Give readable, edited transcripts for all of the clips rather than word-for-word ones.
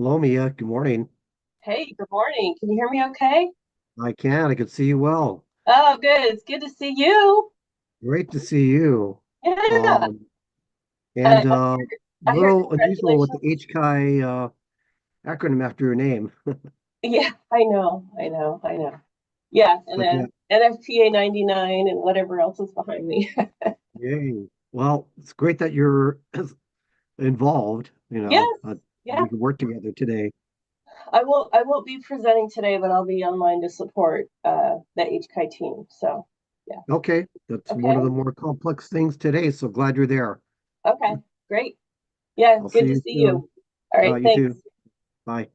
Hello, Mia. Good morning. Hey, good morning. Can you hear me okay? I can. I can see you well. Oh, good. It's good to see you. Great to see you. Yeah. Um, I, and I hear little unusual with the congratulations. HCI acronym after your name. Yeah, I know. Yeah, and But yeah, then NFPA 99 and whatever else is behind me. yay. Well, it's great that you're involved. Yes, yeah. We can work together today. I won't be presenting today, but I'll be online to support the HCI team. So, yeah. Okay, that's one of Okay. the more complex things today. So glad you're there. Okay. Great. Yeah, I'll see good to you see soon. you. All right, You thanks. too. Bye.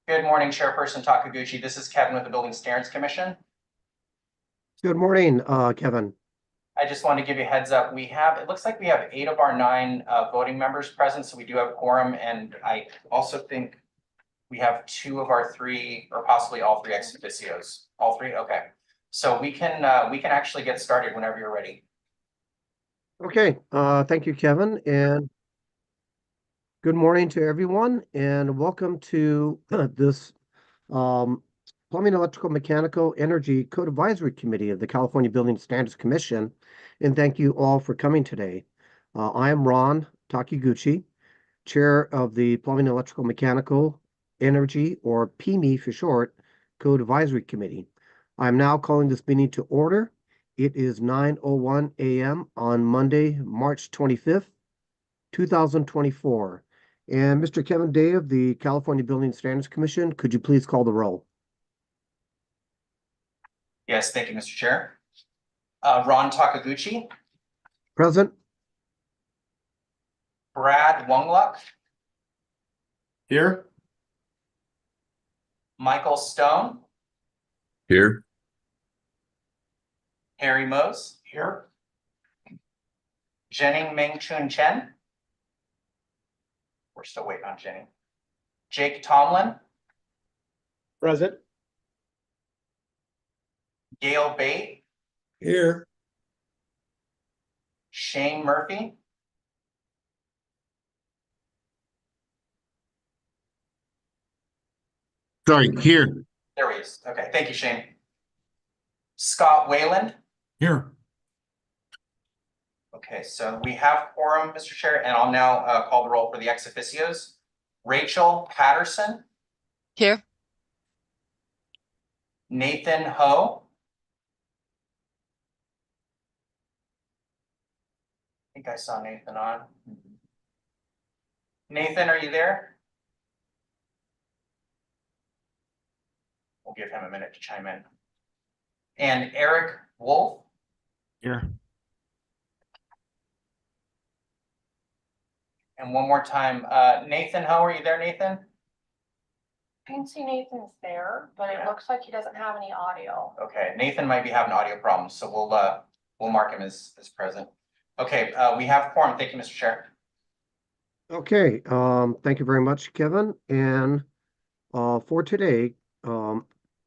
Good morning, Chairperson Takaguchi. This is Kevin with the Building Standards Commission. Good morning, Kevin. I just wanted to give you a heads up. It looks like we have 8 of our 9 voting members present, so we do have a quorum. And I also think we have 2 of our 3, or possibly all 3 ex officios. All 3? Okay. So we can actually get started whenever you're ready. Okay, thank you, Kevin, and good morning to everyone, and welcome to this Plumbing, Electrical, Mechanical, Energy Code Advisory Committee of the California Building Standards Commission, and thank you all for coming today. I am Ron Takiguchi, Chair of the Plumbing, Electrical, Mechanical, Energy, or PEME for short, Code Advisory Committee. I'm now calling this meeting to order. It is 9:01 a.m. on Monday, March 25th, 2024. And Mr. Kevin Day of the California Building Standards Commission, could you please call the roll? Yes, thank you, Mr. Chair. Ron Takaguchi, Present. Brad Wongluck, Here. Michael Stone, Here. Harry Mose, here. Jenning Ming Chun Chen. We're still waiting on Jenny. Jake Tomlin, Present. Gail Bate, Here. Shane Murphy, Sorry, here. there he is. Okay, thank you, Shane. Scott Wayland. Here. Okay, so we have quorum, Mr. Chair, and I'll now call the roll for the ex officios. Rachel Patterson, Here. Nathan Ho. I think I saw Nathan on. Nathan, are you there? We'll give him a minute to chime in. And Eric Wolf. Here. And one more time, Nathan Ho, are you there, Nathan? I can see Nathan's there, but it Yeah. looks like he doesn't have any audio. Okay, Nathan might be having audio problems, so we'll mark him as present. Okay, we have quorum. Thank you, Mr. Chair. Okay, thank you very much, Kevin. And for today,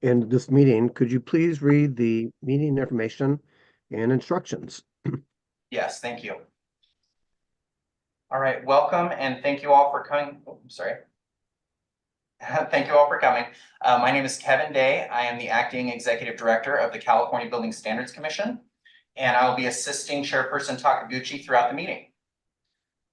in this meeting, could you please read the meeting information and instructions? Yes, thank you. All right, welcome and thank you all for coming. Oh, sorry. Thank you all for coming. My name is Kevin Day. I am the Acting Executive Director of the California Building Standards Commission, and I will be assisting Chairperson Takaguchi throughout the meeting.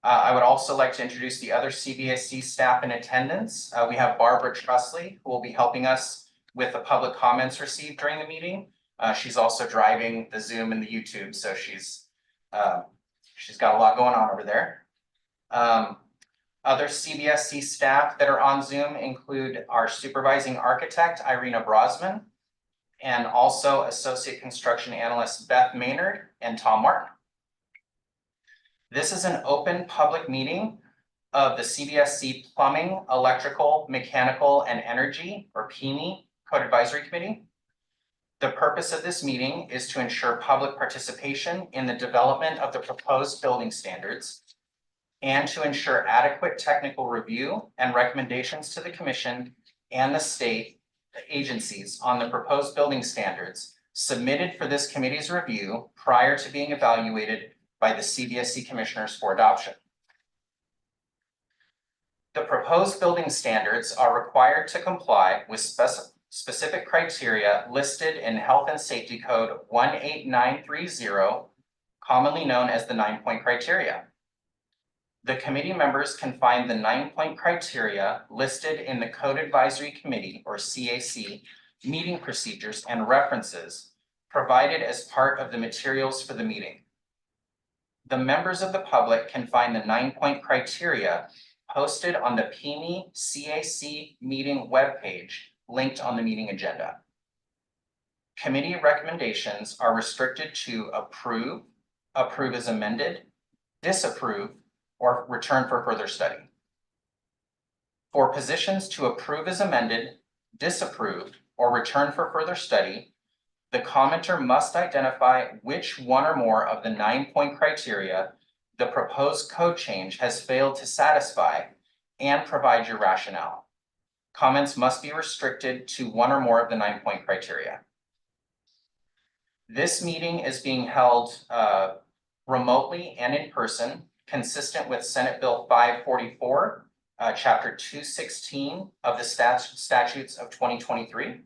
I would also like to introduce the other CBSC staff in attendance. We have Barbara Trusley, who will be helping us with the public comments received during the meeting. She's also driving the Zoom and the YouTube, so she's got a lot going on over there. Other CBSC staff that are on Zoom include our supervising architect, Irina Brosman, and also associate construction analyst Beth Maynard and Tom Martin. This is an open public meeting of the CBSC Plumbing, Electrical, Mechanical, and Energy, or PEME Code Advisory Committee. The purpose of this meeting is to ensure public participation in the development of the proposed building standards and to ensure adequate technical review and recommendations to the Commission and the state agencies on the proposed building standards submitted for this committee's review prior to being evaluated by the CBSC Commissioners for adoption. The proposed building standards are required to comply with specific criteria listed in Health and Safety Code 18930, commonly known as the 9-point criteria. The committee members can find the 9-point criteria listed in the Code Advisory Committee, or CAC, meeting procedures and references provided as part of the materials for the meeting. The members of the public can find the 9-point criteria posted on the PEME CAC meeting webpage linked on the meeting agenda. Committee recommendations are restricted to approve, approve as amended, disapprove, or return for further study. For positions to approve as amended, disapprove, or return for further study, the commenter must identify which one or more of the 9-point criteria the proposed code change has failed to satisfy and provide your rationale. Comments must be restricted to one or more of the 9-point criteria. This meeting is being held remotely and in person, consistent with Senate Bill 544, Chapter 216 of the statutes of 2023,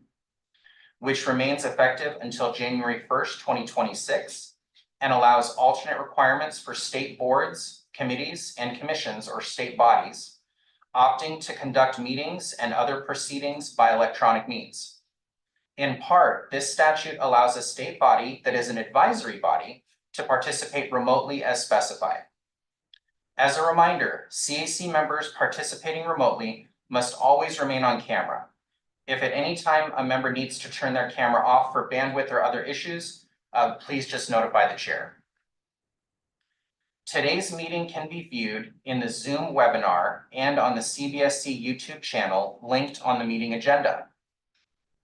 which remains effective until January 1st, 2026, and allows alternate requirements for state boards, committees, and commissions or state bodies opting to conduct meetings and other proceedings by electronic means. In part, this statute allows a state body that is an advisory body to participate remotely as specified. As a reminder, CAC members participating remotely must always remain on camera. If at any time a member needs to turn their camera off for bandwidth or other issues, please just notify the chair. Today's meeting can be viewed in the Zoom webinar and on the CBSC YouTube channel linked on the meeting agenda.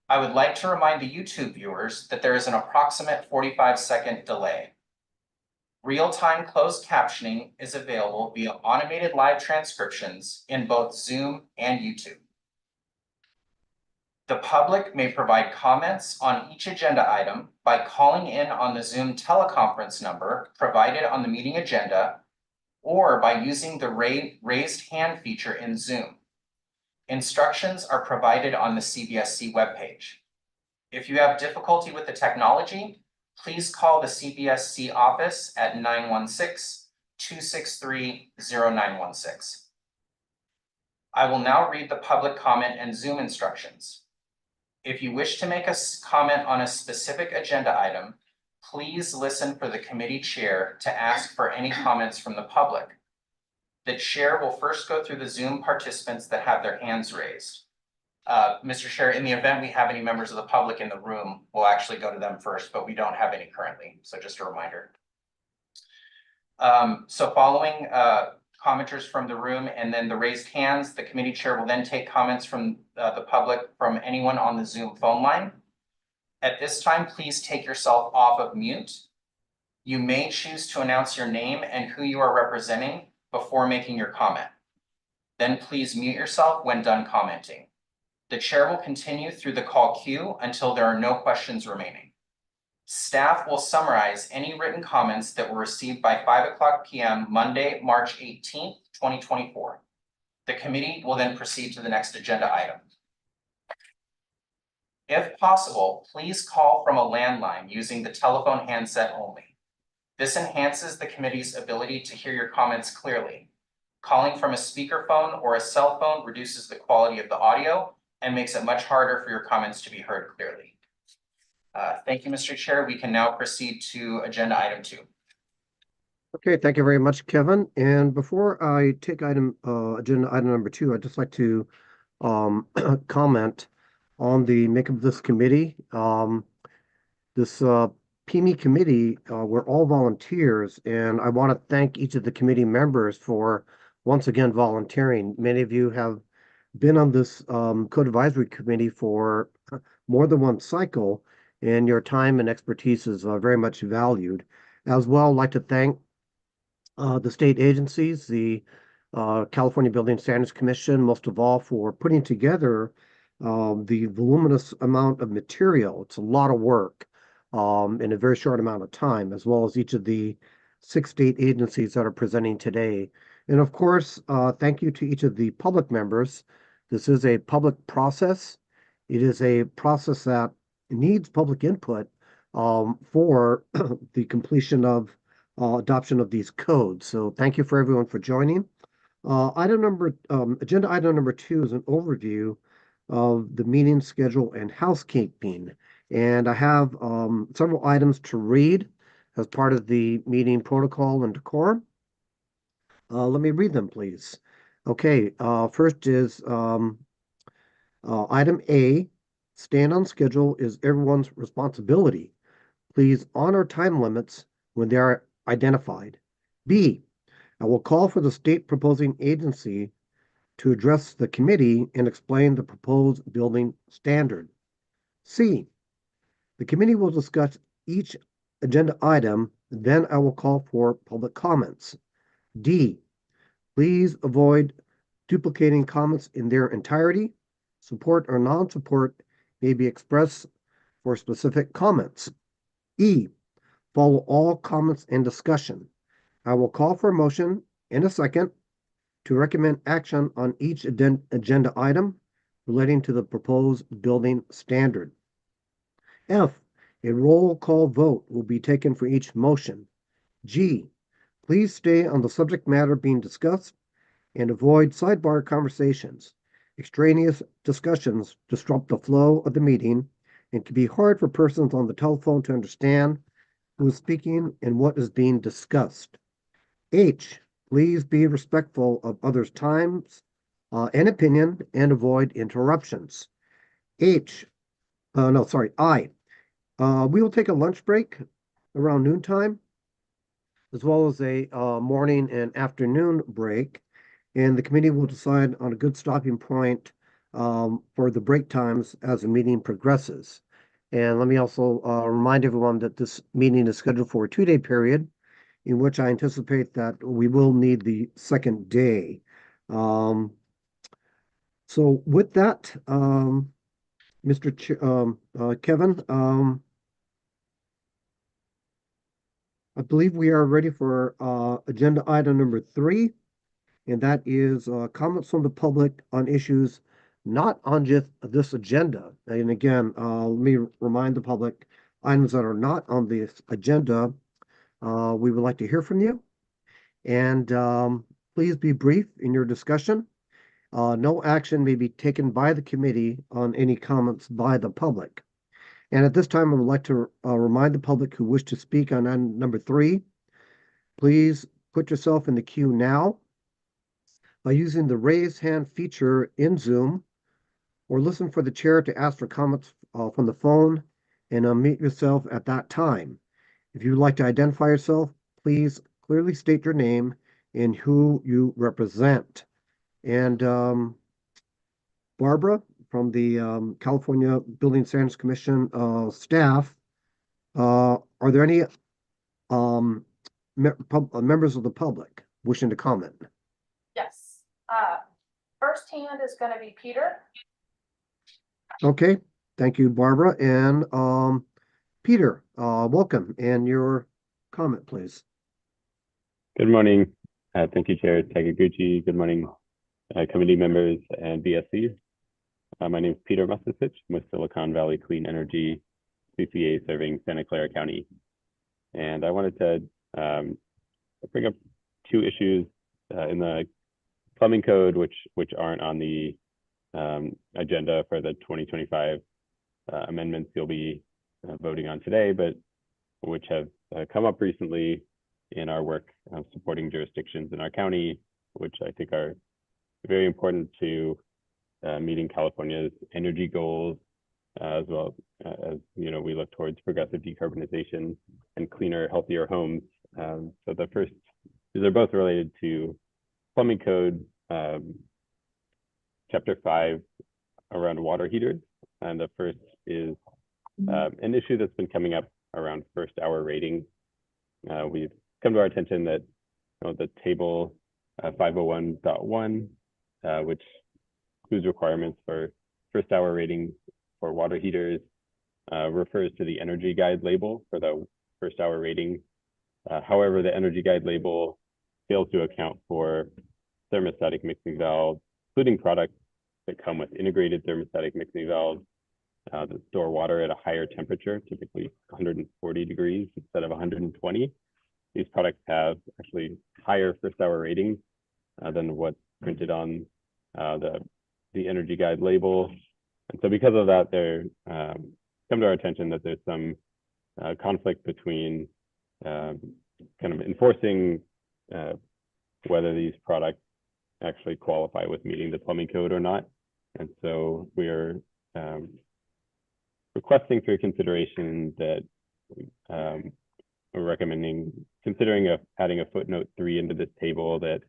I would like to remind the YouTube viewers that there is an approximate 45-second delay. Real-time closed captioning is available via automated live transcriptions in both Zoom and YouTube. The public may provide comments on each agenda item by calling in on the Zoom teleconference number provided on the meeting agenda or by using the raised hand feature in Zoom. Instructions are provided on the CBSC webpage. If you have difficulty with the technology, please call the CBSC office at 916-263-0916. I will now read the public comment and Zoom instructions. If you wish to make a comment on a specific agenda item, please listen for the committee chair to ask for any comments from the public. The chair will first go through the Zoom participants that have their hands raised. Mr. Chair, in the event we have any members of the public in the room, we'll actually go to them first, but we don't have any currently, so just a reminder. So following commenters from the room and then the raised hands, the committee chair will then take comments from the public from anyone on the Zoom phone line. At this time, please take yourself off of mute. You may choose to announce your name and who you are representing before making your comment. Then please mute yourself when done commenting. The chair will continue through the call queue until there are no questions remaining. Staff will summarize any written comments that were received by 5:00 p.m. Monday, March 18th, 2024. The committee will then proceed to the next agenda item. If possible, please call from a landline using the telephone handset only. This enhances the committee's ability to hear your comments clearly. Calling from a speakerphone or a cell phone reduces the quality of the audio and makes it much harder for your comments to be heard clearly. Thank you, Mr. Chair. We can now proceed to agenda item 2. Okay, thank you very much, Kevin. And before I take agenda item number 2, I'd just like to comment on the makeup of this committee. This PEME committee, we're all volunteers, and I want to thank each of the committee members for once again volunteering. Many of you have been on this code advisory committee for more than one cycle, and your time and expertise is very much valued. As well, I'd like to thank the state agencies, the California Building Standards Commission, most of all, for putting together the voluminous amount of material. It's a lot of work in a very short amount of time, as well as each of the 6 state agencies that are presenting today. And of course, thank you to each of the public members. This is a public process. It is a process that needs public input for the completion of adoption of these codes. So thank you for everyone for joining. Agenda item number 2 is an overview of the meeting schedule and housekeeping. And I have several items to read as part of the meeting protocol and decorum. Let me read them, please. Okay, first is item A, stand on schedule is everyone's responsibility. Please honor time limits when they are identified. B, I will call for the state proposing agency to address the committee and explain the proposed building standard. C, the committee will discuss each agenda item, then I will call for public comments. D, please avoid duplicating comments in their entirety. Support or non-support may be expressed for specific comments. E, follow all comments and discussion. I will call for a motion in a second to recommend action on each agenda item relating to the proposed building standard. F, a roll call vote will be taken for each motion. G, please stay on the subject matter being discussed and avoid sidebar conversations. Extraneous discussions disrupt the flow of the meeting and can be hard for persons on the telephone to understand who is speaking and what is being discussed. H, please be respectful of others' times and opinion and avoid interruptions. I, we will take a lunch break around noontime, as well as a morning and afternoon break. And the committee will decide on a good stopping point for the break times as the meeting progresses. And let me also remind everyone that this meeting is scheduled for a 2-day period, in which I anticipate that we will need the second day. So with that, Kevin, I believe we are ready for agenda item number 3, and that is comments from the public on issues not on just this agenda. And again, let me remind the public, items that are not on this agenda, we would like to hear from you. And please be brief in your discussion. No action may be taken by the committee on any comments by the public. And at this time, I would like to remind the public who wish to speak on item number 3, please put yourself in the queue now by using the raise hand feature in Zoom, or listen for the chair to ask for comments from the phone and unmute yourself at that time. If you would like to identify yourself, please clearly state your name and who you represent. And Barbara from the California Building Standards Commission staff, are there any members of the public wishing to comment? Yes. First hand is gonna be Peter. Okay, thank you, Barbara. And Peter, welcome, and your comment, please. Good morning. Thank you, Chair Taguchi. Good morning, committee members and BSCs. My name is Peter Mustasich. I'm with Silicon Valley Clean Energy, CCA, serving Santa Clara County. And I wanted to bring up 2 issues in the plumbing code, which aren't on the agenda for the 2025 amendments you'll be voting on today, but which have come up recently in our work supporting jurisdictions in our county, which I think are very important to meeting California's energy goals, as well as we look towards progressive decarbonization and cleaner, healthier homes. So the first, these are both related to plumbing code, chapter 5 around water heaters. And the first is an issue that's been coming up around first hour ratings. We've come to our attention that the table 501.1, which includes requirements for first hour ratings for water heaters, refers to the energy guide label for the first hour rating. However, the energy guide label fails to account for thermostatic mixing valves, including products that come with integrated thermostatic mixing valves that store water at a higher temperature, typically 140 degrees instead of 120. These products have actually higher first hour ratings than what's printed on the energy guide label. And so because of that, they're come to our attention that there's some conflict between kind of enforcing whether these products actually qualify with meeting the plumbing code or not. And so we're requesting for consideration that we're recommending considering adding a footnote 3 into this table that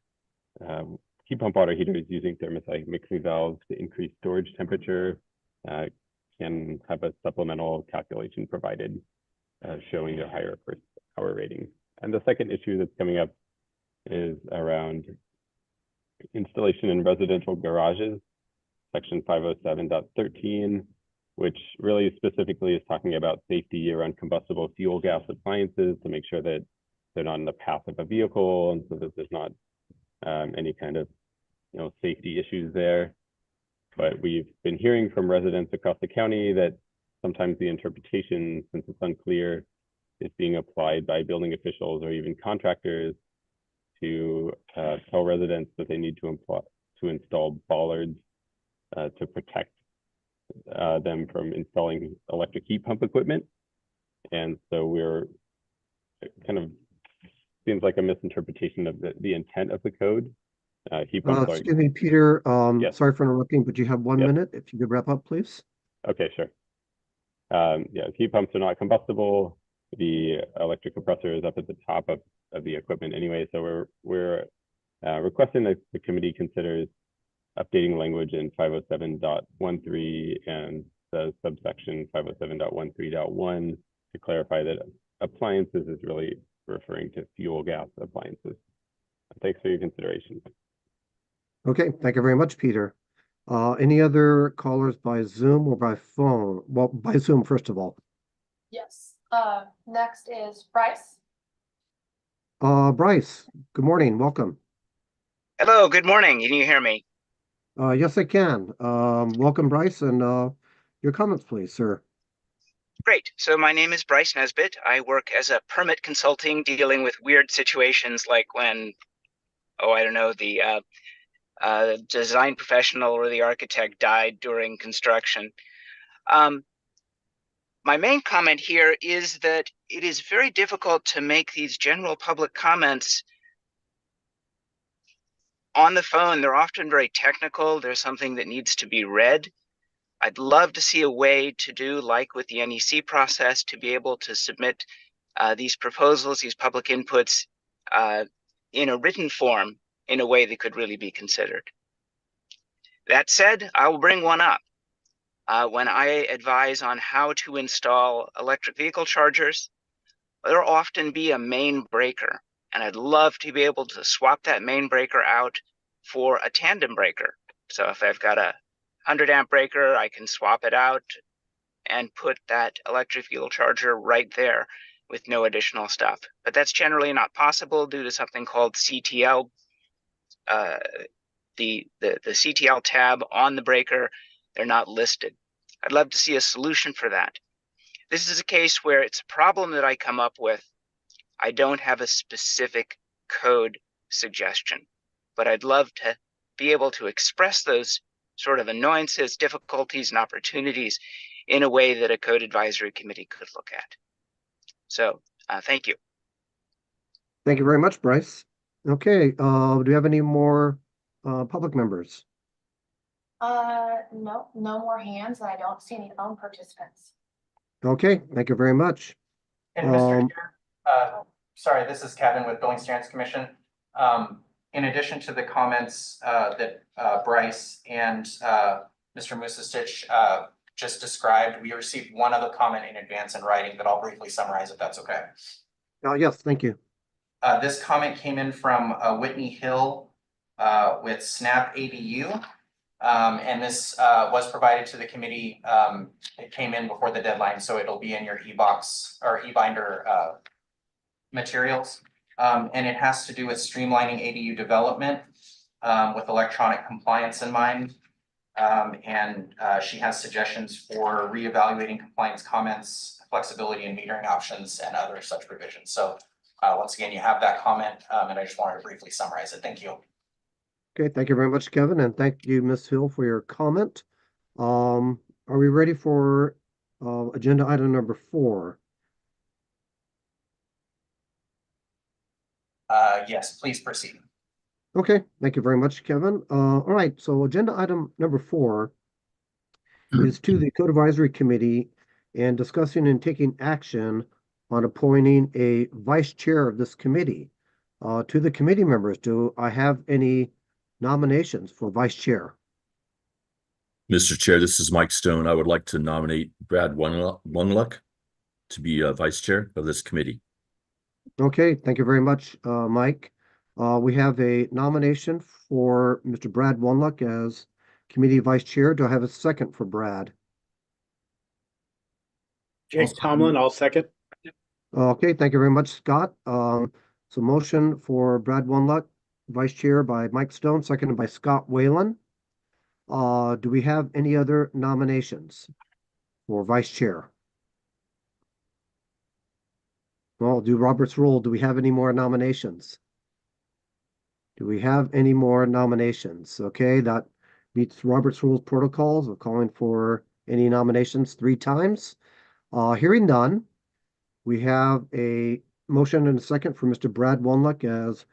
heat pump water heaters using thermostat mixing valves to increase storage temperature can have a supplemental calculation provided showing a higher first hour rating. And the second issue that's coming up is around installation in residential garages, section 507.13, which really specifically is talking about safety around combustible fuel gas appliances to make sure that they're not in the path of a vehicle, and so that there's not any kind of safety issues there. But we've been hearing from residents across the county that sometimes the interpretation, since it's unclear, is being applied by building officials or even contractors to tell residents that they need to install bollards to protect them from installing electric heat pump equipment. And so we're kind of seems like a misinterpretation of the intent of the code. Heat pumps are, Excuse me, Peter, Yes. sorry for interrupting, but you have 1 Yep. minute. If you could wrap up, please. okay, sure. Yeah, heat pumps are not combustible. The electric compressor is up at the top of the equipment anyway, so we're requesting that the committee considers updating language in 507.13 and the subsection 507.13.1 to clarify that appliances is really referring to fuel gas appliances. Thanks for your consideration. Okay, thank you very much, Peter. Any other callers by Zoom or by phone? Well, by Zoom, first of all. Yes. Next is Bryce. Bryce, good morning, welcome. Hello, good morning. Can you hear me? Yes, I can. Welcome, Bryce, and your comments, please, sir. Great. So my name is Bryce Nesbitt. I work as a permit consulting dealing with weird situations like when, I don't know, the design professional or the architect died during construction. My main comment here is that it is very difficult to make these general public comments on the phone. They're often very technical. There's something that needs to be read. I'd love to see a way to do like with the NEC process to be able to submit these proposals, these public inputs in a written form in a way that could really be considered. That said, I will bring one up. When I advise on how to install electric vehicle chargers, there'll often be a main breaker, and I'd love to be able to swap that main breaker out for a tandem breaker. So if I've got a 100 amp breaker, I can swap it out and put that electric vehicle charger right there with no additional stuff. But that's generally not possible due to something called CTL. The CTL tab on the breaker, they're not listed. I'd love to see a solution for that. This is a case where it's a problem that I come up with. I don't have a specific code suggestion, but I'd love to be able to express those sort of annoyances, difficulties, and opportunities in a way that a code advisory committee could look at. So thank you. Thank you very much, Bryce. Okay, do you have any more public members? No more hands, and I don't see any phone participants. Okay, thank you very much. And Mr. Chair, sorry, this is Kevin with Building Standards Commission. In addition to the comments that Bryce and Mr. Musastich just described, we received one other comment in advance in writing that I'll briefly summarize if that's okay. Yes, thank you. This comment came in from Whitney Hill with Snap ADU. And this was provided to the committee. It came in before the deadline, so it'll be in your e-box or e-binder materials. And it has to do with streamlining ADU development with electronic compliance in mind. And she has suggestions for reevaluating compliance comments, flexibility in metering options, and other such provisions. So once again, you have that comment, and I just wanted to briefly summarize it. Thank you. Okay, thank you very much, Kevin, and thank you, Ms. Hill, for your comment. Are we ready for agenda item number 4? Yes, please proceed. Okay, thank you very much, Kevin. All right, so agenda item number 4 is to the Code Advisory Committee and discussing and taking action on appointing a vice chair of this committee. To the committee members, do I have any nominations for vice chair. Mr. Chair, this is Mike Stone. I would like to nominate Brad Lungluck to be vice chair of this committee. Okay, thank you very much, Mike. We have a nomination for Mr. Brad Wunluck as committee vice chair. Do I have a second for Brad? Jake Tomlin, I'll second. Okay, thank you very much, Scott. So motion for Brad Wunluck, vice chair by Mike Stone, seconded by Scott Whalen. Do we have any other nominations for vice chair? Well, do Robert's rule. Do we have any more nominations? Do we have any more nominations? Okay, that meets Robert's rules protocols of calling for any nominations 3 times. Hearing none, we have a motion and a second for Mr. Brad Wunluck as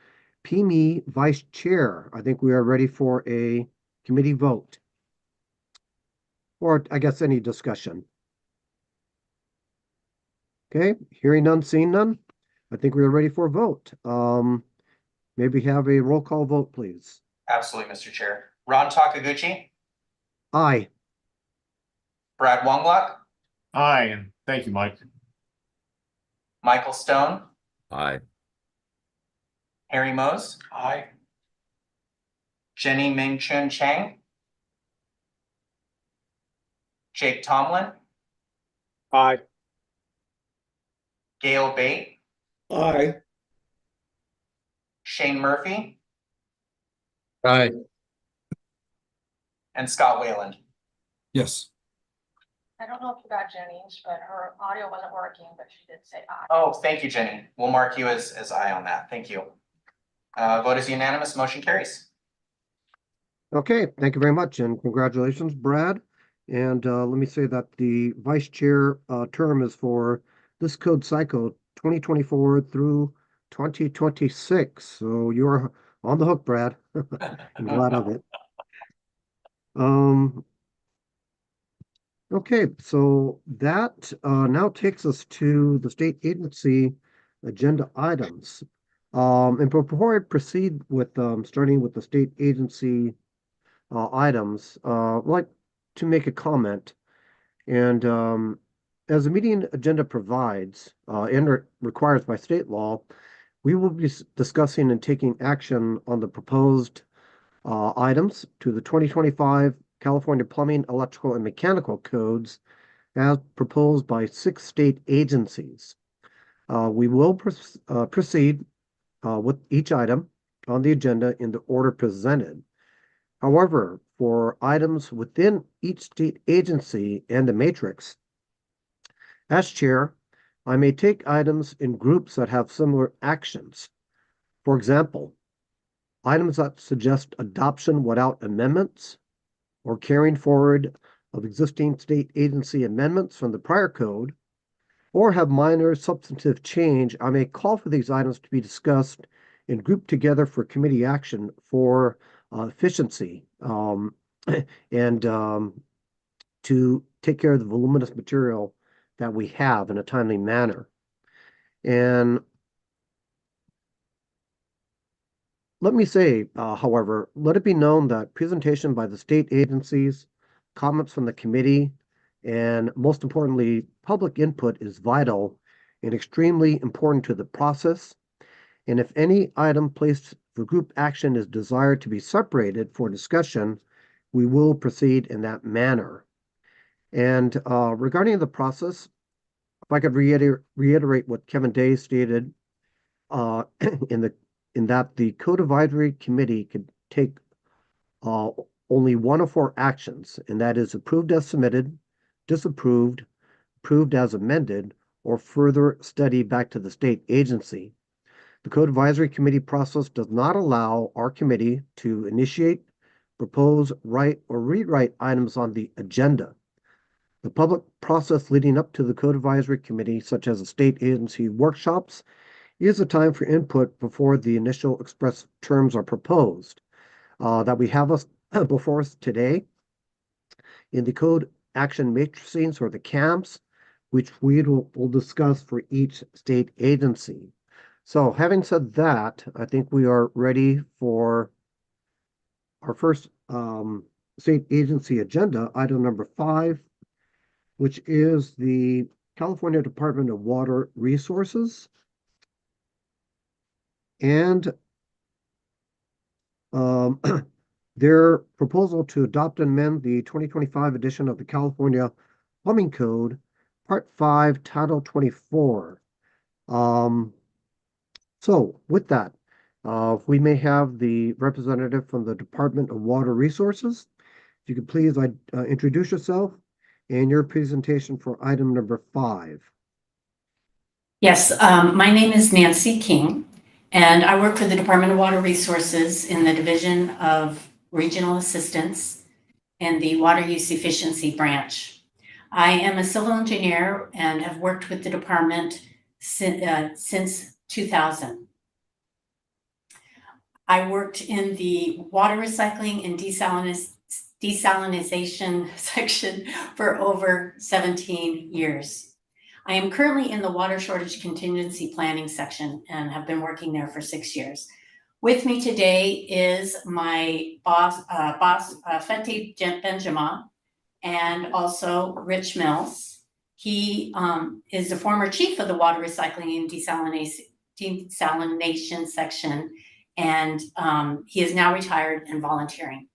PME vice chair. I think we are ready for a committee vote. Or I guess any discussion. Okay, hearing none, seeing none. I think we are ready for a vote. Maybe have a roll call vote, please. Absolutely, Mr. Chair. Ron Takaguchi, Aye. Brad Wonglock, Aye, and thank you, Mike. Michael Stone, Aye. Harry Mose. Aye. Jenny Ming Chun Chang, Jake Tomlin, Aye. Gail Bate, Aye. Shane Murphy, Aye. and Scott Wayland. Yes. I don't know if you got Jenny's, but her audio wasn't working, but she did say aye. Oh, thank you, Jenny. We'll mark you as aye on that. Thank you. Vote is unanimous. Motion carries. Okay, thank you very much, and congratulations, Brad. And let me say that the vice chair term is for this code cycle 2024 through 2026. So you're on the hook, Brad. I'm glad of it. Okay, so that now takes us to the state agency agenda items. And before I proceed with starting with the state agency items, I'd like to make a comment. And as the meeting agenda provides and requires by state law, we will be discussing and taking action on the proposed items to the 2025 California Plumbing, Electrical, and Mechanical Codes as proposed by 6 state agencies. We will proceed with each item on the agenda in the order presented. However, for items within each state agency and the matrix, as chair, I may take items in groups that have similar actions. For example, items that suggest adoption without amendments or carrying forward of existing state agency amendments from the prior code, or have minor substantive change, I may call for these items to be discussed and grouped together for committee action for efficiency and to take care of the voluminous material that we have in a timely manner. And let me say, however, let it be known that presentation by the state agencies, comments from the committee, and most importantly, public input is vital and extremely important to the process. And if any item placed for group action is desired to be separated for discussion, we will proceed in that manner. And regarding the process, if I could reiterate what Kevin Day stated in that the Code Advisory Committee could take only 1 of 4 actions, and that is approved as submitted, disapproved, approved as amended, or further study back to the state agency. The Code Advisory Committee process does not allow our committee to initiate, propose, write, or rewrite items on the agenda. The public process leading up to the Code Advisory Committee, such as the state agency workshops, is a time for input before the initial express terms are proposed. That we have us before us today in the code action matrices or the CAMs, which we will discuss for each state agency. So having said that, I think we are ready for our first state agency agenda, item number 5, which is the California Department of Water Resources. And their proposal to adopt and amend the 2025 edition of the California Plumbing Code, Part 5, Title 24. So with that, we may have the representative from the Department of Water Resources. If you could please introduce yourself and your presentation for item number 5. Yes, my name is Nancy King, and I work for the Department of Water Resources in the Division of Regional Assistance and the Water Use Efficiency Branch. I am a civil engineer and have worked with the department since 2000. I worked in the water recycling and desalinization section for over 17 years. I am currently in the water shortage contingency planning section and have been working there for 6 years. With me today is my boss, Fenty Benjamin, and also Rich Mills. He is the former chief of the water recycling and desalination section, and he is now retired and volunteering.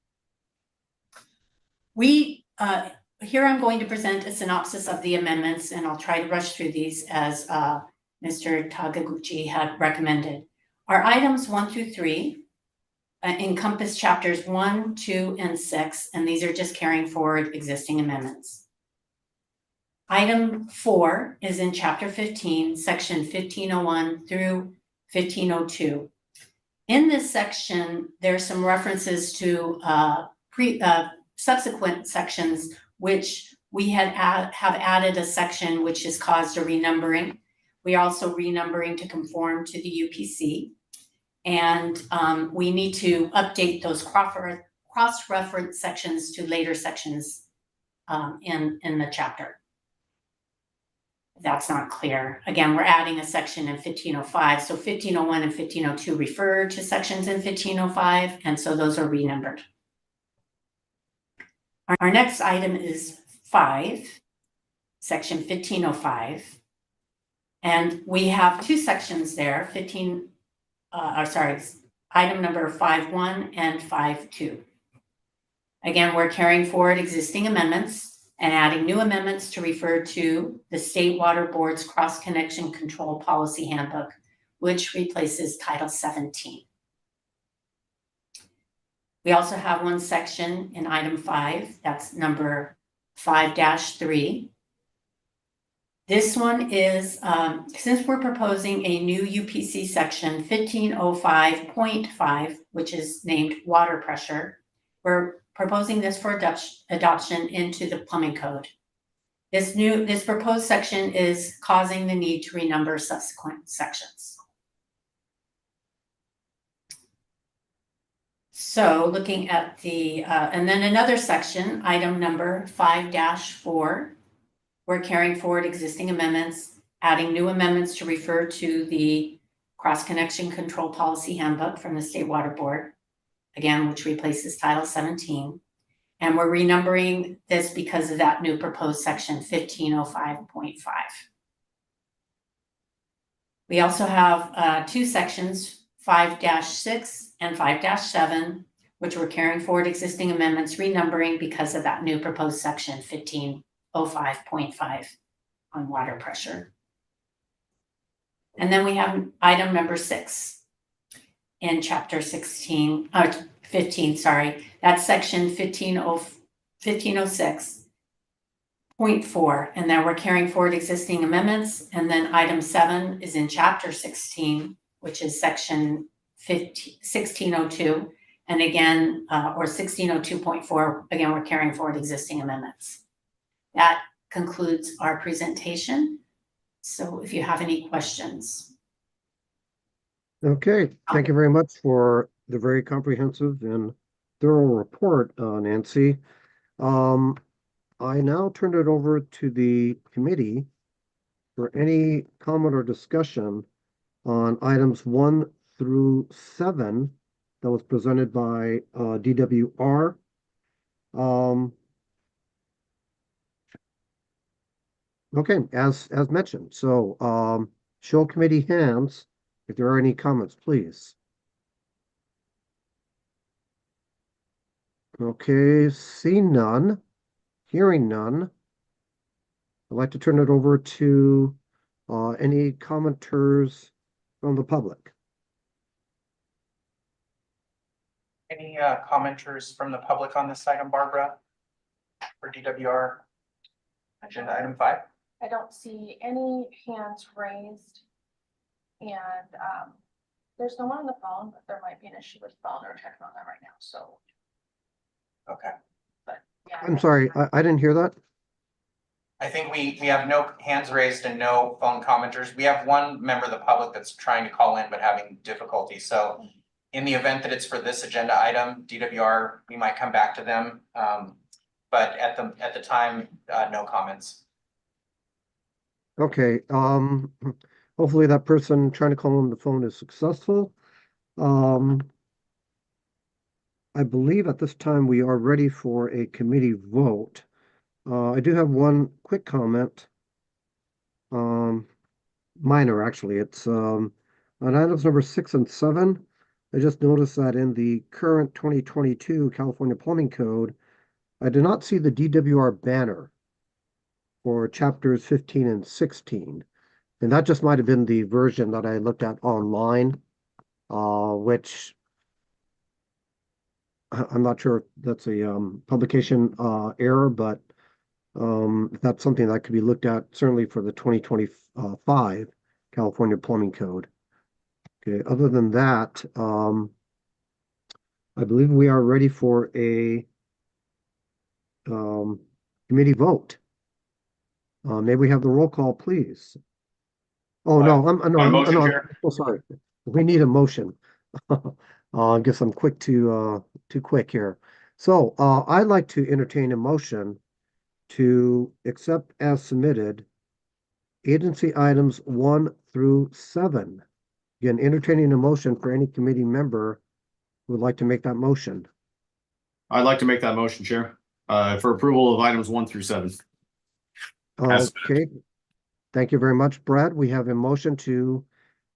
Here I'm going to present a synopsis of the amendments, and I'll try to rush through these as Mr. Tagaguchi had recommended. Our items 1 through 3 encompass chapters 1, 2, and 6, and these are just carrying forward existing amendments. Item 4 is in chapter 15, section 1501 through 1502. In this section, there are some references to subsequent sections, which we have added a section which has caused a renumbering. We are also renumbering to conform to the UPC. And we need to update those cross-reference sections to later sections in the chapter. If that's not clear. Again, we're adding a section in 1505. So 1501 and 1502 refer to sections in 1505, and so those are renumbered. Our next item is 5, section 1505. And we have 2 sections there, item number 5.1 and 5.2. Again, we're carrying forward existing amendments and adding new amendments to refer to the State Water Board's Cross-Connection Control Policy Handbook, which replaces Title 17. We also have one section in item 5, that's number 5-3. This one is, since we're proposing a new UPC section 1505.5, which is named water pressure, we're proposing this for adoption into the plumbing code. This proposed section is causing the need to renumber subsequent sections. So looking at the, and then another section, item number 5-4, we're carrying forward existing amendments, adding new amendments to refer to the Cross-Connection Control Policy Handbook from the State Water Board, again, which replaces Title 17. And we're renumbering this because of that new proposed section 1505.5. We also have 2 sections, 5-6 and 5-7, which we're carrying forward existing amendments, renumbering because of that new proposed section 1505.5 on water pressure. And then we have item number 6 in chapter 15, that's section 1506.4, and then we're carrying forward existing amendments. And then item 7 is in chapter 16, which is section 1602, and again, or 1602.4, again, we're carrying forward existing amendments. That concludes our presentation. So if you have any questions. Okay, thank you very much for the very comprehensive and thorough report, Nancy. I now turn it over to the committee for any comment or discussion on items 1 through 7 that was presented by DWR. Okay, as mentioned. So show committee hands if there are any comments, please. Okay, seeing none, hearing none. I'd like to turn it over to any commenters from the public. Any commenters from the public on this item, Barbara? For DWR agenda item 5? I don't see any hands raised. And there's no one on the phone, but there might be an issue with phone or checking on that right now, so, Okay. but yeah. I'm sorry, I didn't hear that. I think we have no hands raised and no phone commenters. We have one member of the public that's trying to call in but having difficulty. So in the event that it's for this agenda item, DWR, we might come back to them. But at the time, no comments. Okay, hopefully that person trying to call on the phone is successful. I believe at this time we are ready for a committee vote. I do have one quick comment. Minor, actually. It's on items number 6 and 7. I just noticed that in the current 2022 California Plumbing Code, I did not see the DWR banner for chapters 15 and 16. And that just might have been the version that I looked at online, which I'm not sure if that's a publication error, but that's something that could be looked at certainly for the 2025 California Plumbing Code. Okay, other than that, I believe we are ready for a committee vote. May we have the roll call, please? Oh, no, I'm so sorry. We need a motion. I guess I'm too quick here. So I'd like to entertain a motion to accept as submitted agency items 1 through 7. Again, entertaining a motion for any committee member who would like to make that motion. I'd like to make that motion, Chair, for approval of items 1 through 7. Okay, thank you very much, Brad. We have a motion to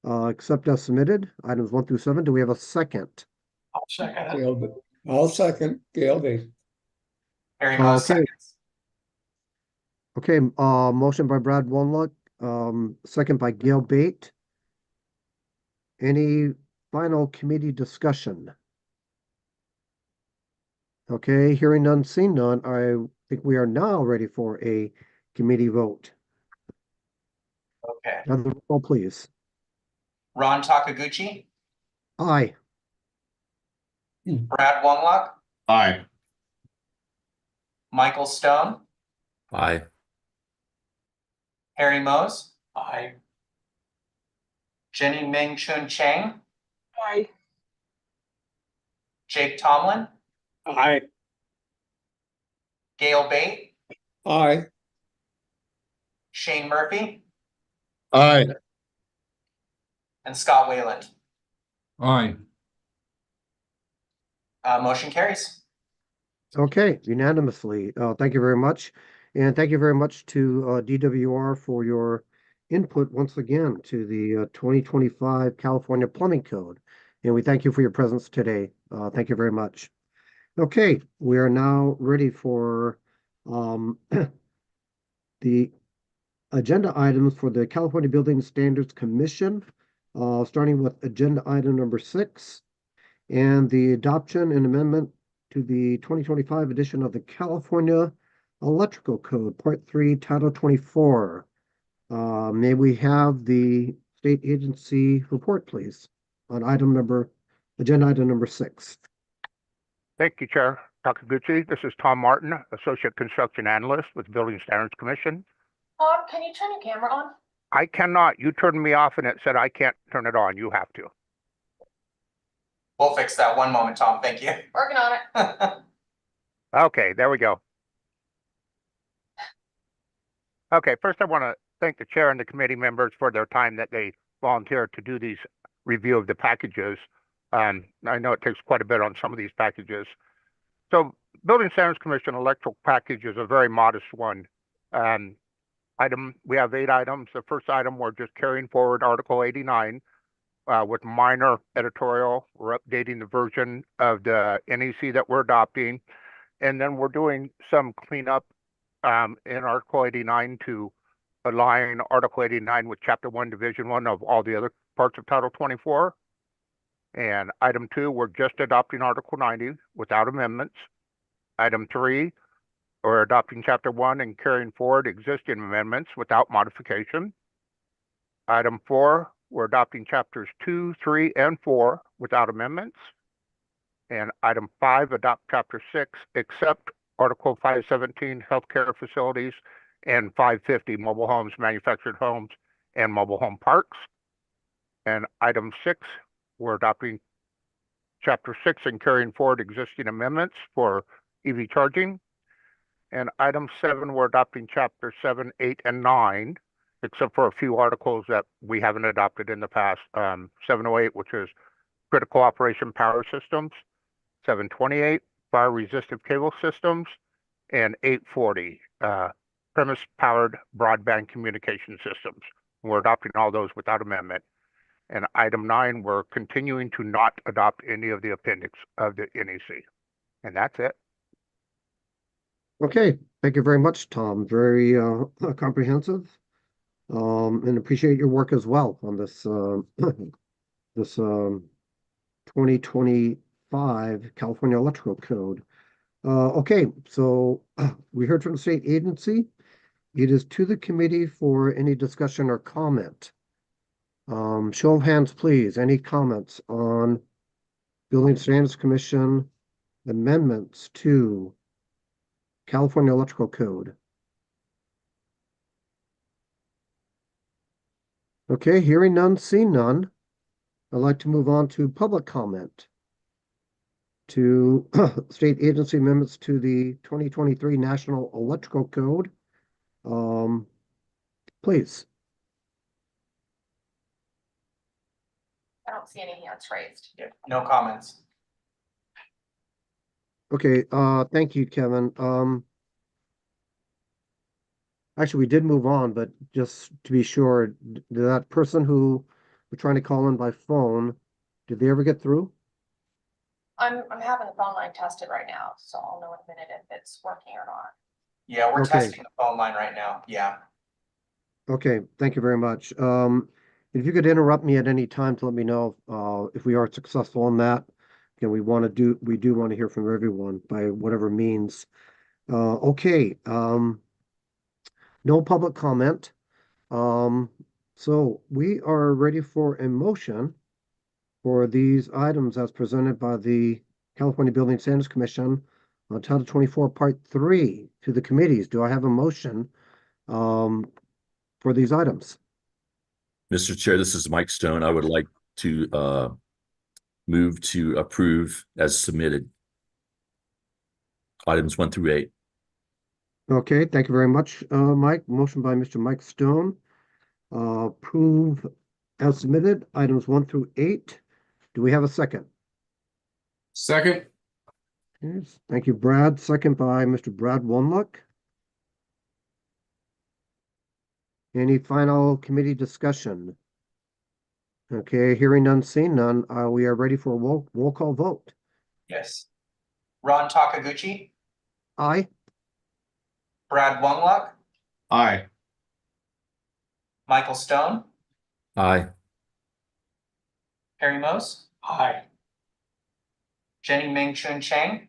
accept as submitted, items 1 through 7. Do we have a second? I'll second it. I'll second Gail B. Harry Mose Okay. seconds. Okay, motion by Brad Wonluck, second by Gail Bate. Any final committee discussion? Okay, hearing none, seeing none, I think we are now ready for a committee vote. Okay. Another roll, please. Ron Takaguchi, Aye. Brad Wonglock, Aye. Michael Stone, Aye. Harry Mose. Aye. Jenny Ming Chun Chang, Aye. Jake Tomlin, Aye. Gail Bate, Aye. Shane Murphy, Aye. and Scott Wayland. Aye. Motion carries. Okay, unanimously. Thank you very much. And thank you very much to DWR for your input once again to the 2025 California Plumbing Code. And we thank you for your presence today. Thank you very much. Okay, we are now ready for the agenda items for the California Building Standards Commission, starting with agenda item number 6 and the adoption and amendment to the 2025 edition of the California Electrical Code, Part 3, Title 24. May we have the state agency report, please, on agenda item number 6. Thank you, Chair Takaguchi. This is Tom Martin, Associate Construction Analyst with Building Standards Commission. Tom, can you turn your camera on? I cannot. You turned me off and it said I can't turn it on. You have to. We'll fix that. One moment, Tom. Thank you. Working on it. Okay, there we go. Okay, first I want to thank the chair and the committee members for their time that they volunteered to do these review of the packages. I know it takes quite a bit on some of these packages. So Building Standards Commission electrical package is a very modest one. We have 8 items. The first item, we're just carrying forward Article 89 with minor editorial. We're updating the version of the NEC that we're adopting. And then we're doing some cleanup in Article 89 to align Article 89 with Chapter 1, Division 1 of all the other parts of Title 24. And item 2, we're just adopting Article 90 without amendments. Item 3, we're adopting Chapter 1 and carrying forward existing amendments without modification. Item 4, we're adopting Chapters 2, 3, and 4 without amendments. And item 5, adopt Chapter 6, except Article 517, healthcare facilities, and 550, mobile homes, manufactured homes, and mobile home parks. And item 6, we're adopting Chapter 6 and carrying forward existing amendments for EV charging. And item 7, we're adopting Chapter 7, 8, and 9, except for a few articles that we haven't adopted in the past. 708, which is critical operation power systems, 728, fire resistive cable systems, and 840, premise powered broadband communication systems. We're adopting all those without amendment. And item 9, we're continuing to not adopt any of the appendix of the NEC. And that's it. Okay, thank you very much, Tom. Very comprehensive. And appreciate your work as well on this this 2025 California Electrical Code. Okay, so we heard from the state agency. It is to the committee for any discussion or comment. Show of hands, please. Any comments on Building Standards Commission amendments to California Electrical Code? Okay, hearing none, seeing none. I'd like to move on to public comment to state agency amendments to the 2023 National Electrical Code. Please. I don't see any hands raised. Yeah, no comments. Okay, thank you, Kevin. Actually, we did move on, but just to be sure, that person who was trying to call in by phone, did they ever get through? I'm having the phone line tested right now, so I'll know in a minute if it's working or not. Yeah, we're Okay. testing the phone line right now. Yeah. Okay, thank you very much. If you could interrupt me at any time to let me know if we are successful in that. Again, we do want to hear from everyone by whatever means. Okay, no public comment. So we are ready for a motion for these items as presented by the California Building Standards Commission on Title 24, Part 3 to the committees. Do I have a motion for these items? Mr. Chair, this is Mike Stone. I would like to move to approve as submitted. Items 1 through 8. Okay, thank you very much, Mike. Motion by Mr. Mike Stone. Approve as submitted, items 1 through 8. Do we have a second? Second. Yes, thank you, Brad. Second by Mr. Brad Wunluck. Any final committee discussion? Okay, hearing none, seeing none, we are ready for a roll call vote. Yes. Ron Takaguchi, Aye. Brad Wungluck, Aye. Michael Stone, Aye. Harry Mose. Aye. Jenny Ming Chun Chang.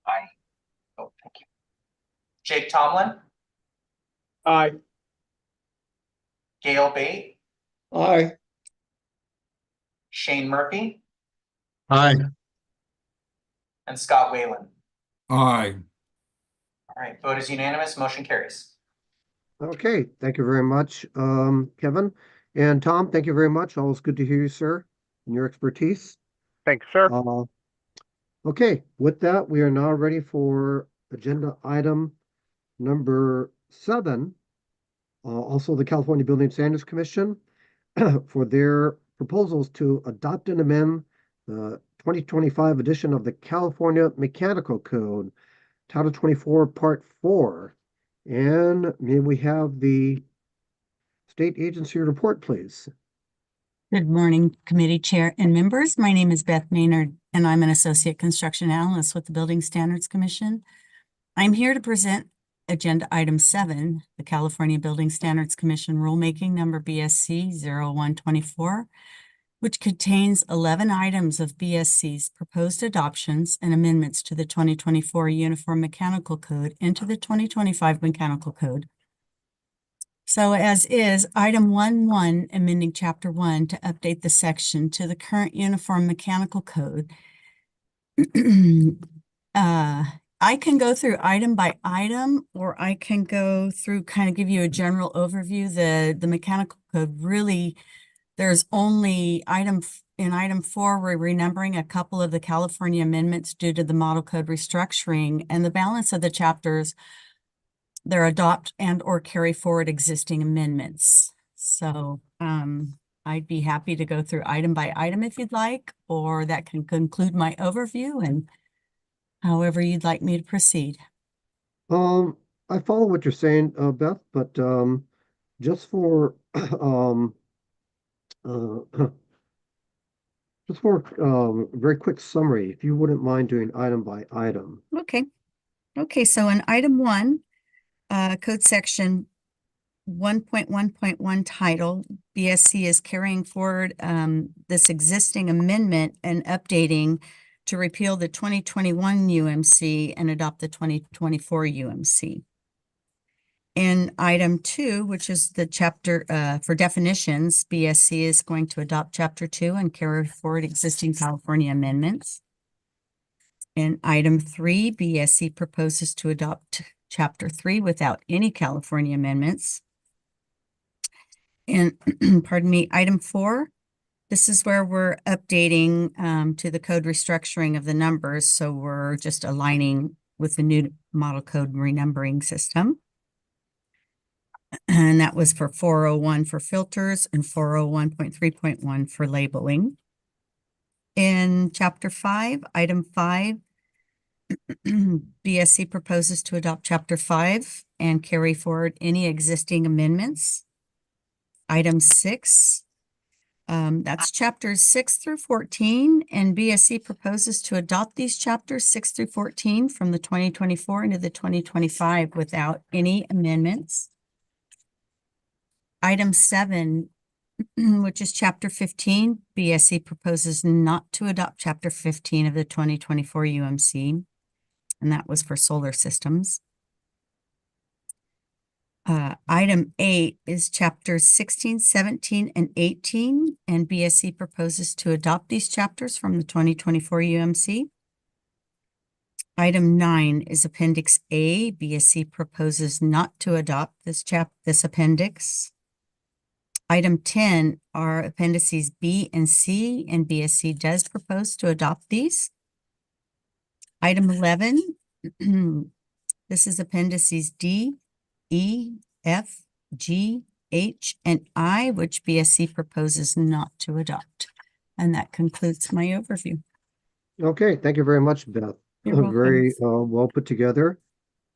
Aye. Oh, thank you. Jake Tomlin, Aye. Gail Bate, Aye. Shane Murphy, Aye. and Scott Whalen. Aye. All right, vote is unanimous, motion carries. Okay, thank you very much, Kevin. And Tom, thank you very much. Always good to hear you, sir, and your expertise. Thanks, sir. Okay, with that, we are now ready for agenda item number 7. Also, the California Building Standards Commission. for their proposals to adopt and amend the 2025 edition of the California Mechanical Code, Title 24, Part 4. And may we have the state agency report, please? Good morning, committee chair and members. My name is Beth Maynard, and I'm an associate construction analyst with the Building Standards Commission. I'm here to present agenda item 7, the California Building Standards Commission rulemaking number BSC 0124, which contains 11 items of BSC's proposed adoptions and amendments to the 2024 Uniform Mechanical Code into the 2025 Mechanical Code. So as is, item 1.1, amending chapter 1 to update the section to the current Uniform Mechanical Code. I can go through item by item, or I can go through kind of give you a general overview. The mechanical code really, there's only in item 4, we're renumbering a couple of the California amendments due to the model code restructuring, and the balance of the chapters, they're adopt and or carry forward existing amendments. So I'd be happy to go through item by item if you'd like, or that can conclude my overview, and however you'd like me to proceed. I follow what you're saying, Beth, but just for just for a very quick summary, if you wouldn't mind doing item by item. Okay, so in item 1, code section 1.1.1 title, BSC is carrying forward this existing amendment and updating to repeal the 2021 UMC and adopt the 2024 UMC. In item 2, which is the chapter for definitions, BSC is going to adopt chapter 2 and carry forward existing California amendments. In item 3, BSC proposes to adopt chapter 3 without any California amendments. And pardon me, item 4, this is where we're updating to the code restructuring of the numbers. So we're just aligning with the new model code renumbering system. And that was for 401 for filters and 401.3.1 for labeling. In chapter 5, item 5, BSC proposes to adopt chapter 5 and carry forward any existing amendments. Item 6, that's chapters 6 through 14, and BSC proposes to adopt these chapters 6 through 14 from the 2024 into the 2025 without any amendments. Item 7, which is chapter 15, BSC proposes not to adopt chapter 15 of the 2024 UMC, and that was for solar systems. Item 8 is chapters 16, 17, and 18, and BSC proposes to adopt these chapters from the 2024 UMC. Item 9 is Appendix A. BSC proposes not to adopt this appendix. Item 10 are appendices B and C, and BSC does propose to adopt these. Item 11, this is appendices D, E, F, G, H, and I, which BSC proposes not to adopt. And that concludes my overview. Okay, thank you very much, Beth. You're welcome. Very well put together.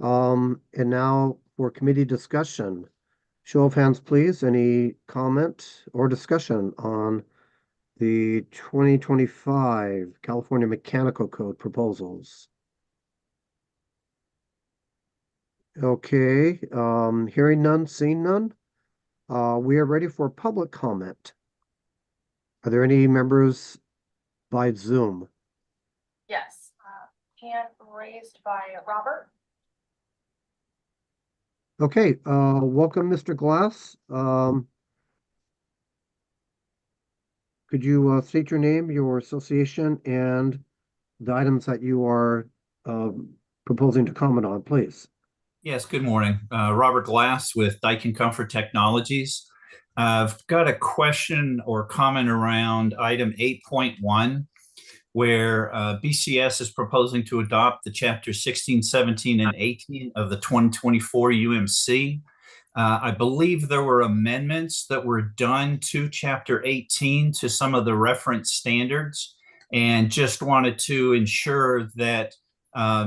And now for committee discussion. Show of hands, please. Any comment or discussion on the 2025 California Mechanical Code proposals? Okay, hearing none, seeing none. We are ready for public comment. Are there any members by Zoom? Yes, hand raised by Robert. Okay, welcome, Mr. Glass. Could you state your name, your association, and the items that you are proposing to comment on, please? Yes, good morning. Robert Glass with Daikin Comfort Technologies. I've got a question or comment around item 8.1, where BCS is proposing to adopt the chapter 16, 17, and 18 of the 2024 UMC. I believe there were amendments that were done to Chapter 18 to some of the reference standards, and just wanted to ensure that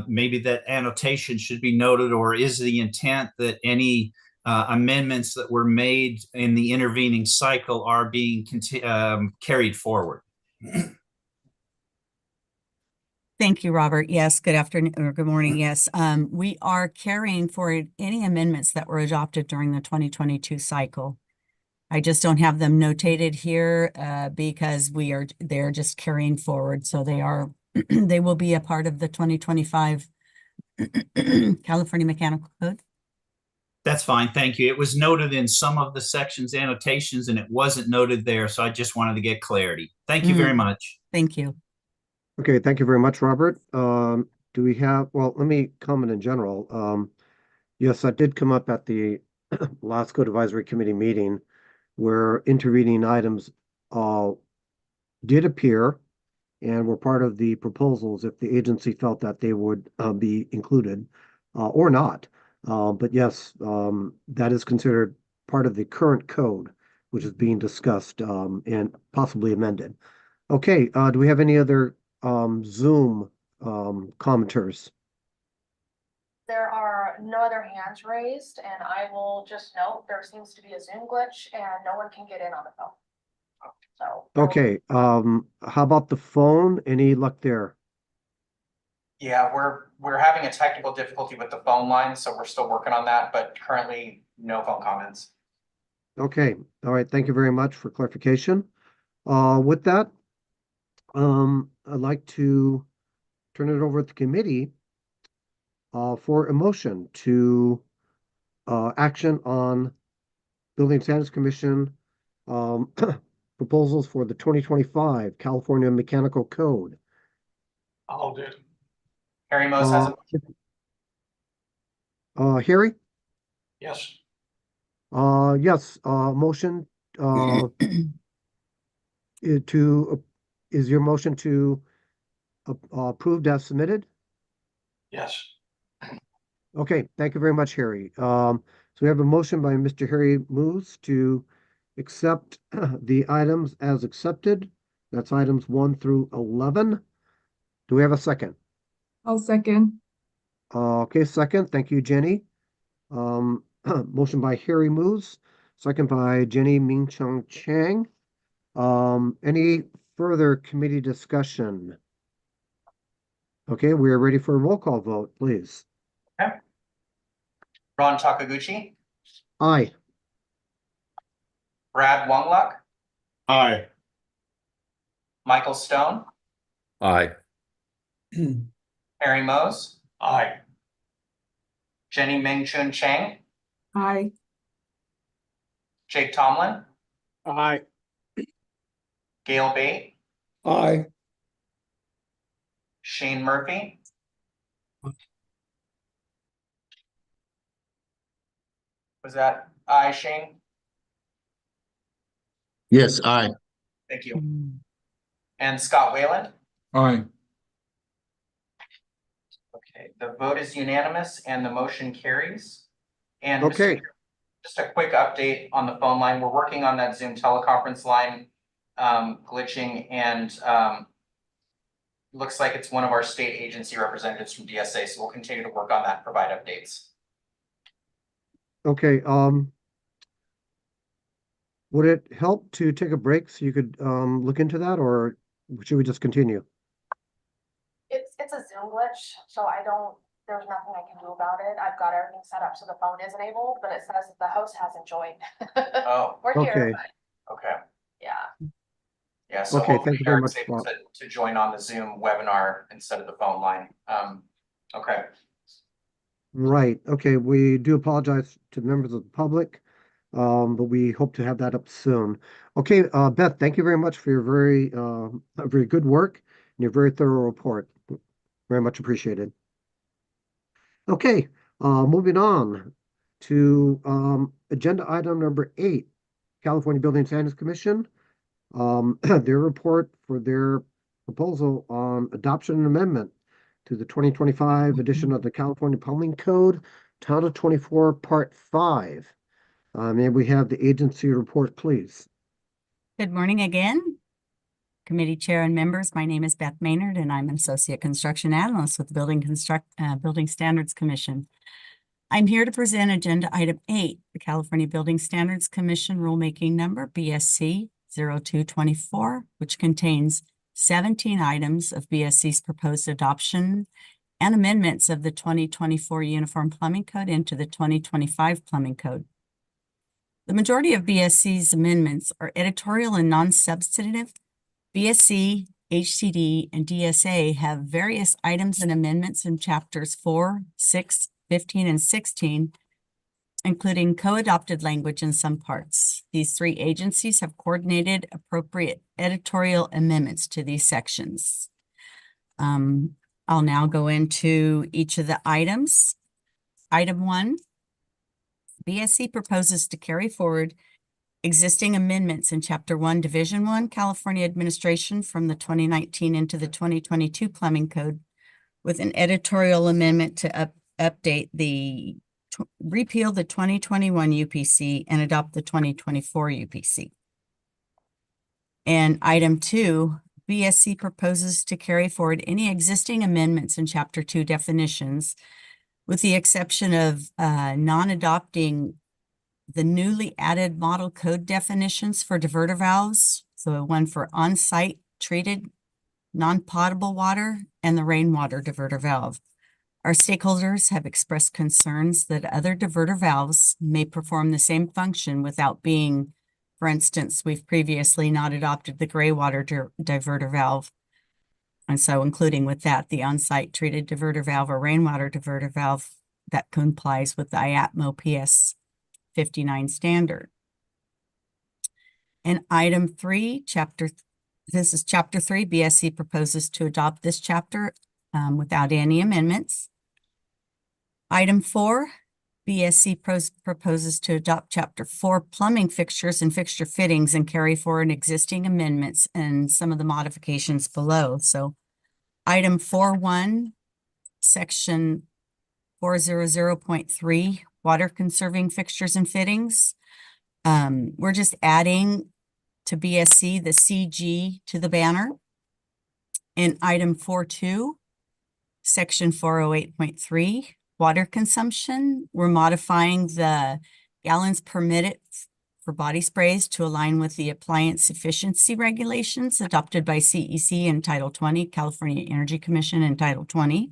maybe that annotation should be noted, or is the intent that any amendments that were made in the intervening cycle are being carried forward. Thank you, Robert. Yes, good afternoon or good morning. Yes, we are carrying forward any amendments that were adopted during the 2022 cycle. I just don't have them notated here because they're just carrying forward. So they will be a part of the 2025 California Mechanical Code. That's fine, thank you. It was noted in some of the sections annotations and it wasn't noted there, so I just wanted to get clarity. Thank you very much. Thank you. Okay, thank you very much, Robert. Do we have, well, let me comment in general. Yes, that did come up at the last Code Advisory Committee meeting where intervening items did appear and were part of the proposals if the agency felt that they would be included or not. But yes, that is considered part of the current code, which is being discussed and possibly amended. Okay, do we have any other Zoom commenters? There are no other hands raised, and I will just note there seems to be a Zoom glitch and no one can get in on the phone. So. Okay, how about the phone? Any luck there? Yeah, we're having a technical difficulty with the phone line, so we're still working on that, but currently no phone comments. Okay, all right, thank you very much for clarification. With that, I'd like to turn it over to the committee for a motion to action on Building Standards Commission proposals for the 2025 California Mechanical Code. I'll do it. Harry Mose has a Harry? yes. Yes, motion is your motion to approved as submitted? Yes. Okay, thank you very much, Harry. So we have a motion by Mr. Harry Moose to accept the items as accepted. That's items 1 through 11. Do we have a second? I'll second. Okay, second. Thank you, Jenny. Motion by Harry Moose, second by Jenny Ming-Chung Chang. Any further committee discussion? Okay, we are ready for a roll call vote, please. Okay. Ron Takaguchi, Aye. Brad Wungluck, Aye. Michael Stone, Aye. Harry Mose. Aye. Jenny Ming-Chun Chang, Aye. Jake Tomlin, Aye. Gail Bate, Aye. Shane Murphy, was that aye, Shane? Yes, aye. Thank you. And Scott Wayland. Aye. Okay, the vote is unanimous and the motion carries. And Mr. Okay. Chair, just a quick update on the phone line. We're working on that Zoom teleconference line glitching, and looks like it's one of our state agency representatives from DSA, so we'll continue to work on that and provide updates. Okay, would it help to take a break so you could look into that, or should we just continue? It's a Zoom glitch, so there's nothing I can do about it. I've got everything set up so the phone is enabled, but it says that the host hasn't joined. Oh, We're here, Okay. but okay. yeah. Yeah, so Okay, hopefully thank you very Eric's much, able Bob. to join on the Zoom webinar instead of the phone line. Okay. Right, okay, we do apologize to members of the public, but we hope to have that up soon. Okay, Beth, thank you very much for your very good work and your very thorough report. Very much appreciated. Okay, moving on to agenda item number 8, California Building Standards Commission. Their report for their proposal on adoption and amendment to the 2025 edition of the California Plumbing Code, Title 24, Part 5. May we have the agency report, please? Good morning again. Committee Chair and members, my name is Beth Maynard and I'm an Associate Construction Analyst with the Building Standards Commission. I'm here to present Agenda Item 8, the California Building Standards Commission Rulemaking Number BSC 0224, which contains 17 items of BSC's proposed adoption and amendments of the 2024 Uniform Plumbing Code into the 2025 Plumbing Code. The majority of BSC's amendments are editorial and non-substantive. BSC, HCD, and DSA have various items and amendments in chapters 4, 6, 15, and 16, including co-adopted language in some parts. These three agencies have coordinated appropriate editorial amendments to these sections. I'll now go into each of the items. Item 1, BSC proposes to carry forward existing amendments in Chapter 1, Division 1, California Administration from the 2019 into the 2022 Plumbing Code with an editorial amendment to repeal the 2021 UPC and adopt the 2024 UPC. And item 2, BSC proposes to carry forward any existing amendments in Chapter 2 definitions, with the exception of non-adopting the newly added model code definitions for diverter valves, so one for on-site treated non-potable water and the rainwater diverter valve. Our stakeholders have expressed concerns that other diverter valves may perform the same function without being, for instance, we've previously not adopted the gray water diverter valve. And so including with that, the on-site treated diverter valve or rainwater diverter valve that complies with the IAPMO PS 59 standard. And item 3, this is chapter 3, BSC proposes to adopt this chapter without any amendments. Item 4, BSC proposes to adopt chapter 4, plumbing fixtures and fixture fittings, and carry forward existing amendments and some of the modifications below. So item 4.1, section 400.3, water conserving fixtures and fittings. We're just adding to BSC the CG to the banner. In item 4.2, section 408.3, water consumption, we're modifying the gallons permitted for body sprays to align with the appliance efficiency regulations adopted by CEC in Title 20, California Energy Commission in Title 20.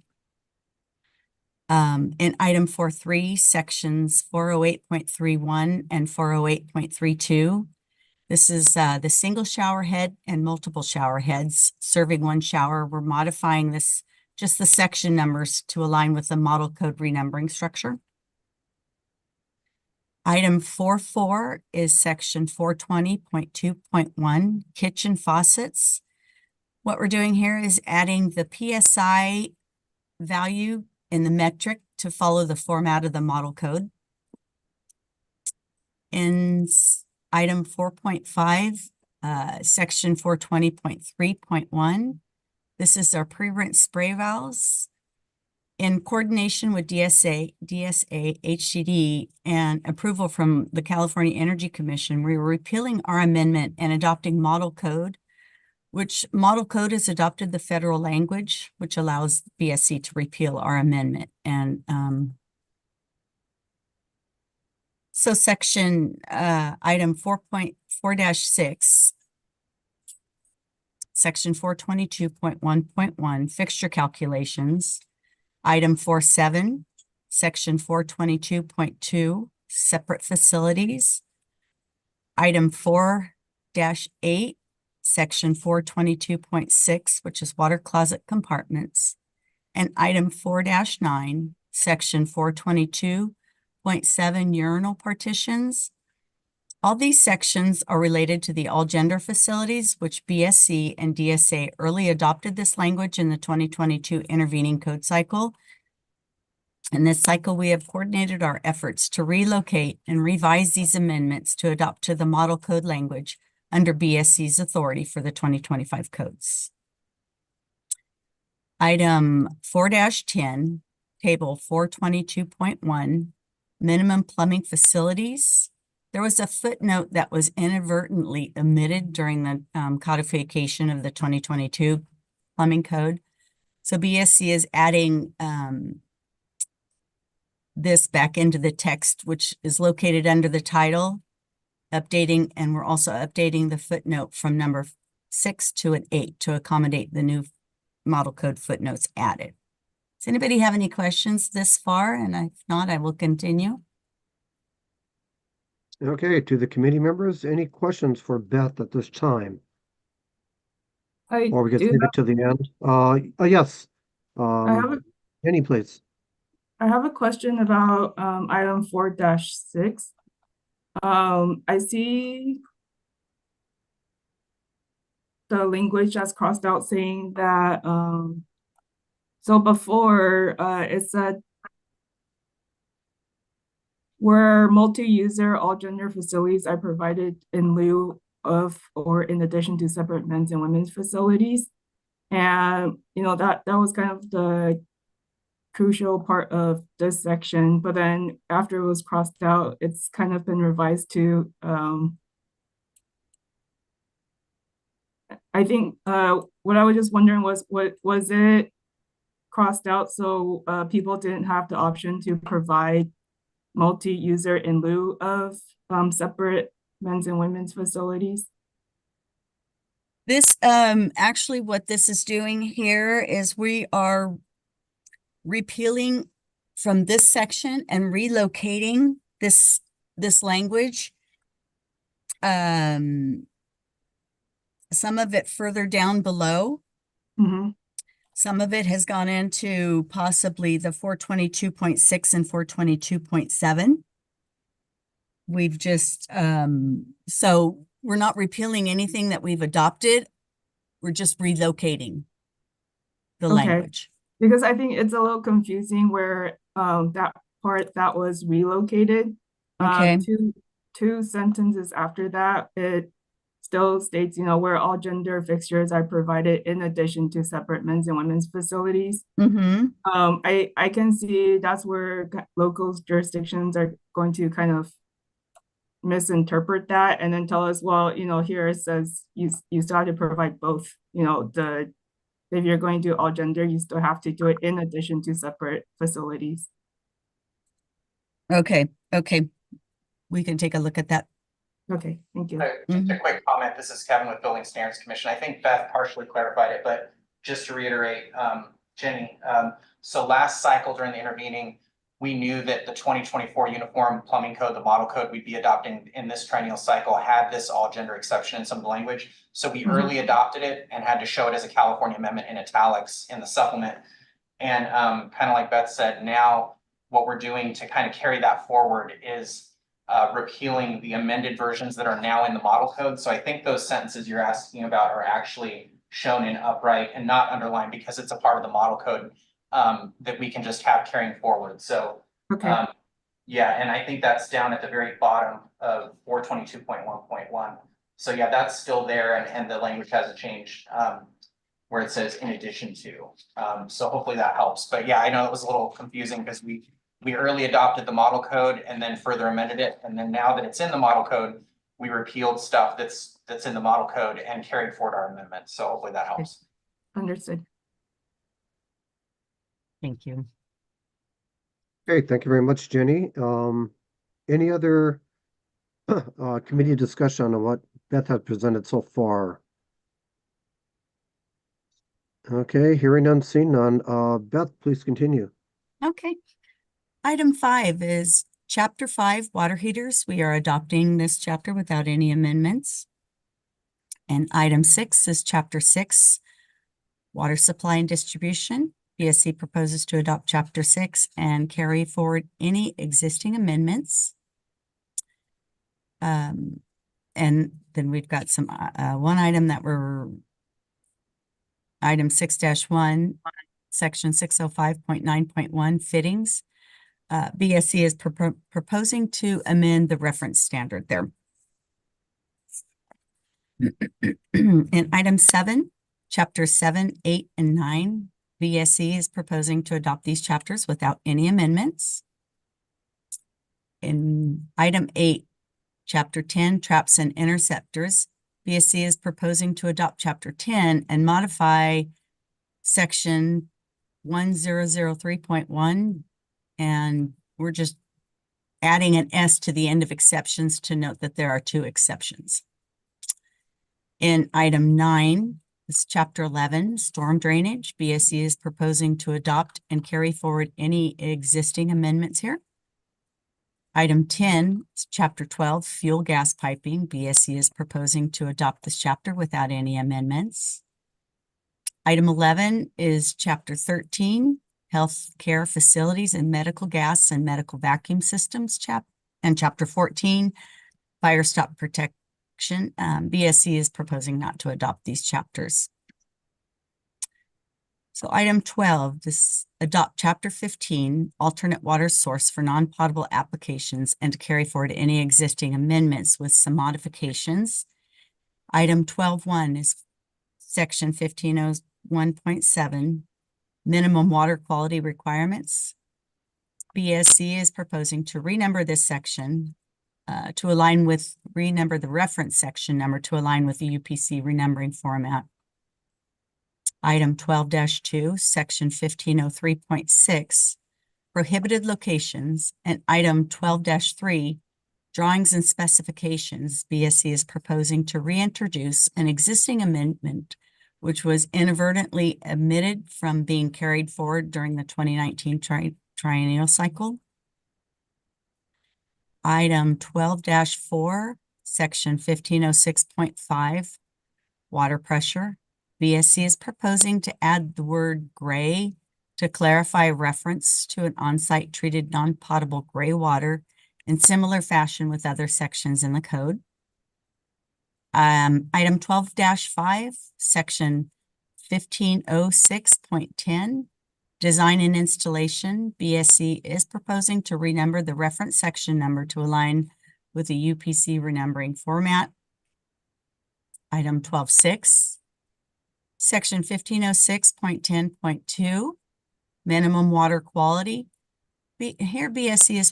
In item 4.3, sections 408.31 and 408.32, this is the single shower head and multiple shower heads serving one shower. We're modifying this, just the section numbers to align with the model code renumbering structure. Item 4.4 is section 420.2.1, kitchen faucets. What we're doing here is adding the PSI value in the metric to follow the format of the model code. In item 4.5, section 420.3.1, this is our pre-rinse spray valves. In coordination with DSA, HCD, and approval from the California Energy Commission, we were repealing our amendment and adopting model code, which model code has adopted the federal language, which allows BSC to repeal our amendment. And so section item 4.4-6, section 422.1.1, fixture calculations. Item 4.7, section 422.2, separate facilities. Item 4-8, section 422.6, which is water closet compartments. And item 4-9, section 422.7, urinal partitions. All these sections are related to the all gender facilities, which BSC and DSA early adopted this language in the 2022 intervening code cycle. In this cycle, we have coordinated our efforts to relocate and revise these amendments to adopt to the model code language under BSC's authority for the 2025 codes. Item 4-10, table 422.1, minimum plumbing facilities. There was a footnote that was inadvertently omitted during the codification of the 2022 plumbing code. So BSC is adding this back into the text, which is located under the title, updating, and we're also updating the footnote from number 6 to an 8 to accommodate the new model code footnotes added. Does anybody have any questions this far? And if not, I will continue. Okay, to the committee members, any questions for Beth at this time? Or we could do save it to the end. Yes. I have a, Jenny, please. I have a question about item 4-6. I see the language that's crossed out saying that so before it said where multi-user all gender facilities are provided in lieu of or in addition to separate men's and women's facilities. And you know that was kind of the crucial part of this section, but then after it was crossed out, it's kind of been revised to I think what I was just wondering was what was it crossed out so people didn't have the option to provide multi-user in lieu of separate men's and women's facilities? This actually what this is doing here is we are repealing from this section and relocating this language. Some of it further down below. Mm-hmm. Some of it has gone into possibly the 422.6 and 422.7. We've just, so we're not repealing anything that we've adopted. We're just relocating the language. Because I think it's a little confusing where that part that was relocated, Okay. two sentences after that, it still states, you know, where all gender fixtures are provided in addition to separate men's and women's facilities. Mm-hmm. I can see that's where local jurisdictions are going to kind of misinterpret that and then tell us, well, you know, here it says you still have to provide both, you know, if you're going to do all gender, you still have to do it in addition to separate facilities. Okay. We can take a look at that. Okay, thank you. Just a quick comment. This is Kevin with Building Standards Commission. I think Beth partially clarified it, but just to reiterate, Jenny, so last cycle during the intervening, we knew that the 2024 Uniform Plumbing Code, the model code we'd be adopting in this triennial cycle, had this all gender exception in some of the language. So we early adopted it and had to show it as a California amendment in italics in the supplement. And kind of like Beth said, now what we're doing to kind of carry that forward is repealing the amended versions that are now in the model code. So I think those sentences you're asking about are actually shown in upright and not underlined because it's a part of the model code that we can just have carrying forward. So yeah, and I think that's down at the very bottom of 422.1.1. So yeah, that's still there and the language hasn't changed where it says in addition to. So hopefully that helps. But yeah, I know it was a little confusing because we early adopted the model code and then further amended it. And then now that it's in the model code, we repealed stuff that's in the model code and carried forward our amendment. So hopefully that helps. Understood. Thank you. Okay, thank you very much, Jenny. Any other committee discussion on what Beth has presented so far? Okay, hearing none, seeing none. Beth, please continue. Okay. Item 5 is Chapter 5, water heaters. We are adopting this chapter without any amendments. And item 6 is Chapter 6, water supply and distribution. BSC proposes to adopt Chapter 6 and carry forward any existing amendments. And then we've got some one item that we're item 6-1, section 605.9.1 fittings. BSC is proposing to amend the reference standard there. In item 7, chapter 7, 8, and 9, BSC is proposing to adopt these chapters without any amendments. In item 8, Chapter 10, Traps and Interceptors. BSC is proposing to adopt Chapter 10 and modify Section 1003.1. And we're just adding an S to the end of exceptions to note that there are 2 exceptions. In item 9, this is Chapter 11, Storm Drainage. BSC is proposing to adopt and carry forward any existing amendments here. Item 10 is Chapter 12, Fuel Gas Piping. BSC is proposing to adopt this chapter without any amendments. Item 11 is Chapter 13, Healthcare Facilities and Medical Gas and Medical Vacuum Systems, and Chapter 14, Fire Stop Protection. BSC is proposing not to adopt these chapters. So item 12, this adopt Chapter 15, Alternate Water Source for Non-Potable Applications, and to carry forward any existing amendments with some modifications. Item 12.1 is Section 1501.7, Minimum Water Quality Requirements. BSC is proposing to renumber this section to renumber the reference section number to align with the UPC renumbering format. Item 12-2, Section 1503.6, Prohibited Locations, and Item 12-3, Drawings and Specifications. BSC is proposing to reintroduce an existing amendment which was inadvertently omitted from being carried forward during the 2019 triennial cycle. Item 12-4, Section 1506.5, Water Pressure. BSC is proposing to add the word gray to clarify reference to an on-site treated non-potable gray water in similar fashion with other sections in the code. Item 12-5, Section 1506.10, Design and Installation. BSC is proposing to renumber the reference section number to align with the UPC renumbering format. Item 12.6, Section 1506.10.2, Minimum Water Quality. Here BSC is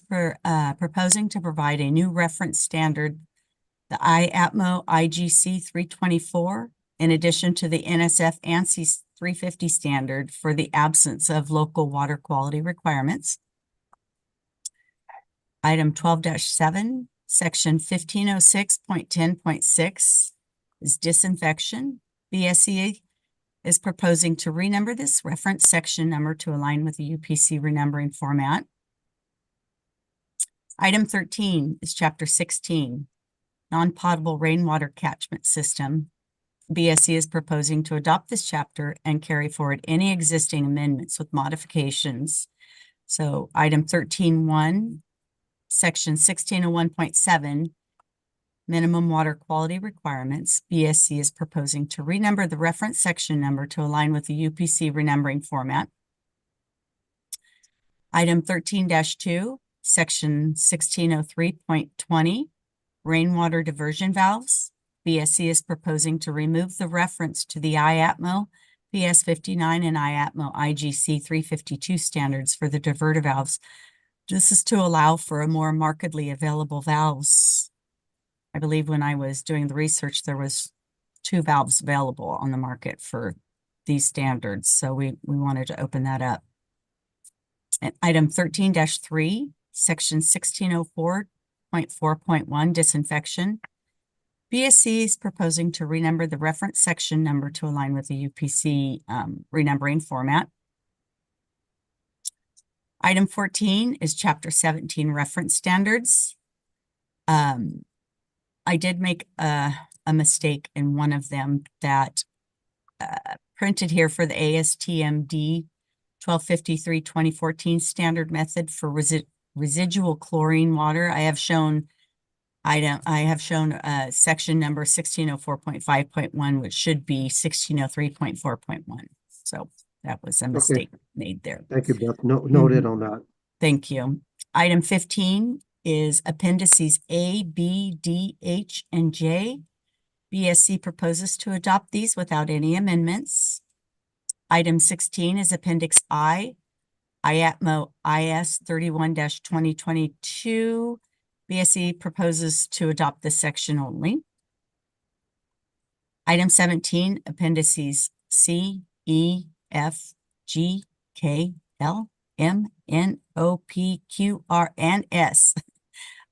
proposing to provide a new reference standard, the IATMO IGC 324, in addition to the NSF ANSI 350 standard for the absence of local water quality requirements. Item 12-7, Section 1506.10.6 is disinfection. BSC is proposing to renumber this reference section number to align with the UPC renumbering format. Item 13 is Chapter 16, Non-Potable Rainwater Catchment System. BSC is proposing to adopt this chapter and carry forward any existing amendments with modifications. So item 13.1, Section 1601.7, Minimum Water Quality Requirements. BSC is proposing to renumber the reference section number to align with the UPC renumbering format. Item 13-2, Section 1603.20, Rainwater Diversion Valves. BSC is proposing to remove the reference to the IATMO PS59 and IATMO IGC 352 standards for the diverter valves. This is to allow for a more markedly available valves. I believe when I was doing the research, there was 2 valves available on the market for these standards. So we wanted to open that up. And item 13-3, Section 1604.4.1, Disinfection. BSC is proposing to renumber the reference section number to align with the UPC renumbering format. Item 14 is Chapter 17, Reference Standards. I did make a mistake in one of them that printed here for the ASTM-D 1253-2014 standard method for residual chlorine water. I have shown section number 1604.5.1, which should be 1603.4.1. So that was a mistake made there. Thank you, Beth. Noted on that. Thank you. Item 15 is appendices A, B, D, H, and J. BSC proposes to adopt these without any amendments. Item 16 is Appendix I, IATMO IS 31-2022, BSE proposes to adopt this section only. Item 17, appendices C, E, F, G, K, L, M, N, O, P, Q, R, and S.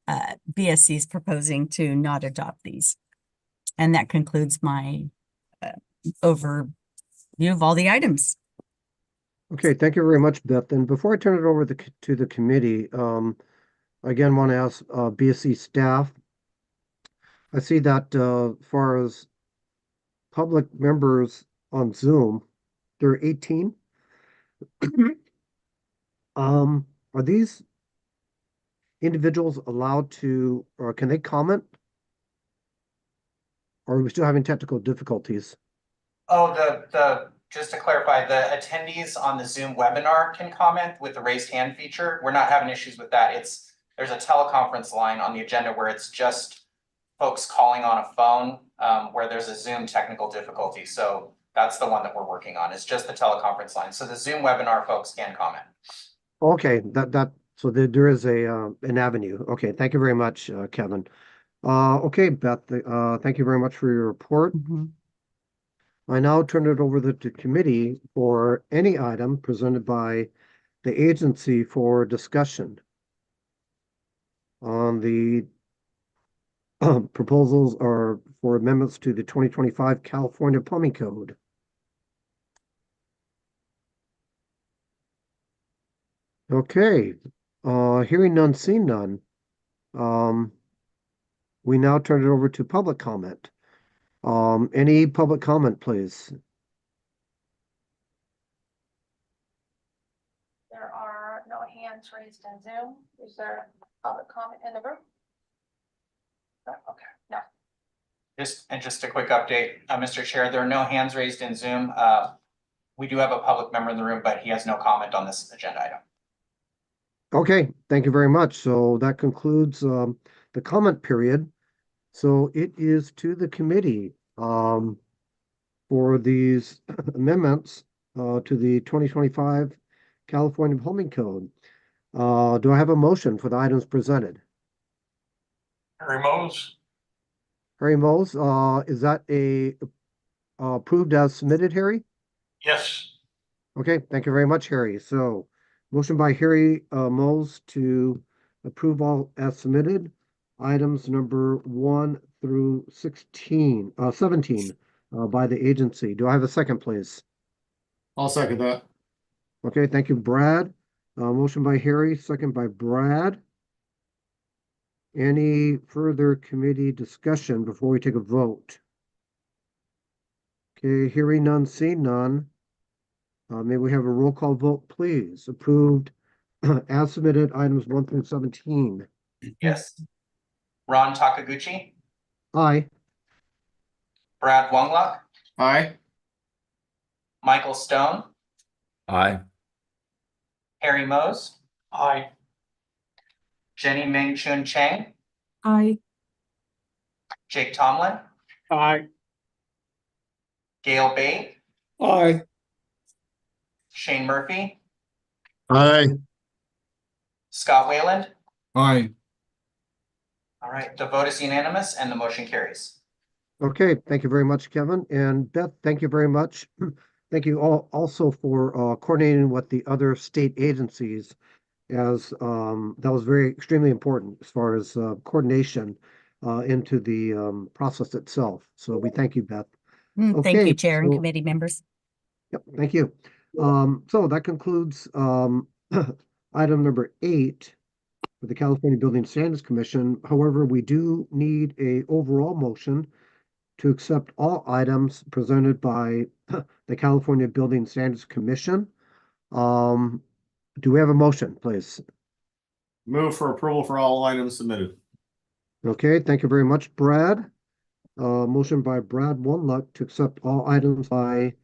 BSE is proposing to not adopt these. And that concludes my overview of all the items. Okay, thank you very much, Beth. And before I turn it over to the committee, again, want to ask BSC staff. I see that as far as public members on Zoom, there are 18. Are these individuals allowed to, or can they comment? Or are we still having technical difficulties? Oh, just to clarify, the attendees on the Zoom webinar can comment with the raised hand feature. We're not having issues with that. There's a teleconference line on the agenda where it's just folks calling on a phone, where there's a Zoom technical difficulty. So that's the one that we're working on. It's just the teleconference line. So the Zoom webinar folks can comment. Okay, so there is an avenue. Okay, thank you very much, Kevin. Okay, Beth, thank you very much for your report. I now turn it over to committee for any item presented by the agency for discussion on the proposals are for amendments to the 2025 California Plumbing Code. Okay, hearing none, seeing none. We now turn it over to public comment. Any public comment, please? There are no hands raised in Zoom. Is there public comment in the room? No, okay, no. Just a quick update, Mr. Chair, there are no hands raised in Zoom. We do have a public member in the room, but he has no comment on this agenda item. Okay, thank you very much. So that concludes the comment period. So it is to the committee for these amendments to the 2025 California Plumbing Code. Do I have a motion for the items presented? Harry Mose. Harry Mose, is that approved as submitted, Harry? Yes. Okay, thank you very much, Harry. So motion by Harry Mose to approve all as submitted. Items number 1 through 17 by the agency. Do I have a second, please? I'll second that. Okay, thank you, Brad. Motion by Harry, second by Brad. Any further committee discussion before we take a vote? Okay, hearing none, seeing none. May we have a roll call vote, please? Approved as submitted, items 1 through 17. Yes. Ron Takaguchi, Aye. Brad Wongluck, Aye. Michael Stone, Aye. Harry Mose, Aye. Jenny Ming Chun Chang, Aye. Jake Tomlin, Aye. Gail Bate, Aye. Shane Murphy, Aye. Scott Wayland. Aye. All right, the vote is unanimous and the motion carries. Okay, thank you very much, Kevin. And Beth, thank you very much. Thank you all also for coordinating with the other state agencies, as that was extremely important as far as coordination into the process itself. So we thank you, Beth. Thank Okay, you, Chair and so- committee members. Yep, thank you. So that concludes item number 8 for the California Building Standards Commission. However, we do need a overall motion to accept all items presented by the California Building Standards Commission. Do we have a motion, please? Move for approval for all items submitted. Okay, thank you very much, Brad. Motion by Brad Wongluck to accept all items by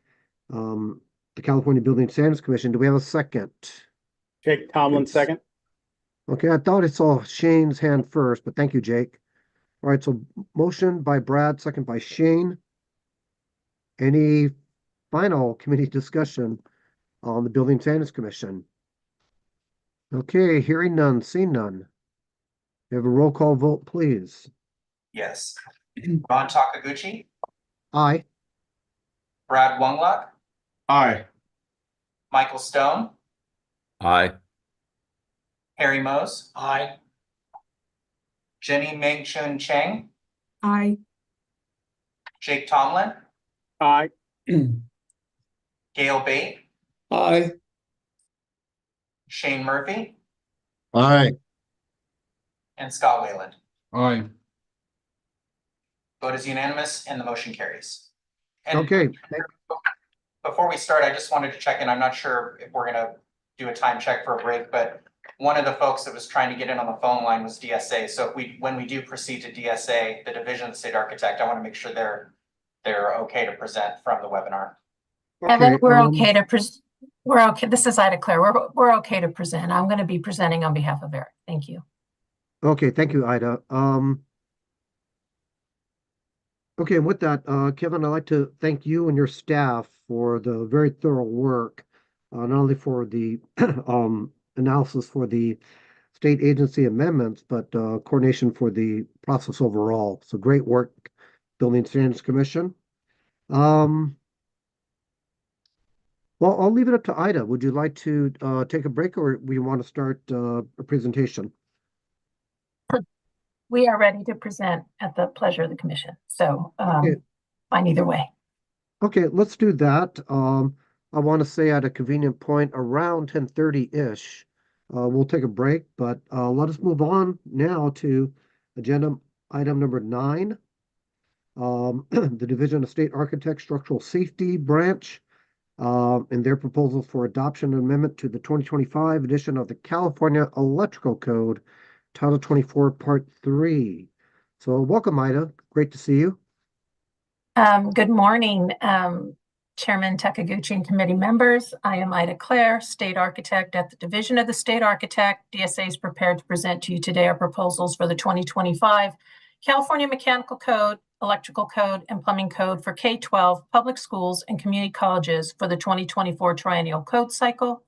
the California Building Standards Commission. Do we have a second? Jake Tomlin, second. Okay, I thought I saw Shane's hand first, but thank you, Jake. All right, so motion by Brad, second by Shane. Any final committee discussion on the Building Standards Commission? Okay, hearing none, seeing none. We have a roll call vote, please. Yes. Ron Takaguchi, Aye. Brad Wungluck, Aye. Michael Stone, Aye. Harry Mose, Aye. Jenny Ming Chun Cheng, Aye. Jake Tomlin, Aye. Gail Bate, Aye. Shane Murphy, Aye. and Scott Wayland. Aye. Vote is unanimous and the motion carries. And Okay. before we start, I just wanted to check in. I'm not sure if we're gonna do a time check for a break, but one of the folks that was trying to get in on the phone line was DSA. So if when we do proceed to DSA, the Division of the State Architect, I want to make sure they're okay to present from the webinar. Evan, we're um, okay to we're okay. This is Ida Claire. We're okay to present. I'm going to be presenting on behalf of Eric. Thank you. Okay, thank you, Ida. Okay, with that, Kevin, I'd like to thank you and your staff for the very thorough work, not only for the analysis for the state agency amendments, but coordination for the process overall. So great work, Building Standards Commission. Well, I'll leave it up to Ida. Would you like to take a break, or we want to start a presentation? We are ready to present at the pleasure of the commission. So Okay. fine either way. Okay, let's do that. I want to say at a convenient point around 10:30-ish, we'll take a break, but let us move on now to agenda item number 9. The Division of State Architect Structural Safety Branch and their proposal for adoption and amendment to the 2025 edition of the California Electrical Code, Title 24, Part 3. So welcome, Ida. Great to see you. Good morning, Chairman Takaguchi and committee members. I am Ida Claire, State Architect at the Division of the State Architect. DSA is prepared to present to you today our proposals for the 2025 California Mechanical Code, Electrical Code, and Plumbing Code for K-12 public schools and community colleges for the 2024 triennial code cycle.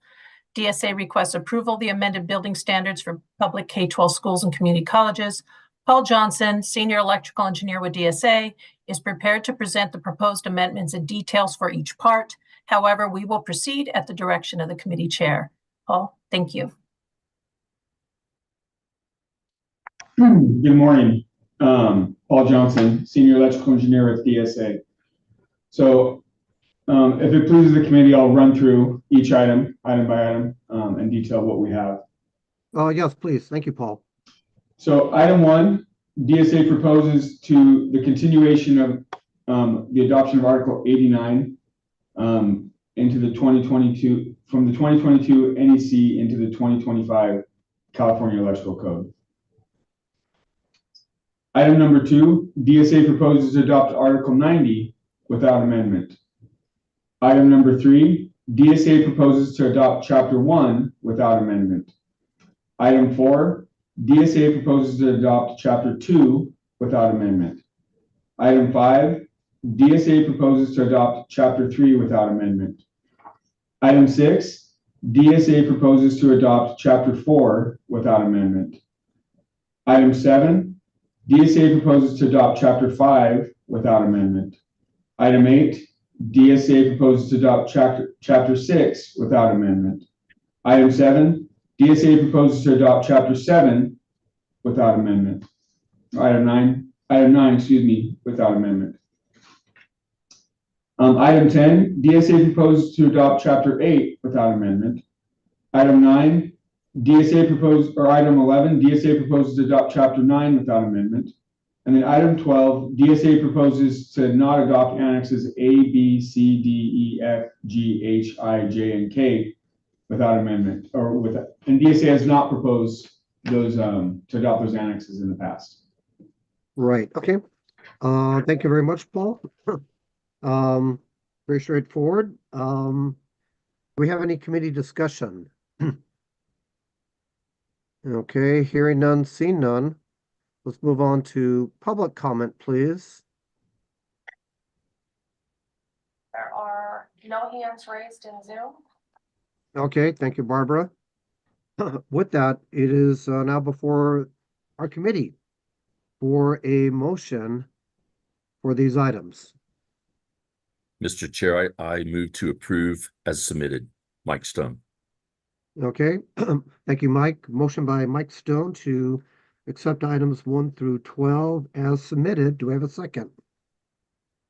DSA requests approval of the amended building standards for public K-12 schools and community colleges. Paul Johnson, Senior Electrical Engineer with DSA, is prepared to present the proposed amendments and details for each part. However, we will proceed at the direction of the committee chair. Paul, thank you. Good morning. Paul Johnson, Senior Electrical Engineer with DSA. So if it pleases the committee, I'll run through each item by item, and detail what we have. Yes, please. Thank you, Paul. So item 1, DSA proposes to the continuation of the adoption of Article 89 into the 2022, from the 2022 NEC into the 2025 California Electrical Code. Item number 2, DSA proposes to adopt Article 90 without amendment. Item number 3, DSA proposes to adopt Chapter 1 without amendment. Item 4, DSA proposes to adopt Chapter 2 without amendment. Item 5, DSA proposes to adopt Chapter 3 without amendment. Item 6, DSA proposes to adopt Chapter 4 without amendment. Item 7, DSA proposes to adopt Chapter 5 without amendment. Item 8, DSA proposes to adopt Chapter 6 without amendment. Item 7, DSA proposes to adopt Chapter 7 without amendment. Item 9, without amendment. Item 10, DSA proposes to adopt Chapter 8 without amendment. Item 9, DSA proposed, or item 11, DSA proposes to adopt Chapter 9 without amendment. And then item 12, DSA proposes to not adopt annexes A, B, C, D, E, F, G, H, I, J, and K without amendment, and DSA has not proposed those to adopt those annexes in the past. Right. Okay. Thank you very much, Paul. Very straightforward. Do we have any committee discussion? Okay, hearing none, seeing none. Let's move on to public comment, please. There are no hands raised in Zoom. Okay, thank you, Barbara. With that, it is now before our committee for a motion for these items. Mr. Chair, I move to approve as submitted. Mike Stone. Okay, thank you, Mike. Motion by Mike Stone to accept items 1 through 12 as submitted. Do I have a second?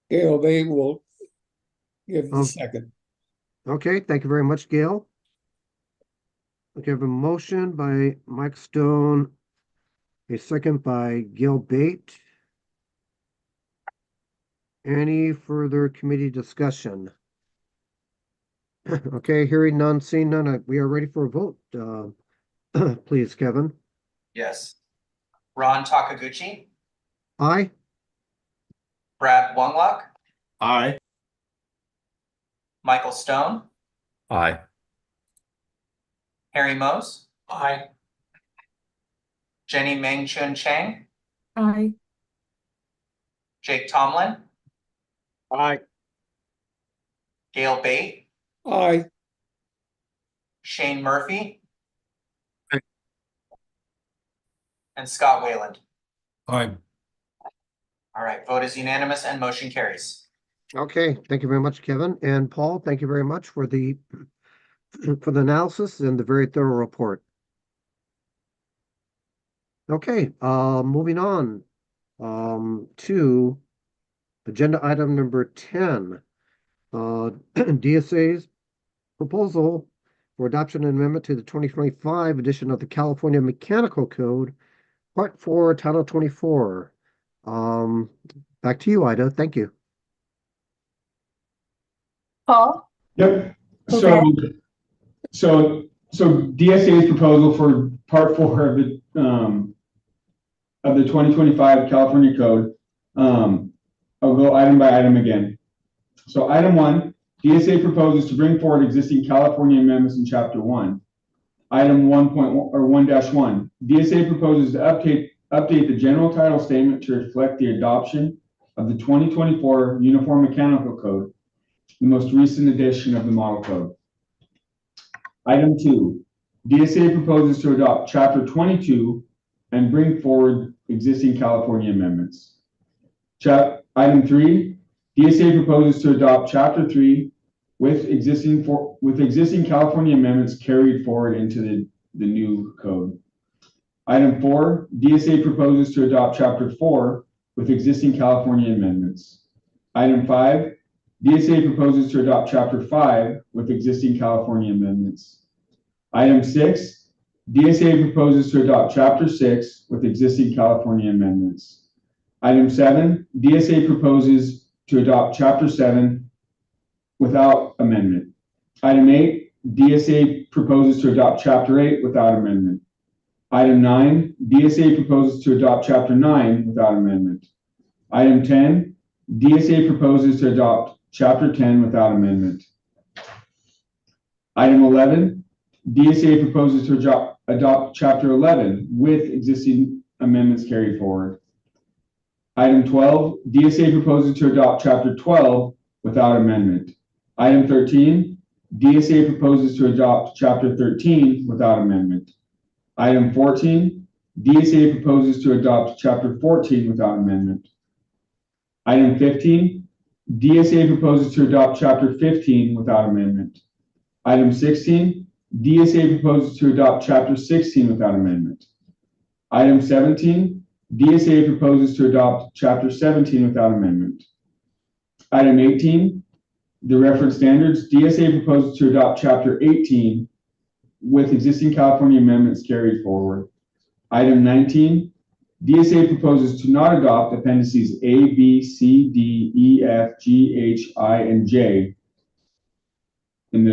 Gail, they will give the Oh. second. Okay, thank you very much, Gail. Okay, I have a motion by Mike Stone, a second by Gail Bate. Any further committee discussion? Okay, hearing none, seeing none, we are ready for a vote. Please, Kevin. Yes. Ron Takaguchi, Aye. Brad Wungluck, Aye. Michael Stone, Aye. Harry Mose. Aye. Jenny Meng Chun Chang, Aye. Jake Tomlin, Aye. Gail Bate, Aye. Shane Murphy, Aye. and Scott Wayland. Aye. All right, vote is unanimous and motion carries. Okay, thank you very much, Kevin. And Paul, thank you very much for the analysis and the very thorough report. Okay, moving on to agenda item number 10. DSA's proposal for adoption and amendment to the 2025 edition of the California Mechanical Code, Part 4, Title 24. Back to you, Ida. Thank you. Paul? Yep. Okay. So DSA's proposal for part 4 of the 2025 California Code. I'll go item by item again. So item 1, DSA proposes to bring forward existing California amendments in Chapter 1. Item 1.1, DSA proposes to update the general title statement to reflect the adoption of the 2024 Uniform Mechanical Code, the most recent edition of the model code. Item 2, DSA proposes to adopt Chapter 22 and bring forward existing California amendments. Item 3, DSA proposes to adopt Chapter 3 with existing California amendments carried forward into the new code. Item 4, DSA proposes to adopt Chapter 4 with existing California amendments. Item 5, DSA proposes to adopt Chapter 5 with existing California amendments. Item 6, DSA proposes to adopt Chapter 6 with existing California amendments. Item 7, DSA proposes to adopt Chapter 7 without amendment. Item 8, DSA proposes to adopt Chapter 8 without amendment. Item 9, DSA proposes to adopt Chapter 9 without amendment. Item 10, DSA proposes to adopt Chapter 10 without amendment. Item 11, DSA proposes to adopt Chapter 11 with existing amendments carried forward. Item 12, DSA proposes to adopt Chapter 12 without amendment. Item 13, DSA proposes to adopt Chapter 13 without amendment. Item 14, DSA proposes to adopt Chapter 14 without amendment. Item 15, DSA proposes to adopt Chapter 15 without amendment. Item 16, DSA proposes to adopt Chapter 16 without amendment. Item 17, DSA proposes to adopt Chapter 17 without amendment. Item 18, the reference standards, DSA proposes to adopt Chapter 18 with existing California amendments carried forward. Item 19, DSA proposes to not adopt appendices A, B, C, D, E, F, G, H, I, and J in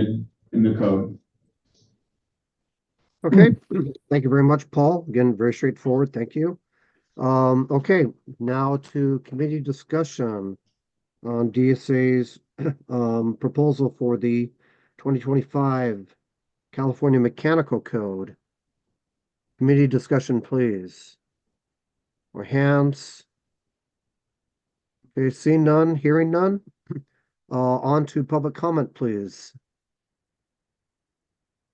the code. Okay, thank you very much, Paul. Again, very straightforward. Thank you. Okay, now to committee discussion on DSA's proposal for the 2025 California Mechanical Code. Committee discussion, please. Or hands. Okay, seeing none, hearing none. On to public comment, please.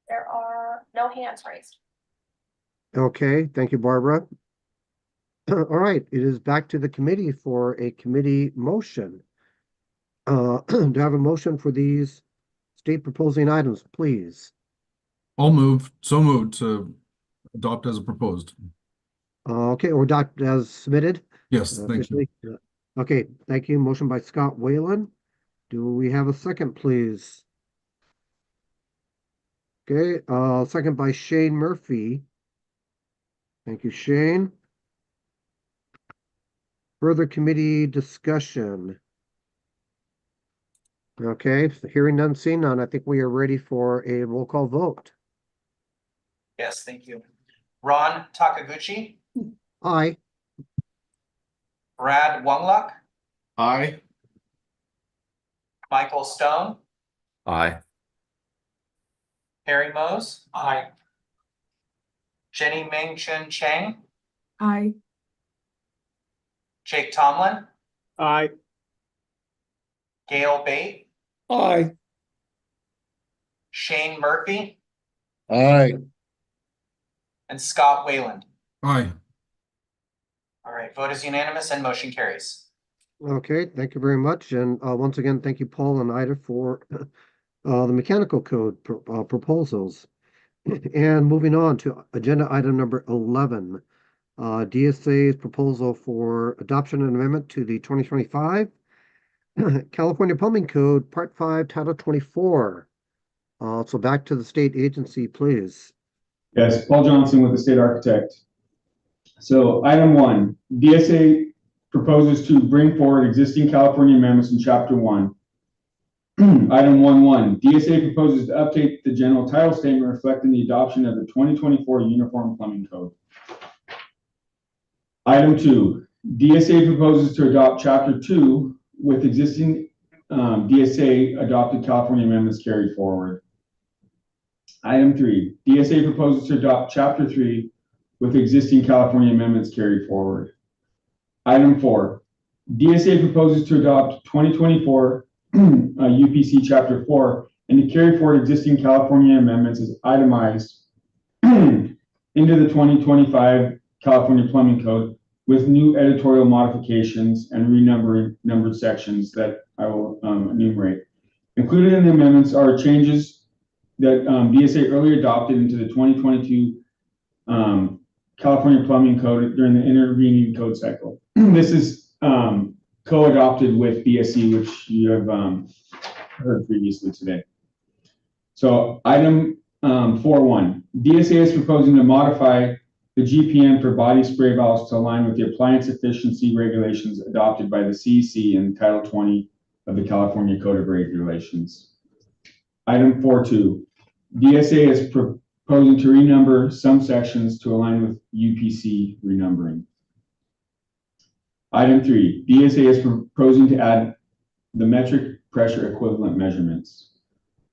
There are no hands raised. Okay, thank you, Barbara. All right, it is back to the committee for a committee motion. Do I have a motion for these state proposing items, please? I'll move, so moved to adopt as proposed. Okay, or adopt as submitted? Yes, thank you. Officially? Okay, thank you. Motion by Scott Whalen. Do we have a second, please? Okay, second by Shane Murphy. Thank you, Shane. Further committee discussion. Okay, hearing none, seeing none, I think we are ready for a roll call vote. Yes, thank you. Ron Takaguchi, Aye. Brad Wungluck, Aye. Michael Stone, Aye. Harry Mose. Aye. Jenny Ming Chen Chang, Aye. Jake Tomlin, Aye. Gail Bate, Aye. Shane Murphy, Aye. and Scott Wayland. Aye. All right, vote is unanimous and motion carries. Okay, thank you very much. And once again, thank you, Paul and Ida, for the mechanical code proposals. And moving on to agenda item number 11, DSA's proposal for adoption and amendment to the 2025 California Plumbing Code, Part 5, Title 24. So back to the state agency, please. Yes, Paul Johnson with the state architect. So item 1, DSA proposes to bring forward existing California amendments in Chapter 1. Item 1.1, DSA proposes to update the general title statement reflecting the adoption of the 2024 Uniform Plumbing Code. Item 2, DSA proposes to adopt Chapter 2 with existing DSA adopted California amendments carried forward. Item 3, DSA proposes to adopt Chapter 3 with existing California amendments carried forward. Item 4, DSA proposes to adopt 2024 UPC Chapter 4 and to carry forward existing California amendments as itemized into the 2025 California Plumbing Code with new editorial modifications and numbered sections that I will enumerate. Included in the amendments are changes that DSA earlier adopted into the 2022 California Plumbing Code during the intervening code cycle. This is co-adopted with BSC, which you have heard previously today. So item 4.1, DSA is proposing to modify the GPM for body spray valves to align with the appliance efficiency regulations adopted by the CEC in Title 20 of the California Code of Regulations. Item 4.2, DSA is proposing to renumber some sections to align with UPC renumbering. Item 3, DSA is proposing to add the metric pressure equivalent measurements.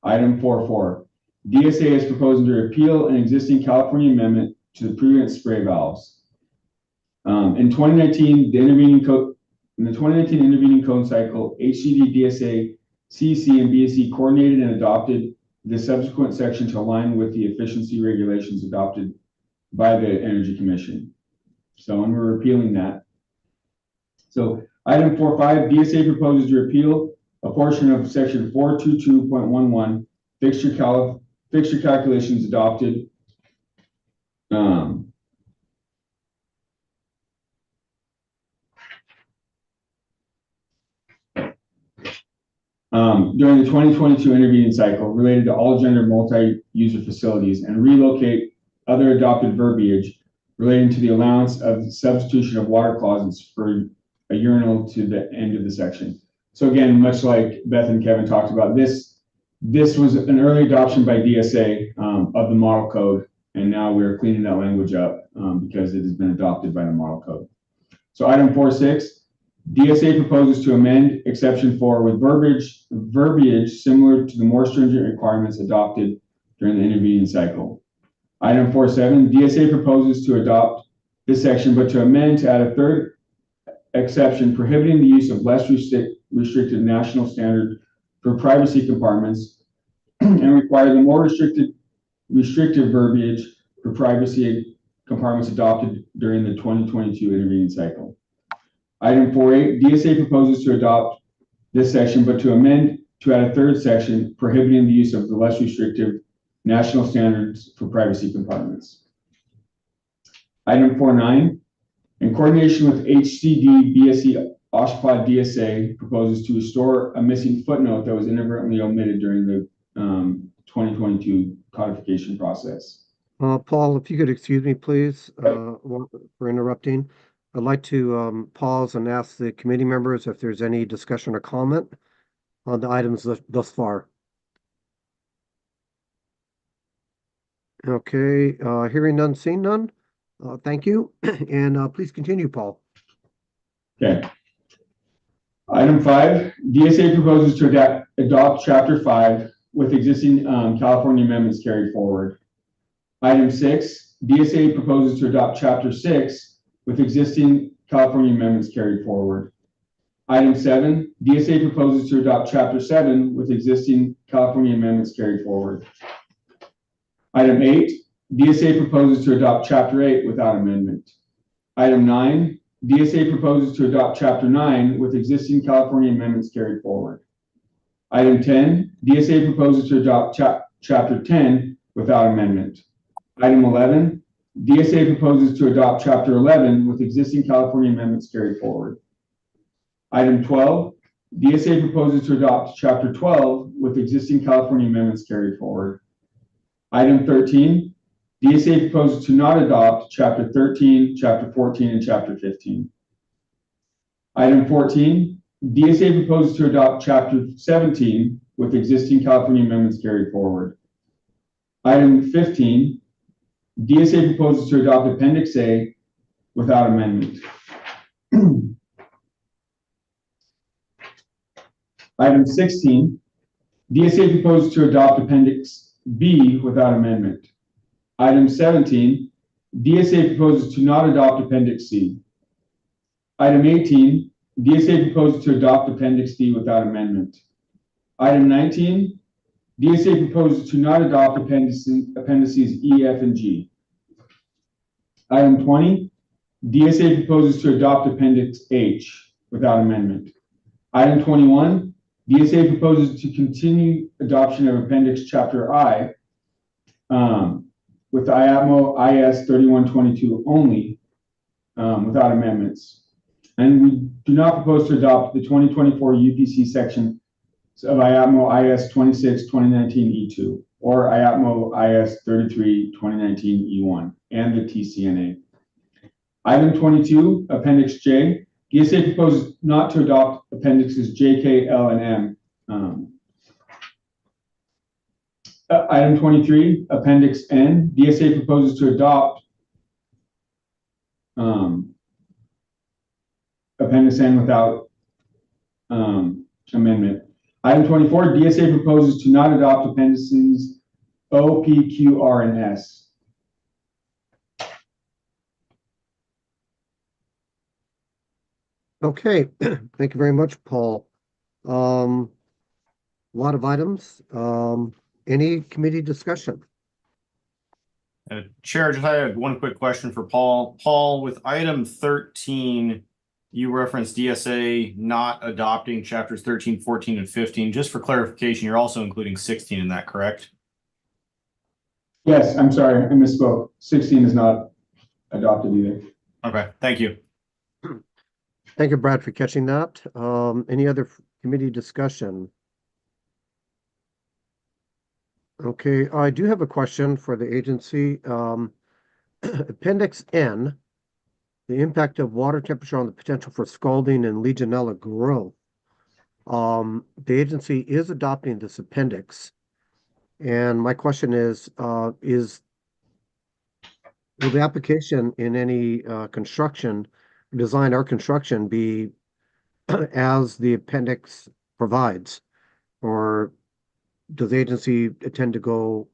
Item 4.4, DSA is proposing to repeal an existing California amendment to the prevent spray valves. In 2019, in the 2019 intervening code cycle, HCD, DSA, CEC, and BSC coordinated and adopted the subsequent section to align with the efficiency regulations adopted by the Energy Commission. So, and we're repealing that. So item 4.5, DSA proposes to repeal a portion of section 422.11 fixture calculations adopted during the 2022 intervening cycle related to all gender multi-user facilities and relocate other adopted verbiage relating to the allowance of substitution of water closets for a urinal to the end of the section. So again, much like Beth and Kevin talked about, this was an early adoption by DSA of the model code, and now we're cleaning that language up because it has been adopted by the model code. So item 4.6, DSA proposes to amend exception 4 with verbiage similar to the more stringent requirements adopted during the intervening cycle. Item 4.7, DSA proposes to adopt this section, but to amend to add a third exception prohibiting the use of less restrictive national standard for privacy compartments and require the more restrictive verbiage for privacy compartments adopted during the 2022 intervening cycle. Item 4.8, DSA proposes to adopt this section, but to amend to add a third section prohibiting the use of the less restrictive national standards for privacy compartments. Item 4.9, in coordination with HCD BSE OSHPA DSA proposes to restore a missing footnote that was inadvertently omitted during the 2022 codification process. Paul, if you could excuse me, please, for interrupting. I'd like to pause and ask the committee members if there's any discussion or comment on the items thus far. Okay, hearing none, seeing none. Thank you. And please continue, Paul. Okay. Item 5, DSA proposes to adopt Chapter 5 with existing California amendments carried forward. Item 6, DSA proposes to adopt Chapter 6 with existing California amendments carried forward. Item 7, DSA proposes to adopt Chapter 7 with existing California amendments carried forward. Item 8, DSA proposes to adopt Chapter 8 without amendment. Item 9, DSA proposes to adopt Chapter 9 with existing California amendments carried forward. Item 10, DSA proposes to adopt Chapter 10 without amendment. Item 11, DSA proposes to adopt Chapter 11 with existing California amendments carried forward. Item 12, DSA proposes to adopt Chapter 12 with existing California amendments carried forward. Item 13, DSA proposes to not adopt Chapter 13, Chapter 14, and Chapter 15. Item 14, DSA proposes to adopt Chapter 17 with existing California amendments carried forward. Item 15, DSA proposes to adopt Appendix A without amendment. Item 16, DSA proposes to adopt Appendix B without amendment. Item 17, DSA proposes to not adopt Appendix C. Item 18, DSA proposes to adopt Appendix D without amendment. Item 19, DSA proposes to not adopt appendices E, F, and G. Item 20, DSA proposes to adopt Appendix H without amendment. Item 21, DSA proposes to continue adoption of Appendix Chapter I with IATMO IS 3122 only without amendments. And we do not propose to adopt the 2024 UPC section of IATMO IS 26 2019 E2 or IATMO IS 33 2019 E1 and the TCNA. Item 22, Appendix J, DSA proposes not to adopt Appendixes J, K, L, and M. Item 23, Appendix N, DSA proposes to adopt Appendix N without amendment. Item 24, DSA proposes to not adopt Appendices O, P, Q, R, and S. Okay, thank you very much, Paul. A lot of items. Any committee discussion? Chair, just I had one quick question for Paul. Paul, with item 13, you referenced DSA not adopting chapters 13, 14, and 15. Just for clarification, you're also including 16 in that, correct? Yes, I'm sorry, I misspoke. 16 is not adopted either. Okay, thank you. Thank you, Brad, for catching that. Any other committee discussion? Okay, I do have a question for the agency. Appendix N, the impact of water temperature on the potential for scalding and Legionella growth. The agency is adopting this appendix. And my question is will the application in any construction, design or construction be as the appendix provides? Or does the agency intend to go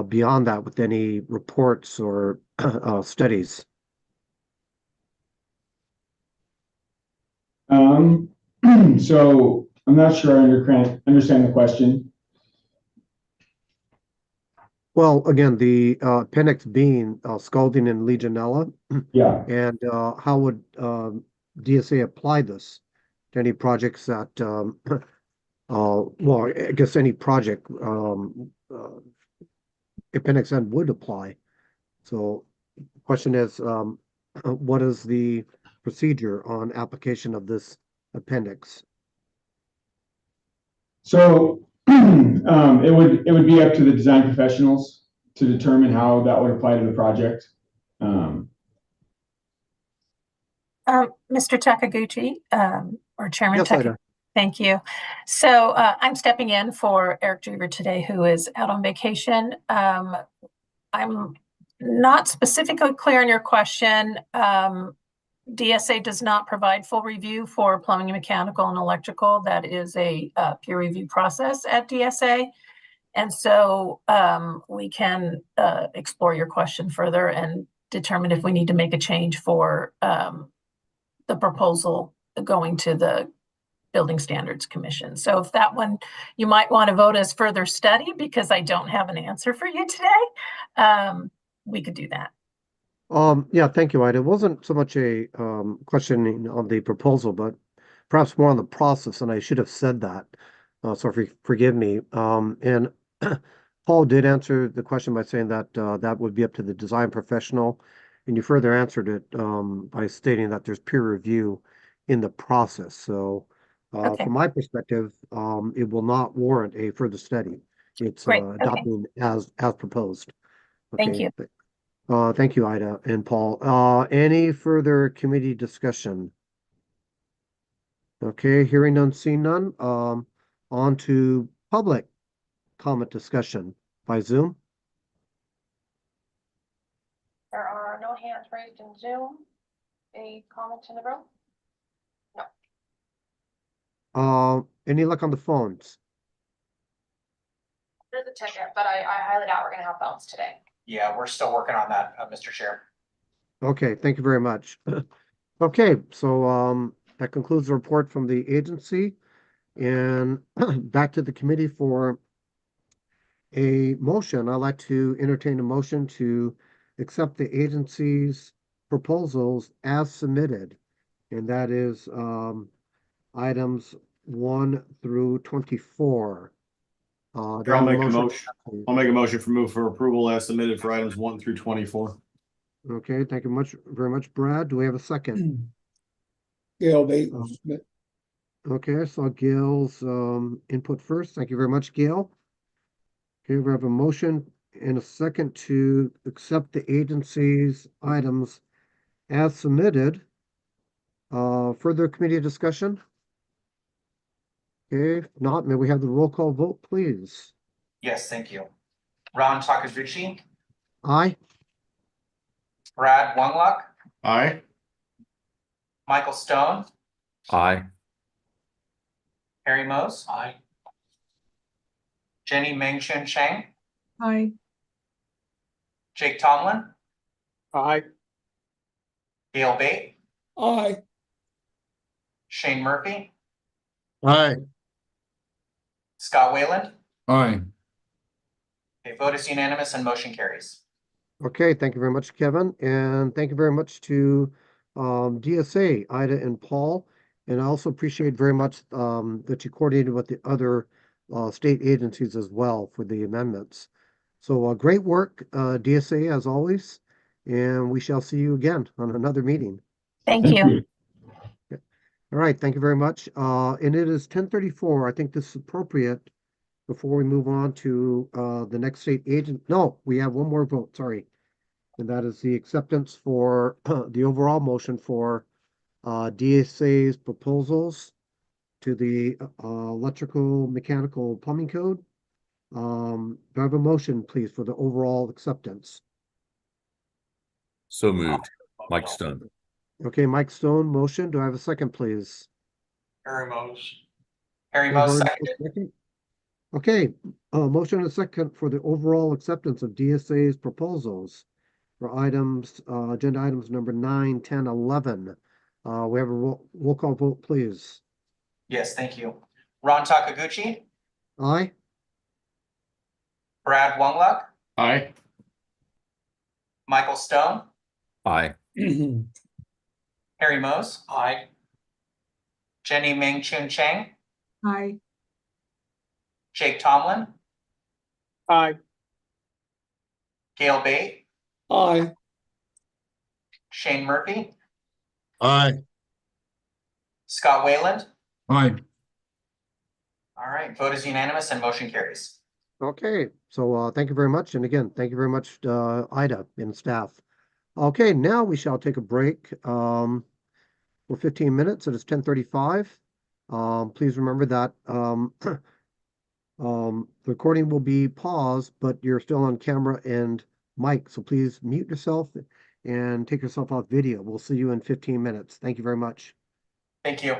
beyond that with any reports or studies? So I'm not sure I understand the question. Well, again, the appendix being scalding and Legionella, Yeah. and how would DSA apply this to any projects that, well, I guess any project appendix N would apply. So the question is, what is the procedure on application of this appendix? So it would be up to the design professionals to determine how that would apply to the project. Mr. Takaguchi, or Chairman Yes, Takaguchi. Ida. Thank you. So I'm stepping in for Eric Drever today, who is out on vacation. I'm not specifically clear on your question. DSA does not provide full review for plumbing, mechanical, and electrical. That is a peer review process at DSA. And so we can explore your question further and determine if we need to make a change for the proposal going to the Building Standards Commission. So if that one, you might want to vote as further study because I don't have an answer for you today. We could do that. Yeah, thank you, Ida. It wasn't so much a questioning on the proposal, but perhaps more on the process, and I should have said that. So forgive me. And Paul did answer the question by saying that that would be up to the design professional, and you further answered it by stating that there's peer review in the process. So Okay. from my perspective, it will not warrant a further study. It's Great. Okay. adopting as proposed. Thank you. Thank you, Ida and Paul. Any further committee discussion? Okay, hearing none, seeing none. On to public comment discussion by Zoom. There are no hands raised in Zoom. Any comments in the room? No. Any luck on the phones? There's a ticket, but I highly doubt we're gonna have phones today. Yeah, we're still working on that, Mr. Chair. Okay, thank you very much. Okay, so that concludes the report from the agency, and back to the committee for a motion. I'd like to entertain a motion to accept the agency's proposals as submitted, and that is items 1 through 24. I'll make a motion. I'll make a motion for move for approval as submitted for items 1 through 24. Okay, thank you very much, Brad. Do we have a second? Gail, Okay, I saw Gail's input first. Thank you very much, Gail. Okay, we have a motion and a second to accept the agency's items as submitted. Further committee discussion? Okay, if not, may we have the roll call vote, please? Yes, thank you. Ron Takaguchi, Aye. Brad Wungluck, Aye. Michael Stone, Aye. Harry Mose. Aye. Jenny Mengchun Chang, Aye. Jake Tomlin, Aye. Gail Bate, Aye. Shane Murphy, Aye. Scott Wayland. Aye. Okay, vote is unanimous and motion carries. Okay, thank you very much, Kevin, and thank you very much to DSA, Ida and Paul. And I also appreciate very much that you coordinated with the other state agencies as well for the amendments. So great work, DSA, as always, and we shall see you again on another meeting. Thank you. All right, thank you very much. And it is 10:34. I think this is appropriate before we move on to the next state agent. No, we have one more vote, sorry. And that is the acceptance for the overall motion for DSA's proposals to the electrical, mechanical, plumbing code. Do I have a motion, please, for the overall acceptance? So moved. Mike Stone. Okay, Mike Stone, motion. Do I have a second, please? Harry Mose. Harry Mose seconded. Okay, motion and a second for the overall acceptance of DSA's proposals for items, agenda items number 9, 10, 11. We have a roll call vote, please. Yes, thank you. Ron Takaguchi, Aye. Brad Wungluck, Aye. Michael Stone, Aye. Harry Mose. Aye. Jenny Ming Chun Chang, Aye. Jake Tomlin, Aye. Gail Bate, Aye. Shane Murphy, Aye. Scott Wayland. Aye. All right, vote is unanimous and motion carries. Okay, so thank you very much. And again, thank you very much, Ida and staff. Okay, now we shall take a break for 15 minutes. It is 10:35. Please remember that the recording will be paused, but you're still on camera and mic. So please mute yourself and take yourself off video. We'll see you in 15 minutes. Thank you very much. Thank you.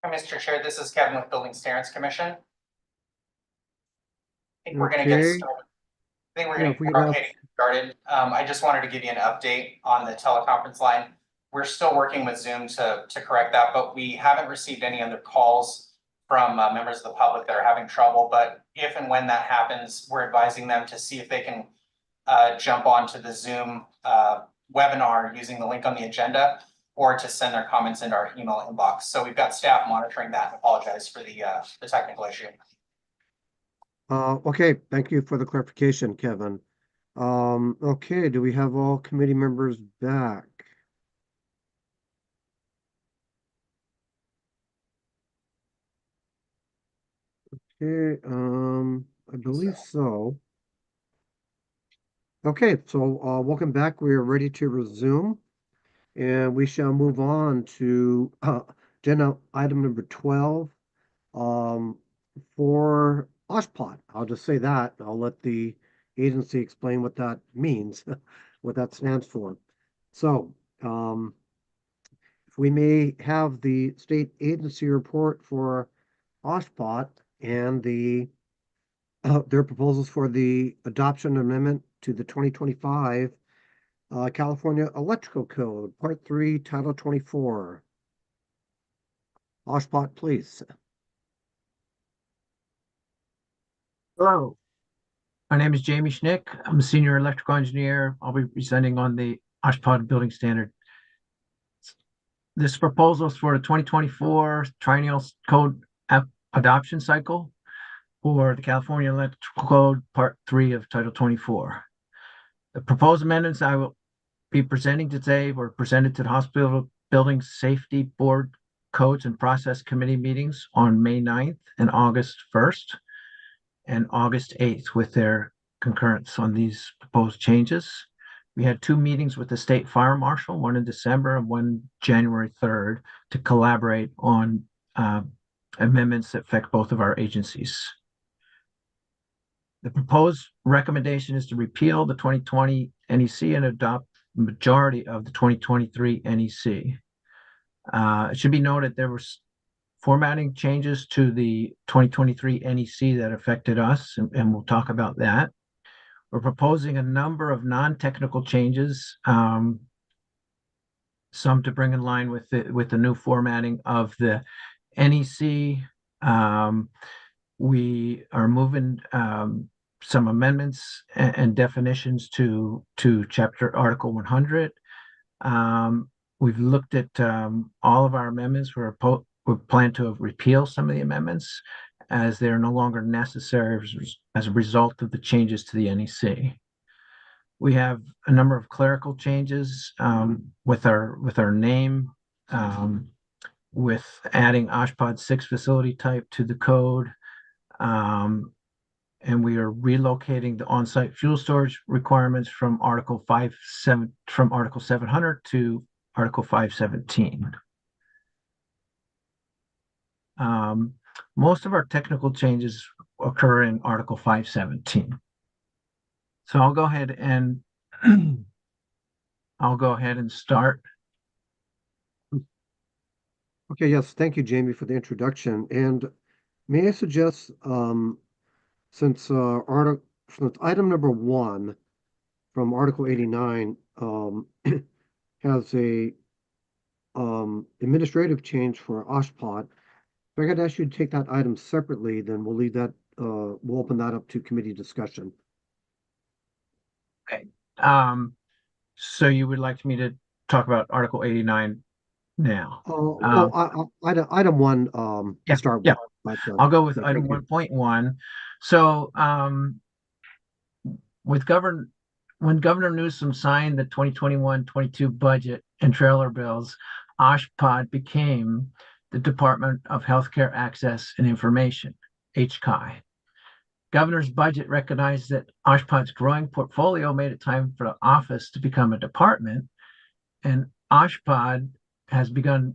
Hi, Mr. Chair, this is Kevin with Building Standards Commission. I think we're gonna get Okay. started. I think we're Yeah, gonna, if we could we're have- okay to get started. I just wanted to give you an update on the teleconference line. We're still working with Zoom to correct that, but we haven't received any other calls from members of the public that are having trouble. But if and when that happens, we're advising them to see if they can jump onto the Zoom webinar using the link on the agenda, or to send their comments into our email inbox. So we've got staff monitoring that, and apologize for the technical issue. Okay, thank you for the clarification, Kevin. Okay, do we have all committee members back? Okay, I believe so. Okay, so welcome back. We are ready to resume, and we shall move on to agenda item number 12 for OSHPOD. I'll just say that. I'll let the agency explain what that means, what that stands for. So, if we may have the state agency report for OSHPOD and their proposals for the adoption amendment to the 2025 California Electrical Code, Part 3, Title 24. OSHPOD, please. Hello, my name is Jamie Schnick. I'm a senior electrical engineer. I'll be presenting on the OSHPOD building standard. This proposal is for the 2024 triennial code adoption cycle for the California Electrical Code Part 3 of Title 24. The proposed amendments I will be presenting today were presented to the Hospital Building Safety Board Codes and Process Committee meetings on May 9th and August 1st. And August 8th with their concurrence on these proposed changes. We had 2 meetings with the state fire marshal, one in December and one January 3rd, to collaborate on amendments that affect both of our agencies. The proposed recommendation is to repeal the 2020 NEC and adopt the majority of the 2023 NEC. It should be noted there was formatting changes to the 2023 NEC that affected us, and we'll talk about that. We're proposing a number of non-technical changes, some to bring in line with the new formatting of the NEC. We are moving some amendments and definitions to Chapter Article 100. We've looked at all of our amendments. We plan to repeal some of the amendments as they're no longer necessary as a result of the changes to the NEC. We have a number of clerical changes with our name, with adding OSHPOD 6 facility type to the code, and we are relocating the on-site fuel storage requirements from Article 700 to Article 517. Most of our technical changes occur in Article 517. So I'll go ahead and start. Okay, yes, thank you, Jamie, for the introduction. And may I suggest, since item number 1 from Article 89 has a administrative change for OSHPOD. If I could ask you to take that item separately, then we'll leave that, we'll open that up to committee discussion. Okay. So you would like me to talk about Article 89 now? Item 1, to start with. Yeah. But, I'll go with yeah, item thank you. 1.1. So when Governor Newsom signed the 2021-22 budget and trailer bills, OSHPOD became the Department of Healthcare Access and Information, HCI. Governor's budget recognized that OSHPOD's growing portfolio made it time for the office to become a department, and OSHPOD has begun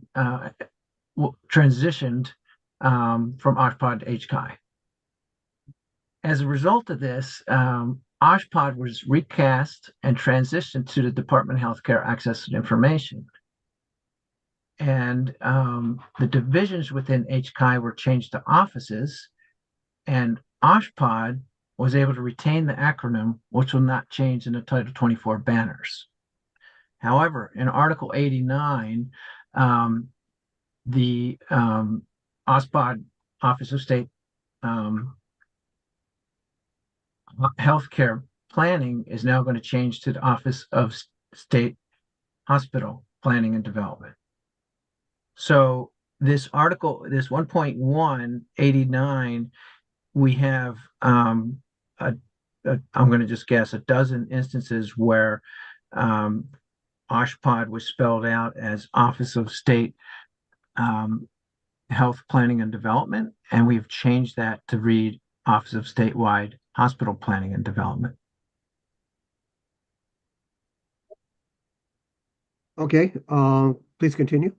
transitioned from OSHPOD to HCI. As a result of this, OSHPOD was recast and transitioned to the Department of Healthcare Access and Information. And the divisions within HCI were changed to offices, and OSHPD was able to retain the acronym, which will not change in the Title 24 banners. However, in Article 89, the OSPOD, Office of State Healthcare Planning, is now going to change to the Office of State Hospital Planning and Development. So this article, this 1.189, we have I'm going to just guess a dozen instances where OSHPD was spelled out as Office of State Health Planning and Development, and we've changed that to read Office of Statewide Hospital Planning and Development. Okay, please continue.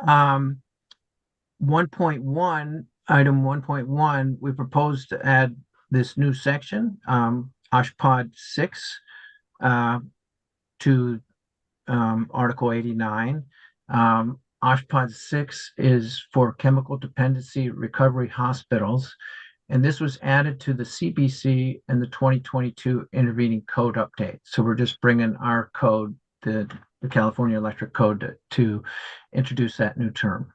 1.1, item 1.1, we propose to add this new section, OSHPD 6, to Article 89. OSHPD 6 is for chemical dependency recovery hospitals, and this was added to the CBC and the 2022 intervening code update. So we're just bringing our code, the California Electric Code, to introduce that new term.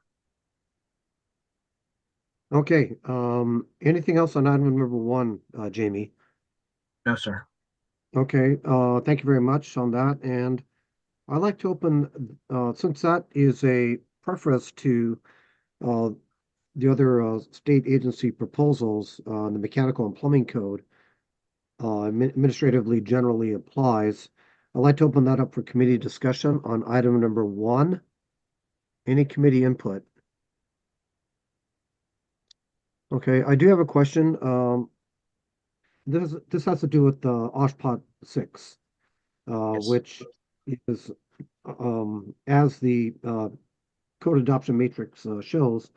Okay, anything else on item number 1, Jamie? No, sir. Okay, thank you very much on that. And I'd like to open, since that is a preface to the other state agency proposals, the Mechanical and Plumbing Code administratively generally applies. I'd like to open that up for committee discussion on item number 1. Any committee input? Okay, I do have a question. This has to do with OSHPD 6, Yes. which is as the code adoption matrix shows,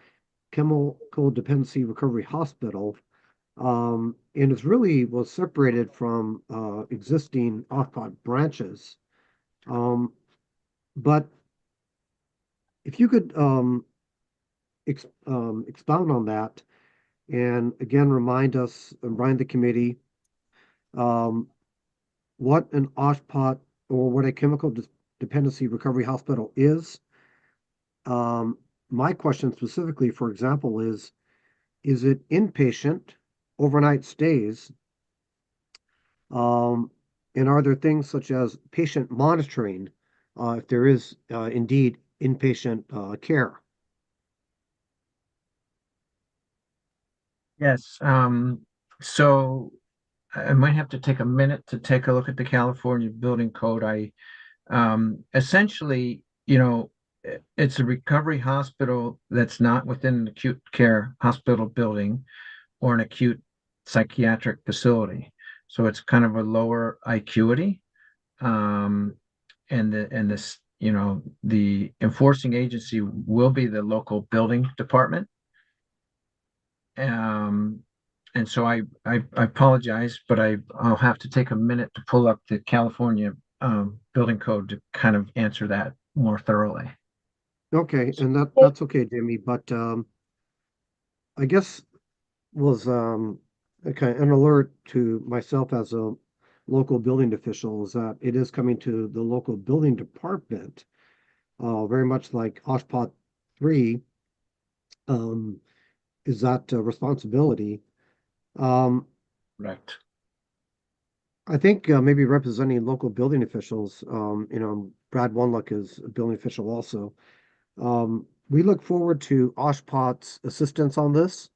chemical dependency recovery hospital, and it really was separated from existing OSHPD branches. But if you could expound on that, and again remind the committee what an OSHPD or what a chemical dependency recovery hospital is. My question specifically, for example, is it inpatient overnight stays? And are there things such as patient monitoring if there is indeed inpatient care? Yes. So I might have to take a minute to take a look at the California Building Code. Essentially, it's a recovery hospital that's not within an acute care hospital building or an acute psychiatric facility. So it's kind of a lower acuity. And this, the enforcing agency will be the local building department. And so I apologize, but I'll have to take a minute to pull up the California Building Code to kind of answer that more thoroughly. Okay, and that's okay, Jamie, but I guess was okay, an alert to myself as a local building official is that it is coming to the local building department, very much like OSHPD 3 is that responsibility. Right. I think maybe representing local building officials, Brad Wunluck is a building official also. We look forward to OSHPD's assistance on this,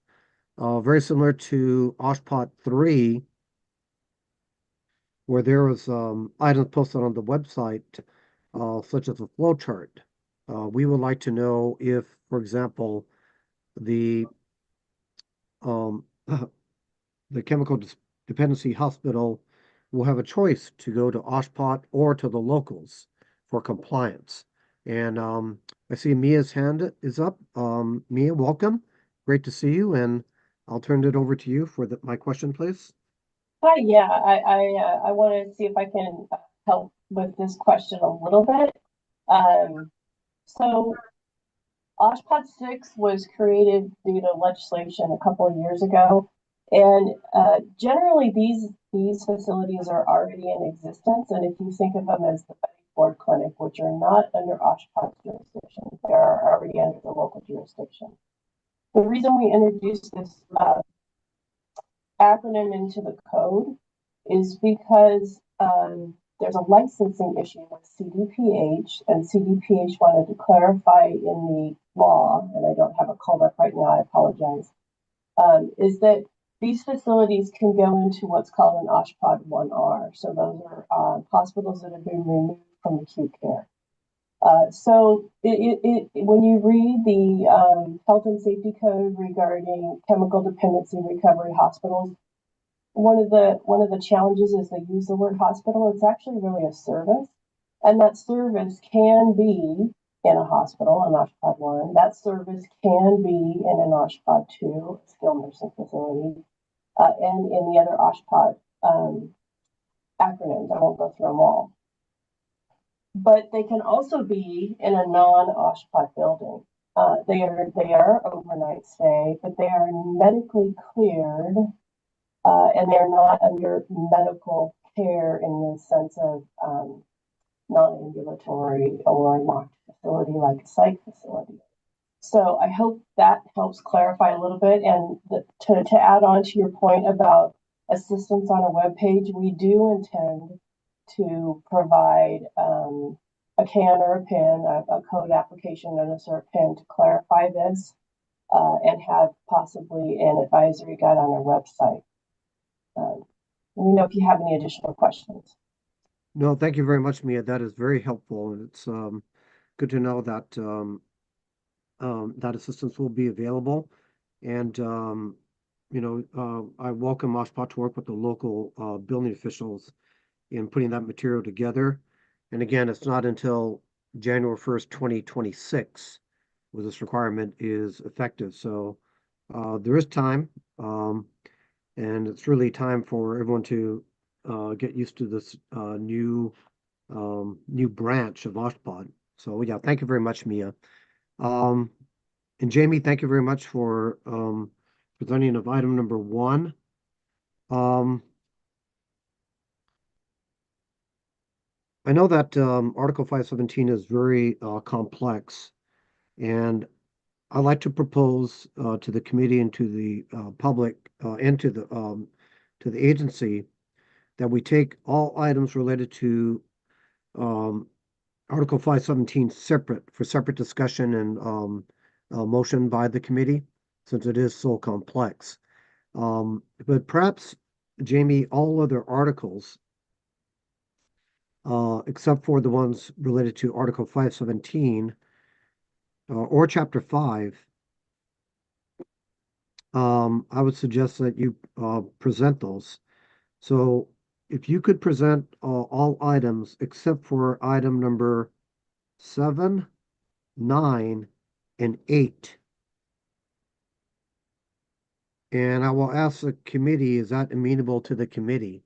very similar to OSHPD 3, where there was items posted on the website, such as a flow chart. We would like to know if, for example, the the chemical dependency hospital will have a choice to go to OSHPD or to the locals for compliance. And I see Mia's hand is up. Mia, welcome. Great to see you. And I'll turn it over to you for my question, please. Hi, yeah, I want to see if I can help with this question a little bit. So OSHPD 6 was created due to legislation a couple of years ago. And generally, these facilities are already in existence. And if you think of them as the board clinic, which are not under OSHPD's jurisdiction, they are already under the local jurisdiction. The reason we introduced this acronym into the code is because there's a licensing issue with CDPH, and CDPH wanted to clarify in the law, and I don't have it called up right now, I apologize, is that these facilities can go into what's called an OSHPD 1R. So those are hospitals that have been removed from acute care. So when you read the health and safety code regarding chemical dependency recovery hospitals, one of the challenges is they use the word hospital. It's actually really a service, and that service can be in a hospital, an OSHPD 1. That service can be in an OSHPD 2, skilled nursing facility, and in the other OSHPD acronyms. I won't go through them all. But they can also be in a non-OSHPD building. They are overnight stay, but they are medically cleared, and they're not under medical care in the sense of non-ambulatory or locked facility like a psych facility. So I hope that helps clarify a little bit. And to add on to your point about assistance on a web page, we do intend to provide a CAN or a PIN, a code application and a cert PIN to clarify this, and have possibly an advisory guide on our website. Let me know if you have any additional questions. No, thank you very much, Mia. That is very helpful, and it's good to know that that assistance will be available. And I welcome OSHPD to work with the local building officials in putting that material together. And again, it's not until January 1st, 2026, where this requirement is effective. So there is time, and it's really time for everyone to get used to this new branch of OSHPD. So yeah, thank you very much, Mia. And Jamie, thank you very much for presenting of item number 1. I know that Article 517 is very complex, and I'd like to propose to the committee and to the public and to the agency that we take all items related to Article 517 for separate discussion and motion by the committee, since it is so complex. But perhaps, Jamie, all other articles, except for the ones related to Article 517 or Chapter 5, I would suggest that you present those. So if you could present all items except for item number 7, 9, and 8. And I will ask the committee, is that amenable to the committee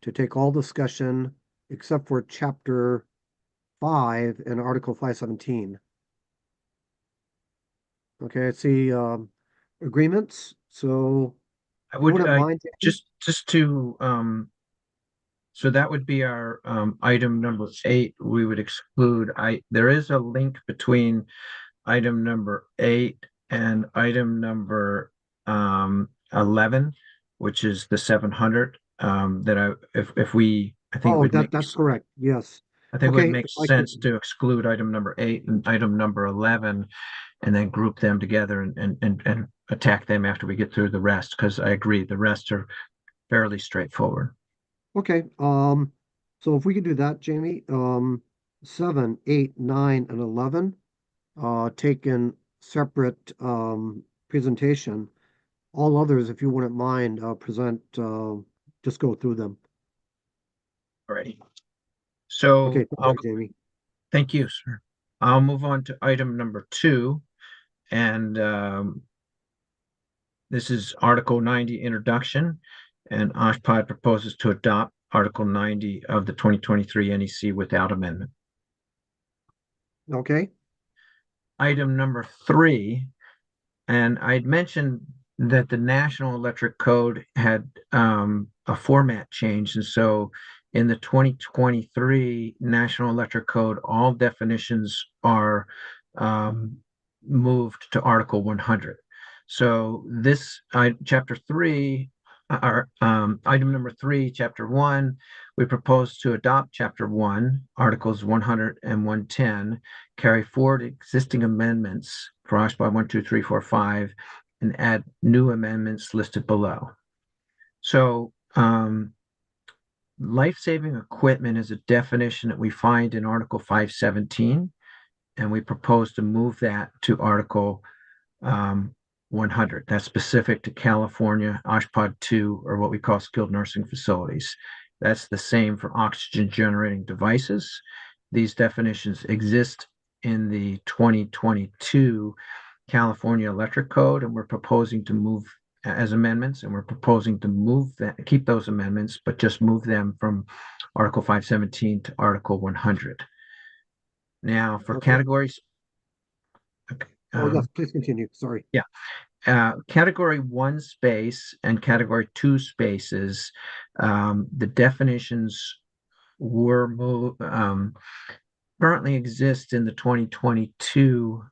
to take all discussion except for Chapter 5 and Article 517? Okay, I see agreements. So I would wouldn't mind just to so that would be our item number 8. We would exclude there is a link between item number 8 and item number 11, which is the 700 that I think that's correct. Yes. I think it Okay, would make sense to exclude item number 8 and item number 11 and then group them together and attack them after we get through the rest, because I agree the rest are fairly straightforward. Okay, so if we could do that, Jamie, 7, 8, 9, and 11, taken separate presentation. All others, if you wouldn't mind, just go through them. Alrighty. So Okay, Jamie. Thank you, sir. I'll move on to item number 2, and this is Article 90 introduction, and OSHPD proposes to adopt Article 90 of the 2023 NEC without amendment. Okay, item number 3, and I'd mentioned that the National Electric Code had a format change, and so in the 2023 National Electric Code, all definitions are moved to Article 100. So this chapter 3, item number 3, chapter 1, we propose to adopt chapter 1, articles 100 and 110, carry forward existing amendments for OSPOD 1, 2, 3, 4, 5, and add new amendments listed below. So life-saving equipment is a definition that we find in Article 517, and we propose to move that to Article 100. That's specific to California, OSPOD 2, or what we call skilled nursing facilities. That's the same for oxygen generating devices. These definitions exist in the 2022 California Electric Code, and we're proposing to move as amendments, and we're proposing to move that, keep those amendments, but just move them from Article 517 to Article 100. Now, for categories. Yes, please continue. Sorry. Yeah. Category 1 space and category 2 spaces, the definitions were moved, currently exist in the 2022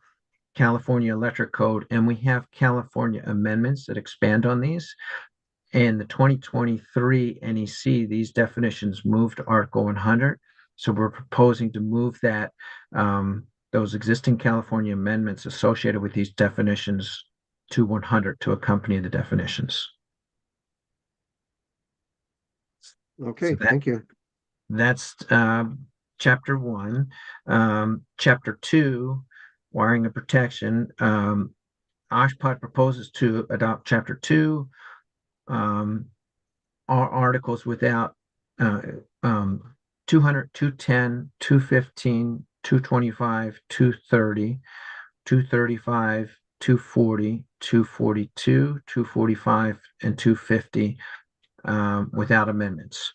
California Electric Code, and we have California amendments that expand on these. In the 2023 NEC, these definitions moved to Article 100. So we're proposing to move that those existing California amendments associated with these definitions to 100 to accompany the definitions. Okay, thank you. That's chapter 1. Chapter 2, wiring and protection. OSPOD proposes to adopt chapter 2. Our articles without 200, 210, 215, 225, 230, 235, 240, 242, 245, and 250 without amendments.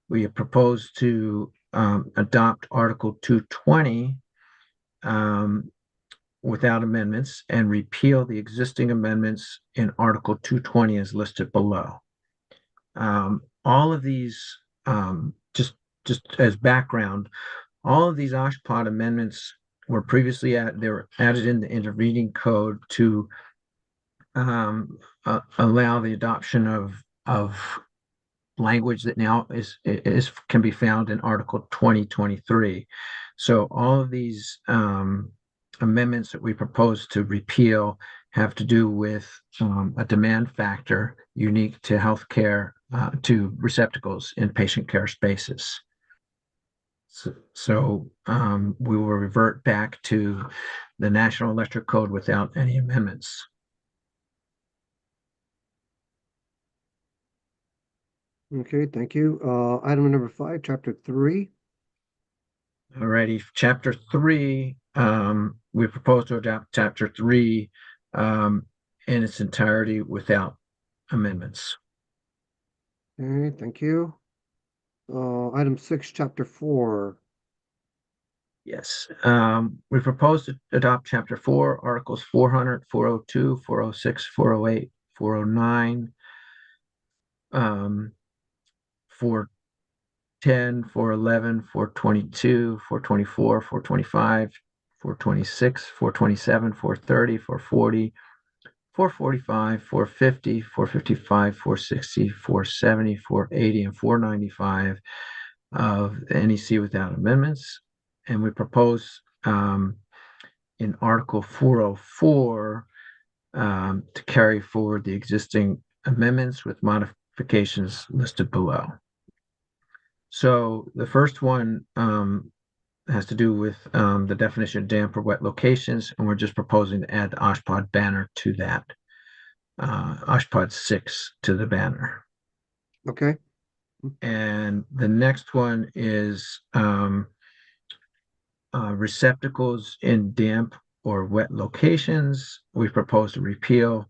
We have proposed to adopt Article 220 without amendments and repeal the existing amendments in Article 220 as listed below. All of these, just as background, all of these OSPOD amendments were previously they were added in the intervening code to allow the adoption of language that now can be found in Article 2023. So all of these amendments that we propose to repeal have to do with a demand factor unique to healthcare, to receptacles in patient care spaces. So we will revert back to the National Electric Code without any amendments. Okay, thank you. Item number 5, chapter 3. All righty, chapter 3, we propose to adopt chapter 3 in its entirety without amendments. Okay, thank you. Item 6, chapter 4. Yes, we propose to adopt chapter 4, articles 400, 402, 406, 408, 409, 410, 411, 422, 424, 425, 426, 427, 430, 440, 445, 450, 455, 460, 470, 480, and 495 of the NEC without amendments. And we propose in Article 404 to carry forward the existing amendments with modifications listed below. So the first one has to do with the definition of damp or wet locations, and we're just proposing to add the OSPOD banner to that, OSPOD 6 to the banner. Okay. And the next one is receptacles in damp or wet locations. We propose to repeal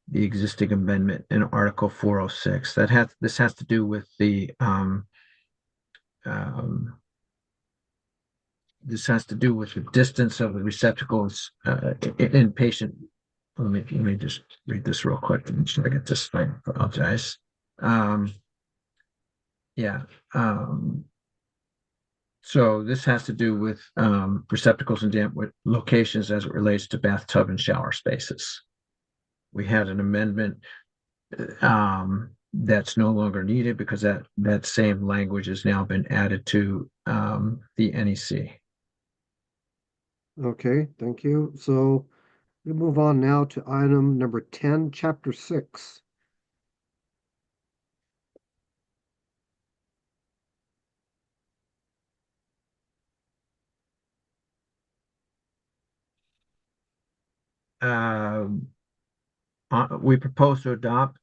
the existing amendment in Article 406. This has to this has to do with the distance of the receptacles in patient. Let me just read this real quick to make sure I get this right. I apologize. Yeah. So this has to do with receptacles and damp locations as it relates to bathtub and shower spaces. We had an amendment that's no longer needed because that same language has now been added to the NEC. Okay, thank you. So we move on now to item number 10, chapter 6. We propose to adopt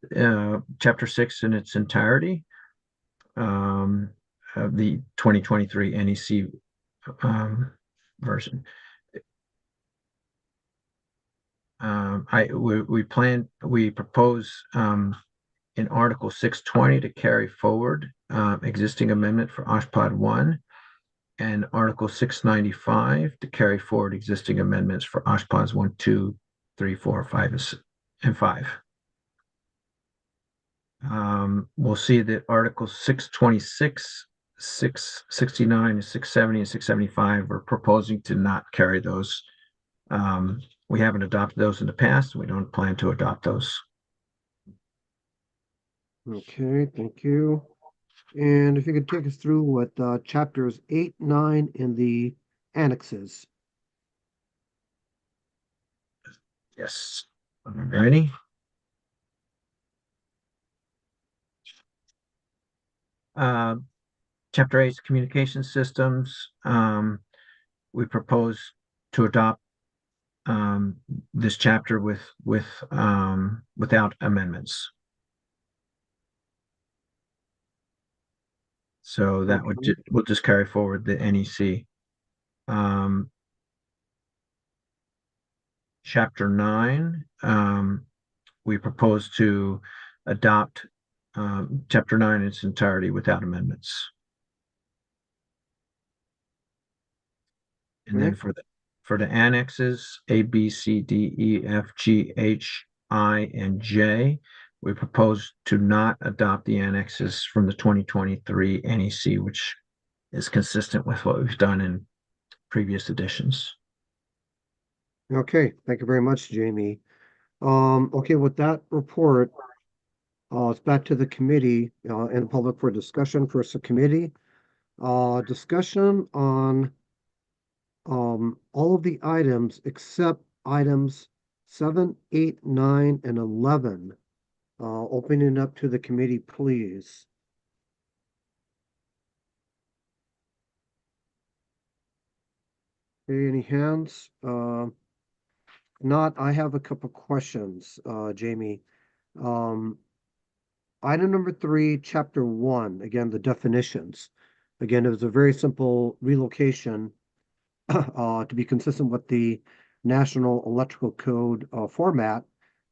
chapter 6 in its entirety of the 2023 NEC version. We propose in Article 620 to carry forward existing amendment for OSHPD 1 and Article 695 to carry forward existing amendments for OSHPDs 1, 2, 3, 4, 5, and 5. We'll see that Articles 626, 669, 670, and 675 are proposing to not carry those. We haven't adopted those in the past. We don't plan to adopt those. Okay, thank you. And if you could take us through what chapters 8, 9, and the annexes. Yes. Ready? Chapter 8 is communication systems. We propose to adopt this chapter without amendments. So that we'll just carry forward the NEC. Chapter 9, we propose to adopt chapter 9 in its entirety without amendments. And then for the annexes, A, B, C, D, E, F, G, H, I, and J, we propose to not adopt the annexes from the 2023 NEC, which is consistent with what we've done in previous editions. Okay, thank you very much, Jamie. Okay, with that report, it's back to the committee and public for discussion for subcommittee. Discussion on all of the items except items 7, 8, 9, and 11. Opening up to the committee, please. Okay, any hands? Not, I have a couple questions, Jamie. Item number 3, chapter 1, again, the definitions. Again, it was a very simple relocation to be consistent with the National Electrical Code format.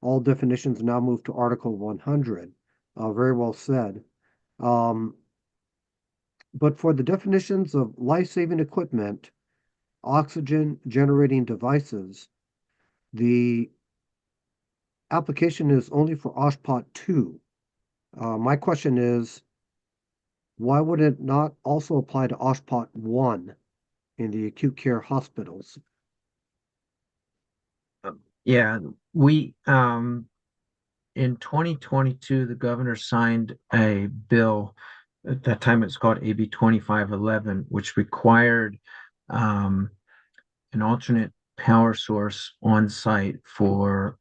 All definitions now move to Article 100. Very well said. But for the definitions of life-saving equipment, oxygen generating devices, the application is only for OSHPD 2. My question is, why would it not also apply to OSHPD 1 in the acute care hospitals? Yeah, we in 2022, the governor signed a bill. At that time, it's called AB 2511, which required an alternate power source on site for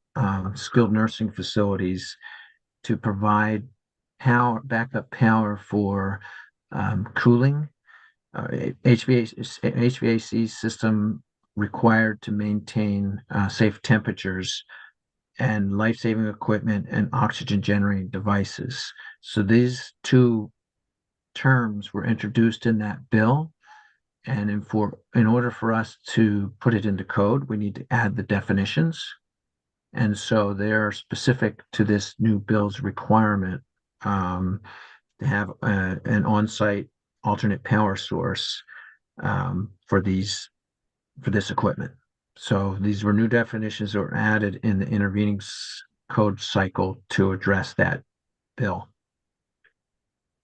skilled nursing facilities to provide backup power for cooling. HVAC system required to maintain safe temperatures and life-saving equipment and oxygen generating devices. So these two terms were introduced in that bill. And in order for us to put it into code, we need to add the definitions. And so they're specific to this new bill's requirement to have an on-site alternate power source for this equipment. So these were new definitions that were added in the intervening code cycle to address that bill.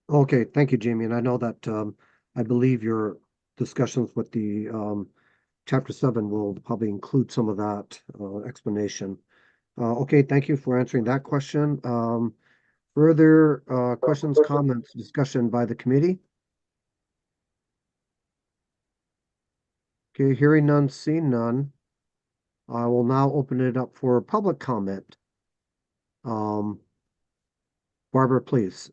Okay, thank you, Jamie. And I know that I believe your discussions with the Chapter 7 will probably include some of that explanation. Okay, thank you for answering that question. Further questions, comments, discussion by the committee? Okay, hearing none, seeing none. I will now open it up for public comment. Barbara, please.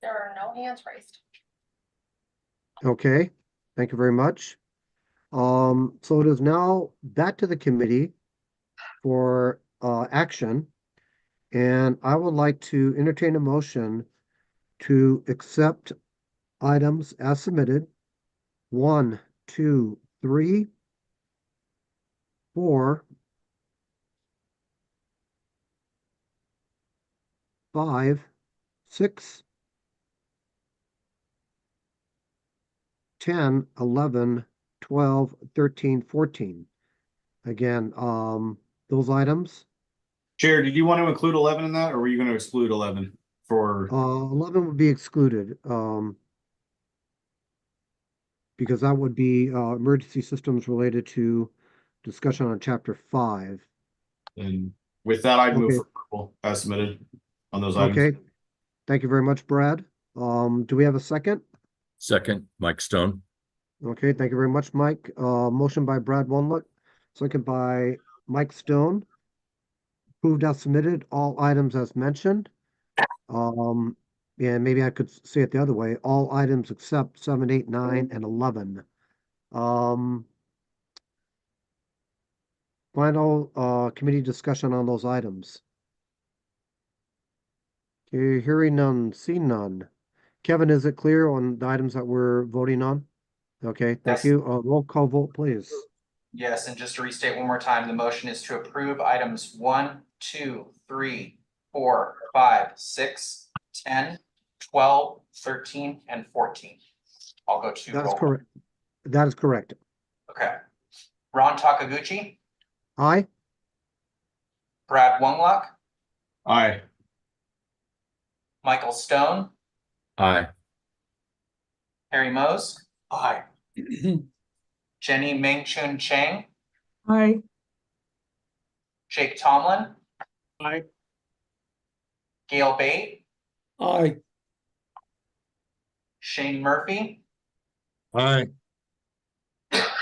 There are no hands raised. Okay, thank you very much. So it is now back to the committee for action. And I would like to entertain a motion to accept items as submitted. 1, 2, 3, 4, 5, 6, 10, 11, 12, 13, 14. Again, those items. Chair, did you want to include 11 in that, or were you going to exclude 11 for? 11 would be excluded, because that would be emergency systems related to discussion on Chapter 5. And with that, I'd move Okay. for approval as submitted on those items. Okay, thank you very much, Brad. Do we have a second? Second, Mike Stone. Okay, thank you very much, Mike. Motion by Brad Wonlock, second by Mike Stone. Approved as submitted, all items as mentioned. And maybe I could say it the other way, all items except 7, 8, 9, and 11. Final committee discussion on those items. Okay, hearing none, seeing none. Kevin, is it clear on the items that we're voting on? Okay, thank Yes. you. Roll call vote, please. Yes, and just to restate one more time, the motion is to approve items 1, 2, 3, 4, 5, 6, 10, 12, 13, and 14. I'll go to That is roll. correct. That is correct. Okay. Ron Takaguchi, Aye. Brad Wunglock, Aye. Michael Stone, Aye. Harry Mose. Aye. Jenny Ming-Chun Chang, Aye. Jake Tomlin, Aye. Gail Bate, Aye. Shane Murphy, Aye.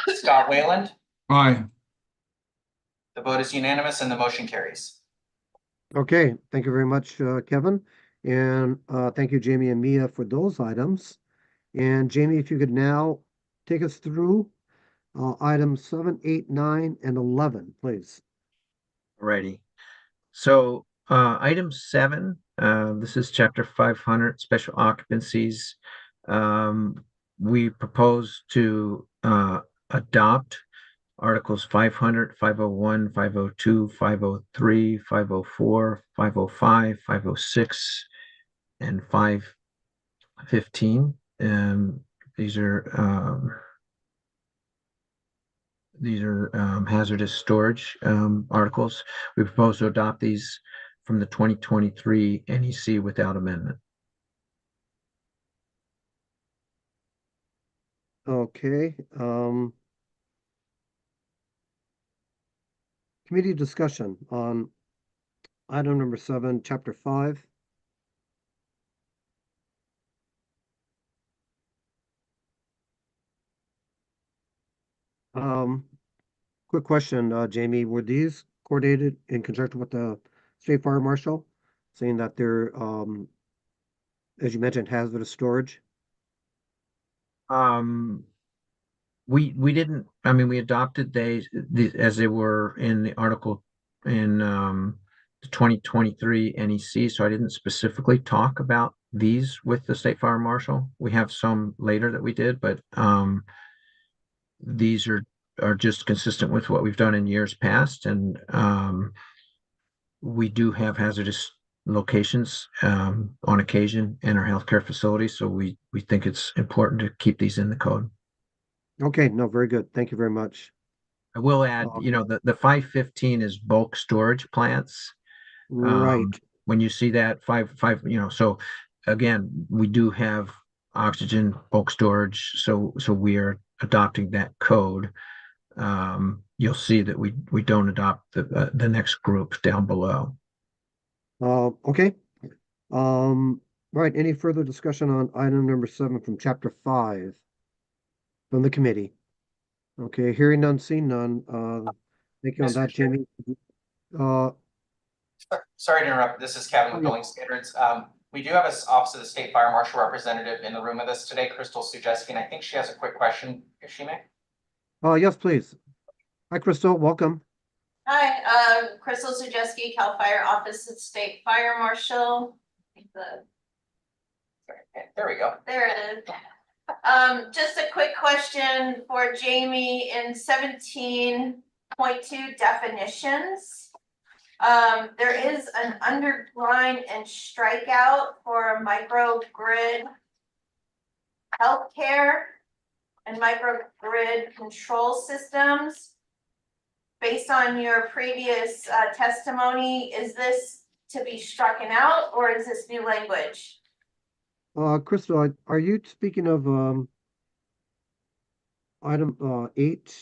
Scott Wayland. Aye. The vote is unanimous and the motion carries. Okay, thank you very much, Kevin. And thank you, Jamie and Mia, for those items. And Jamie, if you could now take us through items 7, 8, 9, and 11, please. Alrighty. So item 7, this is chapter 500, special occupancies. We propose to adopt articles 500, 501, 502, 503, 504, 505, 506, and 515. These are hazardous storage articles. We propose to adopt these from the 2023 NEC without amendment. Okay. Committee discussion on item number 7, chapter 5. Quick question, Jamie, were these coordinated in conjunction with the state fire marshal, saying that they're, as you mentioned, hazardous storage? We didn't, I mean, we adopted these as they were in the article in the 2023 NEC, so I didn't specifically talk about these with the state fire marshal. We have some later that we did, but these are just consistent with what we've done in years past, and we do have hazardous locations on occasion in our healthcare facilities. So we think it's important to keep these in the code. Okay, no, very good. Thank you very much. I will add, Um, the 515 is bulk storage plants. Right. When you see that five, so again, we do have oxygen bulk storage. So we are adopting that code. You'll see that we don't adopt the next group down below. Okay. Right, any further discussion on item number 7 from chapter 5 from the committee? Okay, hearing none, seeing none. Thank you on Mr. that, Chair. Jamie. Uh, Sorry to interrupt. This is Kevin with Building Standards. We do have an Office of the State Fire Marshal representative in the room with us today, Crystal Sujeski, and I think she has a quick question, if she may. yes, please. Hi, Crystal, welcome. Hi, Crystal Sujeski, CAL FIRE Office of State Fire Marshal. There we go. There it is. Just a quick question for Jamie in 17.2 definitions. There is an underline and strikeout for microgrid healthcare and microgrid control systems. Based on your previous testimony, is this to be strucken out or is this new language? Crystal, are you speaking of item 8?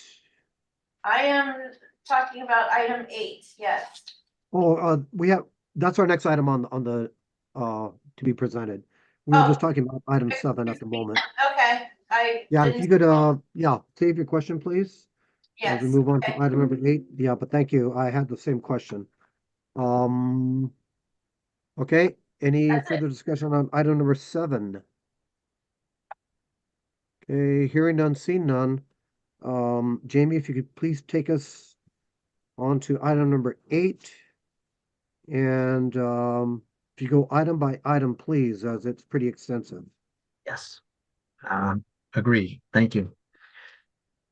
I am talking about item 8, yes. Oh, that's our next item on the to be presented. We were just talking about item 7 at the moment. Okay, Yeah, if you could save your question, please. As we Yes, move on to okay. item number 8. Yeah, but thank you. I had the same question. Okay, any further discussion on item number 7? Okay, hearing none, seeing none. Jamie, if you could please take us on to item number 8. And if you go item by item, please, as it's pretty extensive. Yes. Agree. Thank you.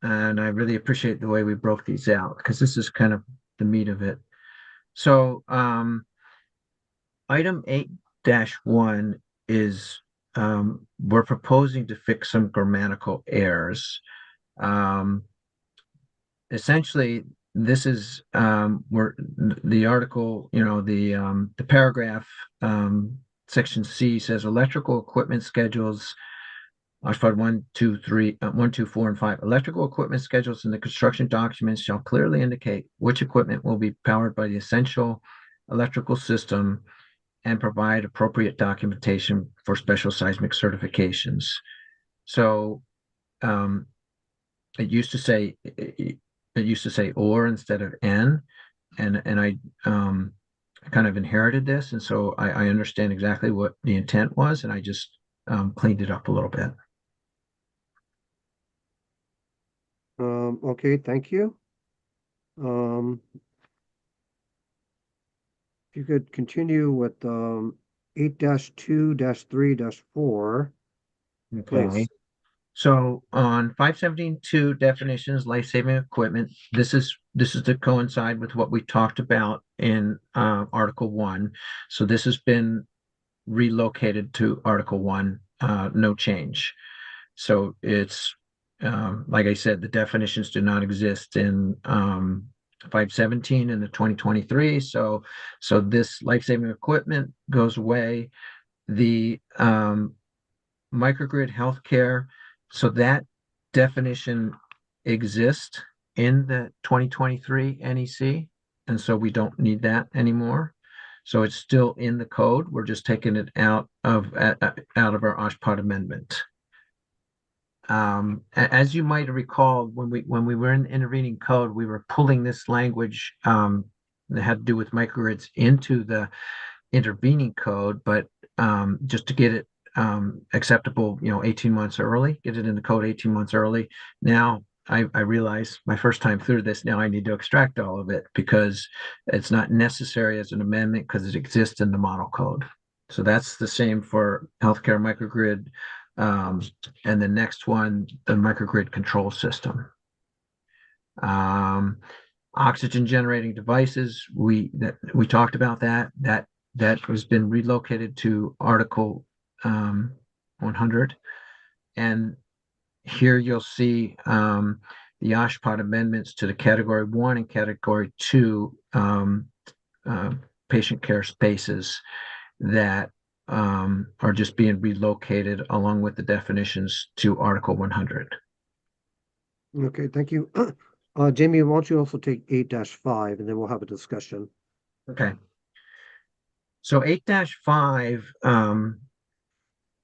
And I really appreciate the way we broke these out because this is kind of the meat of it. So item 8-1 is we're proposing to fix some grammatical errors. Essentially, this is where the article, the paragraph, section C says electrical equipment schedules. Part 1, 2, 3, 1, 2, 4, and 5. Electrical equipment schedules in the construction documents shall clearly indicate which equipment will be powered by the essential electrical system and provide appropriate documentation for special seismic certifications. So it used to say or instead of and I kind of inherited this, and so I understand exactly what the intent was, and I just cleaned it up a little bit. Okay, thank you. If you could continue with 8-2-3-4. Okay. Please. So on 517.2 definitions, life-saving equipment, this is to coincide with what we talked about in Article 1. So this has been relocated to Article 1, no change. So it's like I said, the definitions do not exist in 517 in the 2023. So this life-saving equipment goes away. The microgrid healthcare, so that definition exists in the 2023 NEC, and so we don't need that anymore. So it's still in the code. We're just taking it out of our OSHPD amendment. As you might recall, when we were in intervening code, we were pulling this language that had to do with microgrids into the intervening code, but just to get it acceptable, 18 months early, get it in the code 18 months early. Now I realize my first time through this, now I need to extract all of it because it's not necessary as an amendment because it exists in the model code. So that's the same for healthcare microgrid. And the next one, the microgrid control system. Oxygen generating devices, we talked about that that has been relocated to Article 100. And here you'll see the OSHPD amendments to the Category 1 and Category 2 patient care spaces that are just being relocated along with the definitions to Article 100. Okay, thank you. Jamie, why don't you also take 8-5 and then we'll have a discussion. Okay. So 8-5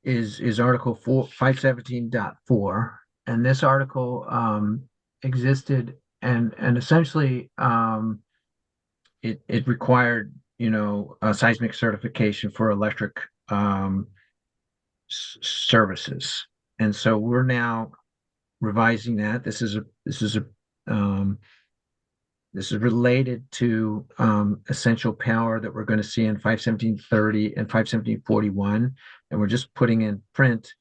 is Article 517.4, and this article existed and essentially it required, a seismic certification for electric services. And so we're now revising that. This is related to essential power that we're going to see in 517.30 and 517.41, and we're just putting in print.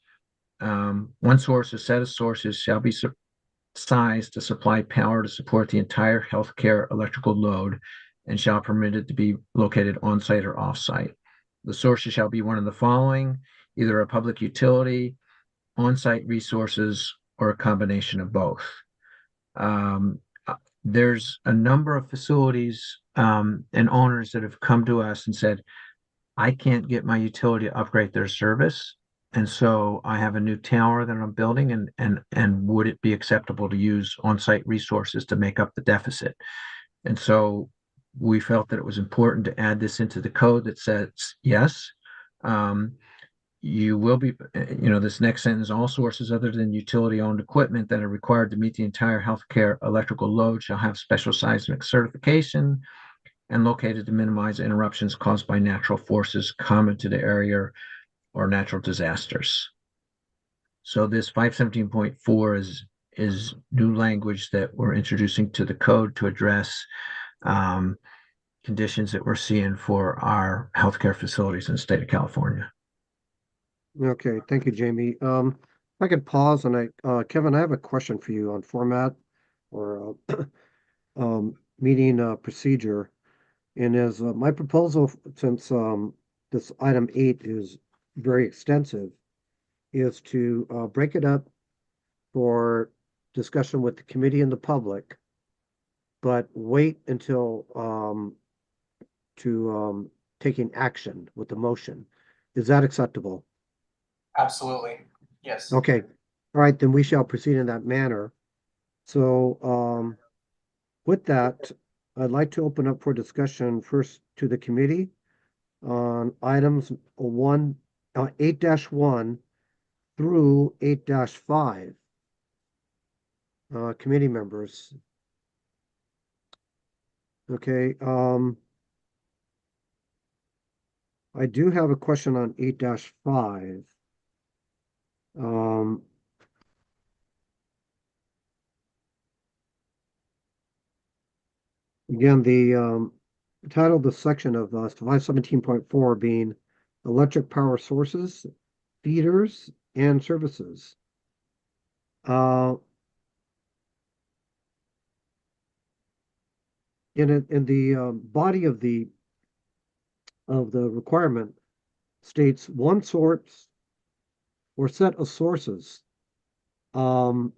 One source or set of sources shall be sized to supply power to support the entire healthcare electrical load and shall permit it to be located on-site or off-site. The sources shall be one of the following: either a public utility, on-site resources, or a combination of both. There's a number of facilities and owners that have come to us and said, I can't get my utility to upgrade their service. And so I have a new tower that I'm building, and would it be acceptable to use on-site resources to make up the deficit? And so we felt that it was important to add this into the code that says, yes, you will be, this next sentence, all sources other than utility-owned equipment that are required to meet the entire healthcare electrical load shall have special seismic certification and located to minimize interruptions caused by natural forces common to the area or natural disasters. So this 517.4 is new language that we're introducing to the code to address conditions that we're seeing for our healthcare facilities in the state of California. Okay, thank you, Jamie. If I could pause and Kevin, I have a question for you on format or meeting procedure. And as my proposal, since this item 8 is very extensive, is to break it up for discussion with the committee and the public, but wait until taking action with the motion. Is that acceptable? Absolutely. Yes. Okay. All right, then we shall proceed in that manner. So with that, I'd like to open up for discussion first to the committee on items 8-1 through 8-5. Committee members. Okay, I do have a question on 8-5. Again, the title of the section of 517.4 being electric power sources, feeders, and services. In the body of the requirement states one source or set of sources. And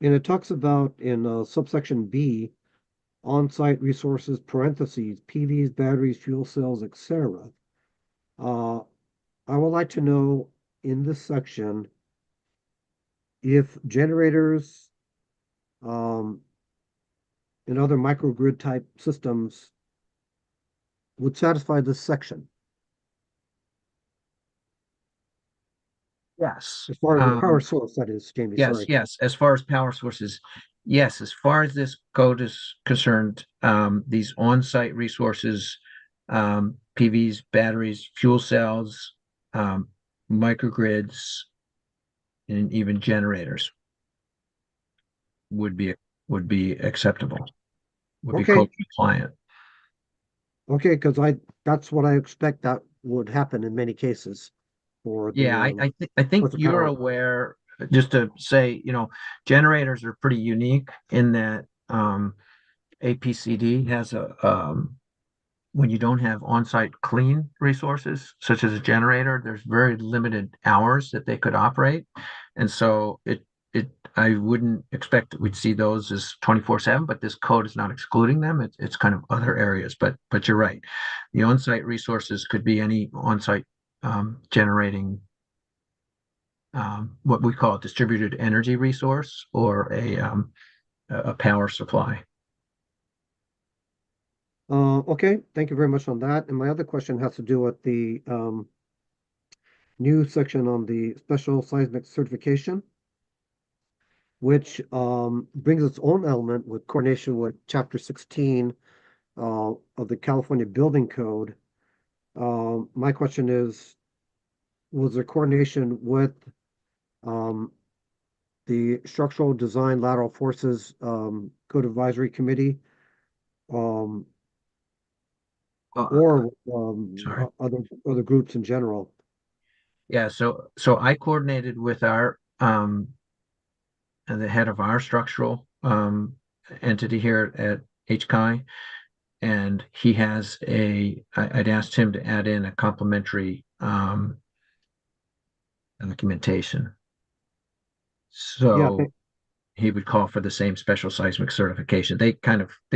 it talks about in subsection B, on-site resources, parentheses, PVs, batteries, fuel cells, etc. I would like to know in this section if generators and other microgrid type systems would satisfy this section. Yes. As far as the power source, that is, Jamie, Yes, sorry. yes. As far as power sources, yes. As far as this code is concerned, these on-site resources, PVs, batteries, fuel cells, microgrids, and even generators would be acceptable, would be Okay. code compliant. Okay, because that's what I expect that would happen in many cases for the Yeah, I think with the you're power. aware, just to say, generators are pretty unique in that APCD has when you don't have on-site clean resources, such as a generator, there's very limited hours that they could operate. And so I wouldn't expect that we'd see those as 24/7, but this code is not excluding them. It's kind of other areas, but you're right. The on-site resources could be any on-site generating what we call a distributed energy resource or a power supply. Okay, thank you very much on that. And my other question has to do with the new section on the special seismic certification, which brings its own element with coordination with Chapter 16 of the California Building Code. My question is, was there coordination with the Structural Design Lateral Forces Code Advisory Committee? Or other groups in general? Yeah, so I coordinated with our the head of our structural entity here at HCI, and he has I'd asked him to add in a complementary documentation. So he would call for the same special seismic certification. They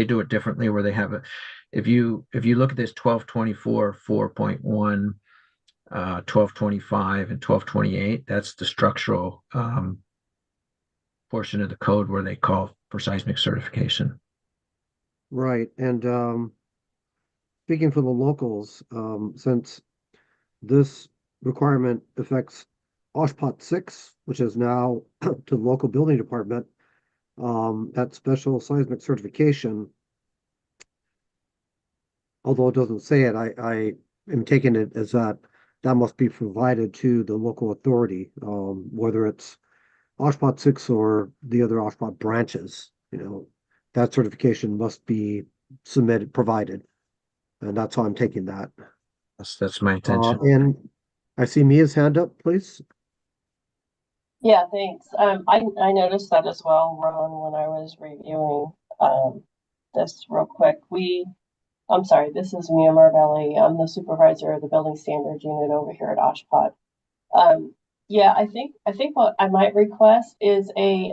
do it differently, where they have if you look at this 1224 4.1, 1225 and 1228, that's the structural portion of the code where they call for seismic certification. Right. And speaking for the locals, since this requirement affects OSHPOT 6, which is now to the local building department, that special seismic certification, although it doesn't say it, I am taking it as that must be provided to the local authority, whether it's OSHPOT 6 or the other OSHPOT branches. That certification must be provided, and that's how I'm taking that. That's my intention. And I see Mia's hand up, please. Yeah, thanks. I noticed that as well, Ron, when I was reviewing this real quick. I'm sorry, this is Mia Marvelli. I'm the supervisor of the building standards unit over here at OSHPOT. Yeah, I think what I might request is a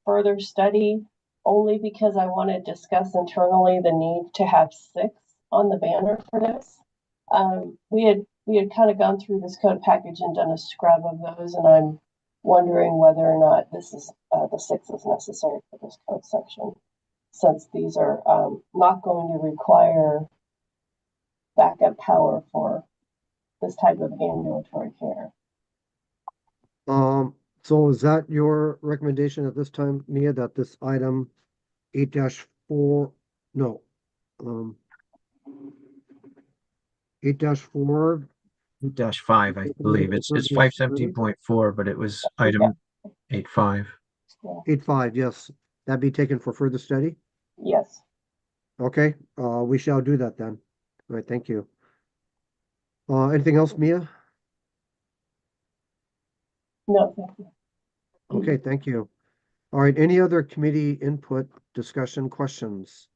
further study, only because I want to discuss internally the need to have 6 on the banner for this. We had kind of gone through this code package and done a scrub of those, and I'm wondering whether or not this is the 6 is necessary for this code section, since these are not going to require backup power for this type of ambulatory care. So is that your recommendation at this time, Mia, that this item 8-4, no, 8-4, 8-5, I believe it's 517.4, but it was item 8.5. 8.5, yes, that be taken for further study? Yes. Okay, we shall do that then. All right, thank you. Anything else, Mia? No, thank you. Okay, thank you. All right, any other committee input, discussion, questions?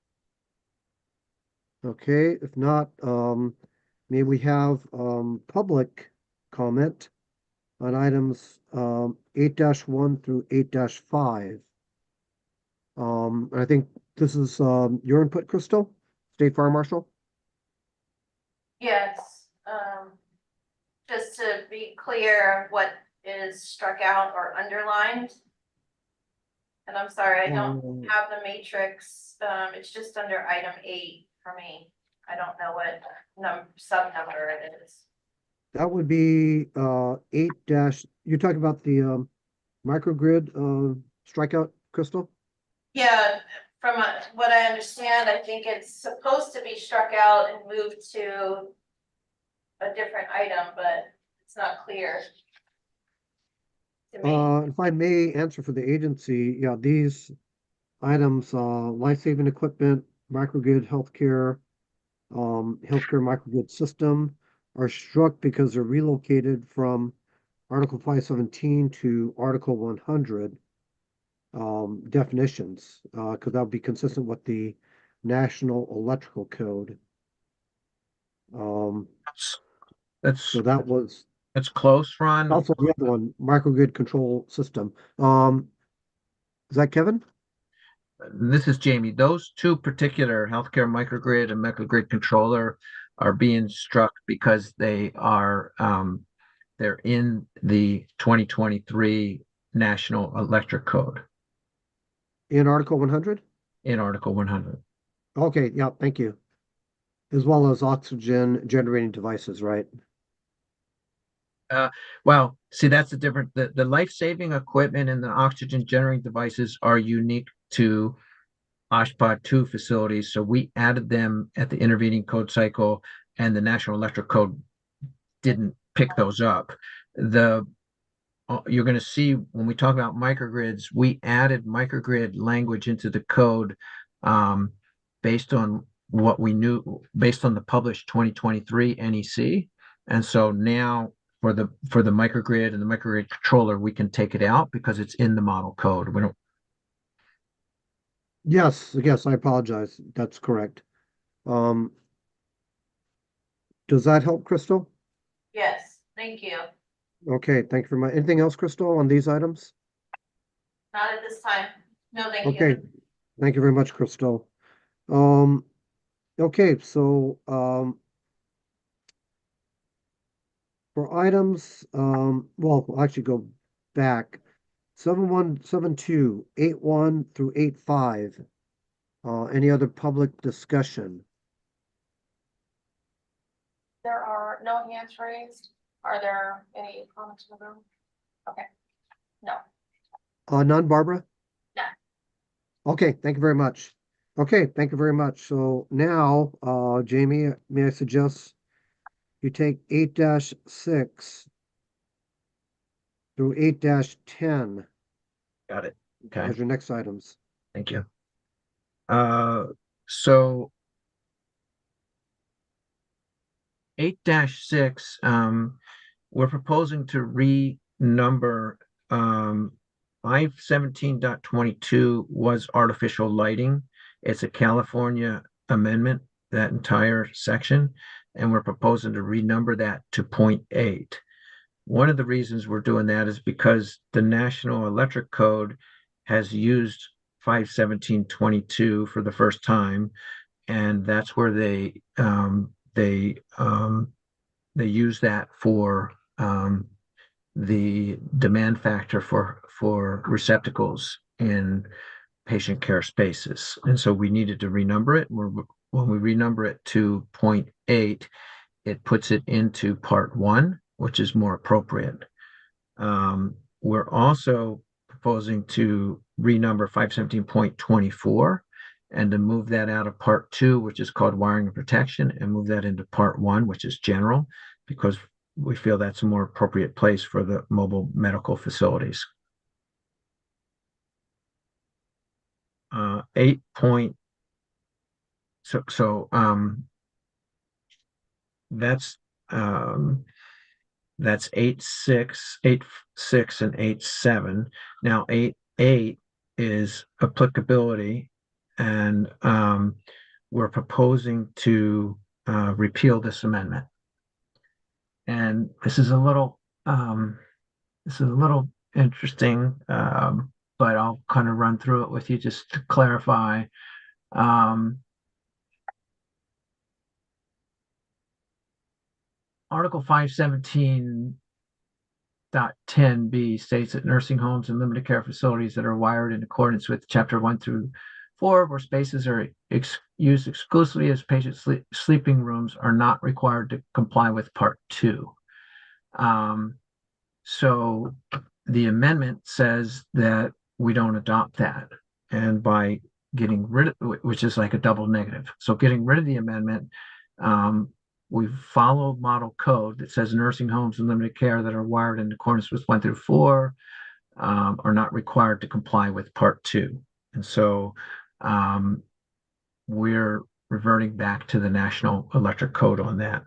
Okay, if not, may we have public comment on items 8-1 through 8-5. I think this is your input, Crystal, State Fire Marshal. Yes, just to be clear, what is struck out or underlined. And I'm sorry, I don't have the matrix. It's just under item 8 for me. I don't know what sub number it is. That would be 8 dash. You're talking about the microgrid strikeout, Crystal? Yeah, from what I understand, I think it's supposed to be struck out and moved to a different item, but it's not clear to me. If I may answer for the agency, yeah, these items, life-saving equipment, microgrid healthcare, healthcare microgrid system, are struck because they're relocated from Article 517 to Article 100 definitions, because that would be consistent with the National Electrical Code. That's So that was that's close, Ron. also the other one, microgrid control system. Is that Kevin? This is Jamie. Those two particular healthcare microgrid and microgrid controller are being struck because they are they're in the 2023 National Electric Code In Article 100? in Article 100. Okay, yeah, thank you. As well as oxygen generating devices, right? Well, see, that's the different. The life-saving equipment and the oxygen generating devices are unique to OSHPD 2 facilities. So we added them at the intervening code cycle, and the National Electric Code didn't pick those up. You're going to see when we talk about microgrids, we added microgrid language into the code based on what we knew, based on the published 2023 NEC. And so now for the microgrid and the microgrid controller, we can take it out because it's in the model code. We don't. Yes, I apologize. That's correct. Does that help, Crystal? Yes, thank you. Okay, thank you very much. Anything else, Crystal, on these items? Not at this time. No, thank Okay, you. thank you very much, Crystal. Okay, so for items, well, I'll actually go back. 7172, 81 through 85. Any other public discussion? There are no hands raised. Are there any comments in the room? Okay, no. None, Barbara? None. Okay, thank you very much. Okay, thank you very much. So now, Jamie, may I suggest you take 8-6 through 8-10 Got it. Okay. as your next items. Thank you. So 8-6, we're proposing to renumber 517.22 was artificial lighting. It's a California amendment, that entire section, and we're proposing to renumber that to 0.8. One of the reasons we're doing that is because the National Electric Code has used 517.22 for the first time, and that's where they use that for the demand factor for receptacles in patient care spaces. And so we needed to renumber it. When we renumber it to 0.8, it puts it into part 1, which is more appropriate. We're also proposing to renumber 517.24 and to move that out of part 2, which is called wiring and protection, and move that into part 1, which is general, because we feel that's a more appropriate place for the mobile medical facilities. 8 point. That's 8.6, 8.6, and 8.7. Now 8.8 is applicability, and we're proposing to repeal this amendment. And this is a little interesting, but I'll kind of run through it with you just to clarify. Article 517.10b states that nursing homes and limited care facilities that are wired in accordance with Chapter 1 through 4, where spaces are used exclusively as patient sleeping rooms, are not required to comply with Part 2. So the amendment says that we don't adopt that, and by getting rid of, which is like a double negative. So getting rid of the amendment, we follow model code that says nursing homes and limited care that are wired in accordance with 1 through 4 are not required to comply with Part 2. And so we're reverting back to the National Electric Code on that.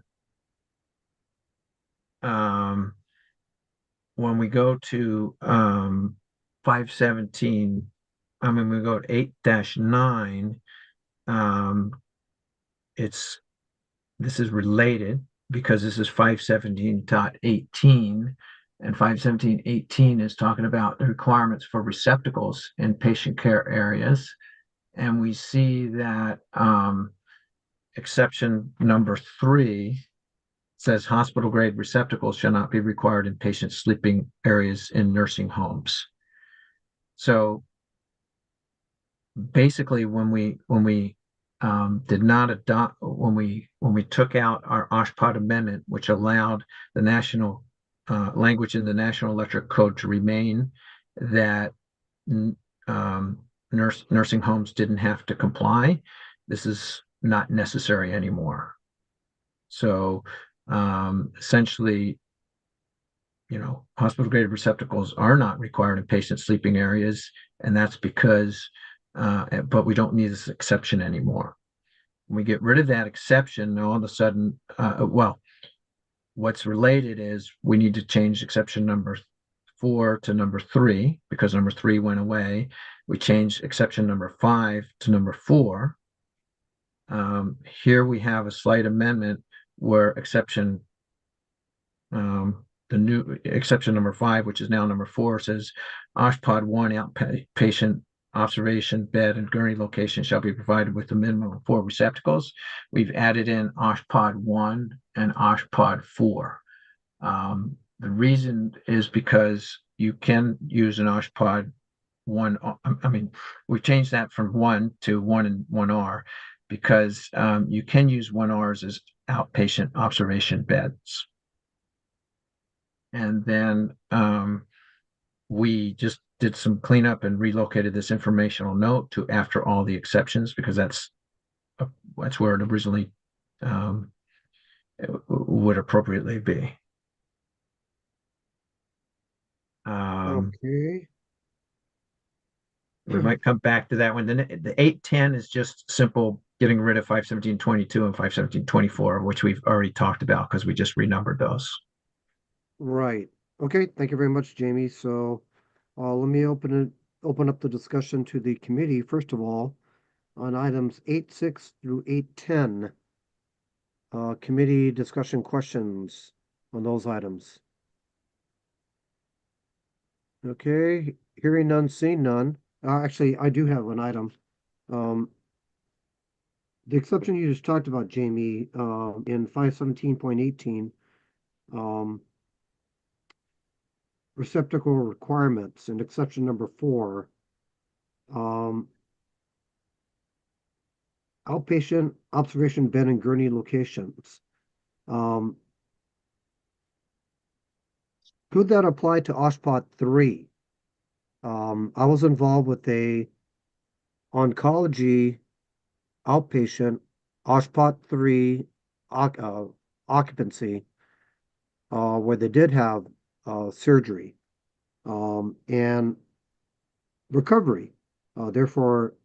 When we go to 517, we go to 8-9, this is related because this is 517.18, and 517.18 is talking about the requirements for receptacles in patient care areas. And we see that exception number 3 says hospital grade receptacles shall not be required in patient sleeping areas in nursing homes. So basically, when we did not adopt, when we took out our OSHPD amendment, which allowed the national language in the National Electric Code to remain, that nursing homes didn't have to comply, this is not necessary anymore. So essentially, hospital grade receptacles are not required in patient sleeping areas, and that's because but we don't need this exception anymore. When we get rid of that exception, all of a sudden, what's related is we need to change exception number 4 to number 3 because number 3 went away. We changed exception number 5 to number 4. Here we have a slight amendment where the new exception number 5, which is now number 4, says OSHPD 1 outpatient observation bed and gurney location shall be provided with a minimum of 4 receptacles. We've added in OSHPD 1 and OSHPD 4. The reason is because you can use an OSHPD 1. We've changed that from 1 to 1 and 1R because you can use 1Rs as outpatient observation beds. And then we just did some cleanup and relocated this informational note to after all the exceptions because that's where it originally would appropriately be. Okay. We might come back to that one. Then the 810 is just simple getting rid of 517.22 and 517.24, which we've already talked about because we just renumbered those. Right. Okay. Thank you very much, Jamie. So let me open up the discussion to the committee, first of all, on items 8.6 through 8.10. Committee discussion questions on those items. Okay, hearing none, seeing none. Actually, I do have an item. The exception you just talked about, Jamie, in 517.18, receptacle requirements and exception number 4, outpatient observation bed and gurney locations. Could that apply to OSHPD 3? I was involved with a oncology outpatient OSHPD 3 occupancy where they did have surgery and recovery, therefore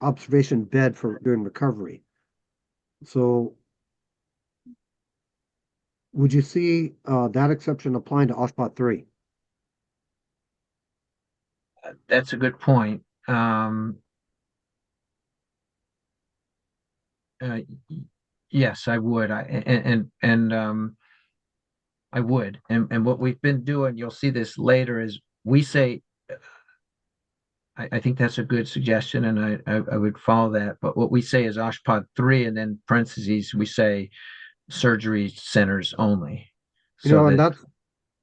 observation bed for during recovery. So would you see that exception applying to OSHPD 3? That's a good point. Yes, I would. I would. And what we've been doing, you'll see this later, is we say, I think that's a good suggestion, and I would follow that. But what we say is OSHPD 3, and then parentheses, we say surgery centers only. And that's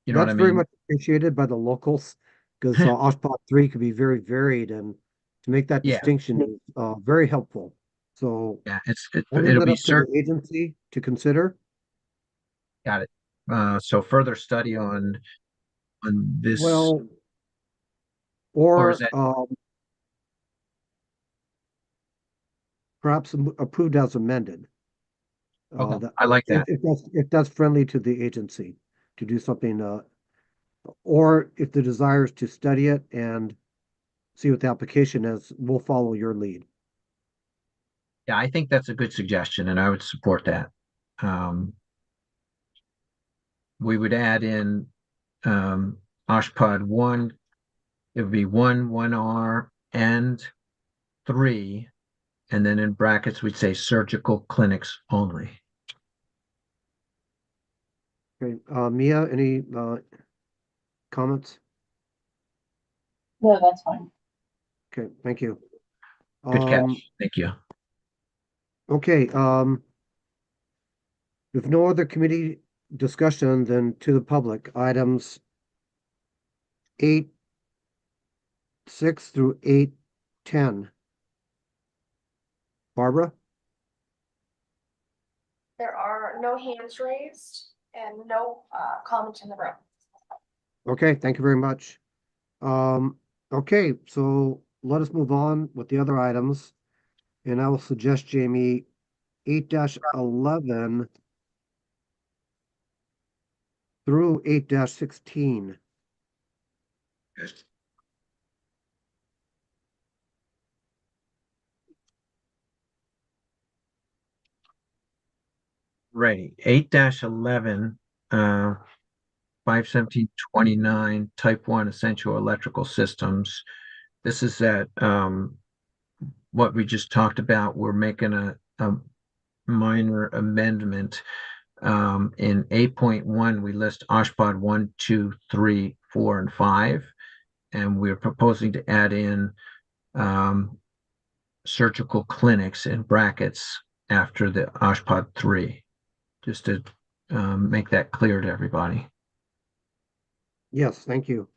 what I very mean? much appreciated by the locals because OSHPD 3 could be very varied, and to make that distinction is very helpful. So yeah, I'll leave it'll that be up to the agency to consider. Got it. So further study on this. Well, or is or that perhaps approved as amended. okay? I like that. If that's friendly to the agency to do something, or if the desire is to study it and see what the application is, we'll follow your lead. Yeah, I think that's a good suggestion, and I would support that. We would add in OSHPD 1. It would be 1, 1R, and 3 And then in brackets, we'd say surgical clinics only. Okay, Mia, any comments? No, that's fine. Okay, thank you. Good catch. Thank you. Okay, with no other committee discussion, then to the public, items 8.6 through 8.10. Barbara? There are no hands raised and no comments in the room. Okay, thank you very much. Okay, so let us move on with the other items. And I will suggest, Jamie, 8-11 through 8-16. Ready. 8-11, 51729, type 1 essential electrical systems. This is that what we just talked about. We're making a minor amendment. In 8.1, we list OSHPOD 1, 2, 3, 4, and 5, and we're proposing to add in surgical clinics in brackets after the OSHPOD 3, just to make that clear to everybody. Yes, thank you.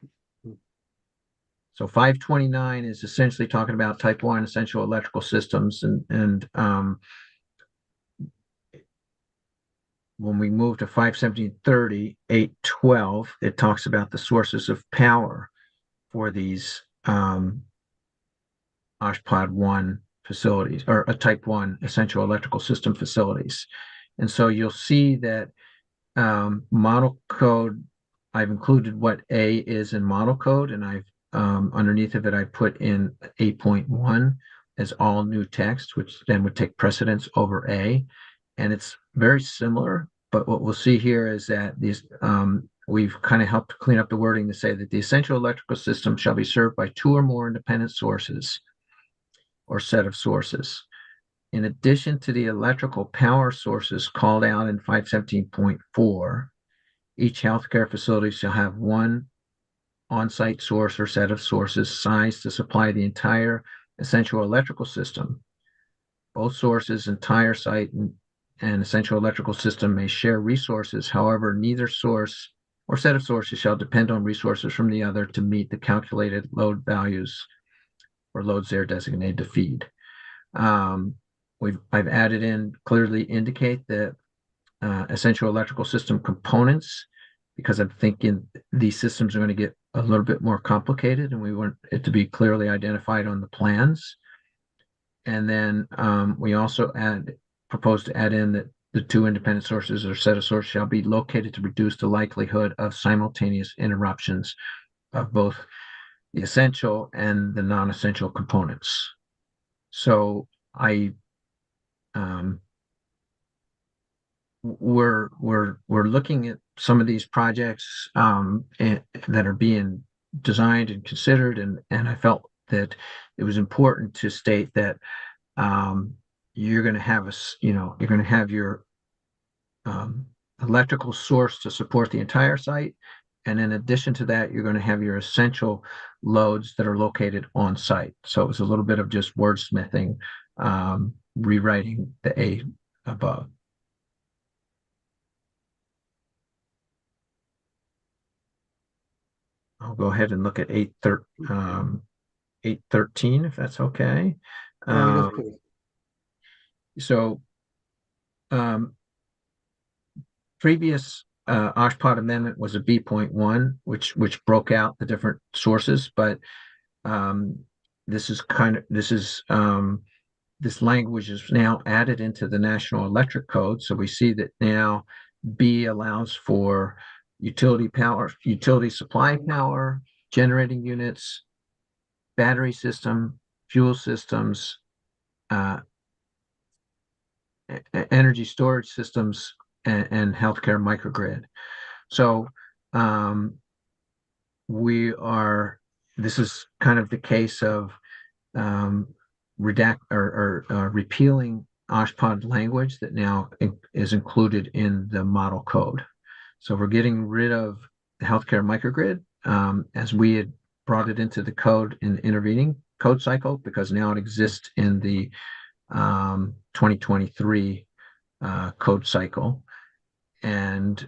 So 529 is essentially talking about type 1 essential electrical systems, and when we move to 51730, 812, it talks about the sources of power for these OSHPOD 1 facilities, or a type 1 essential electrical system facilities. And so you'll see that model code, I've included what A is in model code, and I've underneath of it, I put in 8.1 as all new text, which then would take precedence over A. And it's very similar, but what we'll see here is that these we've kind of helped clean up the wording to say that the essential electrical system shall be served by 2 or more independent sources or set of sources. In addition to the electrical power sources called out in 517.4, each healthcare facility shall have one on-site source or set of sources sized to supply the entire essential electrical system. Both sources, entire site, and essential electrical system may share resources. However, neither source or set of sources shall depend on resources from the other to meet the calculated load values or loads they're designated to feed. I've added in clearly indicate that essential electrical system components, because I'm thinking these systems are going to get a little bit more complicated, and we want it to be clearly identified on the plans. And then we also propose to add in that the 2 independent sources or set of sources shall be located to reduce the likelihood of simultaneous interruptions of both the essential and the non-essential components. So we're looking at some of these projects that are being designed and considered, and I felt that it was important to state that you're going to have you're going to have your electrical source to support the entire site, and in addition to that, you're going to have your essential loads that are located on site. So it was a little bit of just wordsmithing, rewriting the A above. I'll go ahead and look at 813, if that's okay. So previous OSHPOD amendment was a B.1, which broke out the different sources, but this language is now added into the National Electric Code. So we see that now B allows for utility power, utility supply power, generating units, battery system, fuel systems, energy storage systems, and healthcare microgrid. So this is kind of the case of repealing OSHPD language that now is included in the model code. So we're getting rid of the healthcare microgrid as we had brought it into the code in the intervening code cycle, because now it exists in the 2023 code cycle. And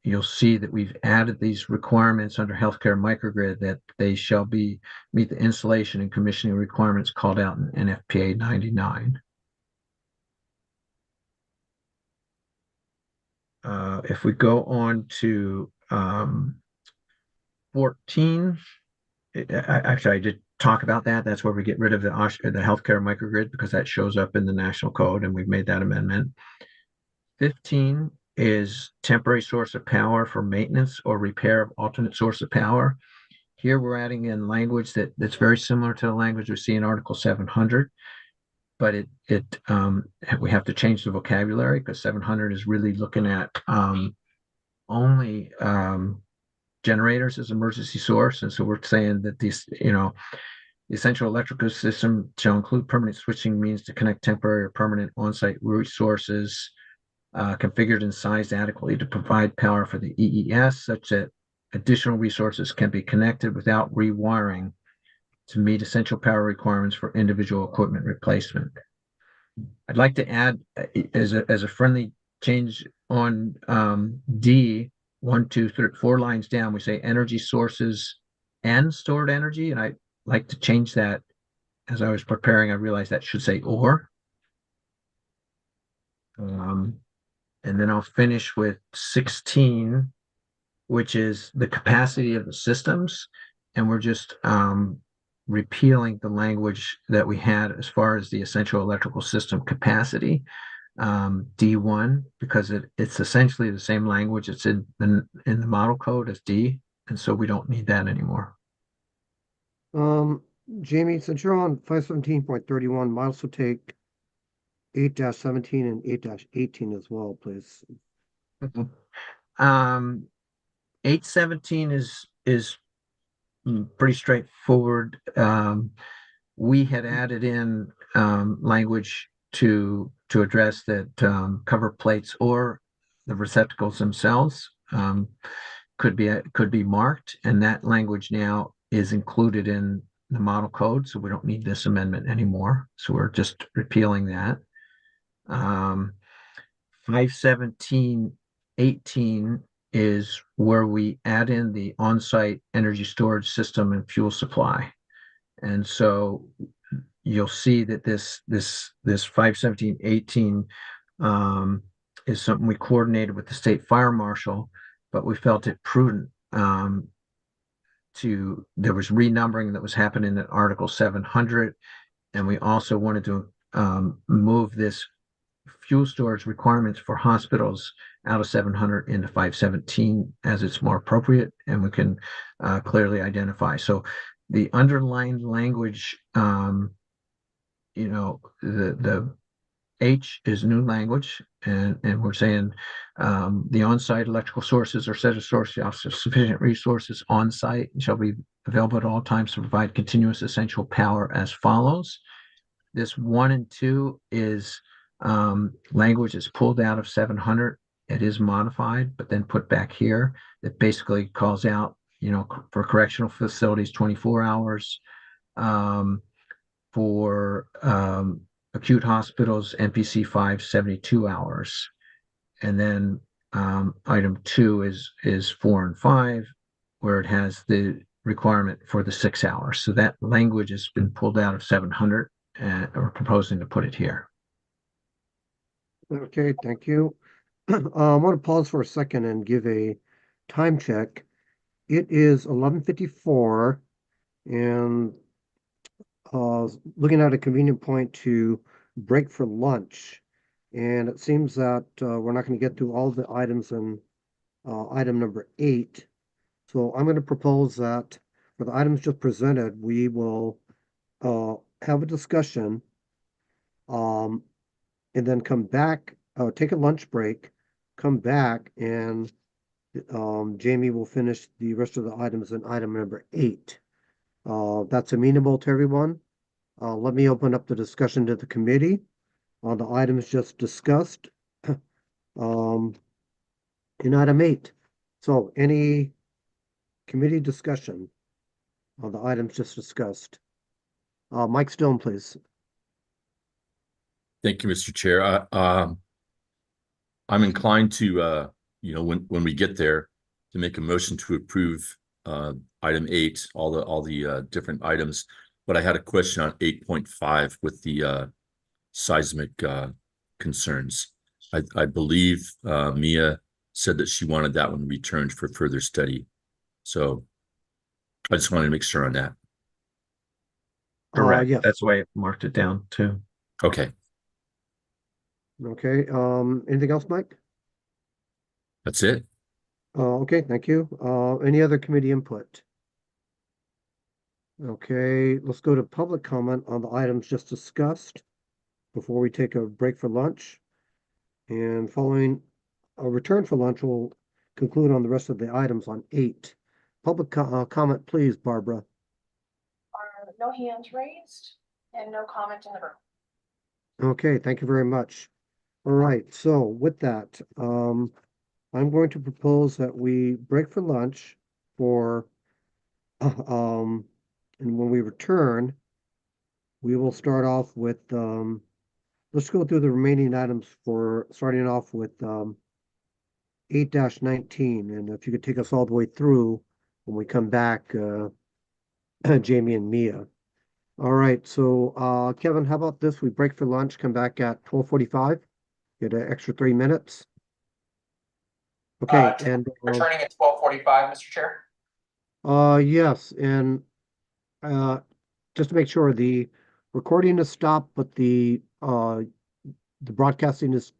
you'll see that we've added these requirements under healthcare microgrid that they shall meet the installation and commissioning requirements called out in NFPA 99. If we go on to 14, actually, I did talk about that. That's where we get rid of the healthcare microgrid, because that shows up in the national code, and we've made that amendment. 15 is temporary source of power for maintenance or repair of alternate source of power. Here we're adding in language that's very similar to the language we see in Article 700, but we have to change the vocabulary, because 700 is really looking at only generators as emergency source. And so we're saying that these, the essential electrical system shall include permanent switching means to connect temporary or permanent on-site resources configured and sized adequately to provide power for the EES, such that additional resources can be connected without rewiring to meet essential power requirements for individual equipment replacement. I'd like to add as a friendly change on D, 1, 2, 3, 4 lines down, we say energy sources and stored energy, and I'd like to change that. As I was preparing, I realized that should say or. And then I'll finish with 16, which is the capacity of the systems. And we're just repealing the language that we had as far as the essential electrical system capacity, D1, because it's essentially the same language. It's in the model code as D, and so we don't need that anymore. Jamie, since you're on 517.31, might also take 8-17 and 8-18 as well, please. 817 is pretty straightforward. We had added in language to address that cover plates or the receptacles themselves could be marked, and that language now is included in the model code, so we don't need this amendment anymore. So we're just repealing that. 517.18 is where we add in the on-site energy storage system and fuel supply. And so you'll see that this 517.18 is something we coordinated with the state fire marshal, but we felt it prudent there was renumbering that was happening in Article 700, and we also wanted to move this fuel storage requirements for hospitals out of 700 into 517 as it's more appropriate and we can clearly identify. So the underlying language, the H is new language, and we're saying the on-site electrical sources or set of sources of sufficient resources on-site shall be available at all times to provide continuous essential power as follows. This 1 and 2 is language is pulled out of 700. It is modified, but then put back here. It basically calls out, for correctional facilities, 24 hours, for acute hospitals, NPC 5, 72 hours. And then item 2 is 4 and 5, where it has the requirement for the 6 hours. So that language has been pulled out of 700, and we're proposing to put it here. Okay, thank you. I want to pause for a second and give a time check. It is 11:54, and looking at a convenient point to break for lunch. And it seems that we're not going to get through all the items in item number 8. So I'm going to propose that for the items just presented, we will have a discussion and then come back, take a lunch break, come back, and Jamie will finish the rest of the items in item number 8. That's amenable to everyone. Let me open up the discussion to the committee on the items just discussed. In item 8. So any committee discussion on the items just discussed? Mike Stone, please. Thank you, Mr. Chair. I'm inclined to, when we get there, to make a motion to approve item 8, all the different items. But I had a question on 8.5 with the seismic concerns. I believe Mia said that she wanted that one returned for further study. So I just wanted to make sure on that. Correct. Yes. That's why I marked it down too. Okay, Okay. Anything else, Mike? that's it. Okay, thank you. Any other committee input? Okay, let's go to public comment on the items just discussed before we take a break for lunch. And following a return for lunch, we'll conclude on the rest of the items on 8. Public comment, please, Barbara. Are no hands raised and no comment in the room. Okay, thank you very much. All right, so with that, I'm going to propose that we break for lunch for, and when we return, we will start off with, let's go through the remaining items for starting off with 8-19. And if you could take us all the way through when we come back, Jamie and Mia. All right, so Kevin, how about this? We break for lunch, come back at 12:45, get an extra 3 minutes. Okay, and Returning at 12:45, Mr. Chair. yes, and just to make sure the recording is stopped, but the broadcasting is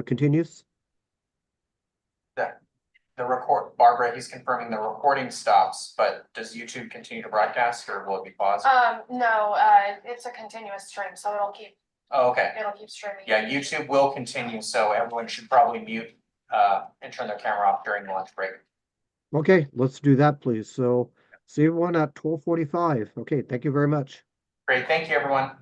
continues. The record, Barbara, he's confirming the recording stops, but does YouTube continue to broadcast or will it be paused? No, it's a continuous stream, so it'll keep, Oh, okay. it'll keep streaming. Yeah, YouTube will continue, so everyone should probably mute and turn their camera off during the lunch break. Okay, let's do that, please. So see everyone at 12:45. Okay, thank you very much. Great, thank you, everyone.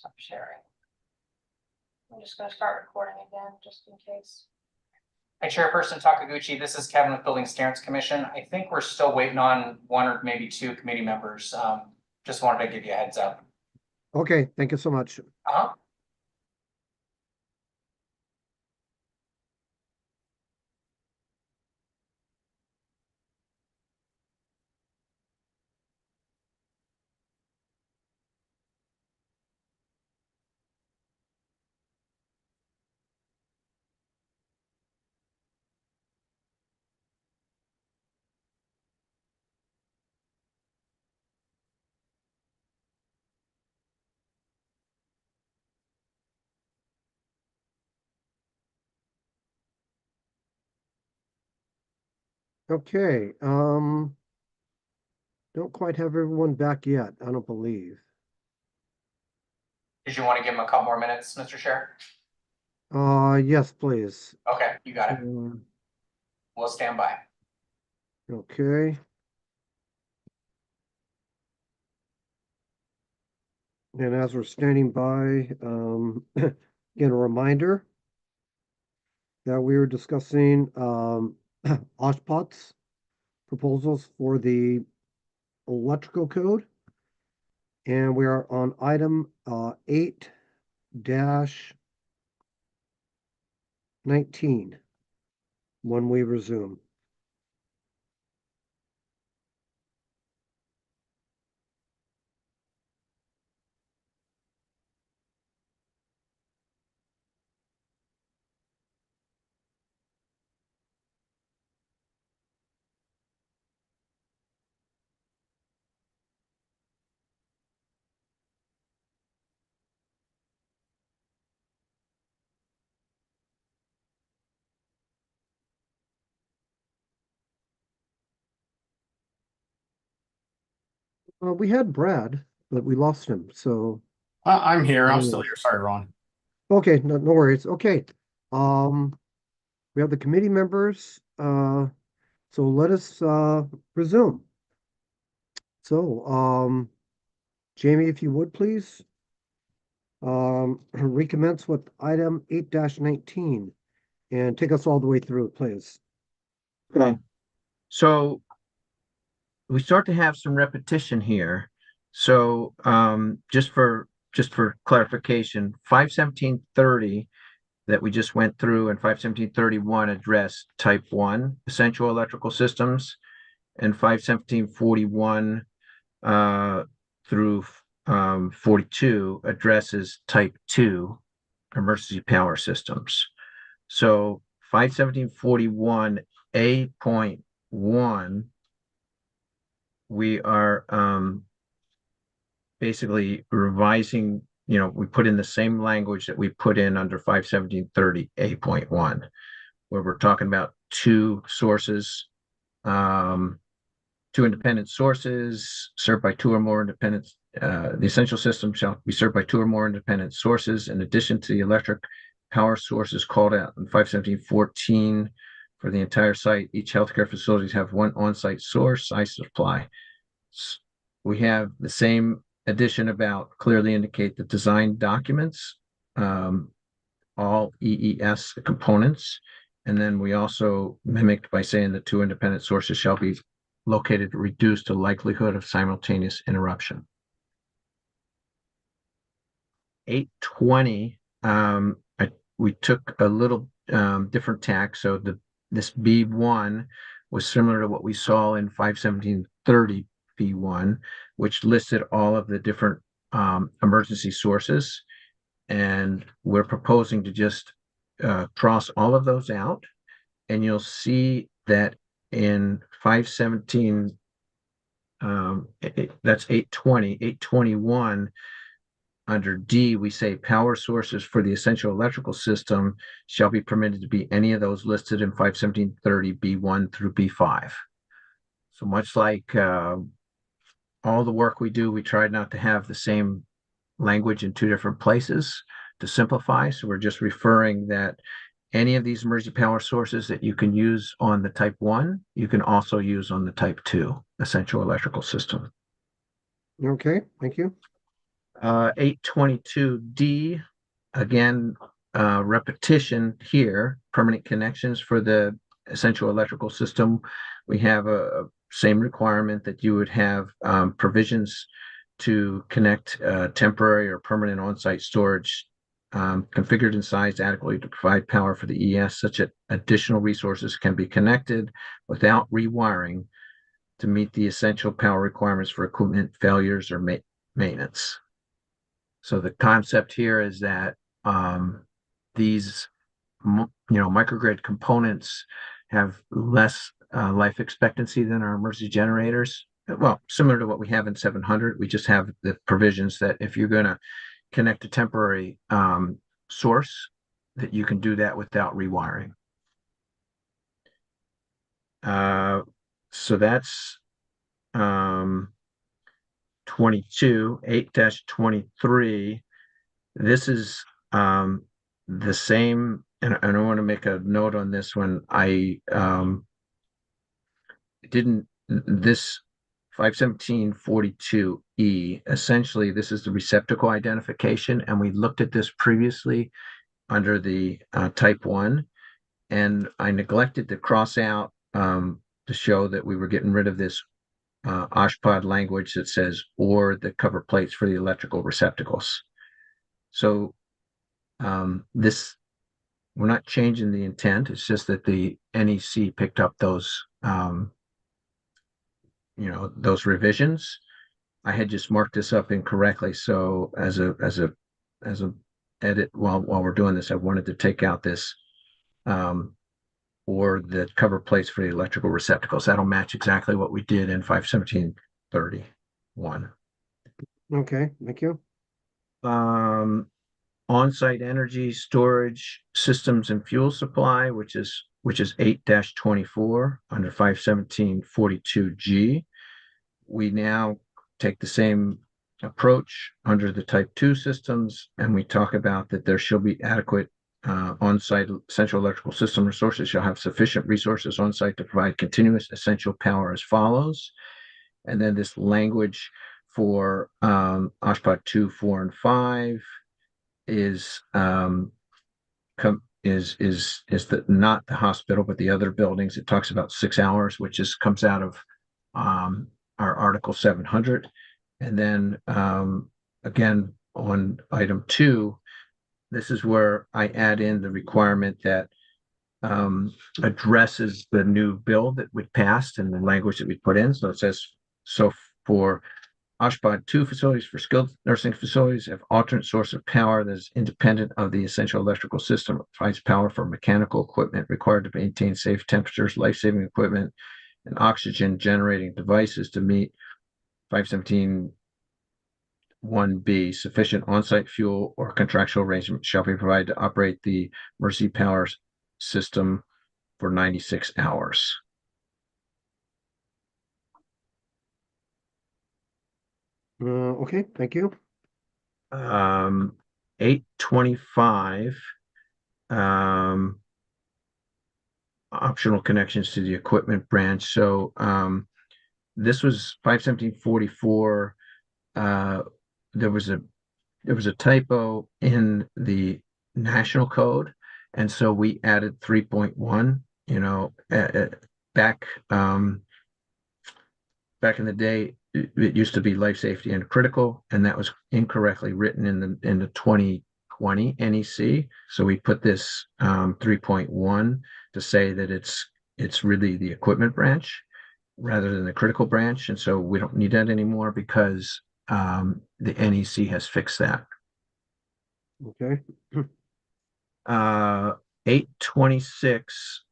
stop sharing. I'm just gonna start recording again, just in case. Hi, Chairperson Takaguchi. This is Kevin with Building Standards Commission. I think we're still waiting on one or maybe two committee members. Just wanted to give you a heads up. Okay, thank you so much. Okay, don't quite have everyone back yet, I don't believe. Did you want to give them a couple more minutes, Mr. Chair? Yes, please. Okay, you got it. We'll stand by. Okay. And as we're standing by, again, a reminder that we were discussing OSHPOT's proposals for the electrical code. And we are on item 8-19 when we resume. We had Brad, but we lost him, so. I'm here. I'm still here. Sorry, Ron. Okay, no worries. Okay. We have the committee members, so let us resume. So, Jamie, if you would please, recommence with item 8-19 and take us all the way through it, please. Okay. So we start to have some repetition here. So just for clarification, 51730 that we just went through and 51731 address type 1 essential electrical systems, and 51741 through 42 addresses type 2 emergency power systems. So 51741 A.1, we are basically revising, we put in the same language that we put in under 51730 A.1, where we're talking about two sources, two independent sources served by two or more independent, the essential system shall be served by two or more independent sources in addition to the electric power sources called out in 51714 for the entire site. Each healthcare facilities have one on-site source, I supply. We have the same addition about clearly indicate the design documents, all EES components. And then we also mimicked by saying that two independent sources shall be located to reduce the likelihood of simultaneous interruption. 820, we took a little different tack. So this B1 was similar to what we saw in 51730 B1, which listed all of the different emergency sources. And we're proposing to just cross all of those out. And you'll see that in 517, that's 820, 821, under D, we say power sources for the essential electrical system shall be permitted to be any of those listed in 51730 B1 through B5. So much like all the work we do, we tried not to have the same language in two different places to simplify. So we're just referring that any of these emergency power sources that you can use on the type 1, you can also use on the type 2 essential electrical system. Okay, thank you. 822D, again, repetition here, permanent connections for the essential electrical system. We have a same requirement that you would have provisions to connect temporary or permanent on-site storage configured and sized adequately to provide power for the ES, such that additional resources can be connected without rewiring to meet the essential power requirements for equipment failures or maintenance. So the concept here is that these microgrid components have less life expectancy than our emergency generators. Well, similar to what we have in 700, we just have the provisions that if you're going to connect a temporary source, that you can do that without rewiring. So that's 22, 8-23. This is the same, and I want to make a note on this one. I didn't, this 517.42E, essentially this is the receptacle identification, and we looked at this previously under the type 1, and I neglected to cross out to show that we were getting rid of this OSHPD language that says or the cover plates for the electrical receptacles. So this, we're not changing the intent. It's just that the NEC picked up those those revisions. I had just marked this up incorrectly, so as a edit while we're doing this, I wanted to take out this or the cover plates for the electrical receptacles. That'll match exactly what we did in 517.31. Okay, thank you. On-site energy storage systems and fuel supply, which is 8-24 under 517.42G. We now take the same approach under the type 2 systems, and we talk about that there shall be adequate on-site essential electrical system resources shall have sufficient resources on-site to provide continuous essential power as follows. And then this language for OSHPD 2, 4, and 5 is not the hospital, but the other buildings. It talks about 6 hours, which comes out of our Article 700. And then again, on item 2, this is where I add in the requirement that addresses the new bill that we passed and the language that we put in. So it says, so for OSHPD 2 facilities, for skilled nursing facilities, have alternate source of power that is independent of the essential electrical system, provides power for mechanical equipment required to maintain safe temperatures, life-saving equipment, and oxygen generating devices to meet 517.1B. Sufficient on-site fuel or contractual arrangement shall be provided to operate the emergency power system for 96 hours. Okay, thank you. 825, optional connections to the equipment branch. So this was 517.44. There was a typo in the national code, and so we added 3.1. Back in the day, it used to be life safety and critical, and that was incorrectly written in the 2020 NEC. So we put this 3.1 to say that it's really the equipment branch rather than the critical branch, and so we don't need that anymore because the NEC has fixed that. Okay. 826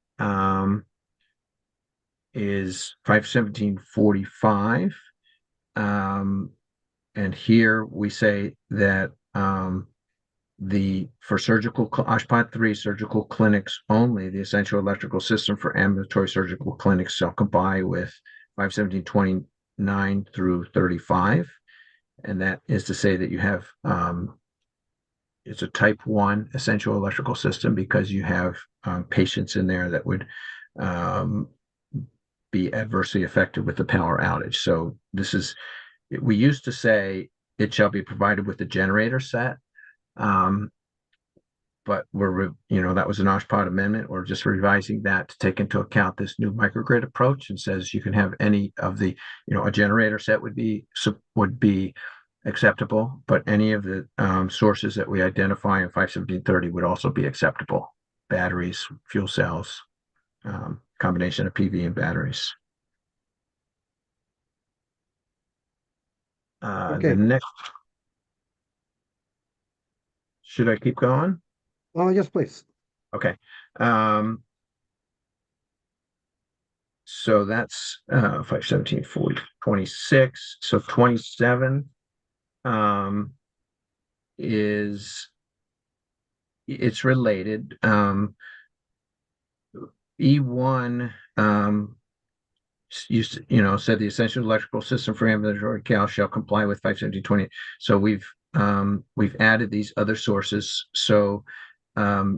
is 517.45. And here we say that for surgical OSHPD 3 surgical clinics only, the essential electrical system for ambulatory surgical clinics shall comply with 517.29 through 35. And that is to say that you have it's a type 1 essential electrical system because you have patients in there that would be adversely affected with the power outage. So we used to say it shall be provided with a generator set. But that was an OSHPD amendment. We're just revising that to take into account this new microgrid approach, and says you can have any of the, a generator set would be acceptable, but any of the sources that we identify in 51730 would also be acceptable. Batteries, fuel cells, combination of PV and batteries. Okay. The next, should I keep going? Oh, yes, please. Okay. So that's 517, 40, 26. So 27 it's related. E1 said the essential electrical system for ambulatory cal shall comply with 51720. So we've added these other sources. So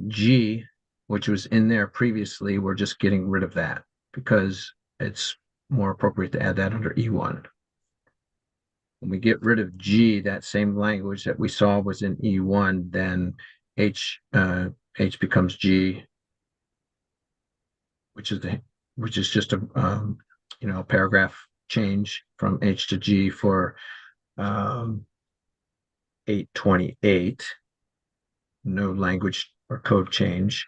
G, which was in there previously, we're just getting rid of that because it's more appropriate to add that under E1. When we get rid of G, that same language that we saw was in E1, then H becomes G, which is just a paragraph change from H to G for 828. No language or code change.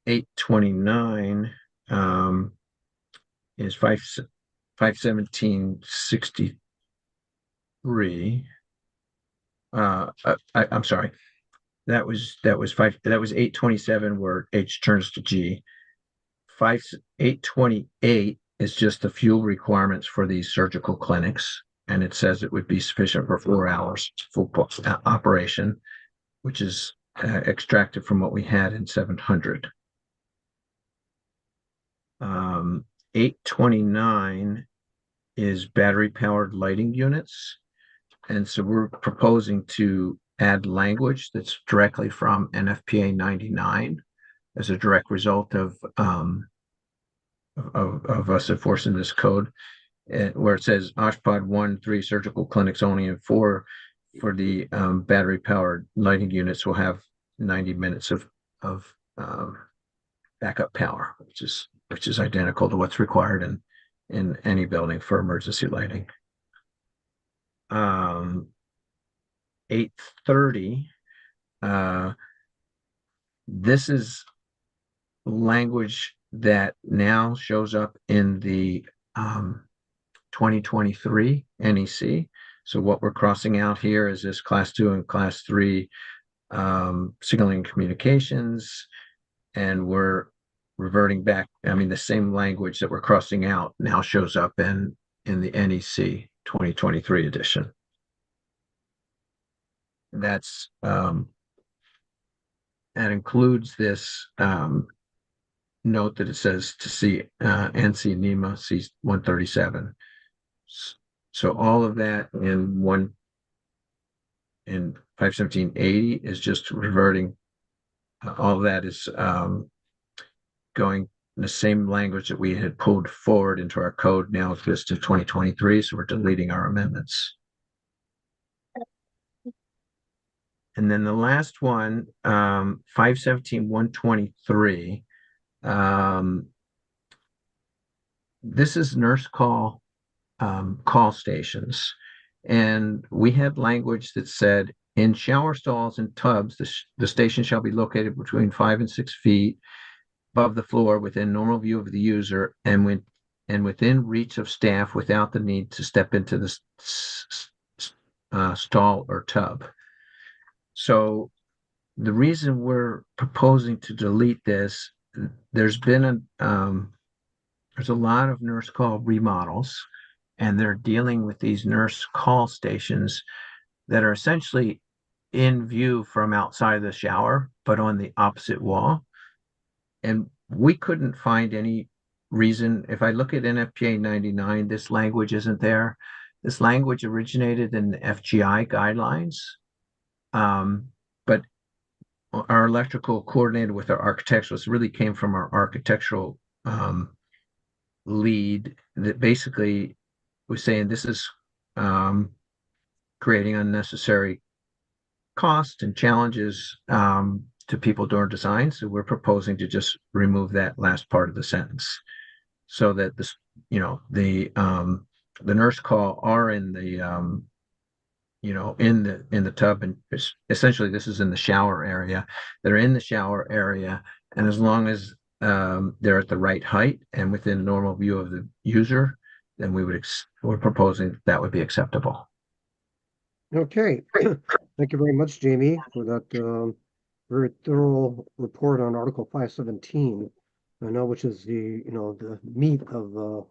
829 is 51763. I'm sorry. That was 827 where H turns to G. 828 is just the fuel requirements for these surgical clinics, and it says it would be sufficient for 4 hours full operation, which is extracted from what we had in 700. 829 is battery powered lighting units. And so we're proposing to add language that's directly from NFPA 99 as a direct result of us enforcing this code, where it says OSHPD 1, 3 surgical clinics only, and 4 for the battery powered lighting units will have 90 minutes of backup power, which is identical to what's required in any building for emergency lighting. 830, this is language that now shows up in the 2023 NEC. So what we're crossing out here is this class 2 and class 3 signaling communications, and we're reverting back. The same language that we're crossing out now shows up in the NEC 2023 edition. That includes this note that it says to see ANSI NEMA C-137. So all of that in 51780 is just reverting. All of that is going in the same language that we had pulled forward into our code now exists in 2023. So we're deleting our amendments. And then the last one, 517.123. This is nurse call stations. And we had language that said in shower stalls and tubs, the station shall be located between 5 and 6 feet above the floor within normal view of the user and within reach of staff without the need to step into the stall or tub. So the reason we're proposing to delete this, there's been there's a lot of nurse call remodels, and they're dealing with these nurse call stations that are essentially in view from outside the shower, but on the opposite wall. And we couldn't find any reason. If I look at NFPA 99, this language isn't there. This language originated in the FGI guidelines. But our electrical coordinator with our architecturalists really came from our architectural lead that basically was saying this is creating unnecessary cost and challenges to people doing design. So we're proposing to just remove that last part of the sentence so that this, the nurse call are in the in the tub, and essentially this is in the shower area. They're in the shower area, and as long as they're at the right height and within normal view of the user, then we're proposing that would be acceptable. Okay, thank you very much, Jamie, for that very thorough report on Article 517. I know, which is the meat of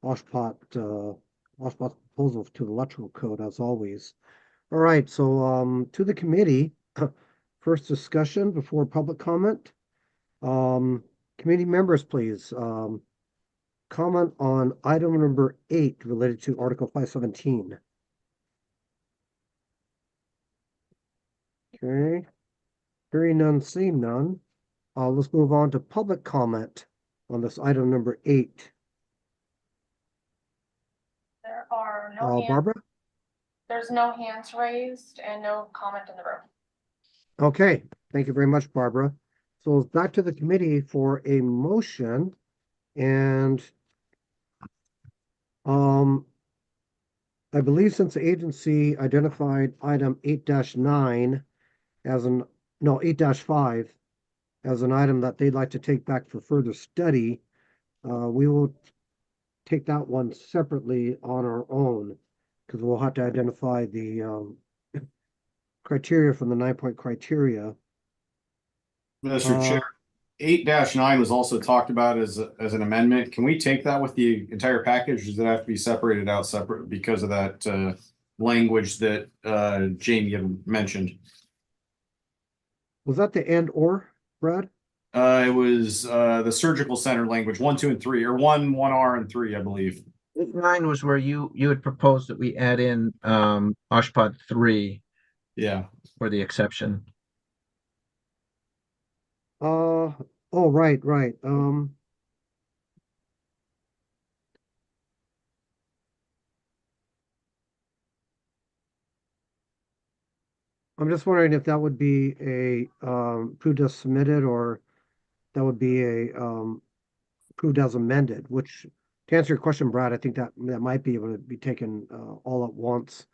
OSHPOT proposals to the electrical code, as always. All right, so to the committee, first discussion before public comment. Committee members, please. Comment on item number 8 related to Article 517. Okay, hearing none, seeing none. Let's move on to public comment on this item number 8. There are no hands. Barbara? There's no hands raised and no comment in the room. Okay, thank you very much, Barbara. So it's back to the committee for a motion, and I believe since the agency identified item 8-9 as 8-5 as an item that they'd like to take back for further study, we will take that one separately on our own, because we'll have to identify the criteria from the 9-point criteria. Mr. Chair, 8-9 was also talked about as an amendment. Can we take that with the entire package, or does it have to be separated out separate because of that language that Jamie had mentioned? Was that the and or, Brad? It was the surgical center language 1, 2, and 3, or 1, 1R, and 3, I believe. 9 was where you had proposed that we add in OSHPOD 3. Yeah. For the exception. Oh, right. I'm just wondering if that would be a approved as submitted, or that would be a approved as amended, which, to answer your question, Brad, I think that might be able to be taken all at once.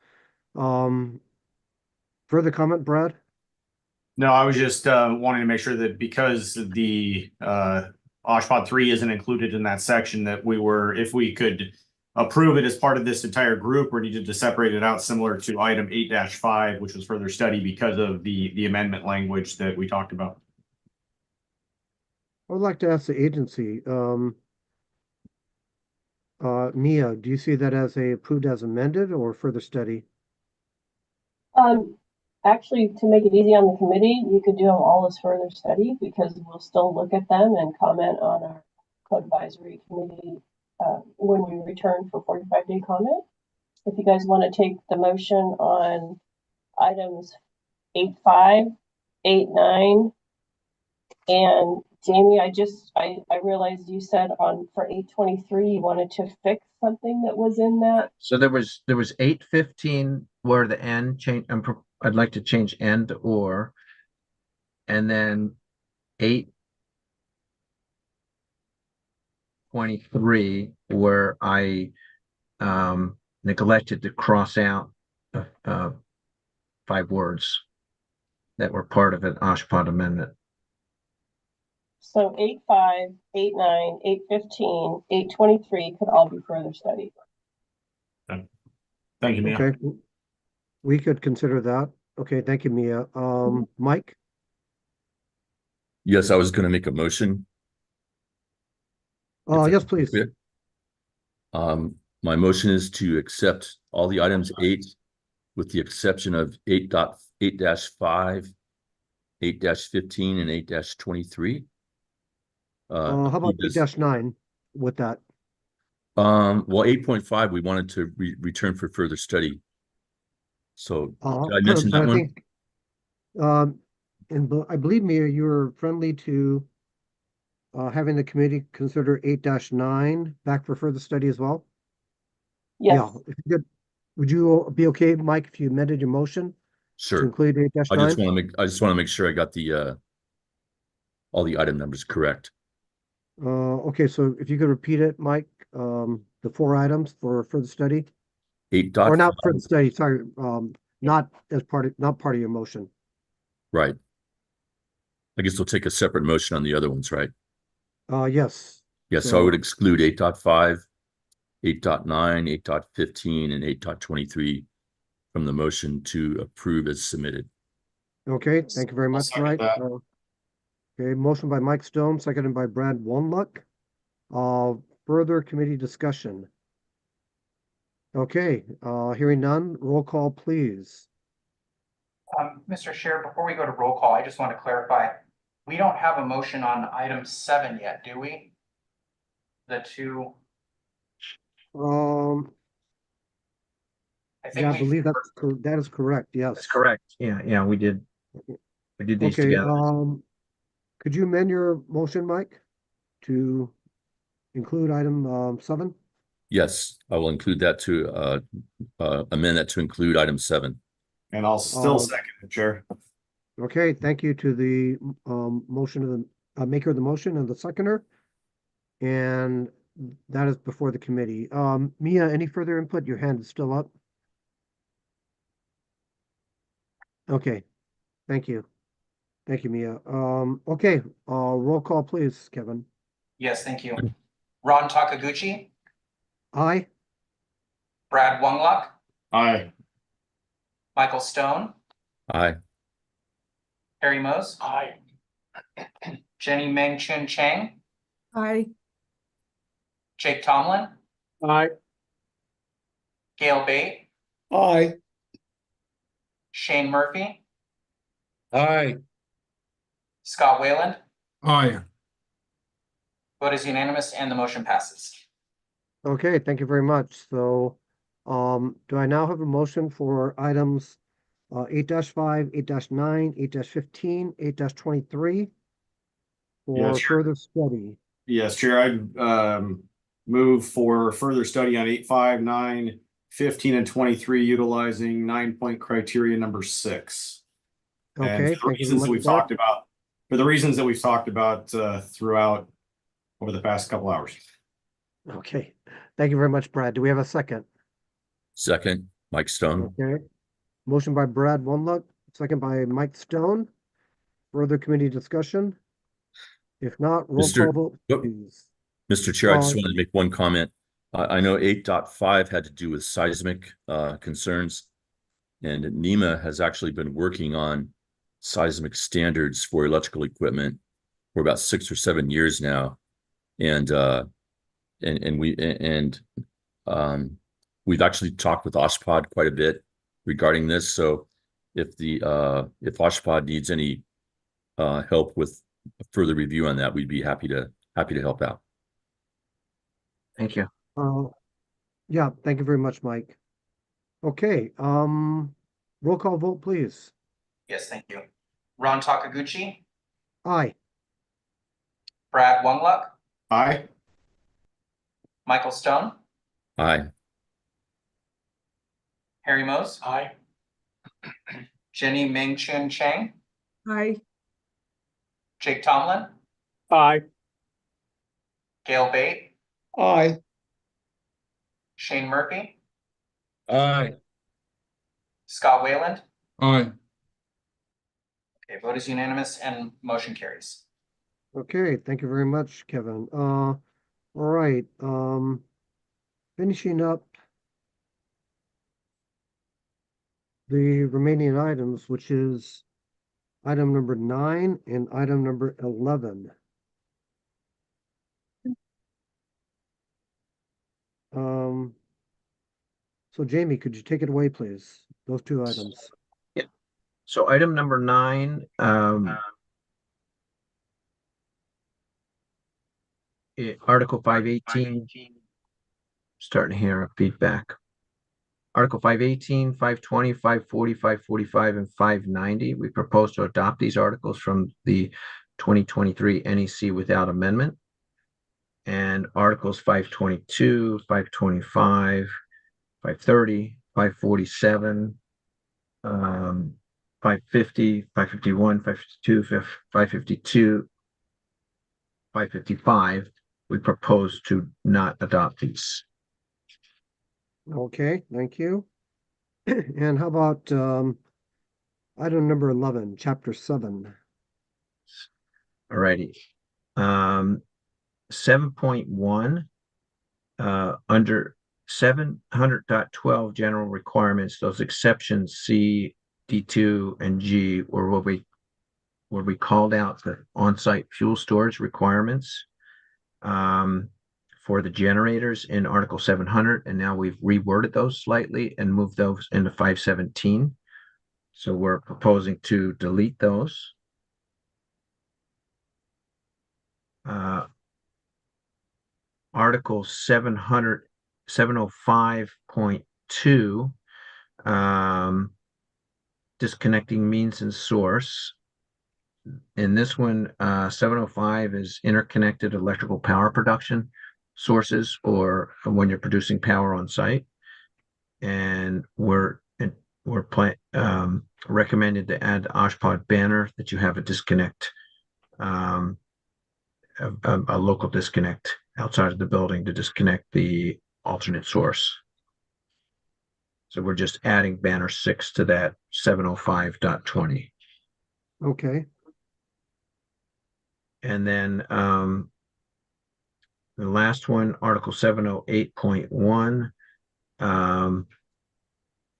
Further comment, Brad? No, I was just wanting to make sure that because the OSHPOD 3 isn't included in that section, that if we could approve it as part of this entire group, or needed to separate it out similar to item 8-5, which was further study because of the amendment language that we talked about. I would like to ask the agency, Mia, do you see that as a approved as amended or further study? Actually, to make it easy on the committee, you could do them all as further study, because we'll still look at them and comment on our code advisory committee when we return for 45-day comment. If you guys want to take the motion on items 8-5, 8-9, and Jamie, I realized you said for 8-23 you wanted to fix something that was in that. So there was 8-15 where the end change. I'd like to change and or, and then 8-23 where I neglected to cross out 5 words that were part of an OSHPOD amendment. So 8-5, 8-9, 8-15, 8-23 could all be further studied. Thank you, Mia. Okay, we could consider that. Okay, thank you, Mia. Mike? Yes, I was going to make a motion. Yes, please. My motion is to accept all the items 8, with the exception of 8.8-5, 8-15, and 8-23. How about 8-9 with that? Well, 8.5, we wanted to return for further study. So did I mention that one? And I believe, Mia, you were friendly to having the committee consider 8-9 back for further study as well? Yes. Yeah, if you could would you be okay, Mike, if you amended your motion to Sure. include 8-9? I just want to make sure I got the all the item numbers correct. Okay, so if you could repeat it, Mike, the 4 items for the study, 8. or not for the study, sorry, not part of your motion. Right. I guess we'll take a separate motion on the other ones, right? Yes. Yes, so I would exclude 8.5, 8.9, 8.15, and 8.23 from the motion to approve as submitted. Okay, thank you very much, Mike. Okay, motion by Mike Stone, seconded by Brad Wonluck. Further committee discussion. Okay, hearing none, roll call, please. Mr. Chair, before we go to roll call, I just want to clarify, we don't have a motion on item 7 yet, do we? The two. I think Yeah, I believe that is correct, yes. That's correct. Yeah, we did these Okay, together. could you amend your motion, Mike, to include item 7? Yes, I will include that to amend that to include item 7. And I'll still second it, Chair. Okay, thank you to the motion of the maker of the motion and the seconder. And that is before the committee. Mia, any further input? Your hand is still up. Okay, thank you. Thank you, Mia. Okay, roll call, please, Kevin. Yes, thank you. Ron Takaguchi, Aye. Brad Wongluck, Aye. Michael Stone, Aye. Harry Mose. Aye. Jenny Meng Chun Chang, Aye. Jake Tomlin, Aye. Gail Bate, Aye. Shane Murphy, Aye. Scott Wayland. Aye. Vote is unanimous and the motion passes. Okay, thank you very much. So, do I now have a motion for items 8-5, 8-9, 8-15, 8-23 for Yes, Chair. further study? Yes, Chair, I'd move for further study on 8, 5, 9, 15, and 23, utilizing 9-point criteria number 6. Okay, And for the thank you very reasons that much, we've Brad. talked about, throughout over the past couple hours. Okay, thank you very much, Brad. Do we have a second? Second, Mike Stone. Okay. Motion by Brad Wonluck, second by Mike Stone. Further committee discussion? If not, roll call vote, please. Mr. Chair, I just wanted to make one comment. I know 8.5 had to do with seismic concerns, and NEMA has actually been working on seismic standards for electrical equipment for about 6 or 7 years now, and we've actually talked with OSHPD quite a bit regarding this. So if OSHPD needs any help with further review on that, we'd be happy to help out. Thank you. Yeah, thank you very much, Mike. Okay, roll call vote, please. Yes, thank you. Ron Takaguchi, Aye. Brad Wongluck, Aye. Michael Stone, Aye. Harry Mose. Aye. Jenny Meng Chun Chang, Aye. Jake Tomlin, Aye. Gail Bate, Aye. Shane Murphy, Aye. Scott Wayland. Aye. Okay, vote is unanimous and motion carries. Okay, thank you very much, Kevin. All right, finishing up the remaining items, which is item number 9 and item number 11. So Jamie, could you take it away, please? Those 2 items. Yeah. So item number 9, Article 518, starting to hear a feedback. Article 518, 520, 540, 545, and 590. We propose to adopt these articles from the 2023 NEC without amendment. And Articles 522, 525, 530, 547, 550, 551, 552, 552, 555. We propose to not adopt these. Okay, thank you. And how about item number 11, chapter 7? Alrighty. 7.1, under 700.12 general requirements, those exceptions C, D2, and G were what we called out the on-site fuel storage requirements for the generators in Article 700, and now we've reworded those slightly and moved those into 517. So we're proposing to delete those. Article 705.2, disconnecting means and source. In this one, 705 is interconnected electrical power production sources, or when you're producing power on site. And we're recommended to add the OSHPD banner that you have a disconnect, a local disconnect outside of the building to disconnect the alternate source. So we're just adding banner 6 to that 705.20. Okay. And then the last one, Article 708.1.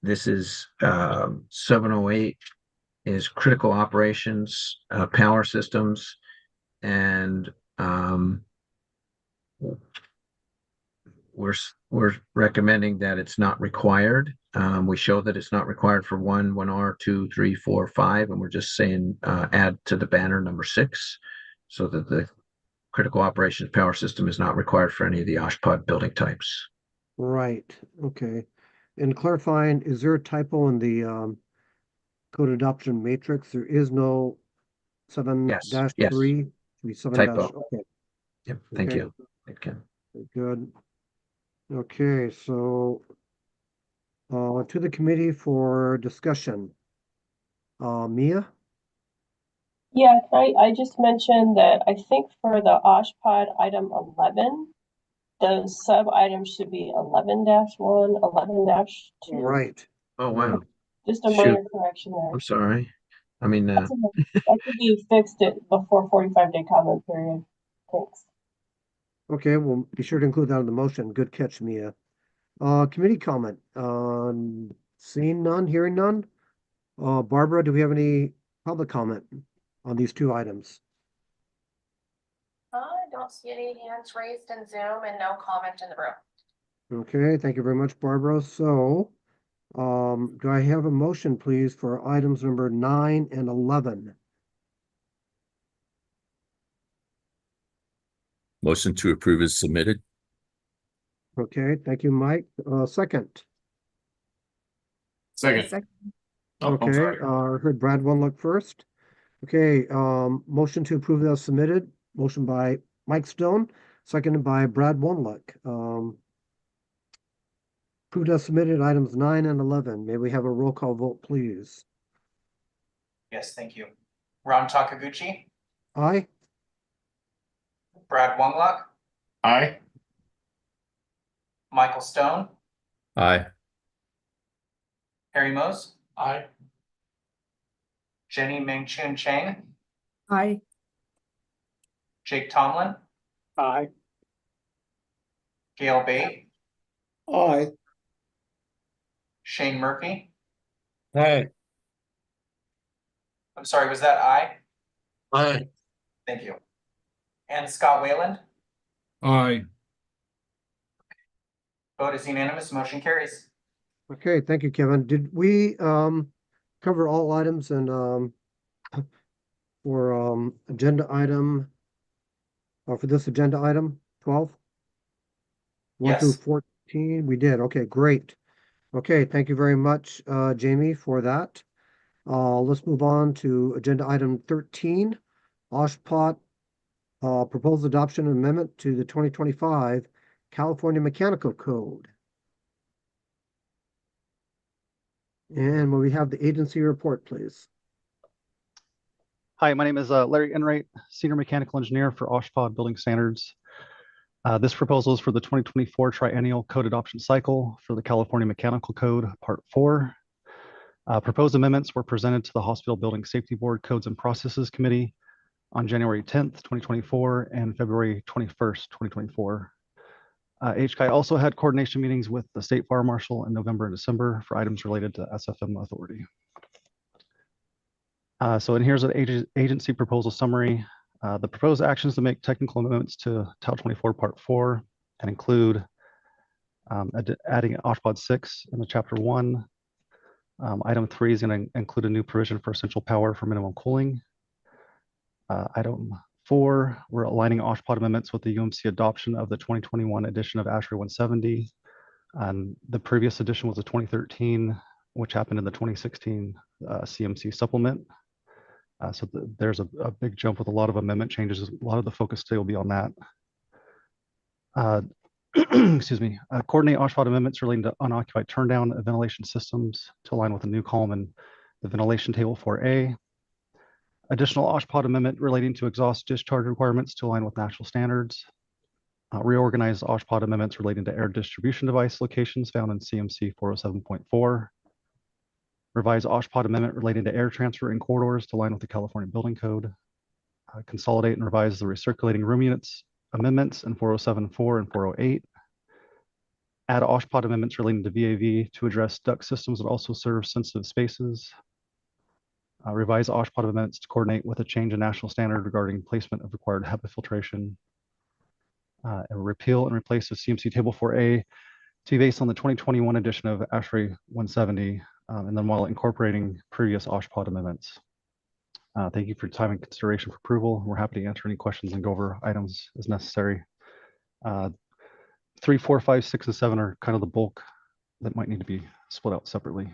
This is 708 is critical operations, power systems, and we're recommending that it's not required. We show that it's not required for 1R, 2, 3, 4, 5, and we're just saying add to the banner number 6, so that the critical operations power system is not required for any of the OSHPD building types. Right. Okay. And clarifying, is there a typo in the code adoption matrix? There is no 7-3. Yes. Should be 7 Typo. Okay. Yep. Thank Okay. you. Thank you. Good. Okay, so to the committee for discussion. Mia? Yeah, I just mentioned that I think for the OSHPD item 11, the sub items should be 11-1, 11-2. Right. Oh, wow. Just a Shoot. minor correction there. I'm sorry. I mean, That's okay. That could be fixed before 45-day comment period. Thanks. Okay, we'll be sure to include that in the motion. Good catch, Mia. Committee comment. Seeing none, hearing none. Barbara, do we have any public comment on these two items? I don't see any hands raised in Zoom and no comment in the room. Okay, thank you very much, Barbara. So, do I have a motion, please, for items number 9 and 11? Motion to approve is submitted. Okay, thank you, Mike. Second. Second. Oh, I'm Okay, sorry. I heard Brad One first. Okay, motion to approve as submitted. Motion by Mike Stone, seconded by Brad One. Approved as submitted, items 9 and 11. May we have a roll call vote, please? Yes, thank you. Ron Takaguchi, Aye? Brad Wonglock, Aye. Michael Stone, Aye. Harry Mose, Aye. Jenny Ming-Chun Chang, Aye. Jake Tomlin, Aye. Gail Bate, Aye. Shane Murphy. Aye. I'm sorry, was that I? Aye. Thank you. And Scott Wayland. Aye. Vote is unanimous, motion carries. Okay, thank you, Kevin. Did we cover all items and for agenda item for this agenda item 12? 1 through Yes. 14? We did. Okay, great. Okay, thank you very much, Jamie, for that. Let's move on to agenda item 13, OSHPD proposed adoption amendment to the 2025 California Mechanical Code. And will we have the agency report, please? Hi, my name is Larry Enright, Senior Mechanical Engineer for Oshpod Building Standards. This proposal is for the 2024 Triennial Code Adoption Cycle for the California Mechanical Code, Part 4. Proposed amendments were presented to the Hospital Building Safety Board Codes and Processes Committee on January 10th, 2024 and February 21st, 2024. HCI also had coordination meetings with the State Fire Marshal in November and December for items related to SFM authority. And here's an agency proposal summary. The proposed actions to make technical amendments to Title 24 Part 4 and include adding Oshpod 6 in the Chapter 1. Item 3 is going to include a new provision for essential power for minimum cooling. Item 4, we're aligning Oshpod amendments with the UMC adoption of the 2021 edition of ASHRAE 170. The previous edition was a 2013, which happened in the 2016 CMC supplement. There's a big jump with a lot of amendment changes. A lot of the focus today will be on that. Excuse me. Coordinate Oshpod amendments relating to unoccupied turndown of ventilation systems to align with a new column in the ventilation table 4A. Additional Oshpod amendment relating to exhaust discharge requirements to align with national standards. Reorganize Oshpod amendments relating to air distribution device locations found in CMC 407.4. Revise Oshpod amendment relating to air transfer in corridors to align with the California Building Code. Consolidate and revise the recirculating room units amendments in 407.4 and 408. Add Oshpod amendments relating to VAV to address duct systems that also serve sensitive spaces. Revise Oshpod amendments to coordinate with a change in national standard regarding placement of required HEPA filtration. And repeal and replace the CMC Table 4A to be based on the 2021 edition of ASHRAE 170, and then while incorporating previous Oshpod amendments. Thank you for your time and consideration for approval. We're happy to answer any questions and go over items as necessary. 3, 4, 5, 6, and 7 are kind of the bulk that might need to be split out separately.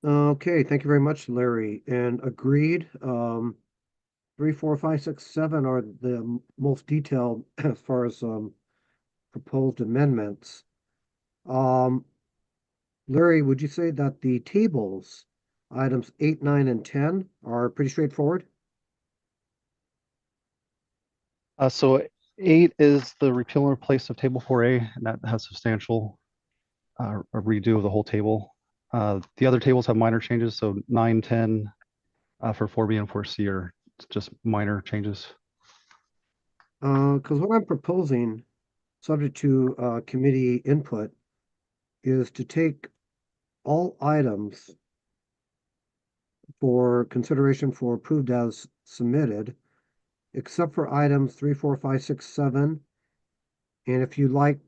Okay, thank you very much, Larry. And agreed. 3, 4, 5, 6, 7 are the most detailed as far as proposed amendments. Larry, would you say that the tables, items 8, 9, and 10 are pretty straightforward? So 8 is the repeal and replace of Table 4A, and that has substantial a redo of the whole table. The other tables have minor changes, so 9, 10 for 4B and 4C are just minor changes. Because what I'm proposing, subject to committee input, is to take all items for consideration for approved as submitted, except for items 3, 4, 5, 6, 7. And if you like,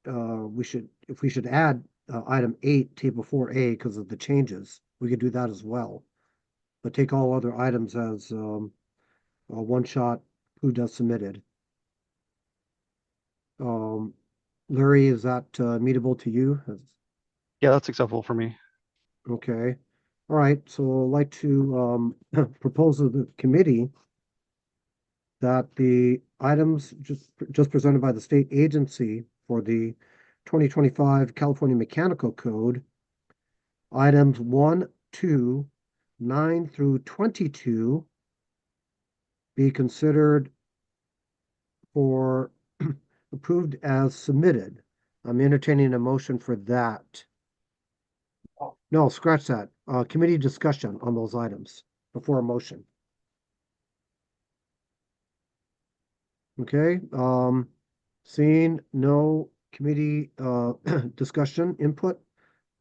if we should add item 8, table 4A, because of the changes, we could do that as well. But take all other items as one shot approved as submitted. Larry, is that meetable to you? Yeah, that's acceptable for me. Okay. All right. So I'd like to propose to the committee that the items just presented by the state agency for the 2025 California Mechanical Code, items 1, 2, 9 through 22, be considered for approved as submitted. I'm entertaining a motion for that. No, scratch that. Committee discussion on those items before a motion. Okay, seeing no committee discussion input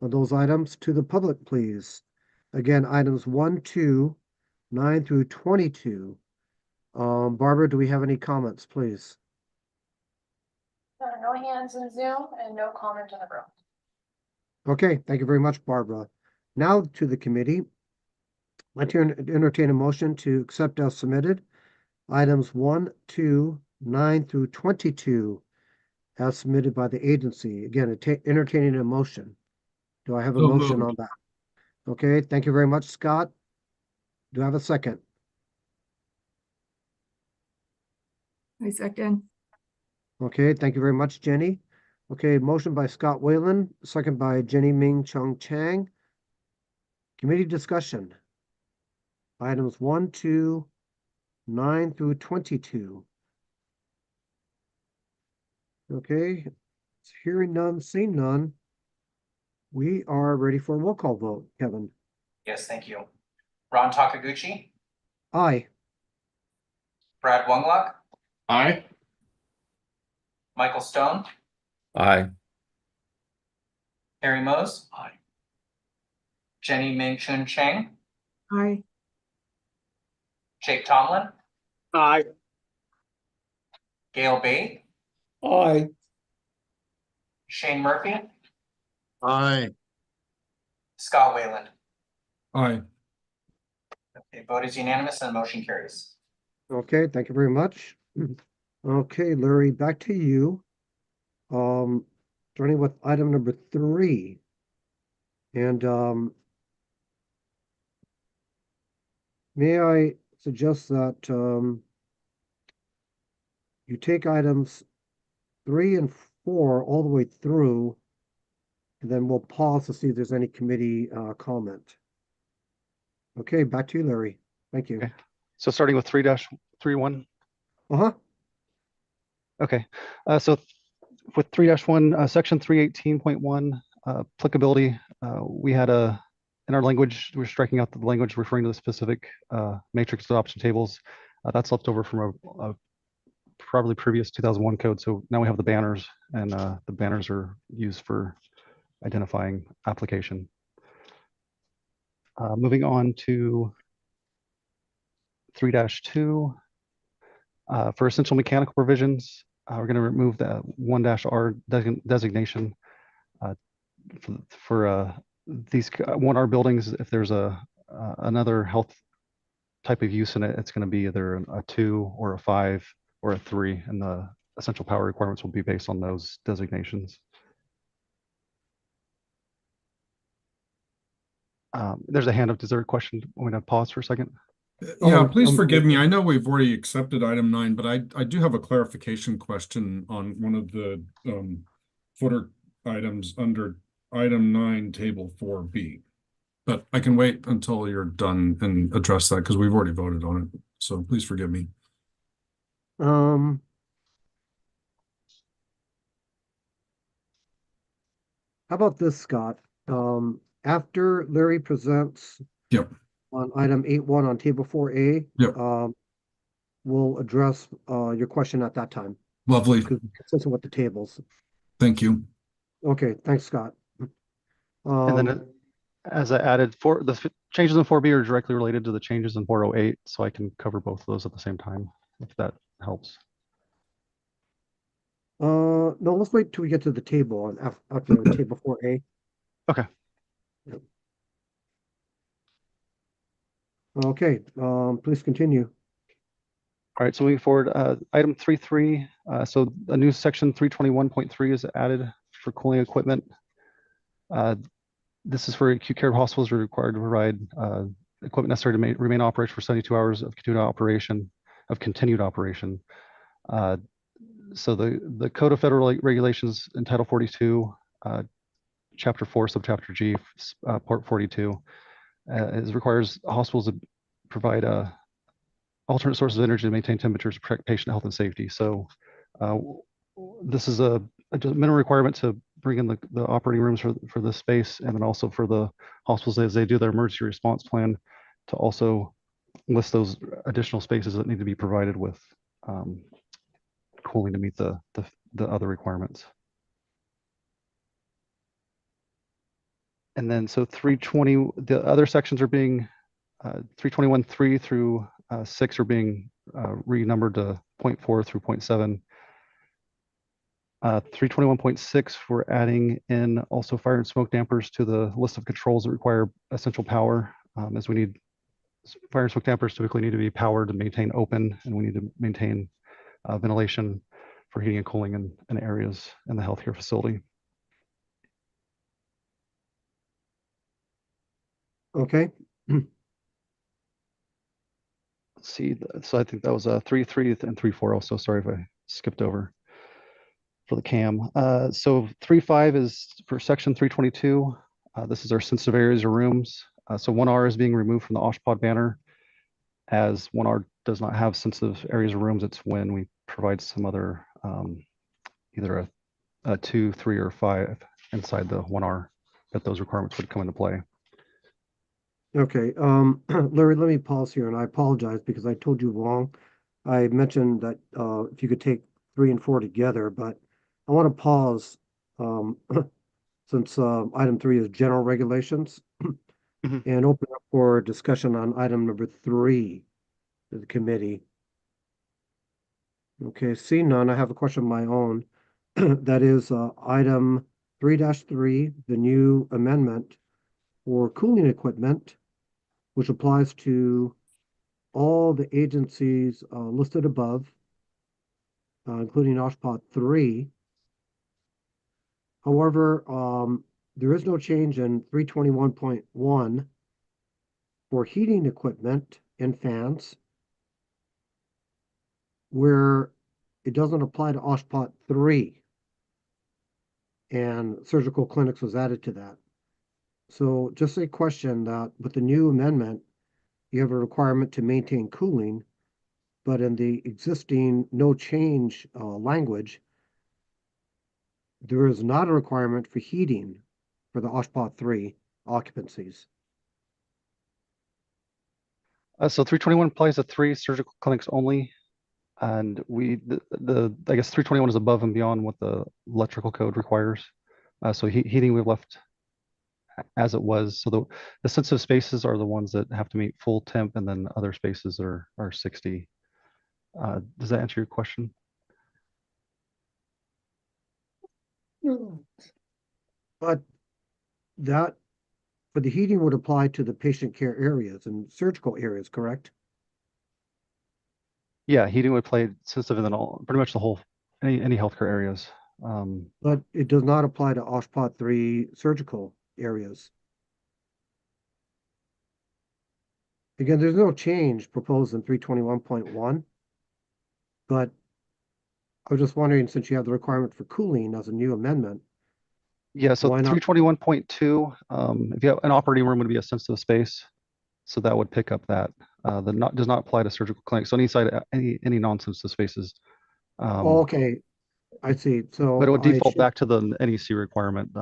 on those items, to the public, please. Again, items 1, 2, 9 through 22. Barbara, do we have any comments, please? No hands in Zoom and no comment in the room. Okay, thank you very much, Barbara. Now to the committee. I'd like to entertain a motion to accept as submitted items 1, 2, 9 through 22 as submitted by the agency. Again, entertaining a motion. Do I have a motion on that? Okay, thank you very much, Scott. Do I have a second? I second. Okay, thank you very much, Jenny. Okay, motion by Scott Whalen, second by Jenny Ming Chung Chang. Committee discussion. Items 1, 2, 9 through 22. Okay, hearing none, seeing none. We are ready for a roll call vote. Kevin? Yes, thank you. Ron Takaguchi, Aye. Brad Wunglock, Aye. Michael Stone, Aye. Harry Mose. Aye. Jenny Ming Chun Chang, Aye. Jake Tomlin, Aye. Gail Bate, Aye. Shane Murphy, Aye. Scott Wayland. Aye. Okay, vote is unanimous and motion carries. Okay, thank you very much. Okay, Larry, back to you. Starting with item number 3. And may I suggest that you take items 3 and 4 all the way through, and then we'll pause to see if there's any committee comment. Okay, back to you, Larry. Thank you. Okay. So starting with 3-31. Uh-huh. Okay. So with 3-1, section 318.1, applicability, we had in our language, we're striking out the language referring to the specific matrix adoption tables. That's left over from a probably previous 2001 code. So now we have the banners, and the banners are used for identifying application. Moving on to 3-2, for essential mechanical provisions, we're going to remove the 1-R designation for these 1R buildings. If there's another health type of use in it, it's going to be either a 2 or a 5 or a 3, and the essential power requirements will be based on those designations. There's a hand up. Is there a question? I'm going to pause for a second. Yeah, please forgive me. I know we've already accepted item 9, but I do have a clarification question on one of the footer items under item 9, table 4B. But I can wait until you're done and address that because we've already voted on it. So please forgive me. How about this, Scott? After Larry presents Yep. on item 8.1 on table 4A, Yep. We'll address your question at that time. Lovely. Consistent with the tables. Thank you. Okay, thanks, Scott. And then as I added, the changes in 4B are directly related to the changes in 408, so I can cover both of those at the same time, if that helps. No, let's wait till we get to the table on after table 4A. Okay. Yep. Okay, please continue. All right, so moving forward, item 3.3, so a new section 321.3 is added for cooling equipment. This is for acute care hospitals are required to provide equipment necessary to remain operational for 72 hours of continued operation. So the Code of Federal Regulations in Title 42, Chapter 4, Subchapter G, Part 42, requires hospitals to provide alternate sources of energy to maintain temperatures to protect patient health and safety. So this is a minimum requirement to bring in the operating rooms for this space, and then also for the hospitals as they do their emergency response plan to also list those additional spaces that need to be provided with cooling to meet the other requirements. And then so 320, the other sections are being 321.3 through 6 are being renumbered to 0.4 through 0.7. 321.6, we're adding in also fire and smoke dampers to the list of controls that require essential power, as we need fire and smoke dampers typically need to be powered to maintain open, and we need to maintain ventilation for heating and cooling in areas in the healthcare facility. Okay. Let's see, so I think that was 3.3 and 3.4 also. Sorry if I skipped over. for the CAM. So 3.5 is for section 322. This is our sensitive areas or rooms. So 1R is being removed from the OSHPD banner, as 1R does not have sensitive areas or rooms. It's when we provide some other either a 2, 3, or 5 inside the 1R that those requirements would come into play. Okay, Larry, let me pause here, and I apologize because I told you wrong. I mentioned that if you could take 3 and 4 together, but I want to pause since item 3 is general regulations and open up for discussion on item number 3 to the committee. Okay, seeing none, I have a question of my own. That is item 3-3, the new amendment for cooling equipment, which applies to all the agencies listed above, including OSHPD 3. However, there is no change in 321.1 for heating equipment and fans, where it doesn't apply to OSHPD 3, and surgical clinics was added to that. So just a question that with the new amendment, you have a requirement to maintain cooling, but in the existing no change language, there is not a requirement for heating for the OSHPD 3 occupancies. So 321 applies to 3 surgical clinics only. And I guess 321 is above and beyond what the electrical code requires. So heating we've left as it was. So the sensitive spaces are the ones that have to meet full temp, and then other spaces are 60. Does that answer your question? But that, but the heating would apply to the patient care areas and surgical areas, correct? Yeah, heating would play sensitive in all, pretty much the whole, any healthcare areas. But it does not apply to OSHPD 3 surgical areas. Again, there's no change proposed in 321.1, but I was just wondering, since you have the requirement for cooling as a new amendment. Yeah, so 321.2, if you have an operating room would be a sensitive space. So that would pick up that. Does not apply to surgical clinics. So any non-sensitive spaces. Okay, I see. So but it would default back to the NEC requirement,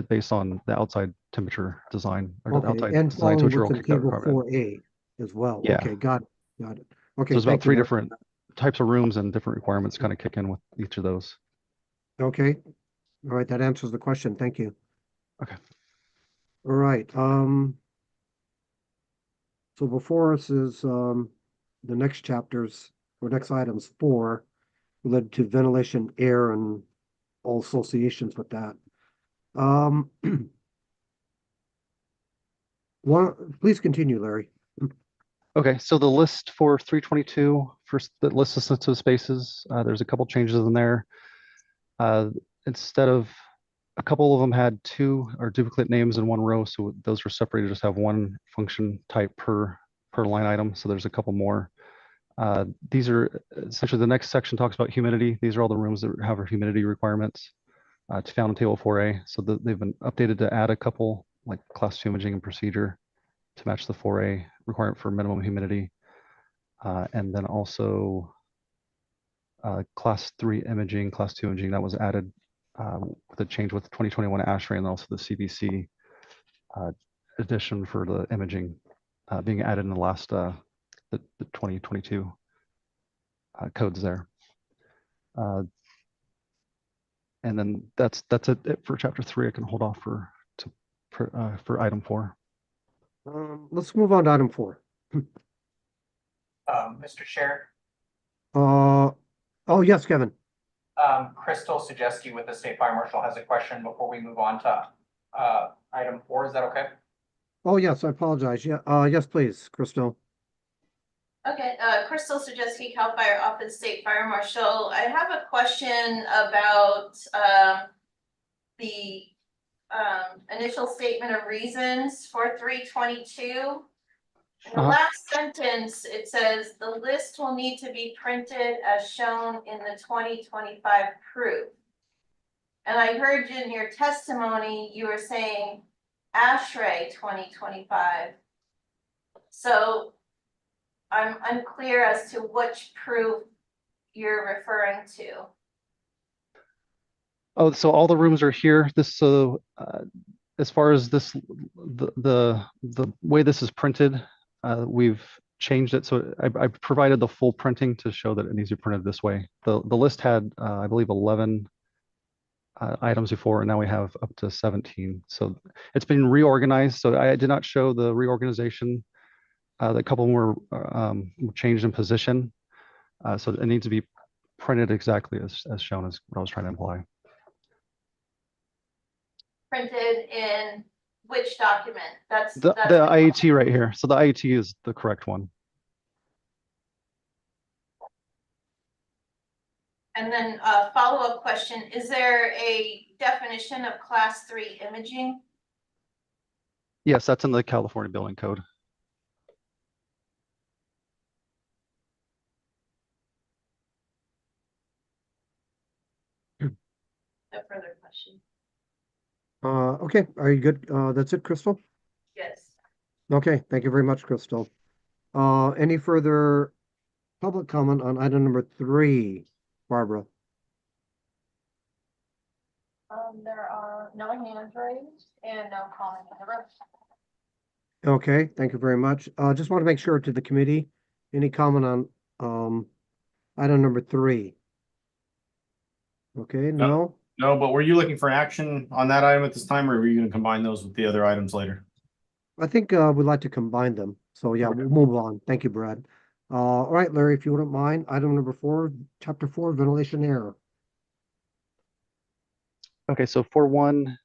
based on the outside temperature design or the outside and design following temperature what's in table requirement. 4A as well. Yeah. Okay, got it. Okay, So there's about thank 3 you. different types of rooms and different requirements kind of kick in with each of those. Okay, all right, that answers the question. Thank you. Okay. All right. So before us is the next chapters or next items 4 related to ventilation, air, and all associations with that. Please continue, Larry. Okay, so the list for 322, first the list of sensitive spaces, there's a couple changes in there. Instead of a couple of them had 2 or duplicate names in one row, so those were separated, just have one function type per line item. So there's a couple more. These are essentially the next section talks about humidity. These are all the rooms that have our humidity requirements to found in table 4A. So they've been updated to add a couple like class 2 imaging and procedure to match the 4A requirement for minimum humidity. And then also class 3 imaging, class 2 imaging that was added with a change with 2021 ASHRAE and also the CBC addition for the imaging being added in the last the 2022 codes there. And then that's it for chapter 3. I can hold off for item 4. Let's move on to item 4. Mr. Chair, Oh, yes, Kevin. Crystal Sujeski with the State Fire Marshal has a question before we move on to item 4. Is that okay? Oh, yes, I apologize. Yeah, yes, please, Crystal. Okay, Crystal Sujeski, CAL FIRE Office State Fire Marshal. I have a question about the initial statement of reasons for 322. In the last sentence, it says the list will need to be printed as shown in the 2025 proof. And I heard you in your testimony, you were saying ASHRAE 2025. So I'm unclear as to which proof you're referring to. Oh, so all the rooms are here. This as far as this, the way this is printed, we've changed it. So I provided the full printing to show that it needs to be printed this way. The list had, I believe, 11 items before, and now we have up to 17. So it's been reorganized. So I did not show the reorganization. The couple more changed in position. So it needs to be printed exactly as shown, as what I was trying to imply. Printed in which document? That's The IAT right here. So the IAT is the correct one. And then a follow-up question, is there a definition of class 3 imaging? Yes, that's in the California Building Code. No further question. Okay, are you good? That's it, Crystal? Yes. Okay, thank you very much, Crystal. Any further public comment on item number 3, Barbara? There are no hands raised and no comment in the room. Okay, thank you very much. Just want to make sure to the committee, any comment on item number 3? Okay, no? No, but were you looking for action on that item at this time, or were you going to combine those with the other items later? I think we'd like to combine them. So yeah, we'll move on. Thank you, Brad. All right, Larry, if you wouldn't mind, item number 4, chapter 4, ventilation error. Okay, so 4.1,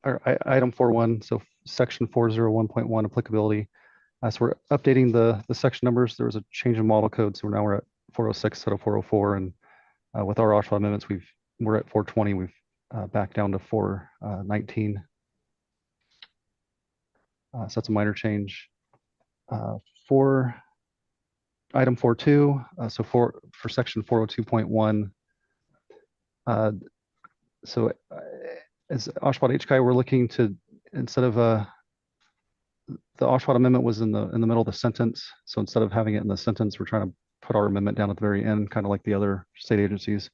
or item 4.1, so section 401.1 applicability. So we're updating the section numbers. There was a change in model code, so now we're at 406 instead of 404, and with our OSHA amendments, we're at 420. We've backed down to 419. So that's a minor change. For item 4.2, so for section 402.1, so as OSHPAD HCI, we're looking to, instead of the OSHPAD amendment was in the middle of the sentence, so instead of having it in the sentence, we're trying to put our amendment down at the very end, kind of like the other state agencies.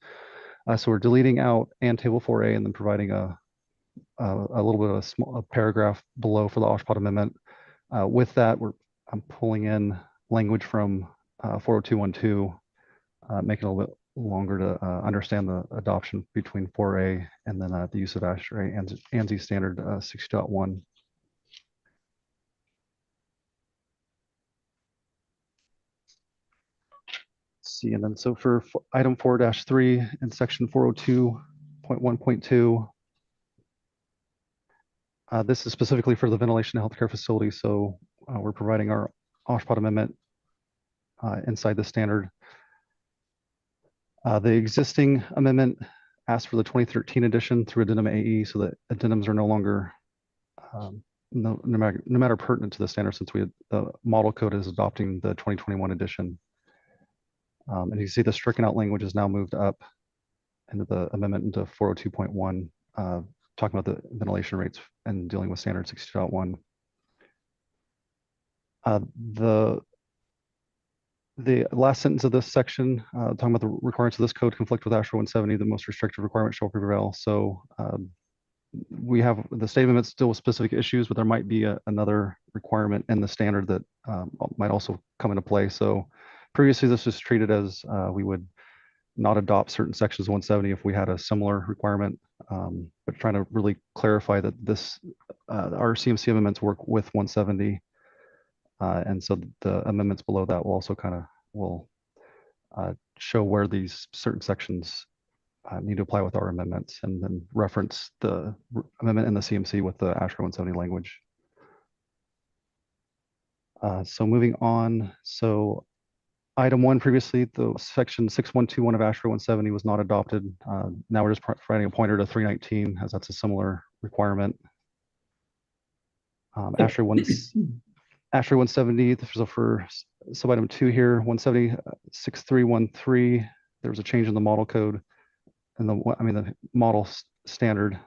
So we're deleting out and table 4A and then providing a little bit of a paragraph below for the OSHPAD amendment. With that, I'm pulling in language from 402.12, making it a little bit longer to understand the adoption between 4A and then the use of ASHRAE and ANSI standard 6.1. See, and then so for item 4-3 in section 402.1.2, this is specifically for the ventilation healthcare facility. So we're providing our OSHPAD amendment inside the standard. The existing amendment asked for the 2013 edition through addendum AE, so that addendums are no longer no matter pertinent to the standard, since the model code is adopting the 2021 edition. And you can see the stricken out language is now moved up into the amendment into 402.1, talking about the ventilation rates and dealing with standard 60.1. The last sentence of this section, talking about the requirements of this code conflict with ASHRAE 170, the most restrictive requirement shall prevail. So we have the state amendments still with specific issues, but there might be another requirement in the standard that might also come into play. So previously this was treated as we would not adopt certain sections of 170 if we had a similar requirement, but trying to really clarify that this our CMC amendments work with 170. And so the amendments below that will also kind of show where these certain sections need to apply with our amendments, and then reference the amendment in the CMC with the ASHRAE 170 language. So moving on, so item 1 previously, the section 6121 of ASHRAE 170 was not adopted. Now we're just providing a pointer to 319, as that's a similar requirement. ASHRAE ASHRAE 170, so for sub-item 2 here, 170.6313, there was a change in the model code and the model standard.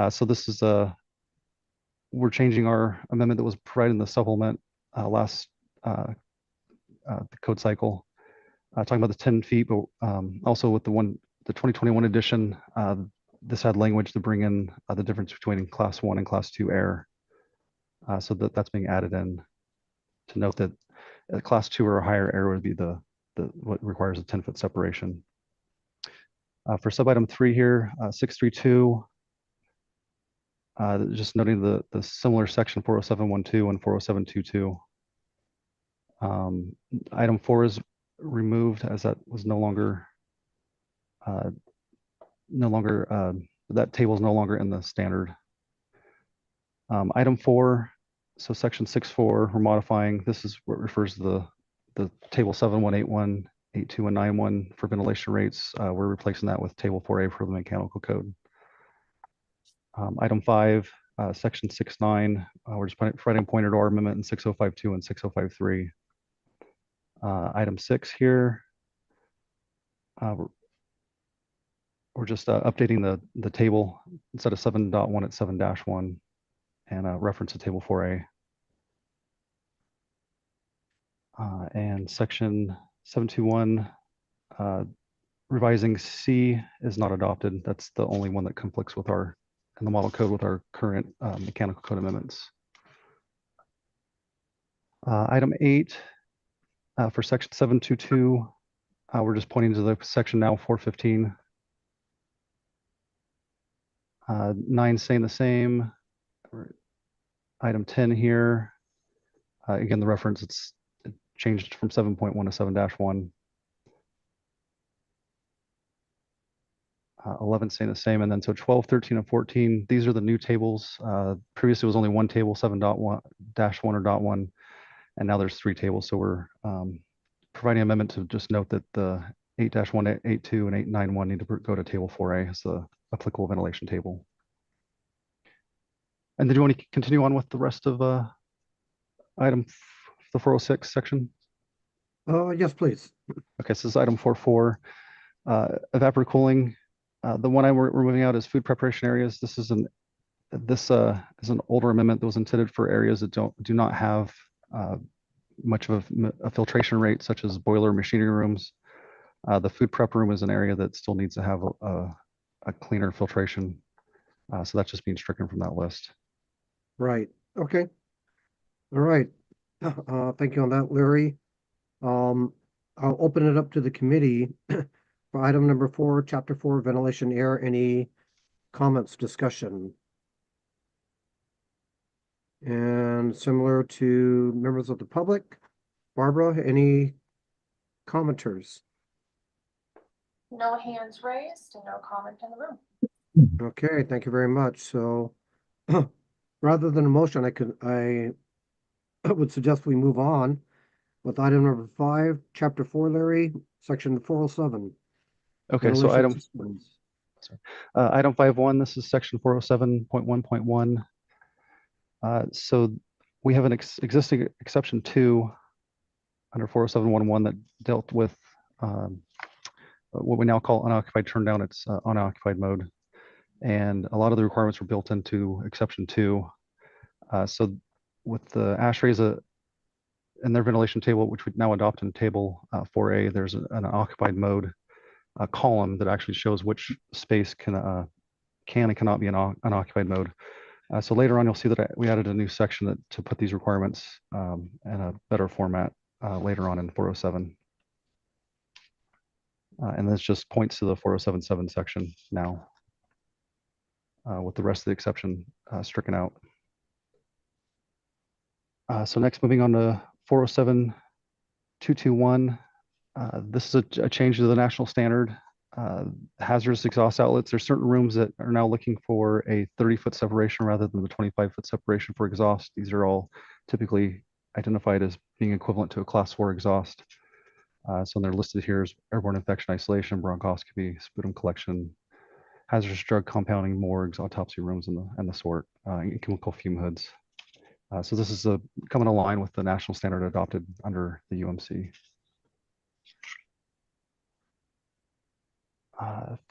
So this is we're changing our amendment that was provided in the supplement last the code cycle, talking about the 10 feet, but also with the 2021 edition, this had language to bring in the difference between class 1 and class 2 air. So that's being added in to note that class 2 or higher air would be the what requires a 10-foot separation. For sub-item 3 here, 632, just noting the similar section 407.12 and 407.22. Item 4 is removed as that was no longer that table is no longer in the standard. Item 4, so section 6.4, we're modifying. This is what refers to the table 7.181, 8.2, and 9.1 for ventilation rates. We're replacing that with table 4A for the mechanical code. Item 5, section 6.9, we're just providing pointer to our amendment in 6.052 and 6.053. Item 6 here, we're just updating the table instead of 7.1 at 7-1 and reference to table 4A. And section 721, revising C is not adopted. That's the only one that conflicts with in the model code with our current mechanical code amendments. Item 8, for section 722, we're just pointing to the section now 415. 9 staying the same. Item 10 here, again, the reference, it changed from 7.1 to 7-1. 11 staying the same, and then so 12, 13, and 14, these are the new tables. Previously it was only one table, 7.1 or .1, and now there's 3 tables. So we're providing an amendment to just note that the 8-1, 8.2, and 8.91 need to go to table 4A as the applicable ventilation table. And did you want to continue on with the rest of the 406 section? Yes, please. Okay, so this is item 4.4, evaporative cooling. The one we're moving out is food preparation areas. This is an older amendment that was intended for areas that do not have much of a filtration rate, such as boiler machinery rooms. The food prep room is an area that still needs to have a cleaner filtration. So that's just being stricken from that list. Right. Okay. All right. Thank you on that, Larry. I'll open it up to the committee for item number 4, chapter 4, ventilation air. Any comments, discussion? And similar to members of the public, Barbara, any commenters? No hands raised and no comment in the room. Okay, thank you very much. So rather than a motion, I would suggest we move on with item number 5, chapter 4, Larry, section 407. Okay, so item 5.1, this is section 407.1.1. So we have an existing exception 2 under 407.1.1 that dealt with what we now call unoccupied turndown. It's unoccupied mode. And a lot of the requirements were built into exception 2. So with the ASHRAE's in their ventilation table, which we now adopt in table 4A, there's an occupied mode column that actually shows which space can and cannot be in unoccupied mode. So later on, you'll see that we added a new section to put these requirements in a better format later on in 407. And this just points to the 407.7 section now with the rest of the exception stricken out. So next, moving on to 407.221. This is a change to the national standard. Hazardous exhaust outlets. There's certain rooms that are now looking for a 30-foot separation rather than the 25-foot separation for exhaust. These are all typically identified as being equivalent to a class 4 exhaust. So they're listed here as airborne infection isolation, bronchoscopy, sputum collection, hazardous drug compounding, morgues, autopsy rooms, and the sort, and chemical fume hoods. So this is coming in line with the national standard adopted under the UMC.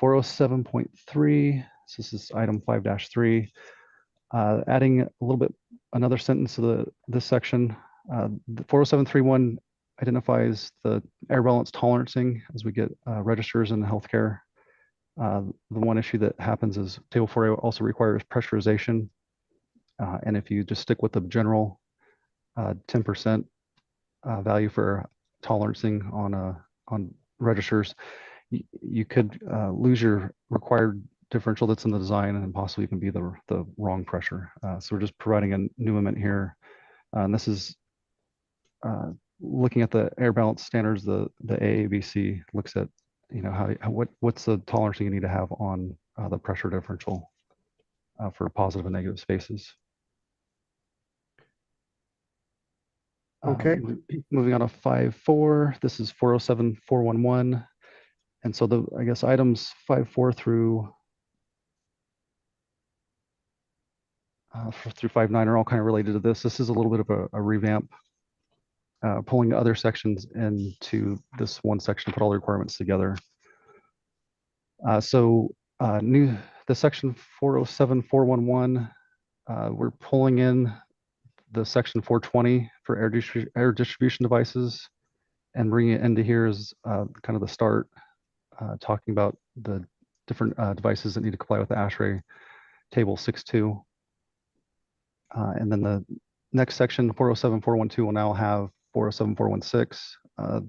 407.3, so this is item 5-3, adding a little bit, another sentence to this section. The 407.3.1 identifies the air balance tolerancing as we get registers in healthcare. The one issue that happens is Table 4A also requires pressurization. And if you just stick with the general 10% value for tolerancing on registers, you could lose your required differential that's in the design and possibly even be the wrong pressure. So we're just providing a new amendment here. And this is looking at the air balance standards. The AABC looks at, you know, what's the tolerance you need to have on the pressure differential for positive and negative spaces. Okay. Moving on to 5.4, this is 407.411. And so I guess items 5.4 through 5.9 are all kind of related to this. This is a little bit of a revamp, pulling other sections into this one section, put all the requirements together. The section 407.411, we're pulling in the section 420 for air distribution devices and bringing it into here is kind of the start, talking about the different devices that need to comply with the ASHRAE table 6.2. And then the next section, 407.412, will now have 407.416.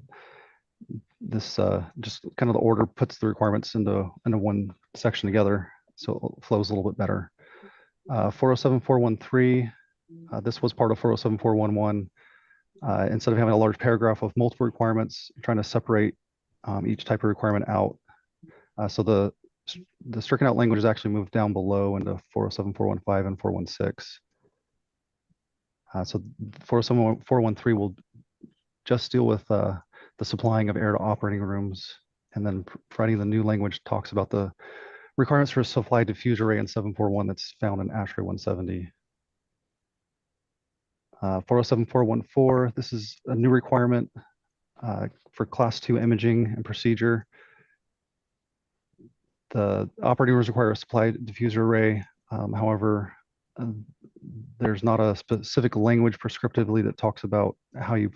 This just kind of the order puts the requirements into one section together, so it flows a little bit better. 407.413, this was part of 407.411. Instead of having a large paragraph of multiple requirements, trying to separate each type of requirement out. So the stricken out language is actually moved down below into 407.415 and 416. So 407.413 will just deal with the supplying of air to operating rooms, and then providing the new language talks about the requirements for supply diffuser array in 741 that's found in ASHRAE 170. 407.414, this is a new requirement for class 2 imaging and procedure. The operating rooms require a supply diffuser array. However, there's not a specific language prescriptively that talks about how you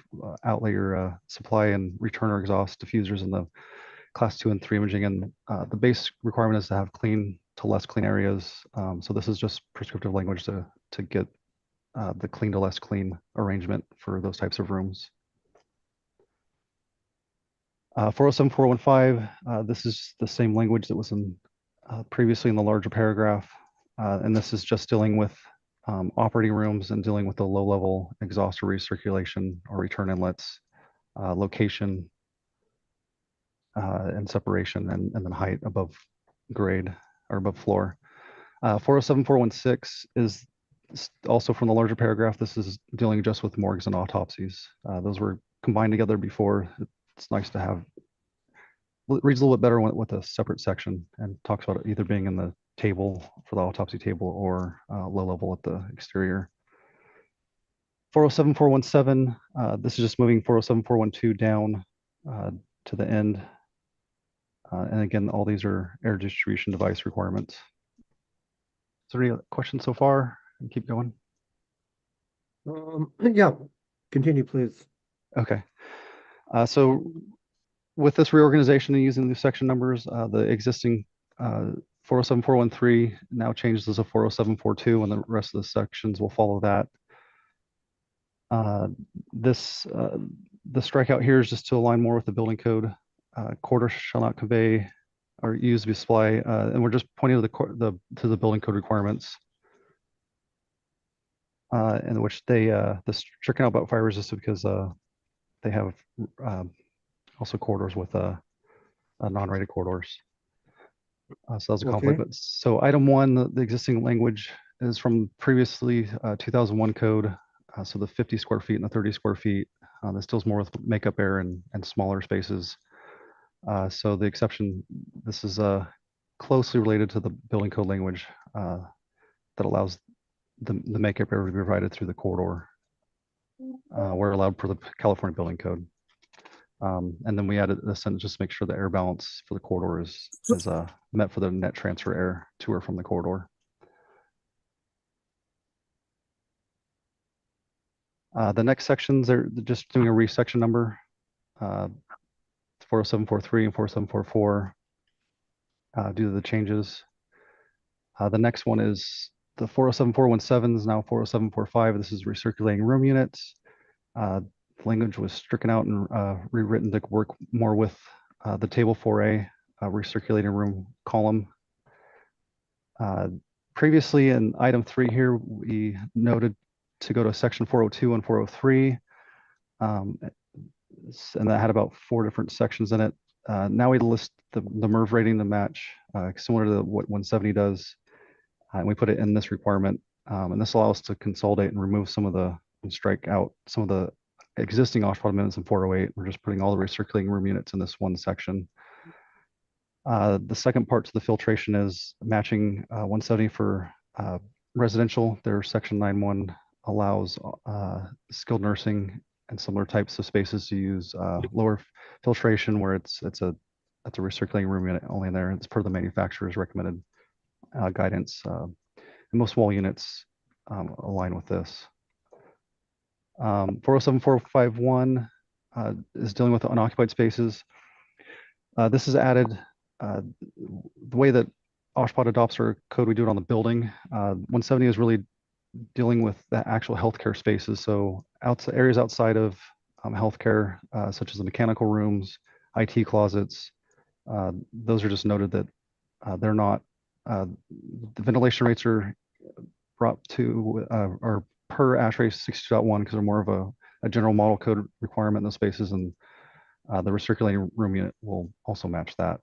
outlay your supply and return or exhaust diffusers in the class 2 and 3 imaging. And the base requirement is to have clean to less clean areas. So this is just prescriptive language to get the clean to less clean arrangement for those types of rooms. 407.415, this is the same language that was in previously in the larger paragraph. And this is just dealing with operating rooms and dealing with the low level exhaust or recirculation or return inlets, location, and separation, and then height above grade or above floor. 407.416 is also from the larger paragraph. This is dealing just with morgues and autopsies. Those were combined together before. It's nice to have, reads a little bit better with a separate section and talks about it either being in the table for the autopsy table or low level at the exterior. 407.417, this is just moving 407.412 down to the end. And again, all these are air distribution device requirements. Is there any questions so far? Keep going. Yeah, continue, please. Okay. So with this reorganization and using the section numbers, the existing 407.413 now changes as a 407.42, and the rest of the sections will follow that. The strikeout here is just to align more with the building code. Quarter shall not convey or use supply, and we're just pointing to the building code requirements, in which they the stricken out about fire resistant because they have also corridors with non-rated corridors. So that's a conflict. Okay. But so item 1, the existing language is from previously 2001 code. So the 50 square feet and the 30 square feet. This deals more with makeup air and smaller spaces. So the exception, this is closely related to the building code language that allows the makeup area will be provided through the corridor. We're allowed per the California Building Code. And then we added a sentence just to make sure the air balance for the corridor is met for the net transfer air to or from the corridor. The next sections are just doing a resection number, 40743 and 4744 due to the changes. The next one is the 407417 is now 40745. This is recirculating room units. Language was stricken out and rewritten to work more with the table 4A recirculating room column. Previously in item 3 here, we noted to go to section 402 and 403. And that had about 4 different sections in it. Now we list the MERV rating to match, similar to what 170 does. And we put it in this requirement. And this allows us to consolidate and remove some of the, and strike out some of the existing OSHPD amendments in 408. We're just putting all the recirculating room units in this one section. The second part to the filtration is matching 170 for residential. Their section 9.1 allows skilled nursing and similar types of spaces to use lower filtration where it's a recirculating room unit only in there. It's per the manufacturer's recommended guidance. And most wall units align with this. 407451 is dealing with unoccupied spaces. This is added the way that OSHPD adopts our code, we do it on the building. 170 is really dealing with the actual healthcare spaces. So areas outside of healthcare, such as the mechanical rooms, IT closets, those are just noted that they're not, the ventilation rates are brought to, or per ASHRAE 62.1 because they're more of a general model code requirement in those spaces, and the recirculating room unit will also match that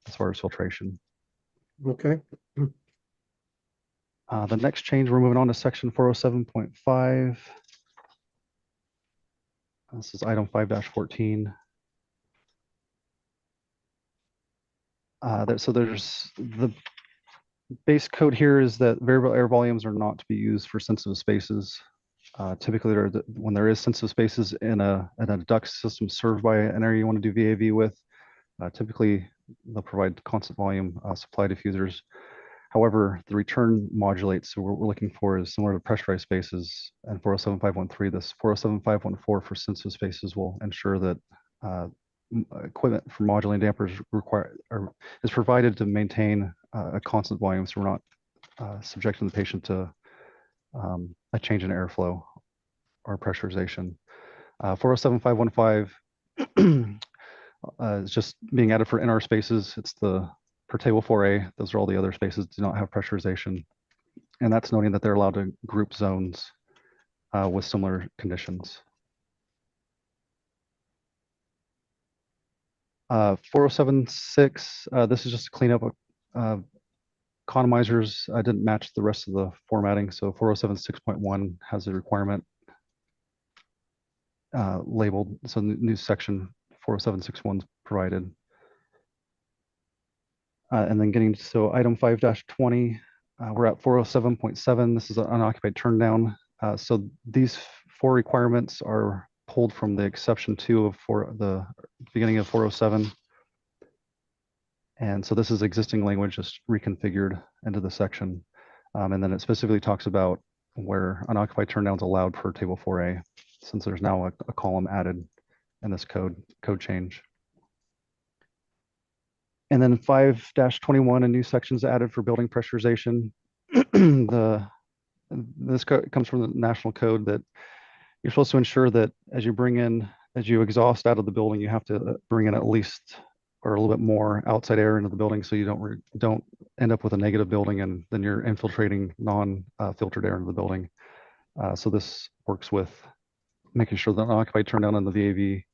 as far as filtration. Okay. The next change, we're moving on to section 407.5. This is item 5-14. So there's the base code here is that variable air volumes are not to be used for sensitive spaces. Typically, when there is sensitive spaces in a duct system served by an area you want to do VAV with, typically they'll provide constant volume supply diffusers. However, the return modulates. So what we're looking for is similar to pressurized spaces, and 407513. This 407514 for sensitive spaces will ensure that equipment for modulating dampers is provided to maintain a constant volume, so we're not subjecting the patient to a change in airflow or pressurization. 407515 is just being added for NR spaces. It's the per table 4A. Those are all the other spaces do not have pressurization, and that's noting that they're allowed to group zones with similar conditions. 4076, this is just a cleanup of economizers. I didn't match the rest of the formatting, so 4076.1 has a requirement labeled, so new section 40761 is provided. And then getting, so item 5-20, we're at 407.7. This is an unoccupied turn down. So these 4 requirements are pulled from the exception 2 of the beginning of 407. And so this is existing language just reconfigured into the section. And then it specifically talks about where unoccupied turn downs allowed per table 4A, since there's now a column added in this code change. And then 5-21, a new section is added for building pressurization. This comes from the national code that you're supposed to ensure that as you exhaust out of the building, you have to bring in at least or a little bit more outside air into the building, so you don't end up with a negative building and then you're infiltrating non-filtered air into the building. So this works with making sure that unoccupied turn down in the VAV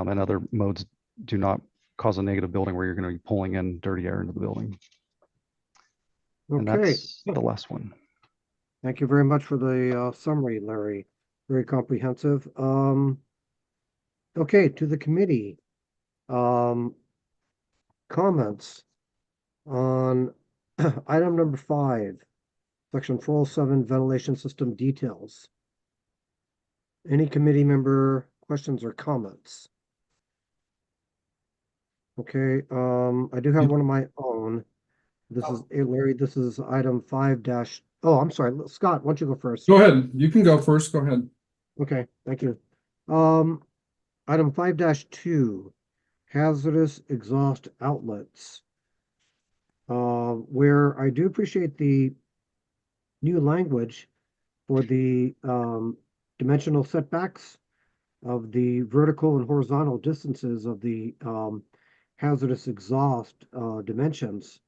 and other modes do not cause a negative building where you're going to be pulling in dirty air into the building. And that's the last one. Thank you very much for the summary, Larry. Very comprehensive. Okay, to the committee. Comments on item number 5, Section 407 ventilation system details. Any committee member questions or comments? Okay, I do have one of my own. This is, hey, Larry, this is item 5 dash, oh, I'm sorry, Scott, why don't you go first? Go ahead. You can go first. Go ahead. Okay, thank you. Item 5-2, hazardous exhaust outlets. Where I do appreciate the new language for the dimensional setbacks of the vertical and horizontal distances of the hazardous exhaust dimensions.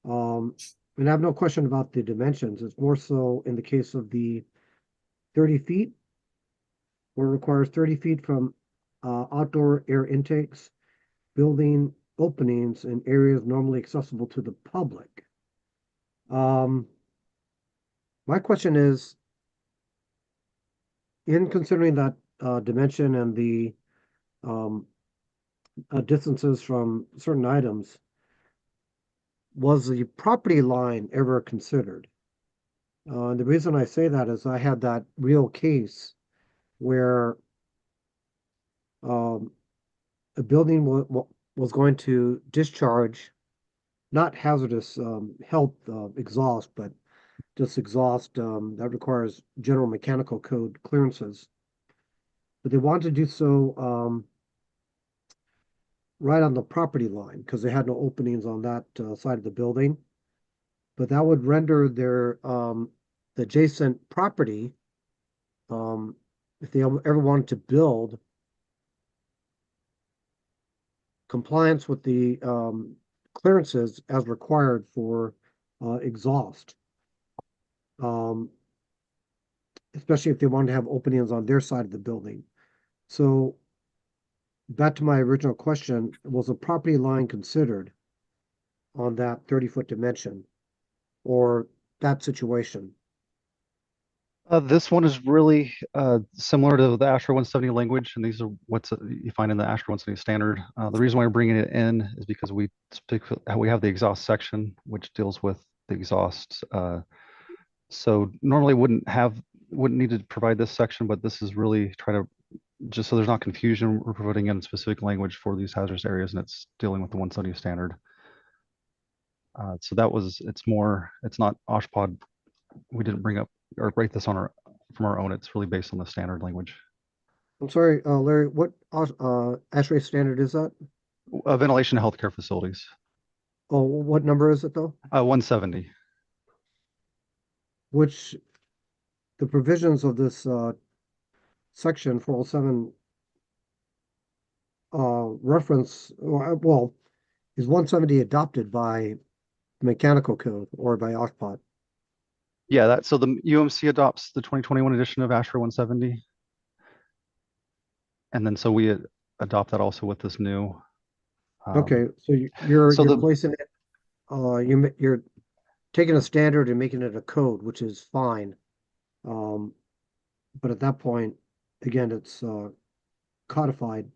And I have no question about the dimensions. It's more so in the case of the 30 feet, where it requires 30 feet from outdoor air intakes, building openings in areas normally accessible to the public. My question is, in considering that dimension and the distances from certain items, was the property line ever considered? And the reason I say that is I had that real case where a building was going to discharge not hazardous health exhaust, but just exhaust that requires general mechanical code clearances. But they wanted to do so right on the property line because they had no openings on that side of the building. But that would render their adjacent property, if they ever wanted to build, compliance with the clearances as required for exhaust. Especially if they wanted to have openings on their side of the building. So back to my original question, was a property line considered on that 30-foot dimension or that situation? This one is really similar to the ASHRAE 170 language, and these are what you find in the ASHRAE 170 standard. The reason why we're bringing it in is because we have the exhaust section, which deals with the exhausts. So normally wouldn't need to provide this section, but this is really trying to, just so there's not confusion, we're putting in specific language for these hazardous areas, and it's dealing with the 170 standard. So that was, it's not OSHPD. We didn't bring up or write this on from our own. It's really based on the standard language. I'm sorry, Larry, what ASHRAE standard is that? Ventilation healthcare facilities. Oh, what number is it though? 170. Which the provisions of this section 407 reference, well, is 170 adopted by the mechanical code or by OSHPD? Yeah, so the UMC adopts the 2021 edition of ASHRAE 170. And then so we adopt that also with this new. Okay, so you're placing it, you're taking a standard and making it a code, which is fine. But at that point, again, it's codified.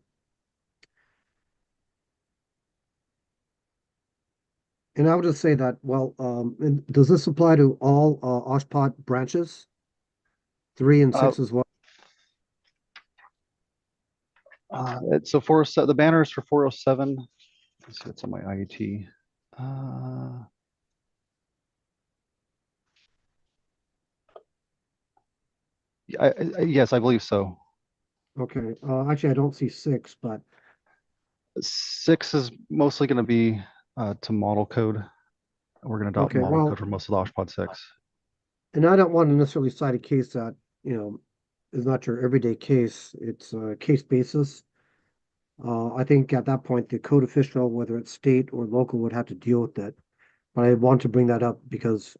And I would just say that, well, does this apply to all OSHPD branches? 3 and 6 as well? So 407, the banners for 407. Let's see, it's on my IET. Yes, I believe so. Okay. Actually, I don't see 6, but 6 is mostly going to be to model code. We're going to adopt model code for most of the OSHPD 6. And I don't want to necessarily cite a case that, is not your everyday case. It's a case basis. I think at that point, the code official, whether it's state or local, would have to deal with it. But I want to bring that up because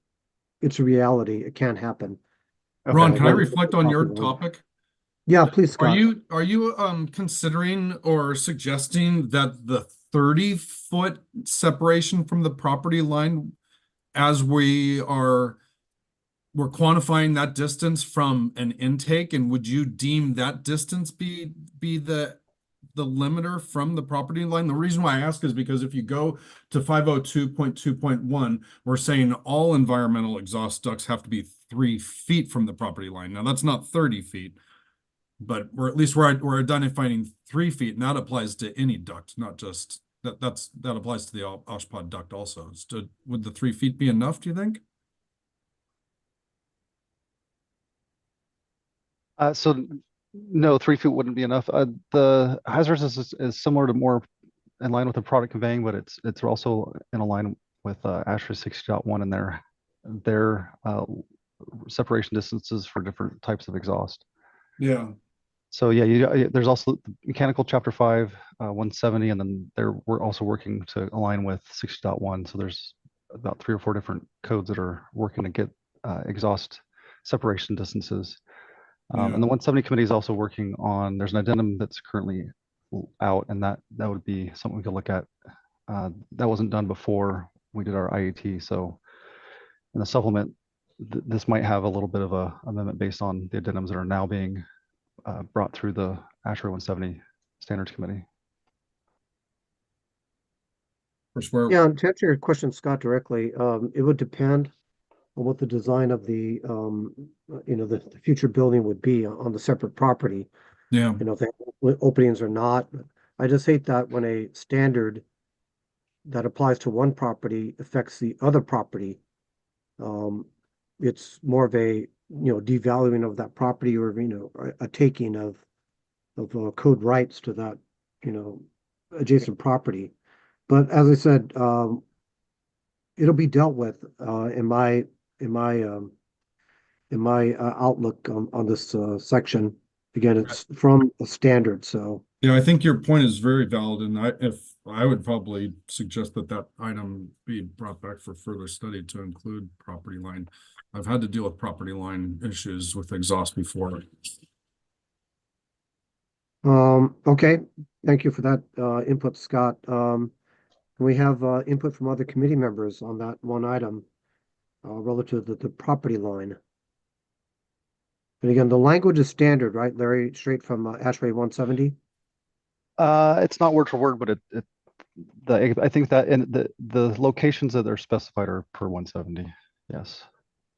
it's a reality. It can't happen. Ron, can I reflect on your topic? Yeah, please, Scott. Are you considering or suggesting that the 30-foot separation from the property line, as we're quantifying that distance from an intake, and would you deem that distance be the the limiter from the property line? The reason why I ask is because if you go to 502.2.1, we're saying all environmental exhaust ducts have to be 3 feet from the property line. Now that's not 30 feet, but we're identifying 3 feet, and that applies to any duct, not just that applies to the OSHPD duct also. So would the 3 feet be enough, do you think? So no, 3 feet wouldn't be enough. The hazardous is similar to more in line with the product conveying, but it's also in line with ASHRAE 60.1 and their separation distances for different types of exhaust. Yeah. So yeah, there's also mechanical chapter 5, 170, and then we're also working to align with 60.1. So there's about 3 or 4 different codes that are working to get exhaust separation distances. And the 170 committee is also working on, there's an addendum that's currently out, and that would be something we could look at. That wasn't done before we did our IAT. So in the supplement, this might have a little bit of a amendment based on the addendums that are now being brought through the ASHRAE 170 Standards Committee. Yeah, and to answer your question, Scott, directly, it would depend on what the design of the the future building would be on the separate property. Yeah. If they have openings or not. I just hate that when a standard that applies to one property affects the other property. It's more of a devaluing of that property, or a taking of code rights to that adjacent property. But as I said, it'll be dealt with in my outlook on this section. Again, it's from a standard, so. Yeah, I think your point is very valid, and I would probably suggest that item be brought back for further study to include property line. I've had to deal with property line issues with exhaust before. Okay, thank you for that input, Scott. We have input from other committee members on that one item relative to the property line. And again, the language is standard, right, Larry? Straight from ASHRAE 170? It's not word for word, but I think that in the locations that are specified are per 170. Yes.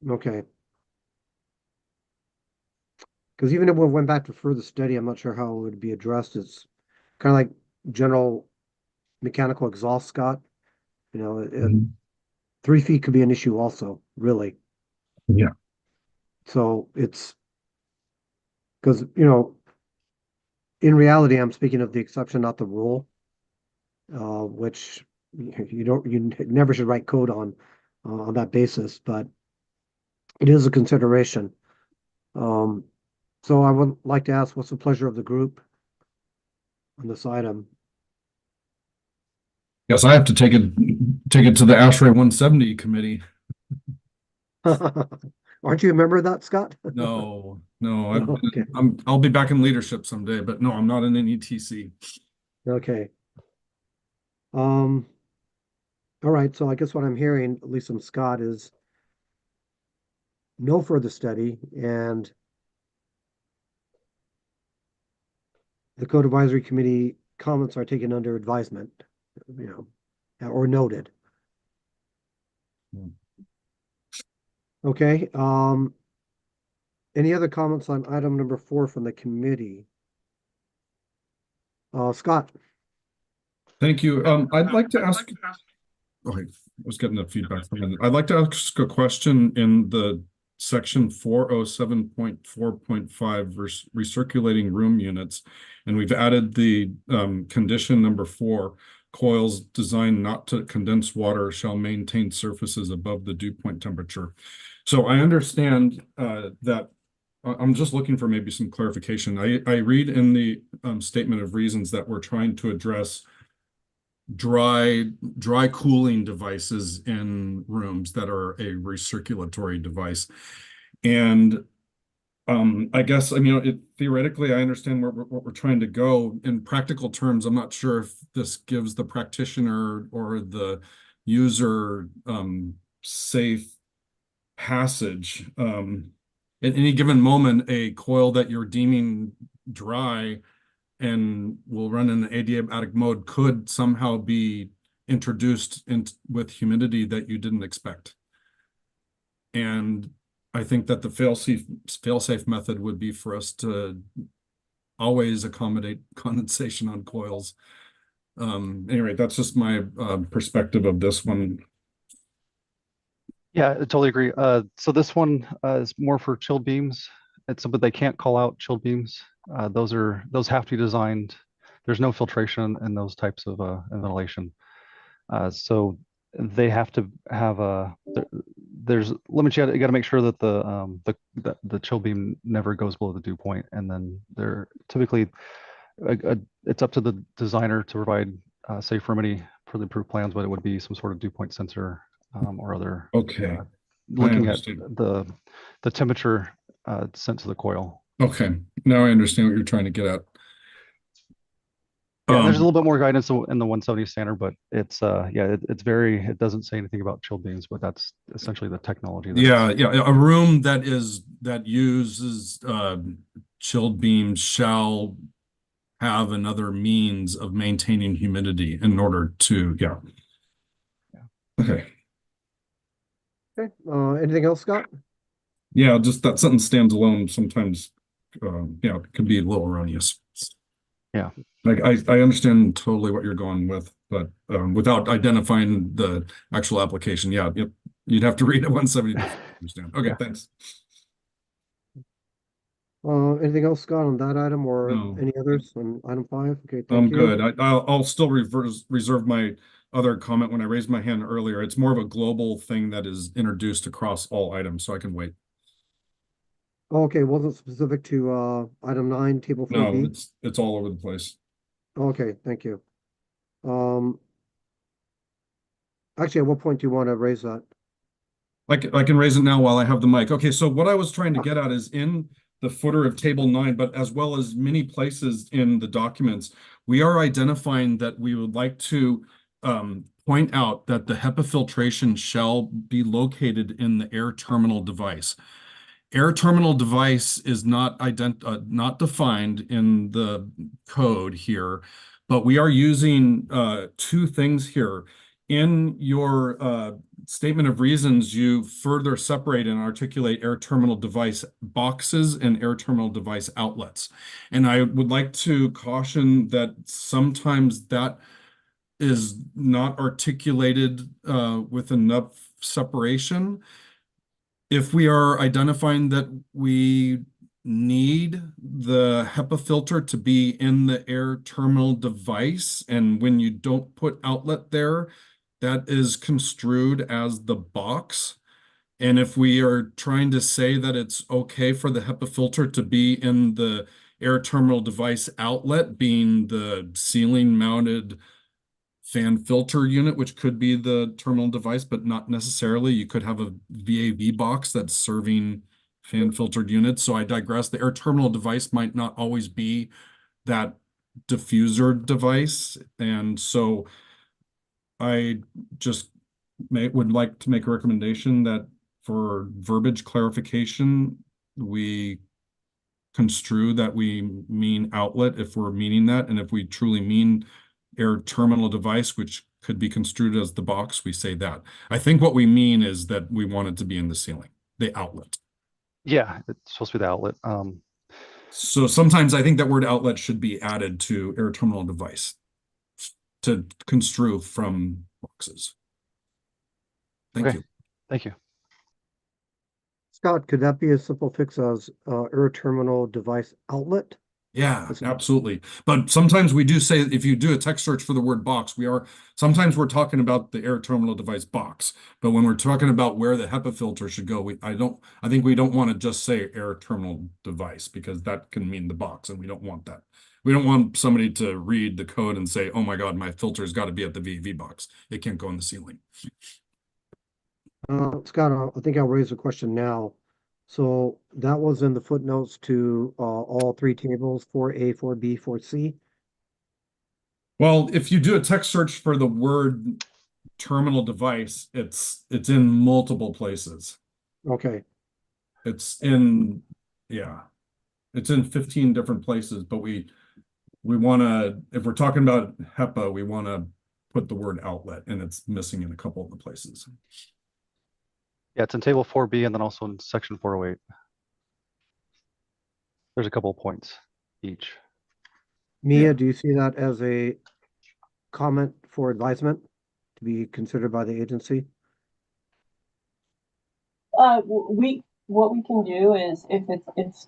Okay. Because even if we went back to further study, I'm not sure how it would be addressed. It's kind of like general mechanical exhaust, Scott. 3 feet could be an issue also, really. Yeah. So it's because, in reality, I'm speaking of the exception, not the rule, which you never should write code on that basis, but it is a consideration. So I would like to ask, what's the pleasure of the group on this item? Yes, I have to take it to the ASHRAE 170 committee. Aren't you a member of that, Scott? No, Okay. I'll be back in leadership someday, but no, I'm not in any ETC. Okay. All right, so I guess what I'm hearing, at least from Scott, is no further study, and the Code Advisory Committee comments are taken under advisement, or noted. Okay, any other comments on item number 4 from the committee? Scott. Thank you. I'd like to ask. Okay, I was getting the feedback from it. I'd like to ask a question in the section 407.4.5 recirculating room units, and we've added the condition number 4. Coils designed not to condense water shall maintain surfaces above the dew point temperature. So I understand that. I'm just looking for maybe some clarification. I read in the statement of reasons that we're trying to address dry cooling devices in rooms that are a recirculatory device. And I guess, theoretically, I understand what we're trying to go. In practical terms, I'm not sure if this gives the practitioner or the user safe passage. At any given moment, a coil that you're deeming dry and will run in an adiabatic mode could somehow be introduced with humidity that you didn't expect. And I think that the fail-safe method would be for us to always accommodate condensation on coils. Anyway, that's just my perspective of this one. Yeah, I totally agree. So this one is more for chilled beams. But they can't call out chilled beams. Those have to be designed. There's no filtration in those types of ventilation. So they have to have there's limits. You got to make sure that the chill beam never goes below the dew point, and then they're typically it's up to the designer to provide safe remedy for the approved plans, but it would be some sort of dew point sensor or other. Okay. Looking at the temperature sent to the coil. Okay, now I understand what you're trying to get at. Yeah, there's a little bit more guidance in the 170 standard, but it's it doesn't say anything about chill beams, but that's essentially the technology. Yeah, a room that uses chilled beams shall have another means of maintaining humidity in order to, yeah. Okay. Okay, anything else, Scott? Yeah, just that sentence stands alone sometimes, it could be a little erroneous. Yeah. Like I understand totally what you're going with, but without identifying the actual application, you'd have to read it 170 to understand. Okay, thanks. Anything else, Scott, on that item or No. any others on item 5? Okay, thank I'm you. good. I'll still reserve my other comment when I raised my hand earlier. It's more of a global thing that is introduced across all items, so I can wait. Okay, wasn't specific to item 9, table 4B? No, it's all over the place. Okay, thank you. Actually, at what point do you want to raise that? I can raise it now while I have the mic. Okay, so what I was trying to get at is in the footer of table 9, but as well as many places in the documents, we are identifying that we would like to point out that the HEPA filtration shall be located in the air terminal device. Air terminal device is not defined in the code here, but we are using two things here. In your statement of reasons, you further separate and articulate air terminal device boxes and air terminal device outlets. And I would like to caution that sometimes that is not articulated with enough separation. If we are identifying that we need the HEPA filter to be in the air terminal device, and when you don't put outlet there, that is construed as the box. And if we are trying to say that it's okay for the HEPA filter to be in the air terminal device outlet, being the ceiling mounted fan filter unit, which could be the terminal device, but not necessarily. You could have a VAV box that's serving fan filtered units. So I digress. The air terminal device might not always be that diffuser device. And so I just would like to make a recommendation that for verbiage clarification, we construe that we mean outlet if we're meaning that. And if we truly mean air terminal device, which could be construed as the box, we say that. I think what we mean is that we want it to be in the ceiling, the outlet. Yeah, it's supposed to be the outlet. So sometimes I think that word outlet should be added to air terminal device to construe from boxes. Thank you. Thank you. Scott, could that be a simple fix as air terminal device outlet? Yeah, absolutely. But sometimes we do say, if you do a text search for the word box, sometimes we're talking about the air terminal device box. But when we're talking about where the HEPA filter should go, I think we don't want to just say air terminal device, because that can mean the box, and we don't want that. We don't want somebody to read the code and say, oh my God, my filter's got to be at the VAV box. It can't go in the ceiling. Scott, I think I'll raise a question now. So that was in the footnotes to all 3 tables, 4A, 4B, 4C? Well, if you do a text search for the word terminal device, it's in multiple places. Okay. It's in 15 different places, but we want to, if we're talking about HEPA, we want to put the word outlet, and it's missing in a couple of the places. Yeah, it's in table 4B and then also in section 408. There's a couple of points each. Mia, do you see that as a comment for advisement to be considered by the agency? What we can do is if the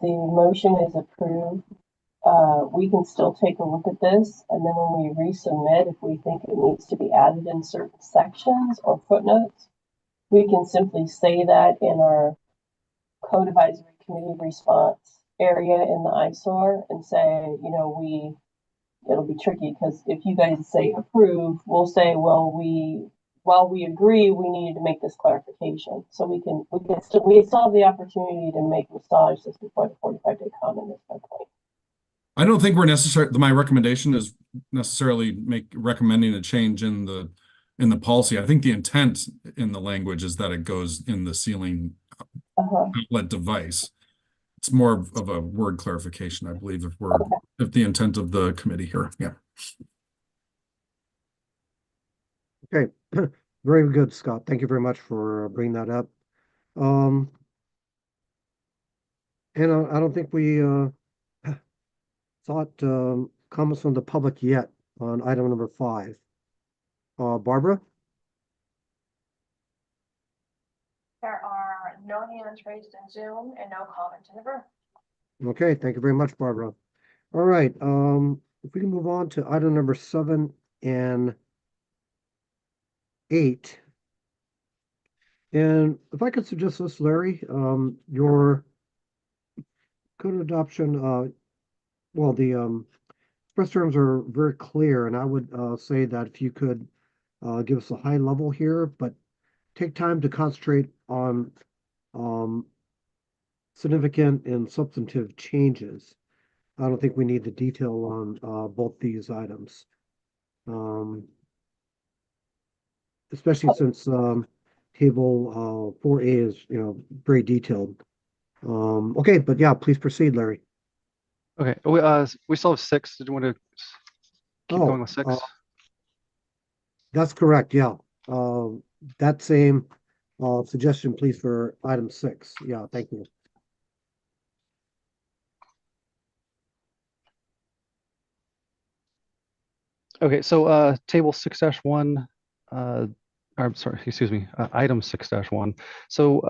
motion is approved, we can still take a look at this, and then when we resubmit, if we think it needs to be added in certain sections or footnotes, we can simply say that in our code advisory committee response area in the eyesore and say, you know, it'll be tricky because if you guys say approve, we'll say, well, while we agree, we needed to make this clarification. So we still have the opportunity to make massage this before the 45-day comment is my point. I don't think we're necessarily, my recommendation is necessarily recommending a change in the policy. I think the intent in the language is that it goes in the ceiling outlet device. It's more of a word clarification, I believe, if the intent of the committee here. Yeah. Okay, very good, Scott. Thank you very much for bringing that up. And I don't think we thought comments from the public yet on item number 5. Barbara? There are no hands raised in Zoom and no comment in the room. Okay, thank you very much, Barbara. All right, if we can move on to item number 7 and 8. And if I could suggest this, Larry, your code adoption, well, the express terms are very clear, and I would say that if you could give us a high level here, but take time to concentrate on significant and substantive changes. I don't think we need the detail on both these items. Especially since table 4A is, very detailed. Okay, but yeah, please proceed, Larry. Okay, we still have 6. Did you want to keep going with 6? That's correct, yeah. That same suggestion, please, for item 6. Yeah, thank you. Okay, so table 6-1, I'm sorry, excuse me, item 6-1. So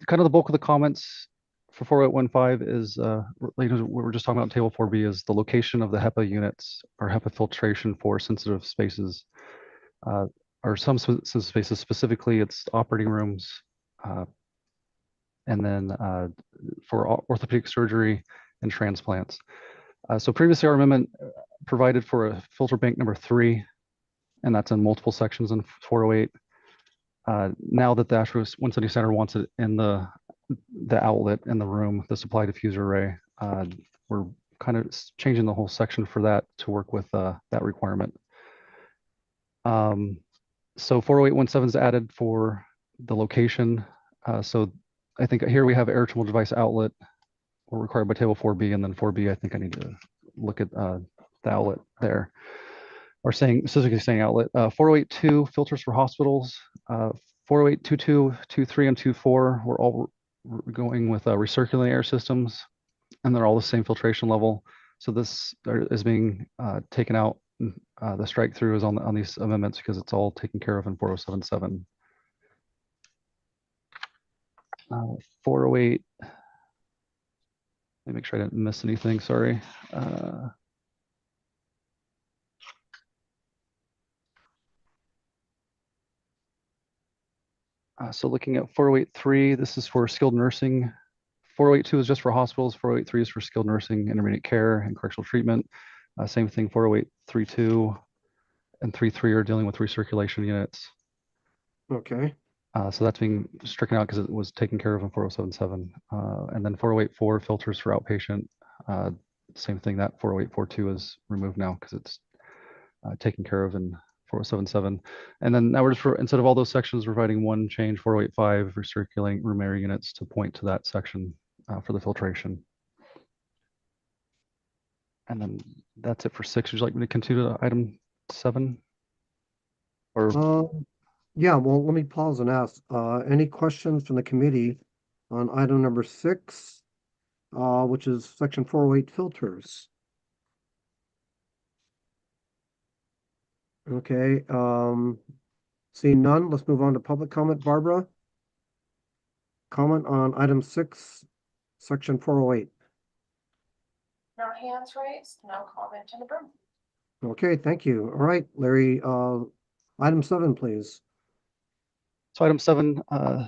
kind of the bulk of the comments for 4815 is, what we're just talking about table 4B is the location of the HEPA units or HEPA filtration for sensitive spaces, or some sensitive spaces, specifically it's operating rooms, and then for orthopedic surgery and transplants. So previously our amendment provided for a filter bank number 3, and that's in multiple sections in 408. Now that the ASHRAE 170 Center wants it in the outlet in the room, the supply diffuser array, we're kind of changing the whole section for that to work with that requirement. So 40817 is added for the location. So I think here we have air retrieval device outlet required by table 4B, and then 4B, I think I need to look at the outlet there. Or specifically saying outlet. 4082 filters for hospitals. 4082, 23, and 24, we're all going with recirculating air systems, and they're all the same filtration level. So this is being taken out. The strike through is on these amendments because it's all taken care of in 4077. 408. Let me make sure I didn't miss anything. Sorry. So looking at 4083, this is for skilled nursing. 4082 is just for hospitals. 4083 is for skilled nursing, intermediate care, and correctional treatment. Same thing, 40832 and 33 are dealing with recirculation units. Okay. So that's being stricken out because it was taken care of in 4077. And then 4084 filters for outpatient. Same thing, that 400842 is removed now because it's taken care of in 4077. And then now we're just, instead of all those sections, providing one change, 4085, recirculating room air units to point to that section for the filtration. And then that's it for 6. Would you like me to continue to item 7? Or Yeah, well, let me pause and ask, any questions from the committee on item number 6, which is section 408 filters? Okay, seeing none, let's move on to public comment. Barbara? Comment on item 6, section 408. No hands raised, no comment in the room. Okay, thank you. All right, Larry, item 7, please. so item 7,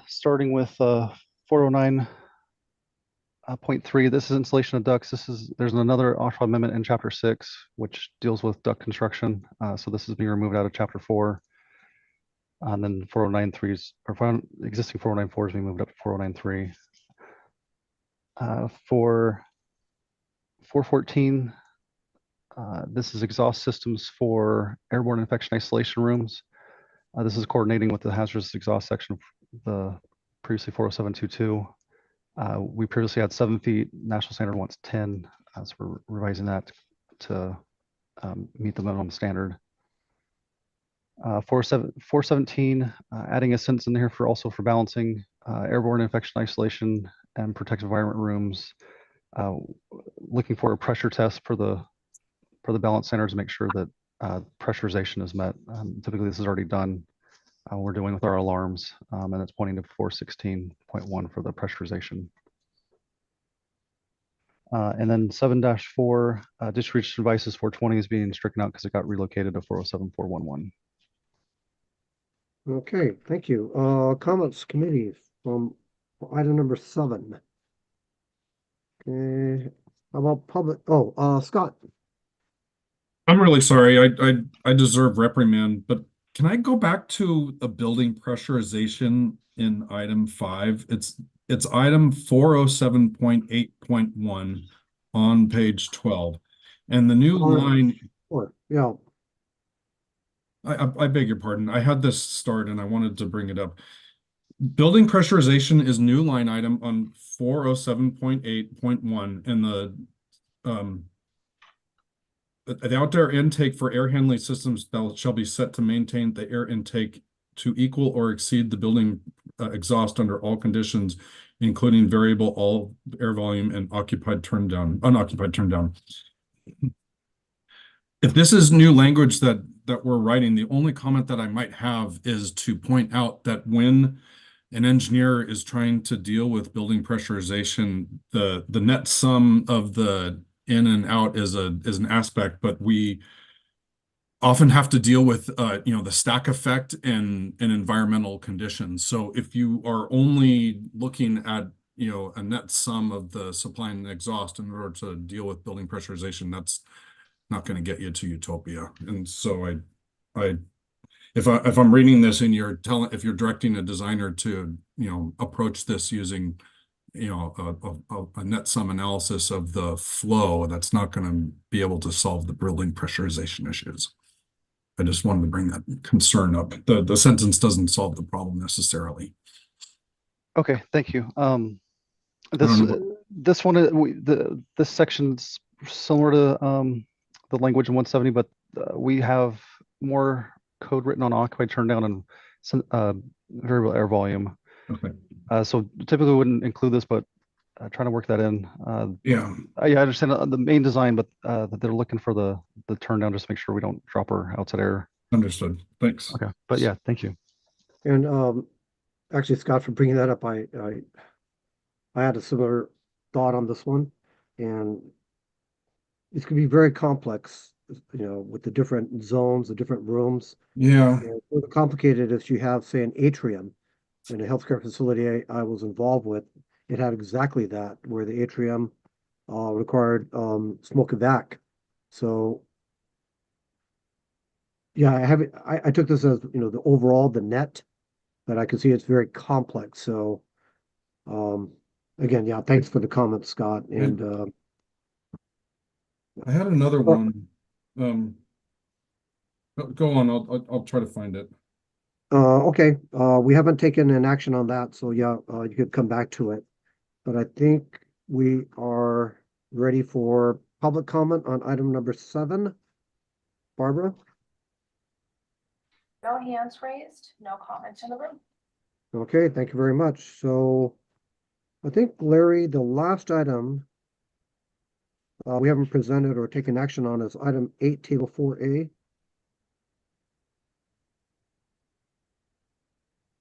starting with 409.3, this is installation of ducts. There's another OSHPA amendment in chapter 6, which deals with duct construction. So this is being removed out of chapter 4. And then 409.3 or existing 409.4 is being moved up to 409.3. For 414, this is exhaust systems for airborne infection isolation rooms. This is coordinating with the hazardous exhaust section of the previously 40722. We previously had 7 feet. National standard wants 10. So we're revising that to meet the minimum standard. 417, adding a sentence in here for also for balancing airborne infection isolation and protective environment rooms. Looking for a pressure test for the balance centers to make sure that pressurization is met. Typically, this is already done. We're doing with our alarms, and it's pointing to 416.1 for the pressurization. And then 7-4, distribution devices 420 is being stricken out because it got relocated to 407.411. Okay, thank you. Comments committee from item number 7. Okay, how about public? Oh, Scott. I'm really sorry. I deserve reprimand, but can I go back to a building pressurization in item 5? It's item 407.8.1 on page 12. And the new line. Sure, yeah. I beg your pardon. I had this start and I wanted to bring it up. Building pressurization is new line item on 407.8.1 and the outdoor intake for air handling systems shall be set to maintain the air intake to equal or exceed the building exhaust under all conditions, including variable all air volume and unoccupied turn down. If this is new language that we're writing, the only comment that I might have is to point out that when an engineer is trying to deal with building pressurization, the net sum of the in and out is an aspect, but we often have to deal with the stack effect and environmental conditions. So if you are only looking at a net sum of the supply and exhaust in order to deal with building pressurization, that's not going to get you to utopia. And so if I'm reading this and if you're directing a designer to approach this using a net sum analysis of the flow, that's not going to be able to solve the building pressurization issues. I just wanted to bring that concern up. The sentence doesn't solve the problem necessarily. Okay, thank you. This section's similar to the language in 170, but we have more code written on occupied turn down and variable air volume. Okay. So typically wouldn't include this, but trying to work that in. Yeah, I understand the main design, but that they're looking for the turn down just to make sure we don't drop our outside air. Understood. Thanks. Okay, but yeah, thank you. And actually, Scott, for bringing that up, I had a similar thought on this one, and it's going to be very complex, with the different zones, the different rooms. Yeah. And what's complicated is you have, say, an atrium in a healthcare facility I was involved with. It had exactly that, where the atrium required smoke evac. So, yeah, I took this as the overall, the net, but I can see it's very complex. So, again, yeah, thanks for the comment, Scott. And I had another one. Go on. I'll try to find it. Okay, we haven't taken an action on that, so yeah, you could come back to it. But I think we are ready for public comment on item number 7? Barbara? No hands raised, no comments in the room. Okay, thank you very much. So I think, Larry, the last item we haven't presented or taken action on is item 8, table 4A.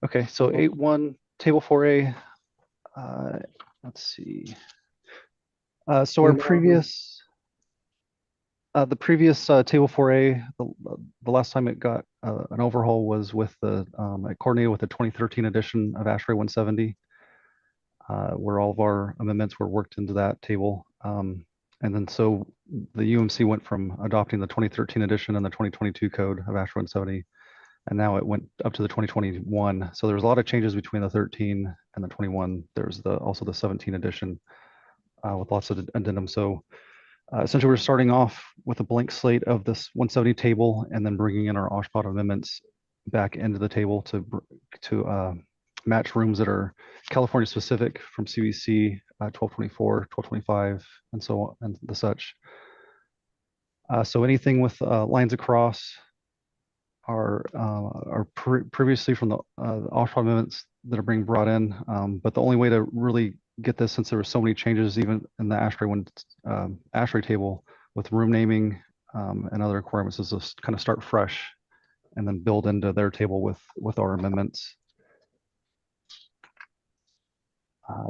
Okay, so 8.1, table 4A. Let's see. So our previous, the previous table 4A, the last time it got an overhaul was with the, it coordinated with the 2013 edition of ASHRAE 170, where all of our amendments were worked into that table. And then so the UMC went from adopting the 2013 edition and the 2022 code of ASHRAE 170, and now it went up to the 2021. So there was a lot of changes between the 13 and the 21. There's also the 17 edition with lots of addendums. So essentially, we're starting off with a blank slate of this 170 table, and then bringing in our OSHPD amendments back into the table to match rooms that are California specific from CBC 1224, 1225, and so on and the such. So anything with lines across are previously from the OSHPD amendments that are being brought in. But the only way to really get this, since there were so many changes even in the ASHRAE table with room naming and other requirements, is to kind of start fresh and then build into their table with our amendments.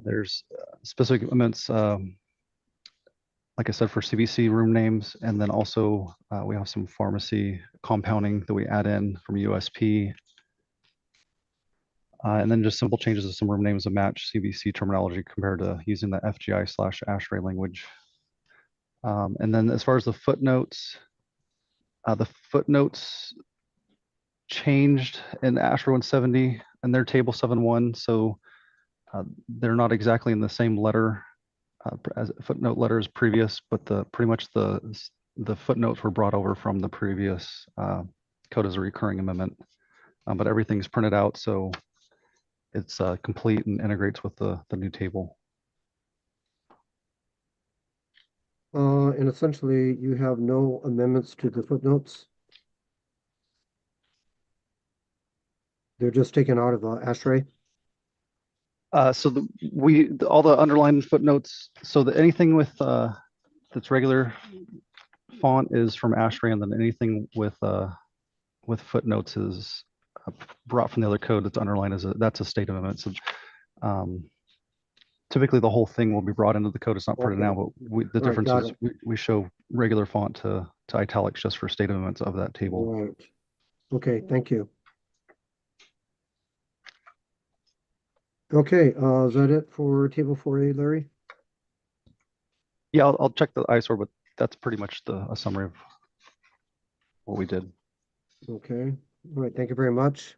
There's specific amendments, like I said, for CVC room names, and then also we have some pharmacy compounding that we add in from USP. And then just simple changes to some room names to match CVC terminology compared to using the FGI/ASHRAE language. And then as far as the footnotes changed in ASHRAE 170 and their table 7.1. So they're not exactly in the same letter as footnote letter as previous, but pretty much the footnotes were brought over from the previous code as a recurring amendment. But everything's printed out, so it's complete and integrates with the new table. And essentially, you have no amendments to the footnotes? They're just taken out of ASHRAE? So all the underlined footnotes, so that anything with that's regular font is from ASHRAE, and then anything with footnotes is brought from the other code that's underlined that's a state amendment. So typically the whole thing will be brought into the code. It's not printed now, but the difference is we show regular font to italics just for state amendments of that table. Right. Okay, thank you. Okay, is that it for table 4A, Larry? Yeah, I'll check the ISOR, but that's pretty much a summary of what we did. Okay, all right, thank you very much.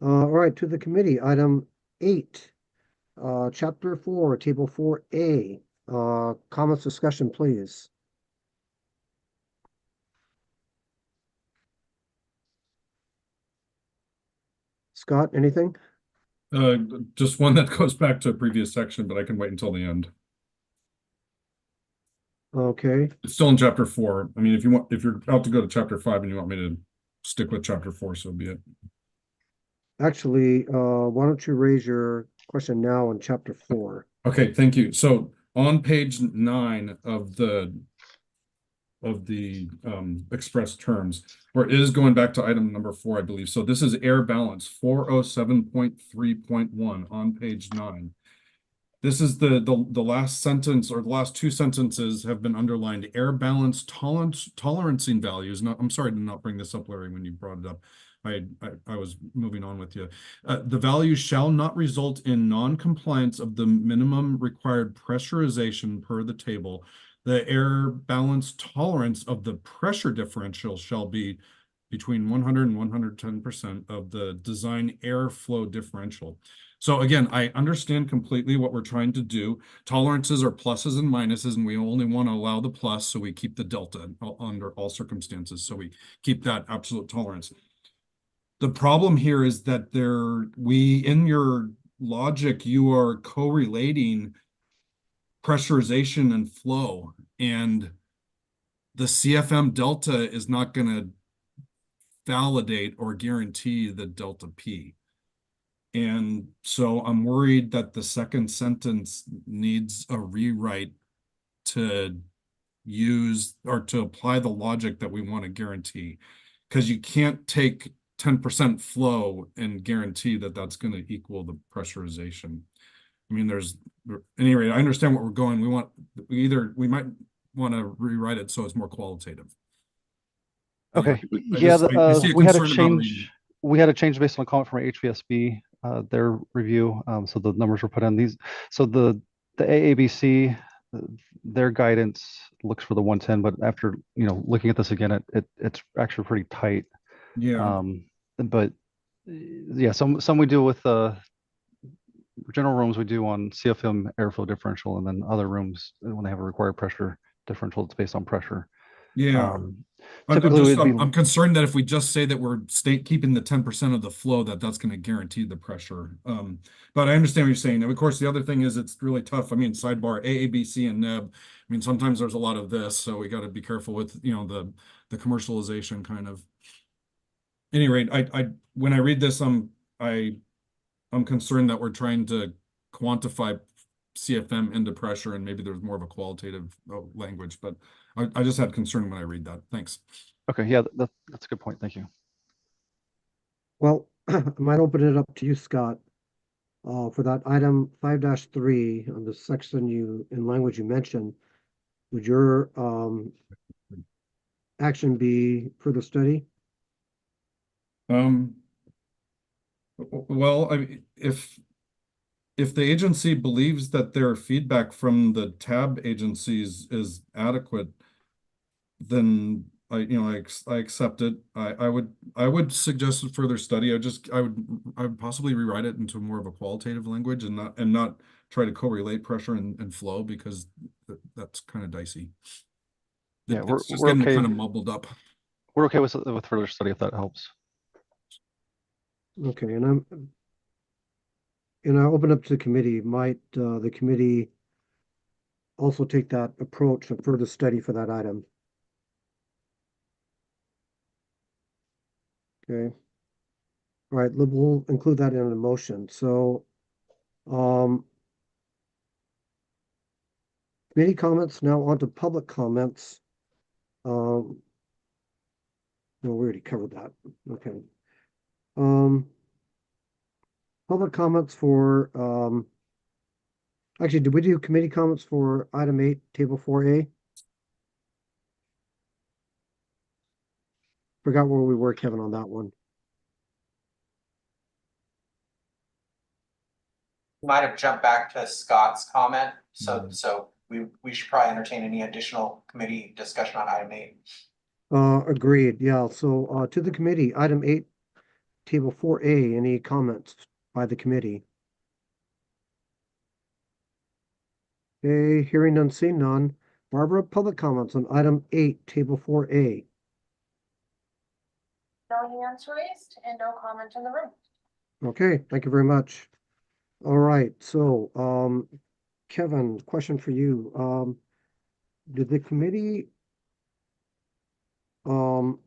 All right, to the committee, item 8, chapter 4, table 4A. Comments, discussion, please. Scott, anything? Just one that goes back to a previous section, but I can wait until the end. Okay. It's still in chapter 4. I mean, if you're out to go to chapter 5 and you want me to stick with chapter 4, so be it. Actually, why don't you raise your question now on chapter 4? Okay, thank you. So on page 9 of the express terms, where it is going back to item number 4, I believe. So this is air balance 407.3.1 on page 9. This is the last sentence, or the last 2 sentences have been underlined. Air balance tolerancing values. I'm sorry to not bring this up, Larry, when you brought it up. I was moving on with you. The values shall not result in non-compliance of the minimum required pressurization per the table. The air balance tolerance of the pressure differential shall be between 100 and 110% of the design airflow differential. So again, I understand completely what we're trying to do. Tolerances are pluses and minuses, and we only want to allow the plus, so we keep the delta under all circumstances. So we keep that absolute tolerance. The problem here is that in your logic, you are correlating pressurization and flow. And the CFM delta is not going to validate or guarantee the delta P. And so I'm worried that the second sentence needs a rewrite to use or to apply the logic that we want to guarantee. Because you can't take 10% flow and guarantee that that's going to equal the pressurization. I mean, at any rate, I understand what we're going. We might want to rewrite it so it's more qualitative. Okay, I yeah, see a we had a concern about reading. change. We had a change based on a comment from HVSB, their review. So the numbers were put in these. So the AABC, their guidance looks for the 110, but after looking at this again, it's actually pretty tight. Yeah. But yeah, some we do with general rooms we do on CFM airflow differential, and then other rooms when they have a required pressure differential, it's based on pressure. Yeah. Typically, I'm concerned that if we just say that we're keeping the 10% of the flow, that's going to guarantee the pressure. But I understand what you're saying. And of course, the other thing is it's really tough. I mean, sidebar AABC and NEB. I mean, sometimes there's a lot of this, so we got to be careful with the commercialization kind of. At any rate, when I read this, I'm concerned that we're trying to quantify CFM into pressure, and maybe there's more of a qualitative language, but I just had concern when I read that. Thanks. Okay, yeah, that's a good point. Thank you. Well, I might open it up to you, Scott, for that item 5-3 on the section in language you mentioned. Would your action be further study? Well, if the agency believes that their feedback from the tab agencies is adequate, then I accept it. I would suggest a further study. I would possibly rewrite it into more of a qualitative language and not try to correlate pressure and flow, because that's kind of dicey. Yeah, it's just getting okay. kind of mumbled up. We're okay with further study if that helps. Okay, and I'll open up to the committee. Might the committee also take that approach and further study for that item? Okay. All right, we'll include that in the motion. So, committee comments, now on to public comments. No, we already covered that. Okay. Public comments for, actually, did we do committee comments for item 8, table 4A? Forgot where we were, Kevin, on that one. Might have jumped back to Scott's comment, so we should probably entertain any additional committee discussion on item 8. Agreed, yeah, so to the committee, item 8, table 4A, any comments by the committee? Okay, hearing none, seeing none. Barbara, public comments on item 8, table 4A. No hands raised and no comment in the room. Okay, thank you very much. All right, so Kevin, question for you. Did the committee vote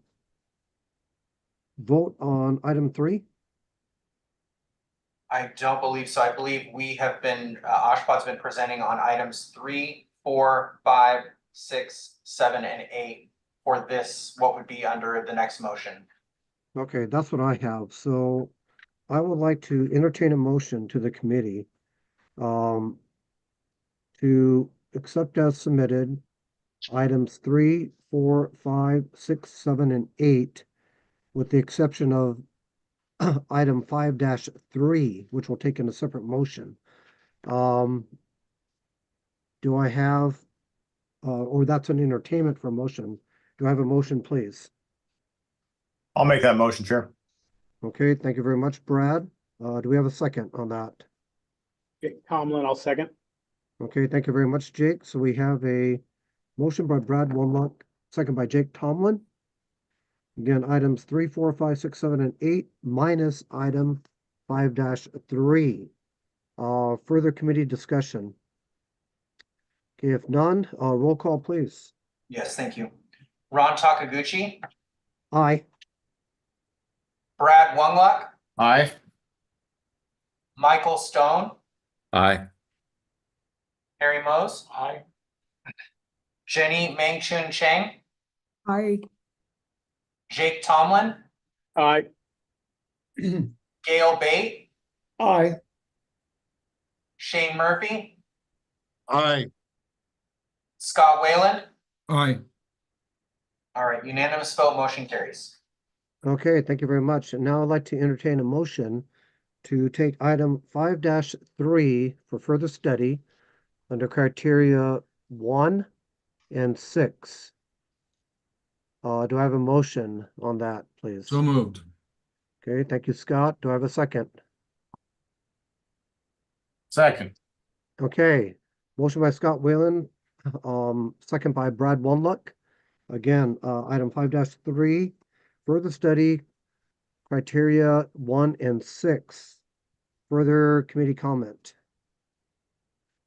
on item 3? I don't believe so. I believe we have been, Oshpod's been presenting on items 3, 4, 5, 6, 7, and 8 for this, what would be under the next motion. Okay, that's what I have. So I would like to entertain a motion to the committee to accept as submitted items 3, 4, 5, 6, 7, and 8, with the exception of item 5-3, which we'll take in a separate motion. Do I have, or that's an entertainment for a motion. Do I have a motion, please? I'll make that motion, Chair. Okay, thank you very much, Brad. Do we have a second on that? Okay, Tomlin, I'll second. Okay, thank you very much, Jake. So we have a motion by Brad Womack, second by Jake Tomlin. Again, items 3, 4, 5, 6, 7, and 8, minus item 5-3. Further committee discussion. Okay, if none, roll call, please. Yes, thank you. Ron Takaguchi, Aye. Brad Wungluck, Aye. Michael Stone, Aye. Harry Mose. Aye. Jenny Mengchun Cheng, Aye. Jake Tomlin, Aye. Gail Bate, Aye. Shane Murphy, Aye. Scott Wayland. Aye. All right, unanimous vote, motion carries. Okay, thank you very much. And now I'd like to entertain a motion to take item 5-3 for further study under criteria 1 and 6. Do I have a motion on that, please? So moved. Okay, thank you, Scott. Do I have a second? Second. Okay, motion by Scott Whalen, second by Brad Wunluck. Again, item 5-3, further study criteria 1 and 6. Further committee comment?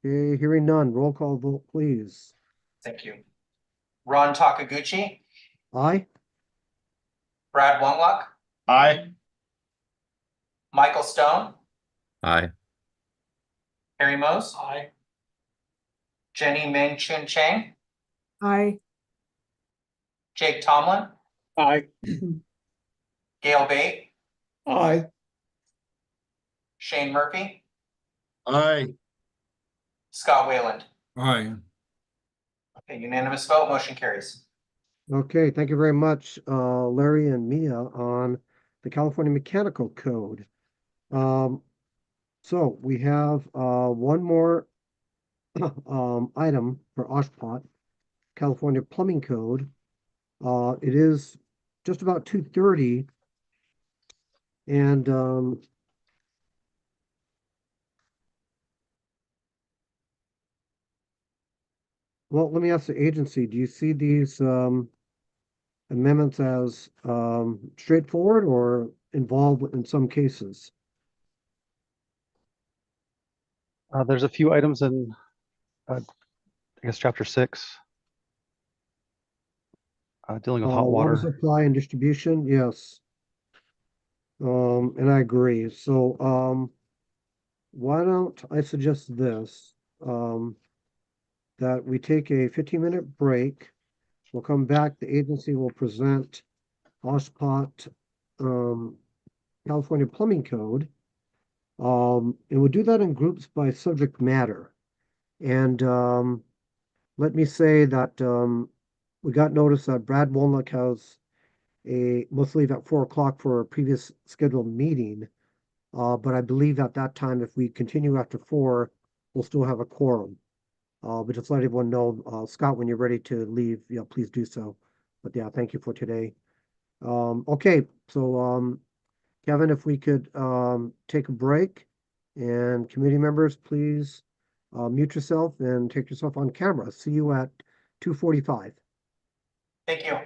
Okay, hearing none. Roll call vote, please. Thank you. Ron Takaguchi, Aye. Brad Wungluck, Aye. Michael Stone, Aye. Harry Mose. Aye. Jenny Mengchun Cheng, Aye. Jake Tomlin, Aye. Gail Bate, Aye. Shane Murphy, Aye. Scott Wayland. Aye. Okay, unanimous vote, motion carries. Okay, thank you very much, Larry and Mia, on the California Mechanical Code. So we have one more item for OSHPOT, California Plumbing Code. It is just about 2:30, and well, let me ask the agency, do you see these amendments as straightforward or involved in some cases? There's a few items in, I guess, chapter 6, dealing with hot Water water. supply and distribution, yes. And I agree. So why don't I suggest this? That we take a 15-minute break. We'll come back. The agency will present OSHPOT California Plumbing Code. And we'll do that in groups by subject matter. And let me say that we got notice that Brad Wolnick must leave at 4 o'clock for a previous scheduled meeting. But I believe at that time, if we continue after 4, we'll still have a quorum. But just let everyone know, Scott, when you're ready to leave, yeah, please do so. But yeah, thank you for today. Okay, so Kevin, if we could take a break, and committee members, please mute yourself and take yourself on camera. See you at 2:45. Thank you.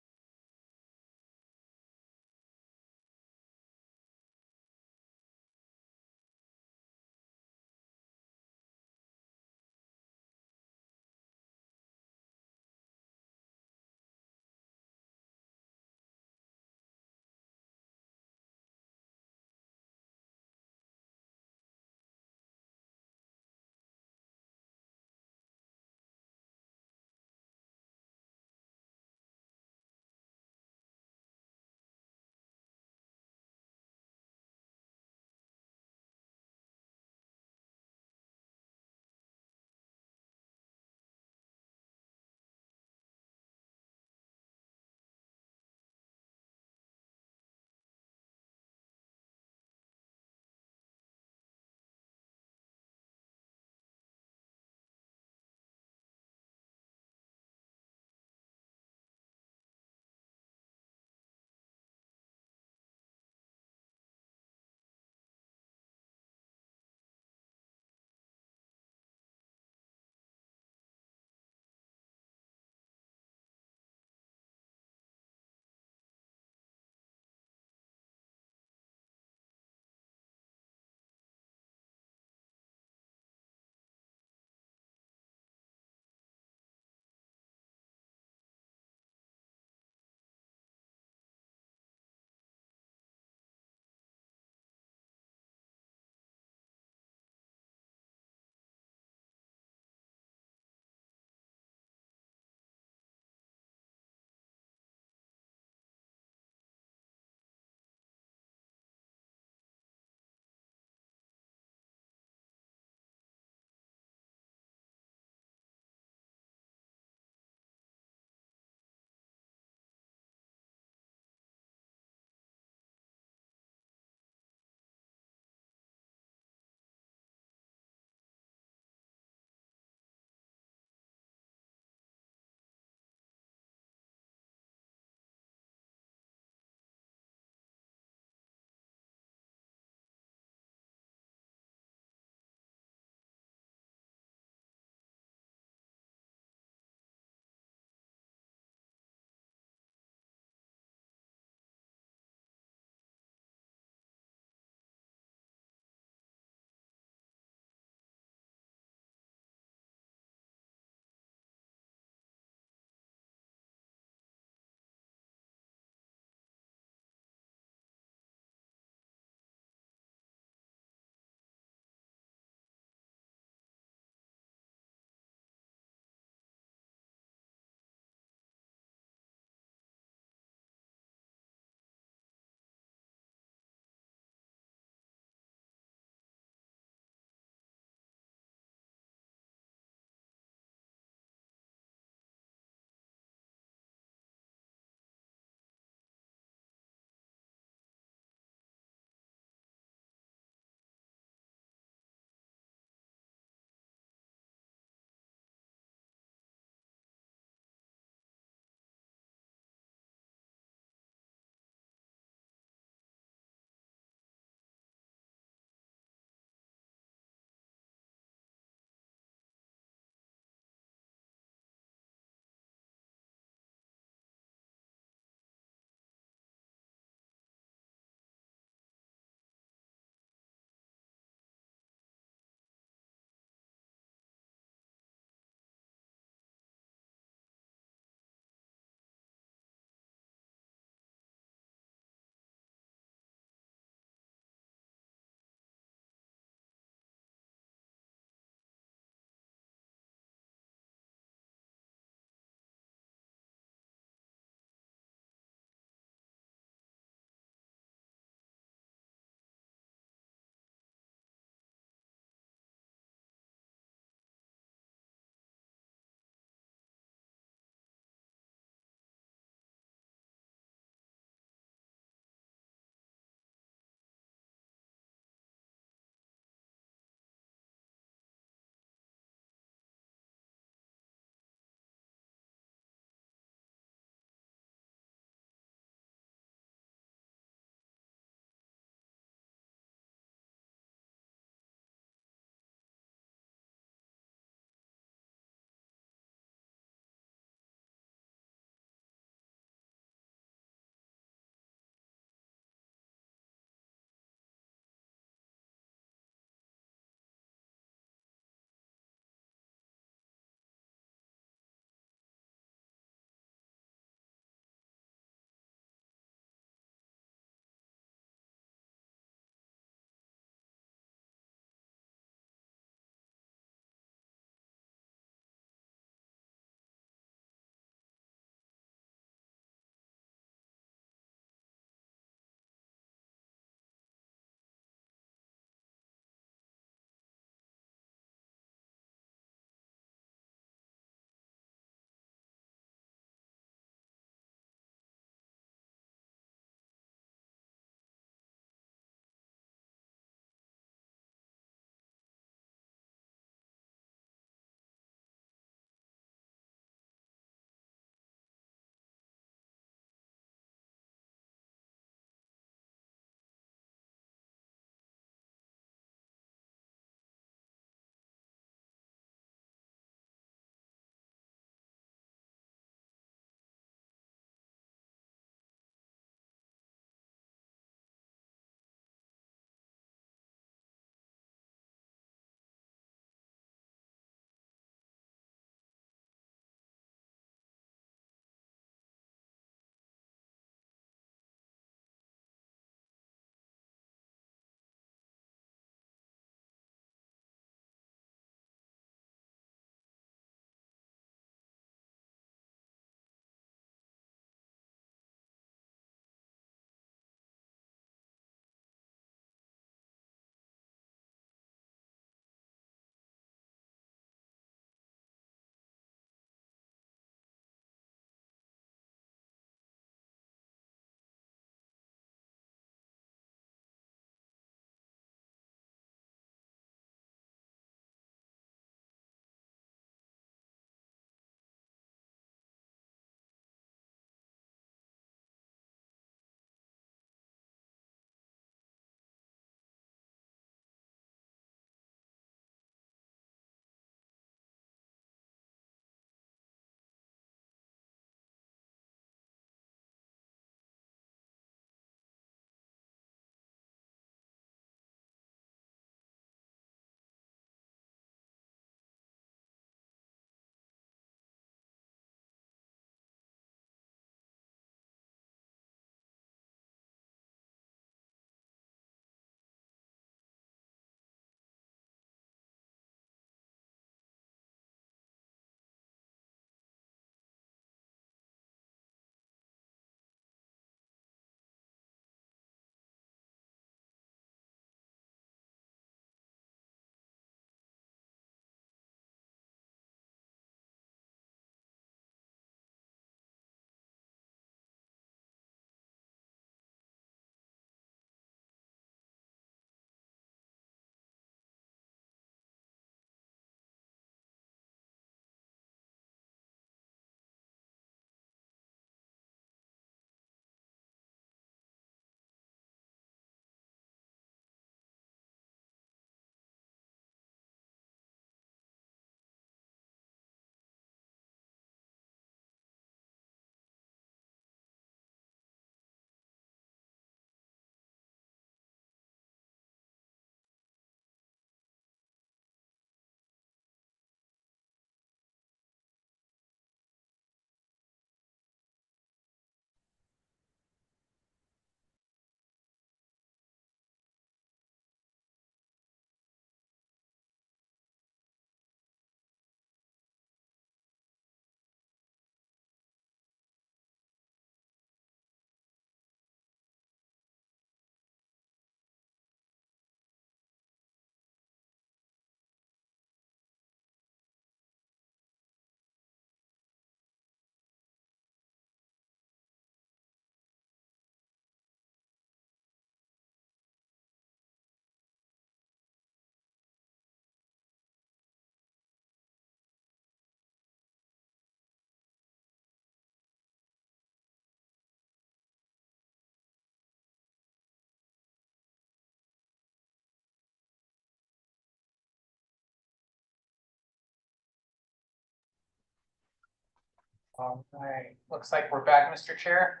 All right, looks like we're back, Mr. Chair.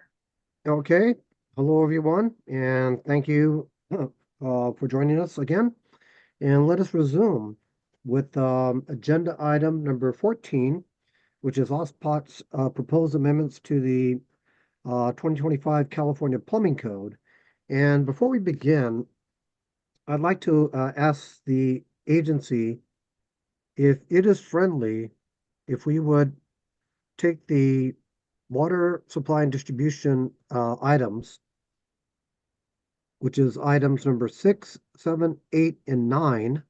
Okay, hello everyone, and thank you for joining us again. And let us resume with agenda item number 14, which is OSPOT's proposed amendments to the 2025 California Plumbing Code. And before we begin, I'd like to ask the agency if it is friendly, if we would take the water supply and distribution items, which is items number 6, 7, 8, and 9,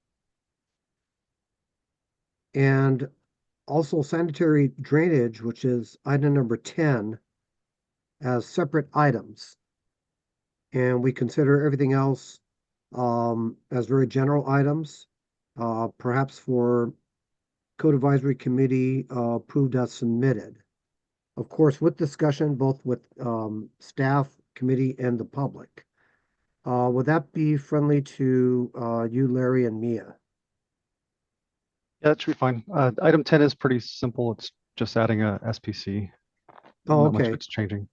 and also sanitary drainage, which is item number 10, as separate items. And we consider everything else as very general items, perhaps for Code Advisory Committee approved as submitted. Of course, with discussion both with staff, committee, and the public. Would that be friendly to you, Larry, and Mia? Yeah, that should be fine. Item 10 is pretty simple. It's just adding a SPC. Oh, Not much of okay. it's changing.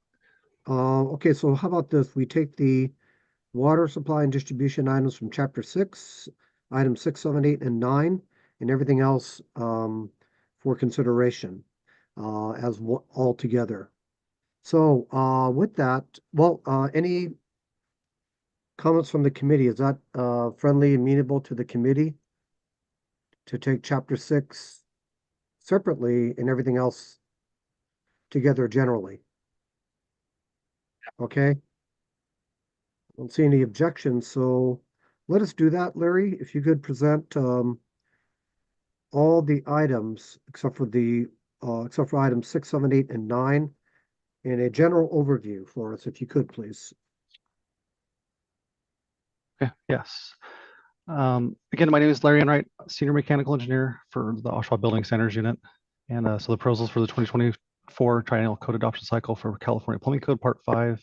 Okay, so how about this? We take the water supply and distribution items from chapter 6, items 6, 7, 8, and 9, and everything else for consideration as all together. So with that, well, any comments from the committee? Is that friendly, amenable to the committee to take chapter 6 separately and everything else together generally? Okay. I don't see any objections, so let us do that, Larry. If you could present all the items except for items 6, 7, 8, and 9 in a general overview for us, if you could, please. Okay, yes. Again, my name is Larry Enright, Senior Mechanical Engineer for the Oshawa Building Standards Unit. And so the proposals for the 2024 Triennial Code Adoption Cycle for California Plumbing Code Part 5.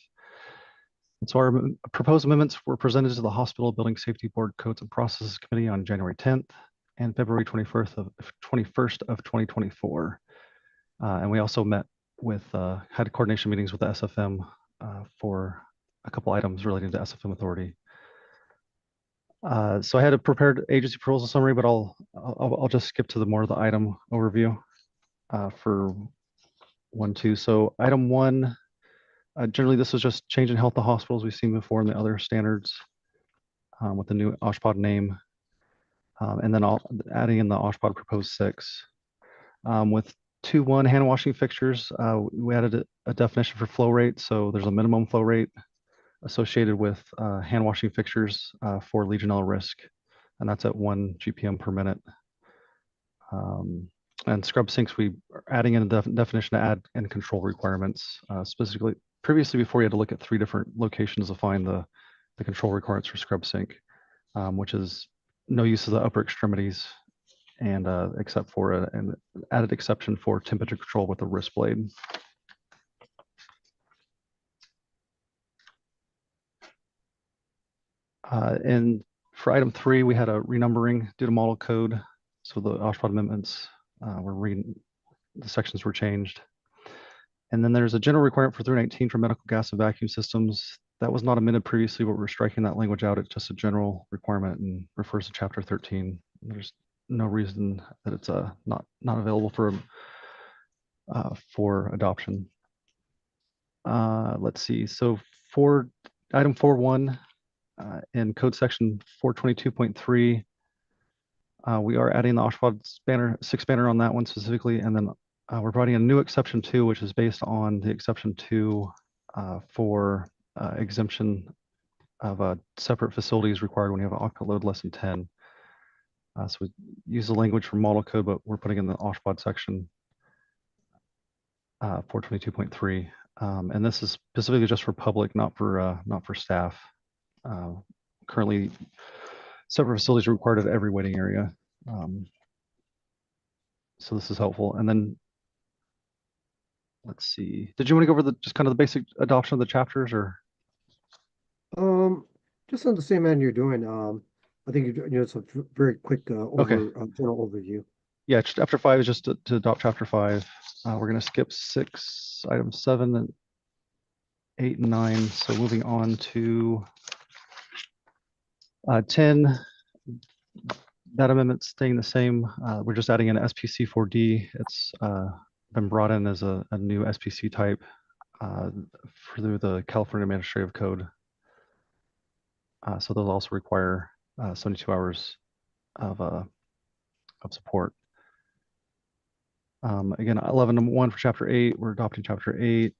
And so our proposed amendments were presented to the Hospital Building Safety Board Codes and Processes Committee on January 10th and February 21st of 2024. And we also met with, had coordination meetings with the SFM for a couple items relating to SFM authority. So I had a prepared agency proposal summary, but I'll just skip to the more of the item overview for 1, 2. So item 1, generally this was just changing health to hospitals we've seen before in the other standards with the new OSHPD name, and then adding in the OSHPD proposed 6. With 2.1 hand washing fixtures, we added a definition for flow rate. So there's a minimum flow rate associated with hand washing fixtures for Legionella risk, and that's at 1 GPM per minute. And scrub sinks, we are adding in a definition to add and control requirements. Specifically, previously before you had to look at 3 different locations to find the control requirements for scrub sink, which is no use of the upper extremities, and except for an added exception for temperature control with a wrist blade. And for item 3, we had a renumbering due to model code. So the OSHPD amendments the sections were changed. And then there's a general requirement for 319 for medical gas and vacuum systems. That was not amended previously, but we're striking that language out. It's just a general requirement and refers to chapter 13. There's no reason that it's not available for adoption. Let's see. So for item 4.1 in code section 422.3, we are adding the OSHPD spanner, 6 spanner on that one specifically, and then we're providing a new exception 2, which is based on the exception 2 for exemption of separate facilities required when you have an occupant load less than 10. So we use the language from model code, but we're putting in the OSHPD section 422.3, and this is specifically just for public, not for staff. Currently, separate facilities are required at every waiting area. So this is helpful. And then let's see. Did you want to go over just kind of the basic adoption of the chapters, or? Just on the same end you're doing. I think it's a very quick Okay. general overview. Yeah, chapter 5 is just to adopt chapter 5. We're going to skip 6, item 7, and 8 and 9. So moving on to 10. That amendment's staying the same. We're just adding an SPC 4D. It's been brought in as a new SPC type through the California Administrative Code. So those also require 72 hours of support. Again, 11.1 for chapter 8, we're adopting chapter 8.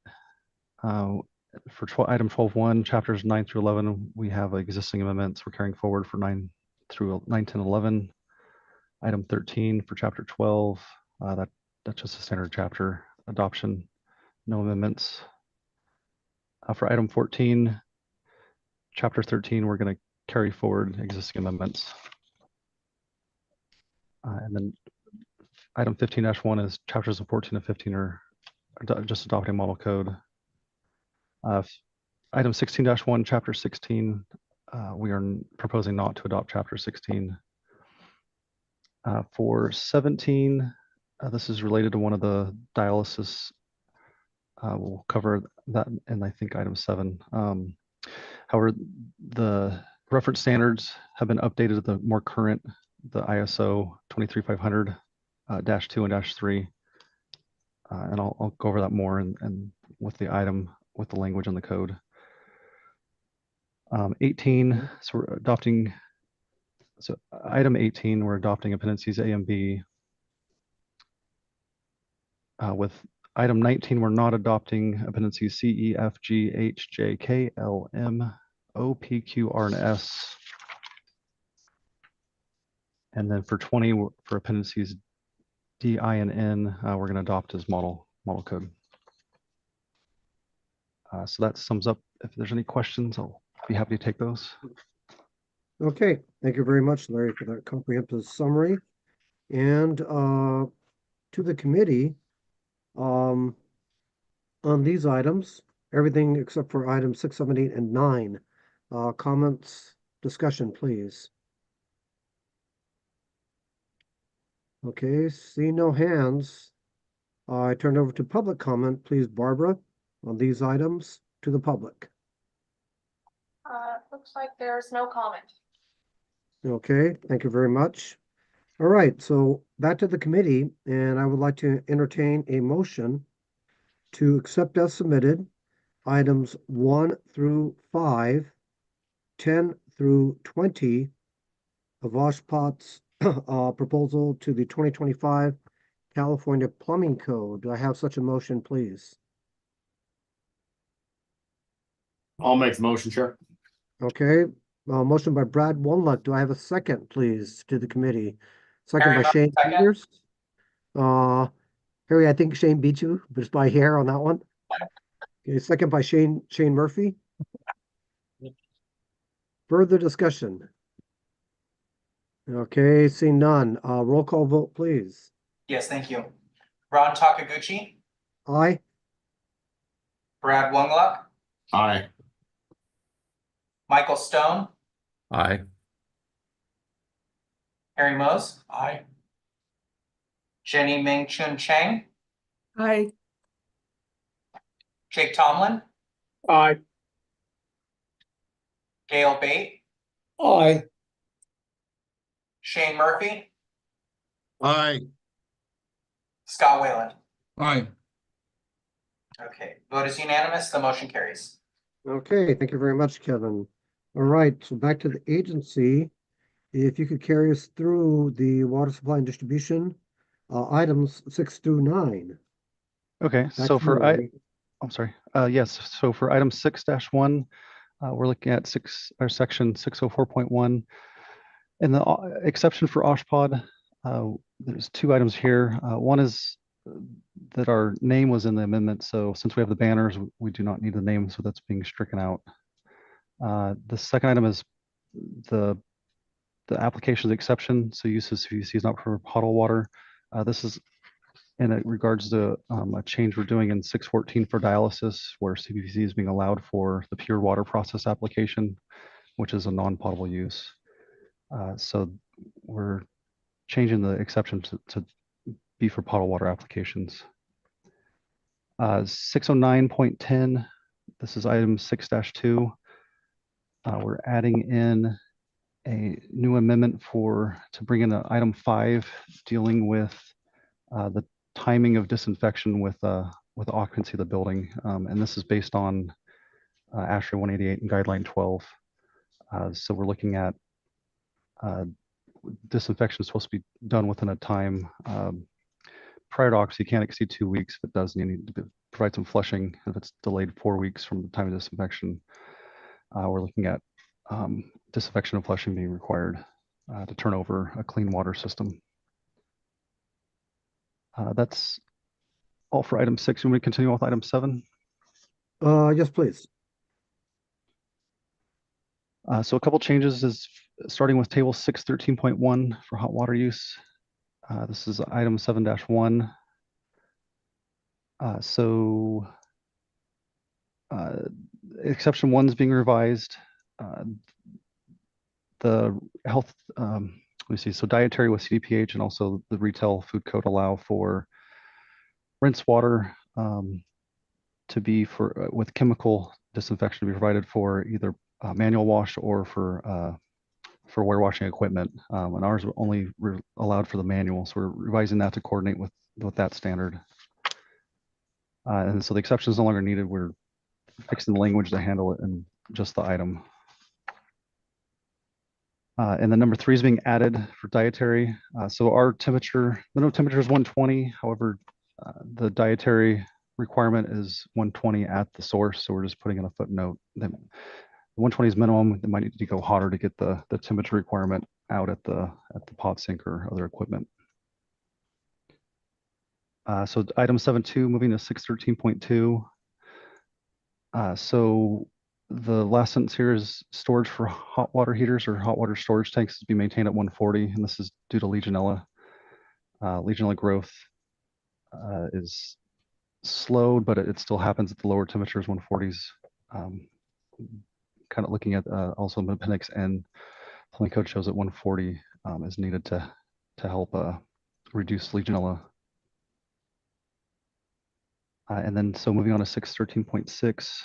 For item 12.1, chapters 9 through 11, we have existing amendments. We're carrying forward for 9 through 9, 10, 11. Item 13 for chapter 12, that's just a standard chapter adoption, no amendments. For item 14, chapter 13, we're going to carry forward existing amendments. And then item 15-1 is chapters of 14 and 15 are just adopting model code. Item 16-1, chapter 16, we are proposing not to adopt chapter 16. For 17, this is related to one of the dialysis. We'll cover that in, I think, item 7. However, the reference standards have been updated to the more current, the ISO 23500-2 and -3. And I'll go over that more and with the item, with the language in the code. 18, so we're adopting, so item 18, we're adopting appendices A and B. With item 19, we're not adopting appendices C, E, F, G, H, J, K, L, M, O, P, Q, R, and S. And then for 20, for appendices D, I, and N, we're going to adopt as model code. So that sums up. If there's any questions, I'll be happy to take those. Okay, thank you very much, Larry, for that comprehensive summary. And to the committee, on these items, everything except for items 6, 7, 8, and 9. Comments, discussion, please. Okay, see no hands. I turn over to public comment, please, Barbara, on these items to the public. Looks like there's no comment. Okay, thank you very much. All right, so back to the committee, and I would like to entertain a motion to accept as submitted items 1 through 5, 10 through 20 of OSHPA's proposal to the 2025 California Plumbing Code. Do I have such a motion, please? I'll make the motion, Chair. Okay, motion by Brad Wonluck. Do I have a second, please, to the committee? Second Harry by Shane second. Peters. Harry, I think Shane beat you, but it's by hair on that one. Okay, second by Shane Murphy. Further discussion? Okay, seeing none. Roll call vote, please. Yes, thank you. Ron Takaguchi, Aye. Brad Wungluck, Aye. Michael Stone, Aye. Harry Mose. Aye. Jenny Ming Chun Chang, Aye. Jake Tomlin, Aye. Gail Bate, Aye. Shane Murphy, Aye. Scott Whalen. Aye. Okay, vote is unanimous. The motion carries. Okay, thank you very much, Kevin. All right, so back to the agency. If you could carry us through the water supply and distribution, items 6 through 9. Okay, Back so to you, for Larry. I'm sorry. Yes, so for item 6-1, we're looking at section 604.1. And the exception for OSHPD, there's 2 items here. One is that our name was in the amendment. So since we have the banners, we do not need the name, so that's being stricken out. The second item is the application of the exception. So use of CVC is not for bottled water. This is in regards to a change we're doing in 614 for dialysis, where CVC is being allowed for the pure water process application, which is a non-potable use. So we're changing the exception to be for potable water applications. 609.10, this is item 6-2. We're adding in a new amendment to bring in item 5 dealing with the timing of disinfection with occupancy of the building. And this is based on ASHRAE 188 and guideline 12. So we're looking at disinfection is supposed to be done within a time prior to occupancy. Can't exceed 2 weeks. If it does, you need to provide some flushing. If it's delayed 4 weeks from the time of disinfection, we're looking at disinfection and flushing being required to turn over a clean water system. That's all for item 6. Can we continue with item 7? Yes, please. So a couple changes is starting with table 613.1 for hot water use. This is item 7-1. Exception 1 is being revised. The health, let me see, so dietary with CDPH and also the retail food code allow for rinse water to be with chemical disinfection to be provided for either manual wash or for warewashing equipment. And ours are only allowed for the manual, so we're revising that to coordinate with that standard. And so the exception is no longer needed. We're fixing the language to handle it in just the item. And then number 3 is being added for dietary. So our temperature, the minimum temperature is 120. However, the dietary requirement is 120 at the source. So we're just putting in a footnote that 120 is minimum. They might need to go hotter to get the temperature requirement out at the pot sink or other equipment. So item 7.2, moving to 613.2. So the last sentence here is storage for hot water heaters or hot water storage tanks to be maintained at 140, and this is due to Legionella. Legionella growth is slowed, but it still happens at the lower temperatures, 140s. Kind of looking at also the appendix N, plumbing code shows that 140 is needed to help reduce Legionella. And then so moving on to 613.6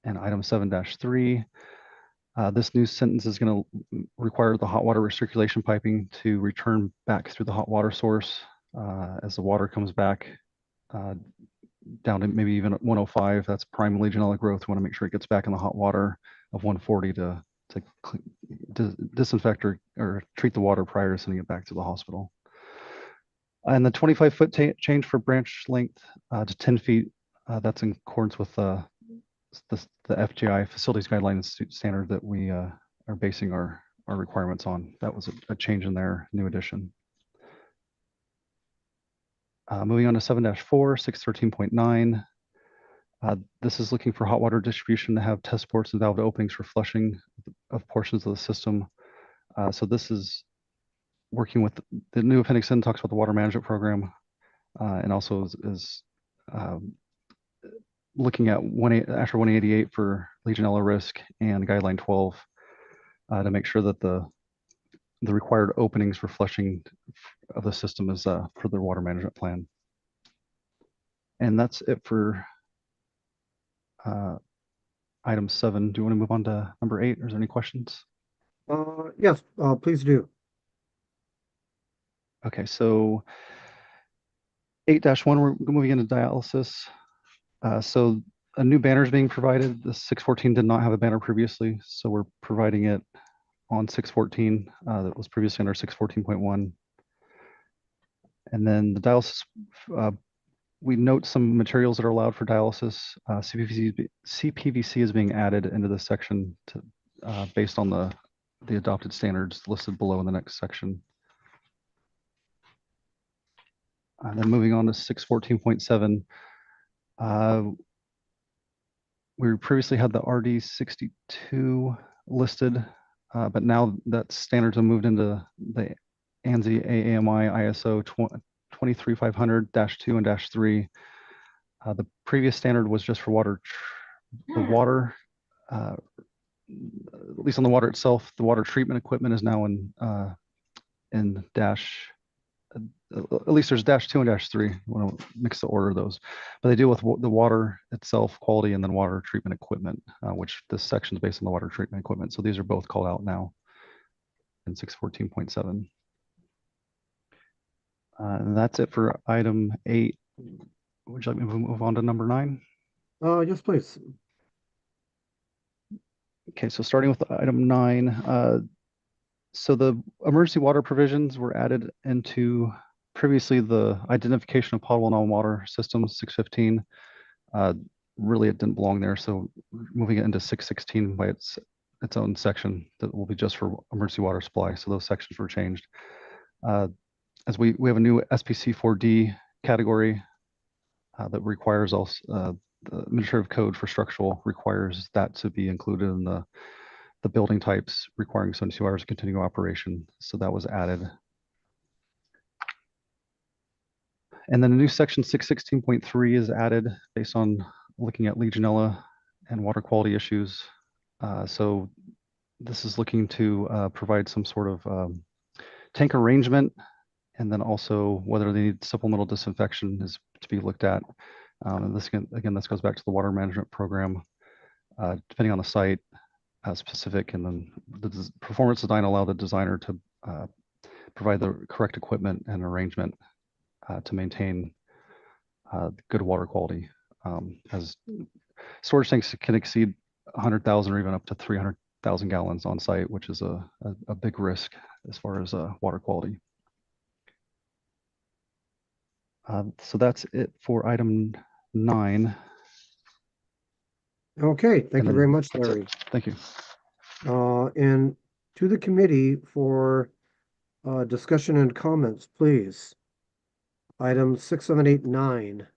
and item 7-3. This new sentence is going to require the hot water recirculation piping to return back through the hot water source as the water comes back down to maybe even 105. That's prime Legionella growth. We want to make sure it gets back in the hot water of 140 to disinfect or treat the water prior to sending it back to the hospital. And the 25-foot change for branch length to 10 feet, that's in accordance with the FGI facilities guidelines standard that we are basing our requirements on. That was a change in their new addition. Moving on to 7-4, 613.9. This is looking for hot water distribution to have test ports and valve openings for flushing of portions of the system. So this is working with the new appendix N talks about the water management program and also is looking at ASHRAE 188 for Legionella risk and guideline 12 to make sure that the required openings for flushing of the system is for the water management plan. And that's it for item 7. Do you want to move on to number 8? Or is there any questions? Yes, please do. Okay, so 8-1, we're moving into dialysis. So a new banner is being provided. The 614 did not have a banner previously, so we're providing it on 614 that was previously under 614.1. And then the dialysis, we note some materials that are allowed for dialysis. CPVC is being added into this section based on the adopted standards listed below in the next section. And then moving on to 614.7. We previously had the RD62 listed, but now that standards have moved into the ANSI AAMI ISO 23500-2 and -3. The previous standard was just for water, the water, at least on the water itself, the water treatment equipment is now in at least there's -2 and -3. You want to mix the order of those, but they deal with the water itself, quality, and then water treatment equipment, which this section is based on the water treatment equipment. So these are both called out now in 614.7. And that's it for item 8. Would you like me to move on to number 9? Yes, please. Okay, so starting with item 9, so the emergency water provisions were added into previously the identification of potable and non-water systems, 615. Really, it didn't belong there, so moving it into 616 by its own section that will be just for emergency water supply. So those sections were changed. As we have a new SPC 4D category that requires also the administrative code for structural requires that to be included in the building types requiring 72 hours of continuing operation. So that was added. And then a new section 616.3 is added based on looking at Legionella and water quality issues. So this is looking to provide some sort of tank arrangement, and then also whether they need supplemental disinfection is to be looked at. And this again, this goes back to the water management program, depending on the site specific, and then the performance design allow the designer to provide the correct equipment and arrangement to maintain good water quality. As storage tanks can exceed 100,000 or even up to 300,000 gallons on site, which is a big risk as far as water quality. So that's it for item 9. Okay, thank you very much, Larry. Thank you. And to the committee for discussion and comments, please. Items 6, 7, 8, 9.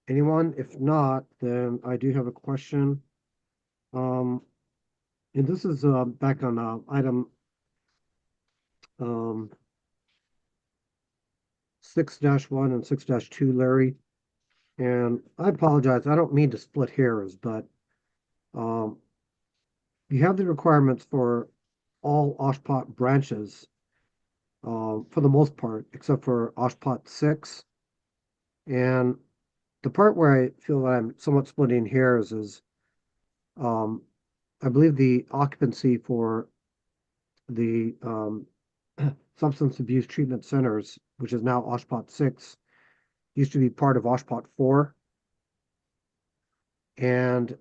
Anyone? If not, then I do have a question. And this is back on item 6-1 and 6-2, Larry. And I apologize, I don't mean to split hairs, but you have the requirements for all OSHPOT branches for the most part, except for OSHPOT 6. And the part where I feel that I'm somewhat splitting hairs is I believe the occupancy for the substance abuse treatment centers, which is now OSHPOT 6, used to be part of OSHPOT 4. But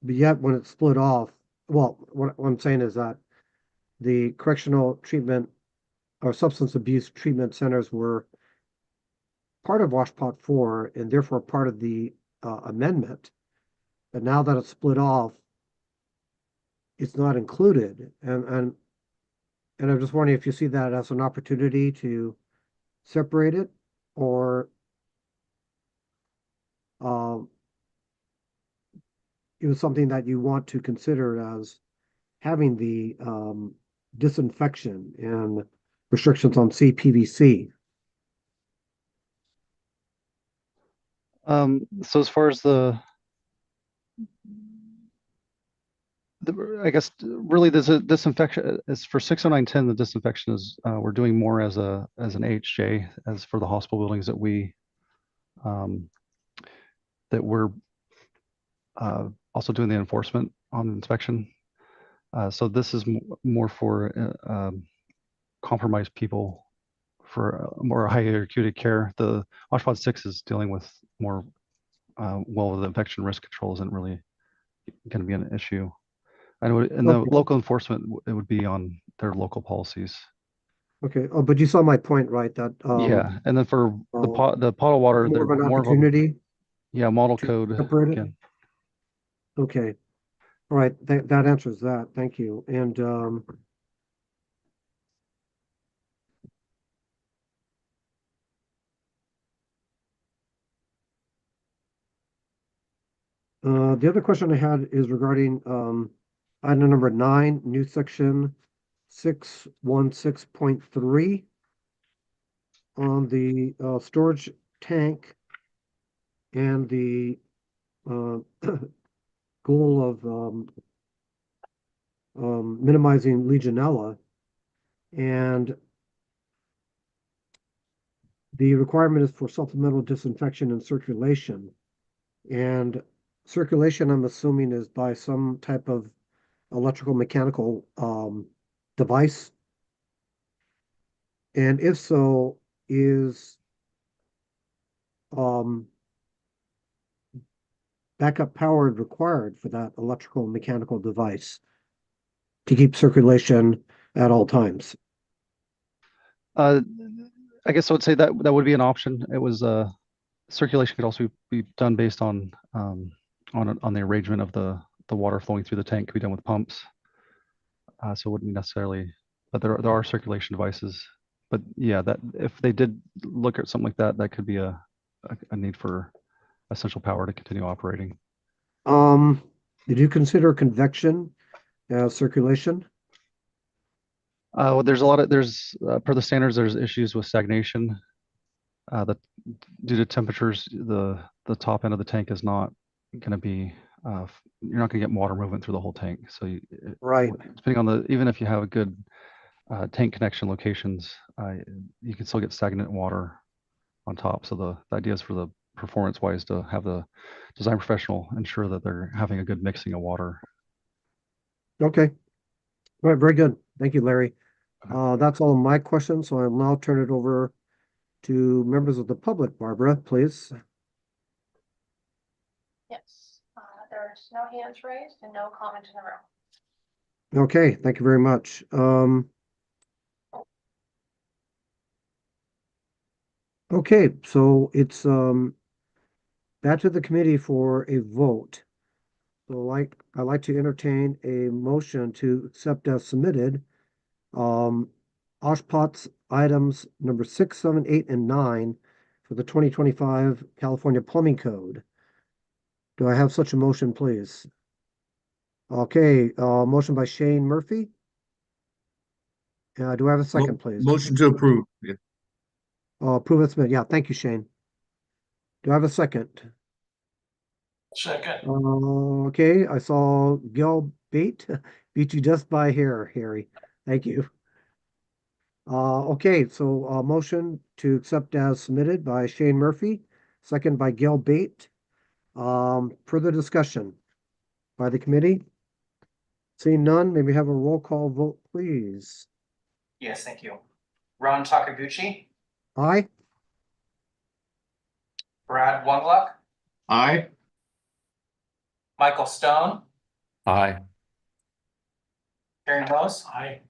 yet when it's split off, well, what I'm saying is that the correctional treatment or substance abuse treatment centers were part of OSHPOT 4 and therefore part of the amendment. But now that it's split off, it's not included. And I'm just wondering if you see that as an opportunity to separate it, or it was something that you want to consider as having the disinfection and restrictions on CPVC. So as far as I guess really there's a disinfection is for 60910. The disinfection is we're doing more as an HJ as for the hospital buildings that we're also doing the enforcement on inspection. So this is more for compromised people for more higher acuity care. The OSHPOT 6 is dealing with more well, the infection risk control isn't really going to be an issue. I know in the local enforcement, it would be on their local policies. Okay. Oh, but you saw my point, right? That yeah, and then for the potable water, more of an opportunity. Yeah, model code again. Okay. All right. That answers that. Thank you. And the other question I had is regarding item number 9, new section 616.3 on the storage tank and the goal of minimizing Legionella. And the requirement is for supplemental disinfection and circulation. And circulation, I'm assuming, is by some type of electrical mechanical device. And if so, is backup power required for that electrical mechanical device to keep circulation at all times? I guess I would say that that would be an option. It was circulation could also be done based on the arrangement of the water flowing through the tank could be done with pumps. So it wouldn't necessarily, but there are circulation devices. But yeah, that if they did look at something like that, that could be a need for essential power to continue operating. Did you consider convection as circulation? Well, there's per the standards, there's issues with stagnation. That due to temperatures, the top end of the tank is not going to be. You're not going to get water movement through the whole tank. So right, depending on even if you have a good tank connection locations, you can still get stagnant water on top. So the idea is for the performance wise to have the design professional ensure that they're having a good mixing of water. Okay. All right, very good. Thank you, Larry. That's all of my questions. So I'll now turn it over to members of the public. Barbara, please. Yes, there's no hands raised and no comment in the room. Okay, thank you very much. Okay, so it's back to the committee for a vote. So I'd like to entertain a motion to accept as submitted OSHPOT's items number 6, 7, 8, and 9 for the 2025 California Plumbing Code. Do I have such a motion, please? Okay, motion by Shane Murphy. Do I have a second, please? Motion to approve. Approve and submit. Yeah, thank you, Shane. Do I have a second? Second. Okay, I saw Gil beat you just by hair, Harry. Thank you. Okay, so motion to accept as submitted by Shane Murphy, second by Gil Bate. Further discussion by the committee? Seeing none, maybe have a roll call vote, please. Yes, thank you. Ron Takaguchi, Aye. Brad Wungluck, Aye. Michael Stone, Aye. Karen Hose, Aye.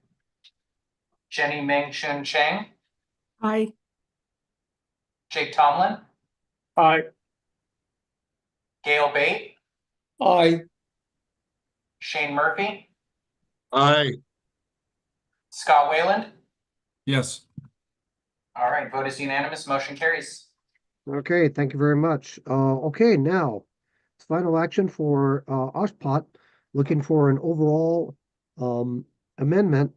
Jenny Ming Chun Chang, Aye. Jake Tomlin, Aye. Gail Bate, Aye. Shane Murphy, Aye. Scott Wayland. Yes. All right, vote is unanimous, motion carries. Okay, thank you very much. Okay, now final action for OSHPOT, looking for an overall amendment,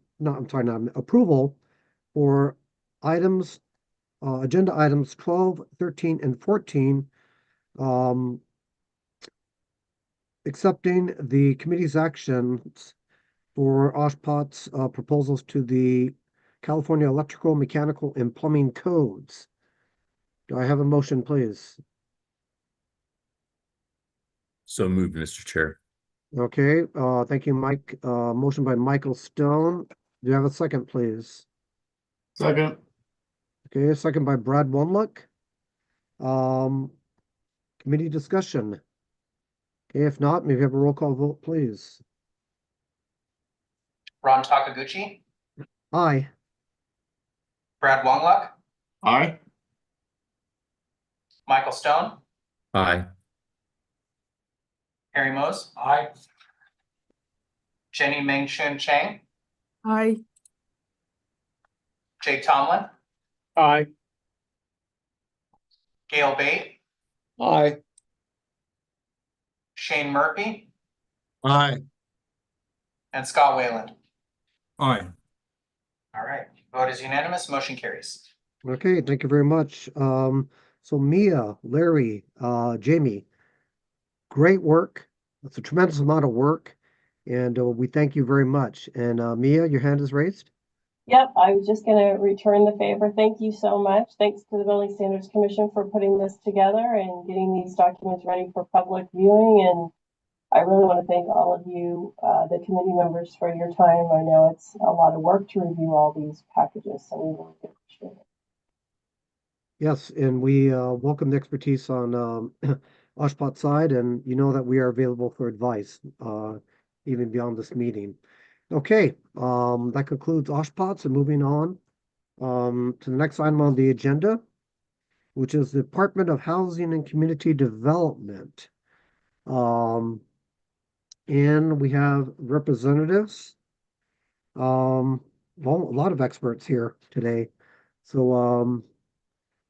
approval for items, agenda items 12, 13, and 14, accepting the committee's actions for OSHPOT's proposals to the California Electrical, Mechanical, and Plumbing Codes. Do I have a motion, please? So moved, Mr. Chair. Okay, thank you, Mike. Motion by Michael Stone. Do you have a second, please? Second. Okay, a second by Brad Wunluck. Committee discussion. Okay, if not, maybe have a roll call vote, please. Ron Takaguchi, Aye. Brad Wungluck, Aye. Michael Stone, Aye. Harry Mose, Aye. Jenny Ming Chun Chang, Aye. Jake Tomlin, Aye. Gail Bate, Aye. Shane Murphy, Aye. and Scott Wayland. Aye. All right, vote is unanimous, motion carries. Okay, thank you very much. So Mia, Larry, Jamie, great work. That's a tremendous amount of work. And we thank you very much. And Mia, your hand is raised. Yep, I was just going to return the favor. Thank you so much. Thanks to the Building Standards Commission for putting this together and getting these documents ready for public viewing. And I really want to thank all of you, the committee members, for your time. I know it's a lot of work to review all these packages, so we really appreciate it. Yes, and we welcome the expertise on Oshpot side, and you know that we are available for advice even beyond this meeting. Okay, that concludes Oshpots, and moving on to the next item on the agenda, which is the Department of Housing and Community Development. And we have representatives, well, a lot of experts here today. So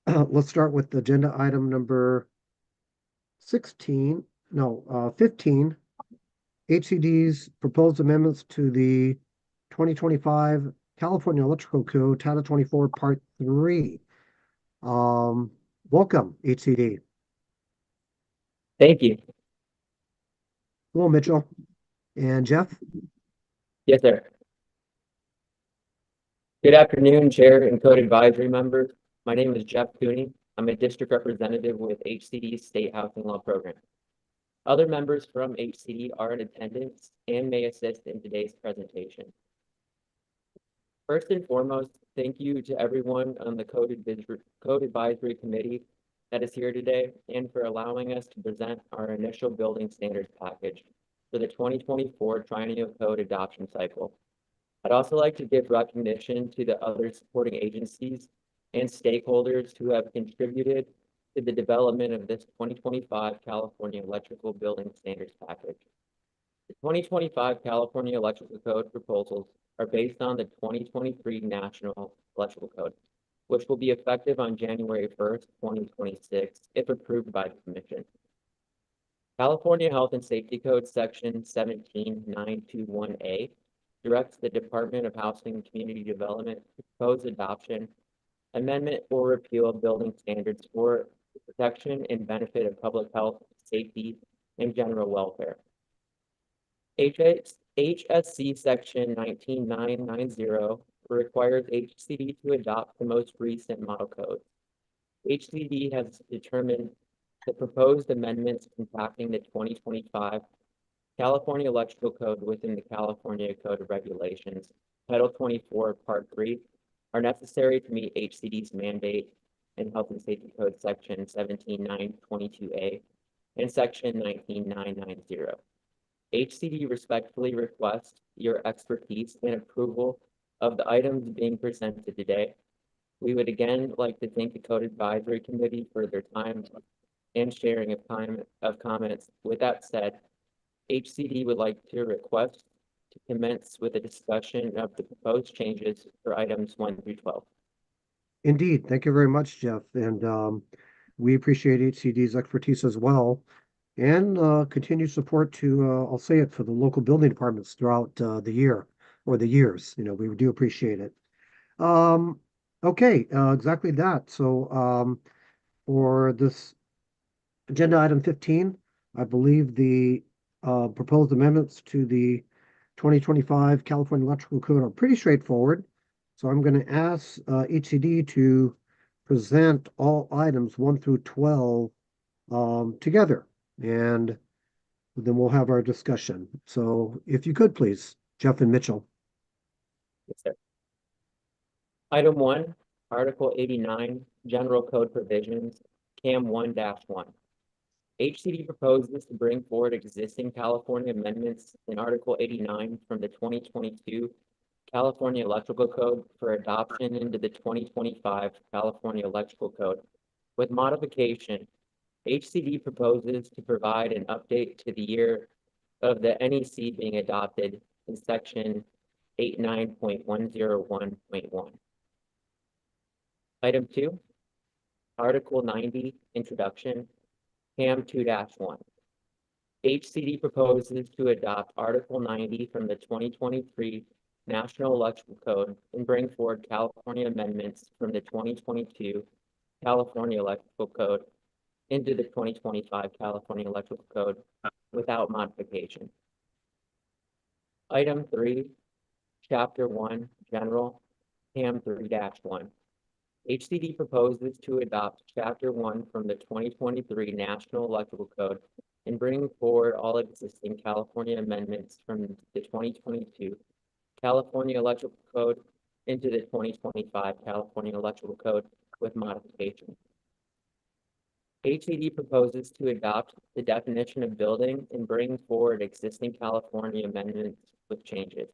let's start with agenda item number 15, HCD's proposed amendments to the 2025 California Electrical Code, Title 24, Part 3. Welcome, HCD. Thank you. Hello, Mitchell. And Jeff? Yes, sir. Good afternoon, Chair and Code Advisory members. My name is Jeff Cooney. I'm a district representative with HCD's State Housing Law Program. Other members from HCD are in attendance and may assist in today's presentation. First and foremost, thank you to everyone on the Code Advisory Committee that is here today and for allowing us to present our initial building standards package for the 2024 Triennial Code adoption cycle. I'd also like to give recognition to the other supporting agencies and stakeholders who have contributed to the development of this 2025 California Electrical Building Standards package. The 2025 California Electrical Code proposals are based on the 2023 National Electrical Code, which will be effective on January 1st, 2026, if approved by the Commission. California Health and Safety Code Section 17921A directs the Department of Housing and Community Development to propose adoption, amendment, or repeal of building standards for the protection and benefit of public health, safety, and general welfare. HSC Section 19990 requires HCD to adopt the most recent model code. HCD has determined the proposed amendments impacting the 2025 California Electrical Code within the California Code of Regulations, Title 24, Part 3, are necessary to meet HCD's mandate in Health and Safety Code Section 17922A and Section 19990. HCD respectfully requests your expertise and approval of the items being presented today. We would again like to thank the Code Advisory Committee for their time and sharing of comments. With that said, HCD would like to request to commence with a discussion of the proposed changes for items 1 through 12. Indeed. Thank you very much, Jeff. And we appreciate HCD's expertise as well, and continued support to, I'll say it, for the local building departments throughout the year or the years. You know, we do appreciate it. Okay, exactly that. So for this agenda item 15, I believe the proposed amendments to the 2025 California Electrical Code are pretty straightforward. So I'm going to ask HCD to present all items 1 through 12 together, and then we'll have our discussion. So if you could, please, Jeff and Mitchell. Yes, sir. Item 1, Article 89, General Code Provisions, CAM 1-1. HCD proposes to bring forward existing California amendments in Article 89 from the 2022 California Electrical Code for adoption into the 2025 California Electrical Code. With modification, HCD proposes to provide an update to the year of the NEC being adopted in Section 89.101.1. Item 2, Article 90, Introduction, CAM 2-1. HCD proposes to adopt Article 90 from the 2023 National Electrical Code and bring forward California amendments from the 2022 California Electrical Code into the 2025 California Electrical Code without modification. Item 3, Chapter 1, General, PAM 3-1. HCD proposes to adopt Chapter 1 from the 2023 National Electrical Code and bring forward all existing California amendments from the 2022 California Electrical Code into the 2025 California Electrical Code with modification. HCD proposes to adopt the definition of building and bring forward existing California amendments with changes.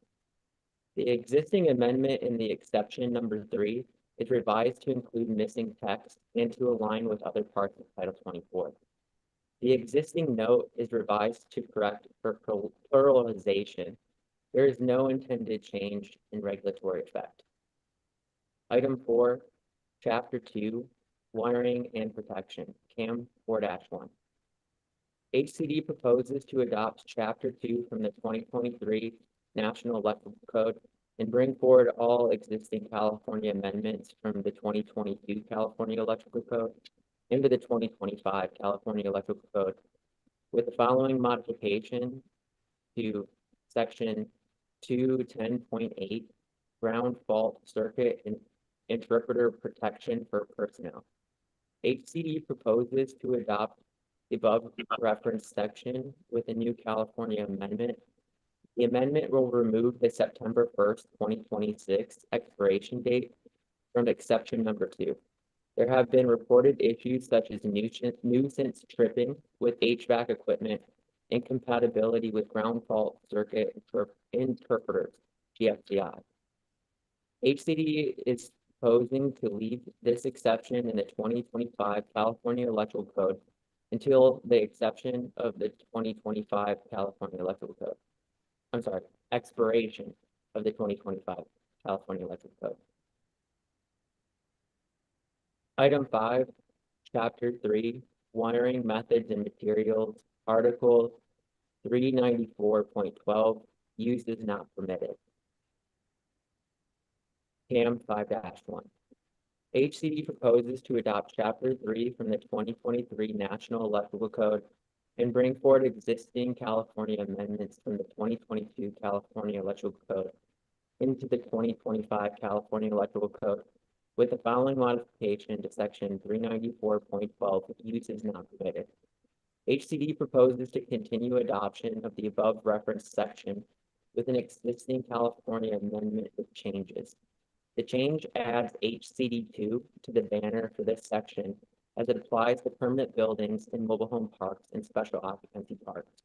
The existing amendment in the exception number 3 is revised to include missing text and to align with other parts of Title 24. The existing note is revised to correct for pluralization. There is no intended change in regulatory effect. Item 4, Chapter 2, Wiring and Protection, CAM 4-1. HCD proposes to adopt Chapter 2 from the 2023 National Electrical Code and bring forward all existing California amendments from the 2022 California Electrical Code into the 2025 California Electrical Code with the following modification to Section 210.8, ground fault circuit and interpreter protection for personnel. HCD proposes to adopt the above referenced section with a new California amendment. The amendment will remove the September 1st, 2026 expiration date from exception number 2. There have been reported issues such as nuisance tripping with HVAC equipment, incompatibility with ground fault circuit interpreters, GFCI. HCD is proposing to leave this exception in the 2025 California Electrical Code until the exception of the 2025 California Electrical Code. I'm sorry, expiration of the 2025 California Electrical Code. Item 5, Chapter 3, Wiring Methods and Materials, Article 394.12, Uses Not Permitted. CAM 5-1. HCD proposes to adopt Chapter 3 from the 2023 National Electrical Code and bring forward existing California amendments from the 2022 California Electrical Code into the 2025 California Electrical Code with the following modification to Section 394.12, Uses Not Permitted. HCD proposes to continue adoption of the above referenced section with an existing California amendment with changes. The change adds HCD2 to the banner for this section as it applies to permanent buildings in mobile home parks and special occupancy parks.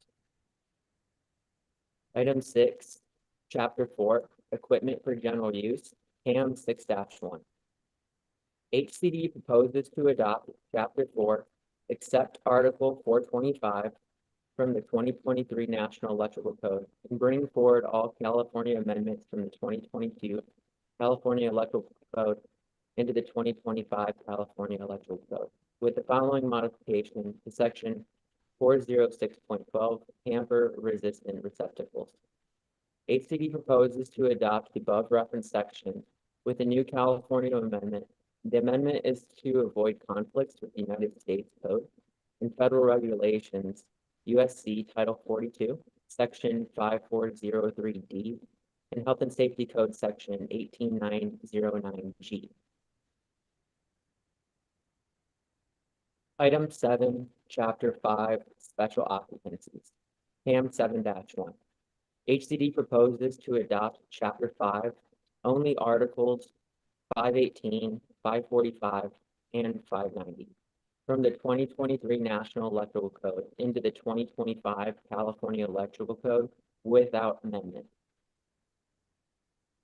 Item 6, Chapter 4, Equipment for General Use, CAM 6-1. HCD proposes to adopt Chapter 4, except Article 425 from the 2023 National Electrical Code and bring forward all California amendments from the 2022 California Electrical Code into the 2025 California Electrical Code with the following modification to Section 406.12, tamper resistant receptacles. HCD proposes to adopt the above referenced section with a new California amendment. The amendment is to avoid conflicts with the United States Code and federal regulations, USC Title 42, Section 5403D, and Health and Safety Code Section 18909G. Item 7, Chapter 5, Special Occupancies, CAM 7-1. HCD proposes to adopt Chapter 5, only Articles 518, 545, and 590 from the 2023 National Electrical Code into the 2025 California Electrical Code without amendment.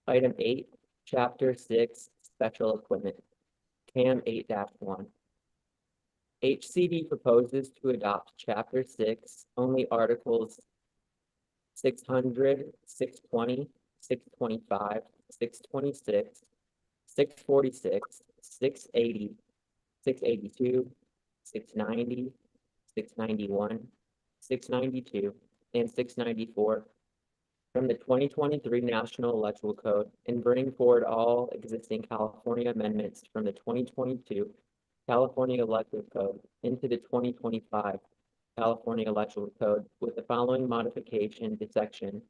Item 8, Chapter 6, Special Equipment, CAM 8-1. HCD proposes to adopt Chapter 6, only Articles 600, 620, 625, 626, 646, 680, 682, 690, 691, 692, and 694 from the 2023 National Electrical Code and bring forward all existing California amendments from the 2022 California Electrical Code into the 2025 California Electrical Code with the following modification to Section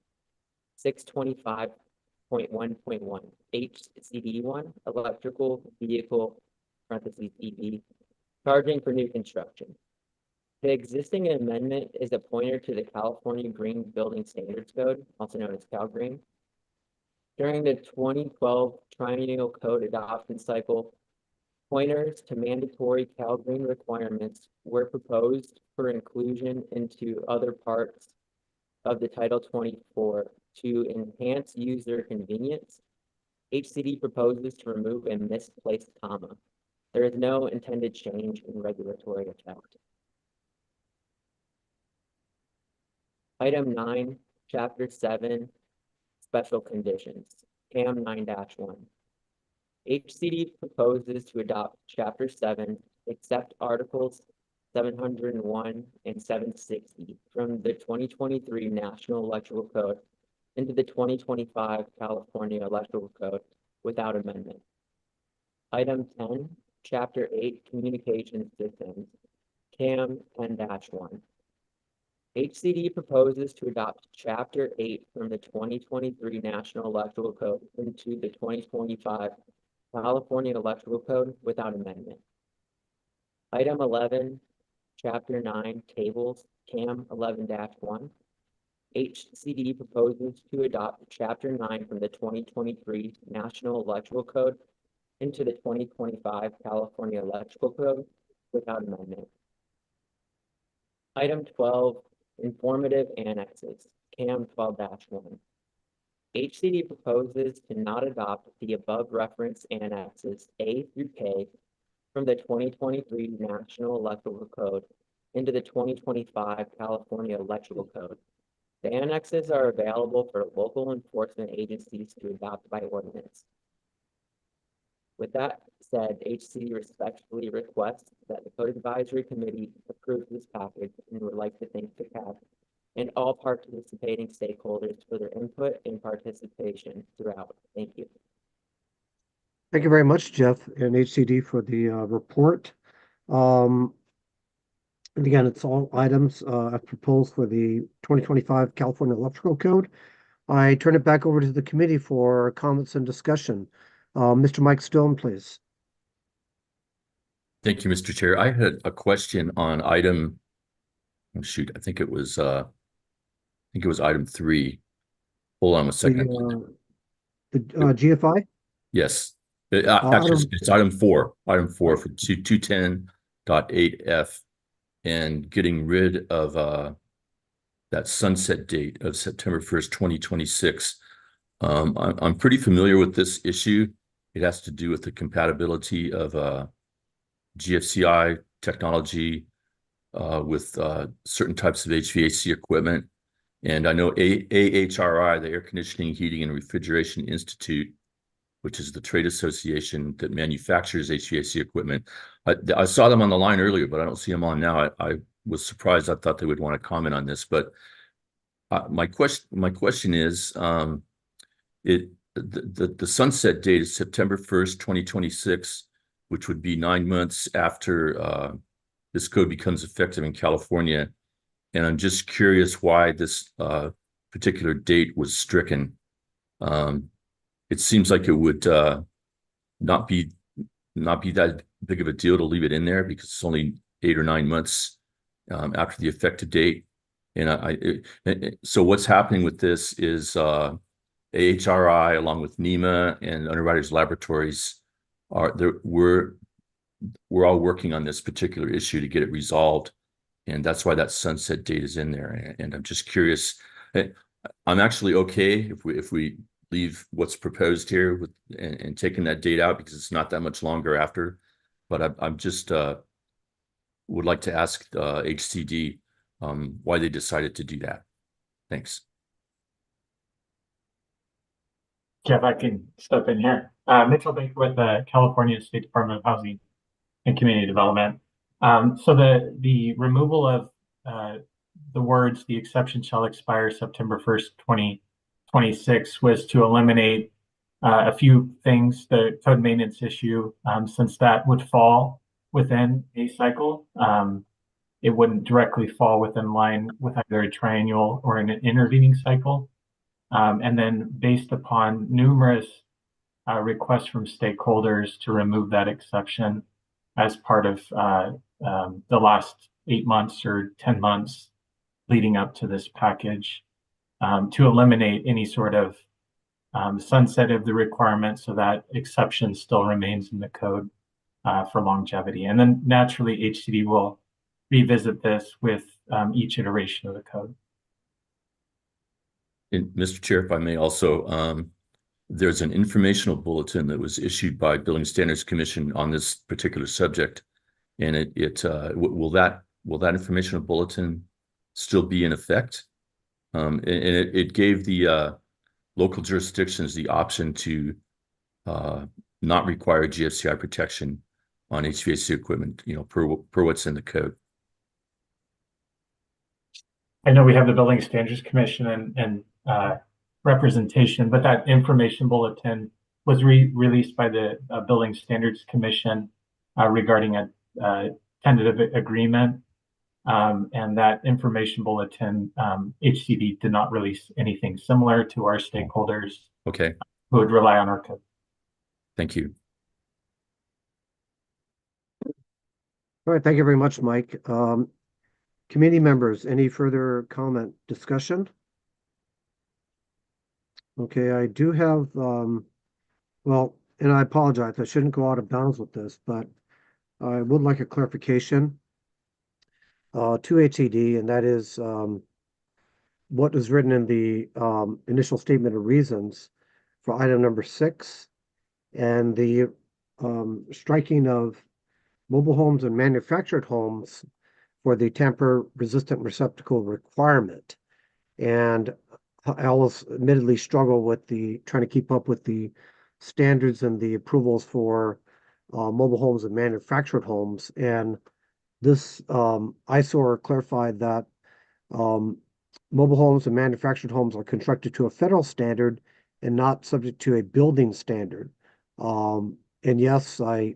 625.1.1 HCD1 electrical vehicle parentheses EV charging for new construction. The existing amendment is a pointer to the California Green Building Standards Code, also known as Cal Green. During the 2012 triennial code adoption cycle, pointers to mandatory Cal Green requirements were proposed for inclusion into other parts of the Title 24 to enhance user convenience. HCD proposes to remove a misplaced comma. There is no intended change in regulatory effect. Item 9, Chapter 7, Special Conditions, CAM 9-1. HCD proposes to adopt Chapter 7, except Articles 701 and 760 from the 2023 National Electrical Code into the 2025 California Electrical Code without amendment. Item 10, Chapter 8, Communication Systems, CAM 10-1. HCD proposes to adopt Chapter 8 from the 2023 National Electrical Code into the 2025 California Electrical Code without amendment. Item 11, Chapter 9, Tables, CAM 11-1. HCD proposes to adopt Chapter 9 from the 2023 National Electrical Code into the 2025 California Electrical Code without amendment. Item 12, Informative Annexes, CAM 12-1. HCD proposes to not adopt the above referenced annexes A through K from the 2023 National Electrical Code into the 2025 California Electrical Code. The annexes are available for local enforcement agencies to adopt by ordinance. With that said, HCD respectfully requests that the Code Advisory Committee approve this package and would like to thank the CAC and all participating stakeholders for their input and participation throughout. Thank you. Thank you very much, Jeff and HCD, for the report. And again, it's all items as proposed for the 2025 California Electrical Code. I turn it back over to the committee for comments and discussion. Mr. Mike Stone, please. Thank you, Mr. Chair. I had a question on item, oh shoot, I think it was item 3. Hold on a second. The GFI? Yes. Actually, it's item 4. Item 4 for 210.8F and getting rid of that sunset date of September 1st, 2026. I'm pretty familiar with this issue. It has to do with the compatibility of GFCI technology with certain types of HVAC equipment. And I know AHRI, the Air Conditioning, Heating, and Refrigeration Institute, which is the trade association that manufactures HVAC equipment. I saw them on the line earlier, but I don't see them on now. I was surprised. I thought they would want to comment on this. But my question is, the sunset date is September 1st, 2026, which would be 9 months after this code becomes effective in California. And I'm just curious why this particular date was stricken. It seems like it would not be that big of a deal to leave it in there because it's only 8 or 9 months after the effective date. And so what's happening with this is AHRI, along with NEMA and Underwriters Laboratories, we're all working on this particular issue to get it resolved. And that's why that sunset date is in there. And I'm just curious. I'm actually okay if we leave what's proposed here with and taking that date out because it's not that much longer after. But I'm just would like to ask HCD why they decided to do that. Thanks. Jeff, I can step in here. Mitchell Baker with the California State Department of Housing and Community Development. So the removal of the words, the exception shall expire September 1st, 2026 was to eliminate a few things, the code maintenance issue, since that would fall within a cycle. It wouldn't directly fall within line with either a triennial or an intervening cycle. And then based upon numerous requests from stakeholders to remove that exception as part of the last 8 months or 10 months leading up to this package, to eliminate any sort of sunset of the requirement so that exception still remains in the code for longevity. And then naturally HCD will revisit this with each iteration of the code. And Mr. Chair, if I may also, there's an informational bulletin that was issued by Building Standards Commission on this particular subject. And will that informational bulletin still be in effect? And it gave the local jurisdictions the option to not require GFCI protection on HVAC equipment, per what's in the code. I know we have the Building Standards Commission and representation, but that information bulletin was released by the Building Standards Commission regarding a tentative agreement. And that information bulletin, HCD did not release anything similar to our stakeholders. Okay. Who would rely on our code. Thank you. All right, thank you very much, Mike. Committee members, any further comment, discussion? Okay, I do have, well, and I apologize, I shouldn't go out of bounds with this, but I would like a clarification to HCD, and that is what is written in the initial statement of reasons for item number 6 and the striking of mobile homes and manufactured homes for the tamper-resistant receptacle requirement. And I always admittedly struggle with trying to keep up with the standards and the approvals for mobile homes and manufactured homes. And this ISOR clarified that mobile homes and manufactured homes are constructed to a federal standard and not subject to a building standard. And yes, I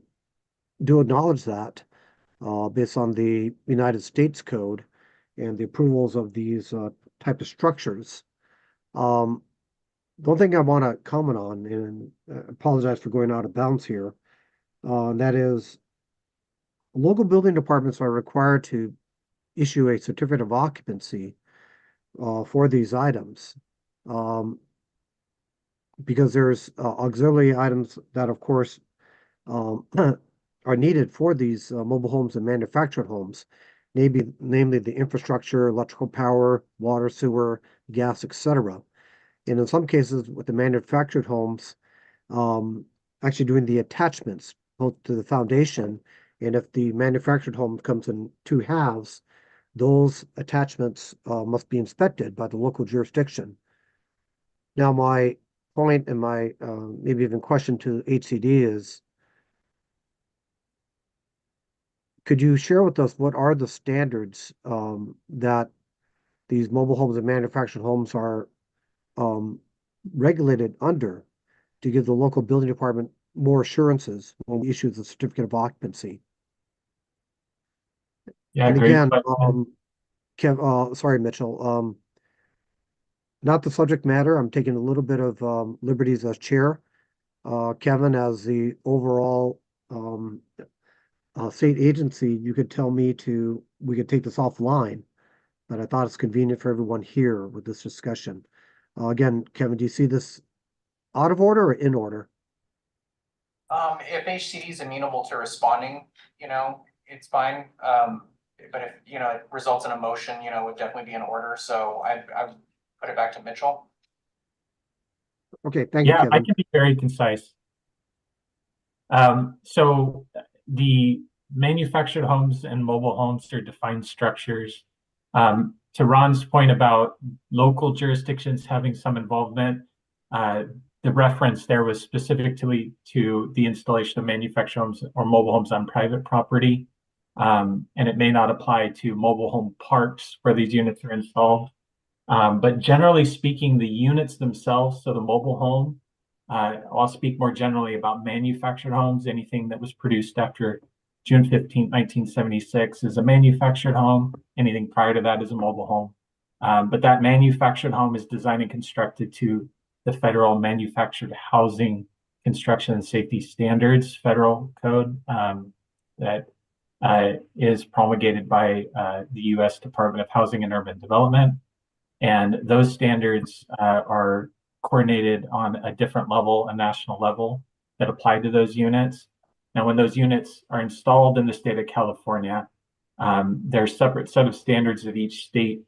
do acknowledge that based on the United States Code and the approvals of these type of structures. The one thing I want to comment on, and apologize for going out of bounds here, that is local building departments are required to issue a certificate of occupancy for these items because there's auxiliary items that, of course, are needed for these mobile homes and manufactured homes, namely the infrastructure, electrical power, water, sewer, gas, etc. And in some cases with the manufactured homes, actually doing the attachments both to the foundation, and if the manufactured home comes in 2 halves, those attachments must be inspected by the local jurisdiction. Now, my point and my maybe even question to HCD is, could you share with us what are the standards that these mobile homes and manufactured homes are regulated under to give the local building department more assurances when we issue the certificate of occupancy? Yeah, and great again, sorry, Mitchell. Not the subject matter. I'm taking a little bit of liberties as chair. Kevin, as the overall state agency, you could tell me we could take this offline, but I thought it's convenient for everyone here with this discussion. Again, Kevin, do you see this out of order or in order? If HCD is amenable to responding, it's fine. But if, it results in a motion, it would definitely be in order. So I put it back to Mitchell. Okay, thank you, Kevin. I can be very concise. So the manufactured homes and mobile homes are defined structures. To Ron's point about local jurisdictions having some involvement, the reference there was specifically to the installation of manufactured homes or mobile homes on private property. And it may not apply to mobile home parks where these units are installed. But generally speaking, the units themselves, so the mobile home, I'll speak more generally about manufactured homes. Anything that was produced after June 15, 1976 is a manufactured home. Anything prior to that is a mobile home. But that manufactured home is designed and constructed to the Federal Manufactured Housing Construction and Safety Standards Federal Code that is promulgated by the U.S. Department of Housing and Urban Development. And those standards are coordinated on a different level, a national level, that apply to those units. Now, when those units are installed in the state of California, there's a separate set of standards that each state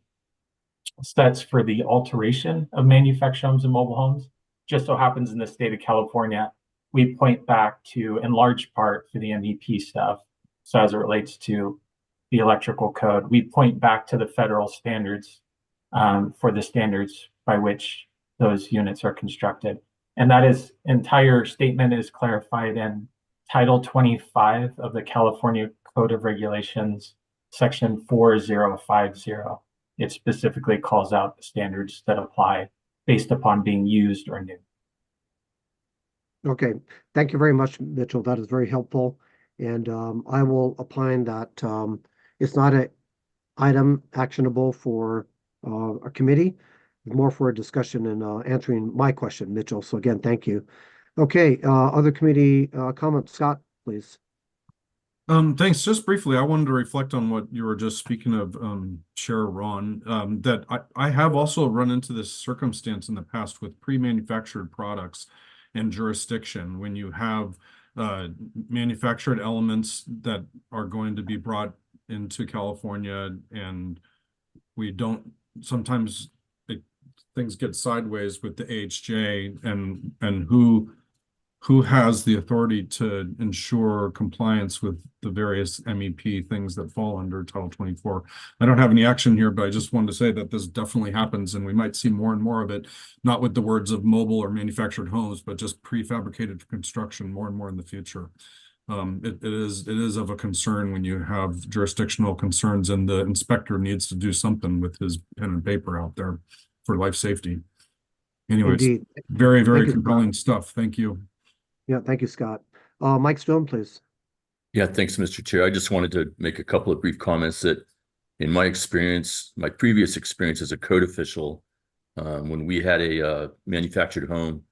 sets for the alteration of manufactured homes and mobile homes. Just so happens in the state of California, we point back to, in large part, for the MEP stuff. So as it relates to the electrical code, we point back to the federal standards for the standards by which those units are constructed. And that entire statement is clarified in Title 25 of the California Code of Regulations, Section 4050. It specifically calls out the standards that apply based upon being used or new. Okay, thank you very much, Mitchell. That is very helpful. And I will opine that it's not an item actionable for a committee, more for a discussion and answering my question, Mitchell. So again, thank you. Okay, other committee comments, Scott, please. Thanks. Just briefly, I wanted to reflect on what you were just speaking of, Chair Ron, that I have also run into this circumstance in the past with pre-manufactured products and jurisdiction when you have manufactured elements that are going to be brought into California, and we don't, sometimes things get sideways with the AHJ and who has the authority to ensure compliance with the various MEP things that fall under Title 24. I don't have any action here, but I just wanted to say that this definitely happens, and we might see more and more of it, not with the words of mobile or manufactured homes, but just prefabricated construction more and more in the future. It is of a concern when you have jurisdictional concerns and the inspector needs to do something with his pen and paper out there for life safety. Anyways, Indeed. very, very Thank you, compelling stuff. Thank you. Yeah, thank you, Scott. Mike Stone, please. Yeah, thanks, Mr. Chair. I just wanted to make a couple of brief comments that in my experience, my previous experience as a code official, when we had a manufactured home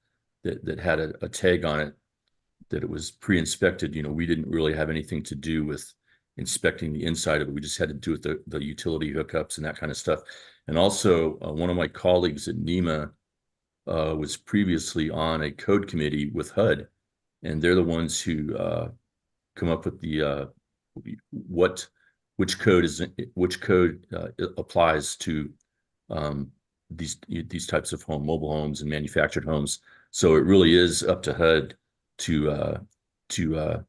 that had a tag on it, that it was pre-inspected, we didn't really have anything to do with inspecting the inside of it. We just had to do with the utility hookups and that kind of stuff. And also, one of my colleagues at NEMA was previously on a code committee with HUD, and they're the ones who come up with the which code applies to these types of mobile homes and manufactured homes. So it really is up to HUD to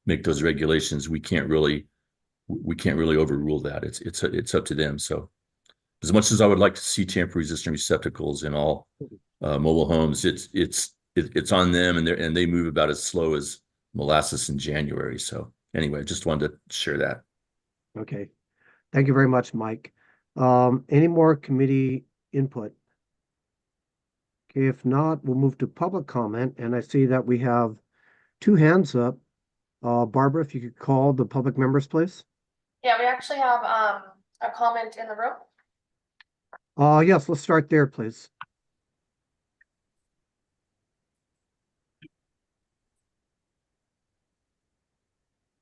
make those regulations. We can't really overrule that. It's up to them. So as much as I would like to see tamper-resistant receptacles in all mobile homes, it's on them, and they move about as slow as molasses in January. So anyway, just wanted to share that. Okay, thank you very much, Mike. Any more committee input? Okay, if not, we'll move to public comment, and I see that we have two hands up. Barbara, if you could call the public members, please. Yeah, we actually have a comment in the room. Yes, let's start there, please.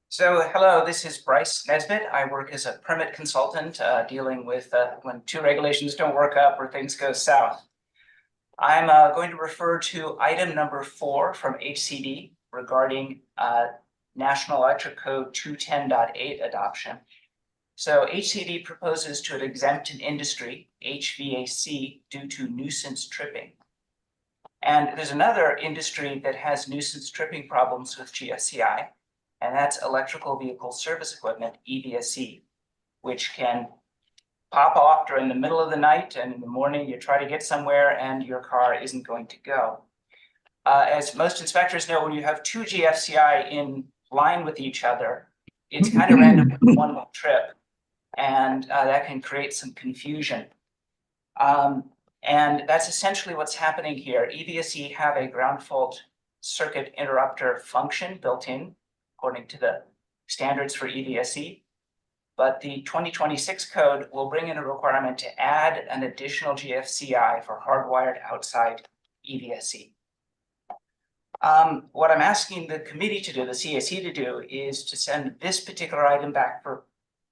So hello, this is Bryce Nesbitt. I work as a permit consultant dealing with when two regulations don't work up or things go south. I'm going to refer to item number 4 from HCD regarding National Electric Code 210.8 adoption. So HCD proposes to exempt an industry, HVAC, due to nuisance tripping. And there's another industry that has nuisance tripping problems with GFCI, and that's electrical vehicle service equipment, EVSE, which can pop off during the middle of the night, and in the morning you try to get somewhere and your car isn't going to go. As most inspectors know, when you have two GFCI in line with each other, it's kind of random with one trip, and that can create some confusion. And that's essentially what's happening here. EVSE have a ground fault circuit interrupter function built in, according to the standards for EVSE. but the 2026 code will bring in a requirement to add an additional GFCI for hardwired outside EVSE. What I'm asking the committee to do, the CAC to do, is to send this particular item back for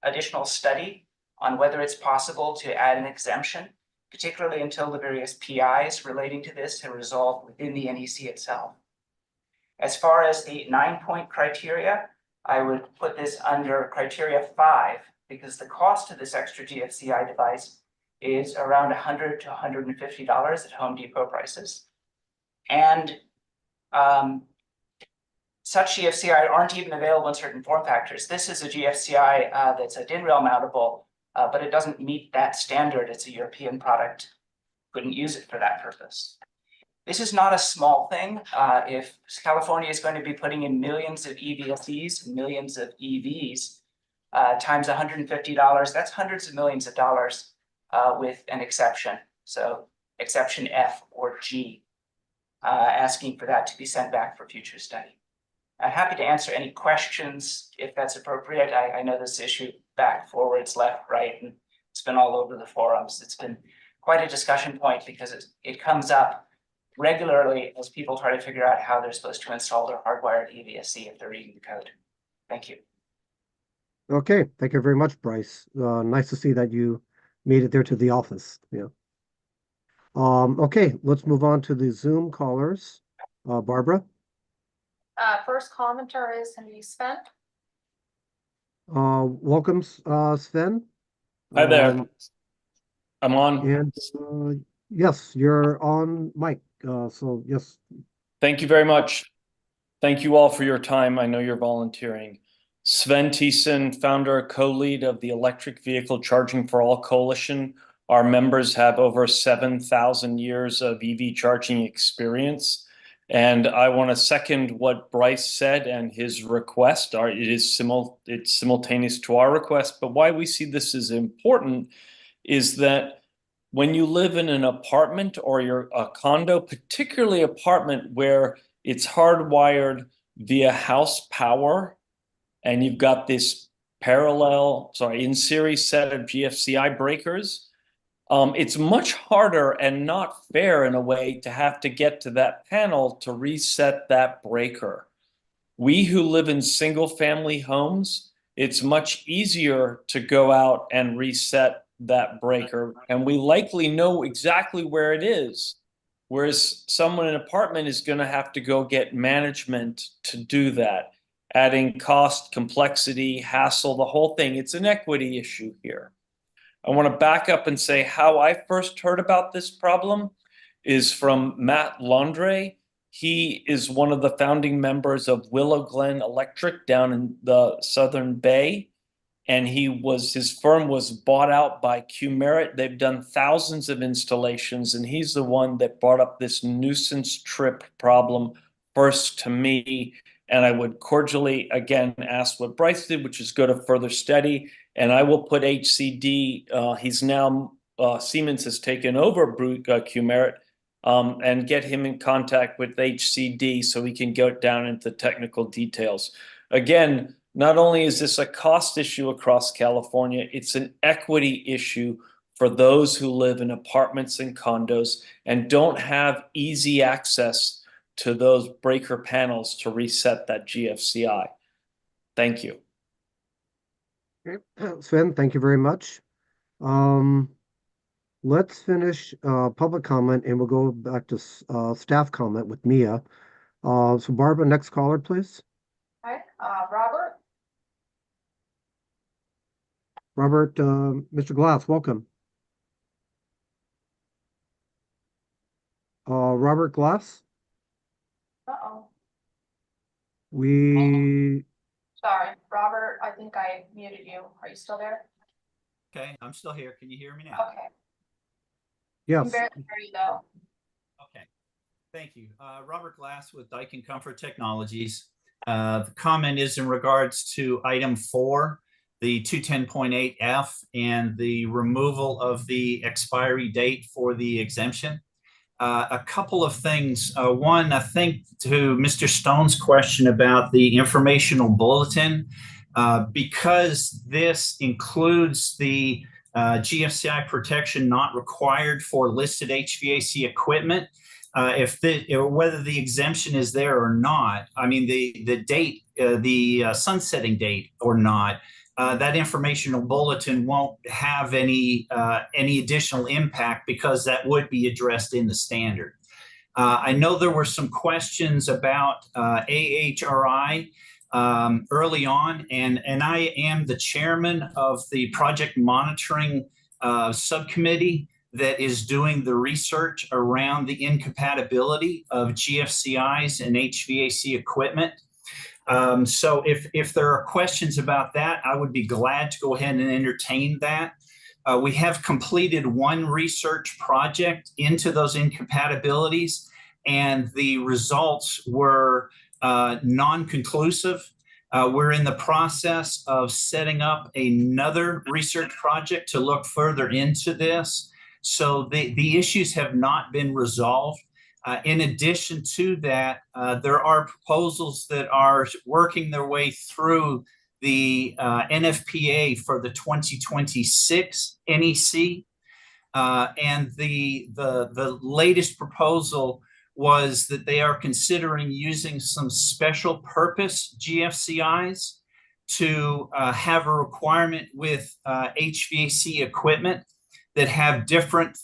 additional study on whether it's possible to add an exemption, particularly until the various PIs relating to this are resolved within the NEC itself. As far as the 9-point criteria, I would put this under criteria 5 because the cost of this extra GFCI device is around $100 to $150 at Home Depot prices. And such GFCI aren't even available in certain form factors. This is a GFCI that's a DIN rail mountable, but it doesn't meet that standard. It's a European product. Couldn't use it for that purpose. This is not a small thing. If California is going to be putting in millions of EVSEs, millions of EVs, times $150, that's hundreds of millions of dollars with an exception. So exception F or G, asking for that to be sent back for future study. I'm happy to answer any questions if that's appropriate. I know this issue back, forwards, left, right, and it's been all over the forums. It's been quite a discussion point because it comes up regularly as people try to figure out how they're supposed to install their hardwired EVSE if they're reading the code. Thank you. Okay, thank you very much, Bryce. Nice to see that you made it there to the office. Yeah. Okay, let's move on to the Zoom callers. Barbara. First commenter is going to be Sven. Welcome, Sven. Hi there. I'm on. And yes, you're on mic. So yes. Thank you very much. Thank you all for your time. I know you're volunteering. Sven Thiessen, founder, co-lead of the Electric Vehicle Charging for All Coalition. Our members have over 7,000 years of EV charging experience. And I want to second what Bryce said and his request. It's simultaneous to our request, but why we see this as important is that when you live in an apartment or you're a condo, particularly apartment where it's hardwired via house power, and you've got this in series set of GFCI breakers, it's much harder and not fair in a way to have to get to that panel to reset that breaker. We who live in single family homes, it's much easier to go out and reset that breaker, and we likely know exactly where it is. Whereas someone in an apartment is going to have to go get management to do that, adding cost, complexity, hassle, the whole thing. It's an equity issue here. I want to back up and say how I first heard about this problem is from Matt Landre. He is one of the founding members of Willow Glen Electric down in the Southern Bay. And his firm was bought out by Q-Merit. They've done thousands of installations, and he's the one that brought up this nuisance trip problem first to me. And I would cordially, again, ask what Bryce did, which is go to further study. And I will put HCD, he's now, Siemens has taken over Q-Merit, and get him in contact with HCD so we can go down into technical details. Again, not only is this a cost issue across California, it's an equity issue for those who live in apartments and condos and don't have easy access to those breaker panels to reset that GFCI. Thank you. Okay. Sven, thank you very much. Let's finish public comment and we'll go back to staff comment with Mia. So Barbara, next caller, please. Okay, Robert. Robert, Mr. Glass, welcome. Robert Glass? Uh-oh. Sorry, Robert, I think I muted you. Are you still there? Okay, I'm still here. Can you hear me now? Okay. Yes. I can barely hear you though. Okay, thank you. Robert Glass with Daikin Comfort Technologies. The comment is in regards to item 4, the 210.8F, and the removal of the expiry date for the exemption. A couple of things. One, I think to Mr. Stone's question about the informational bulletin, Because this includes the GFCI protection not required for listed HVAC equipment, whether the exemption is there or not, I mean the date, the sunsetting date or not, that informational bulletin won't have any additional impact because that would be addressed in the standard. I know there were some questions about AHRI early on, and I am the chairman of the project monitoring subcommittee that is doing the research around the incompatibility of GFCIs and HVAC equipment. So if there are questions about that, I would be glad to go ahead and entertain that. We have completed one research project into those incompatibilities, and the results were non-conclusive. We're in the process of setting up another research project to look further into this. So the issues have not been resolved. In addition to that, there are proposals that are working their way through the NFPA for the 2026 NEC. And the latest proposal was that they are considering using some special purpose GFCIs to have a requirement with HVAC equipment that have different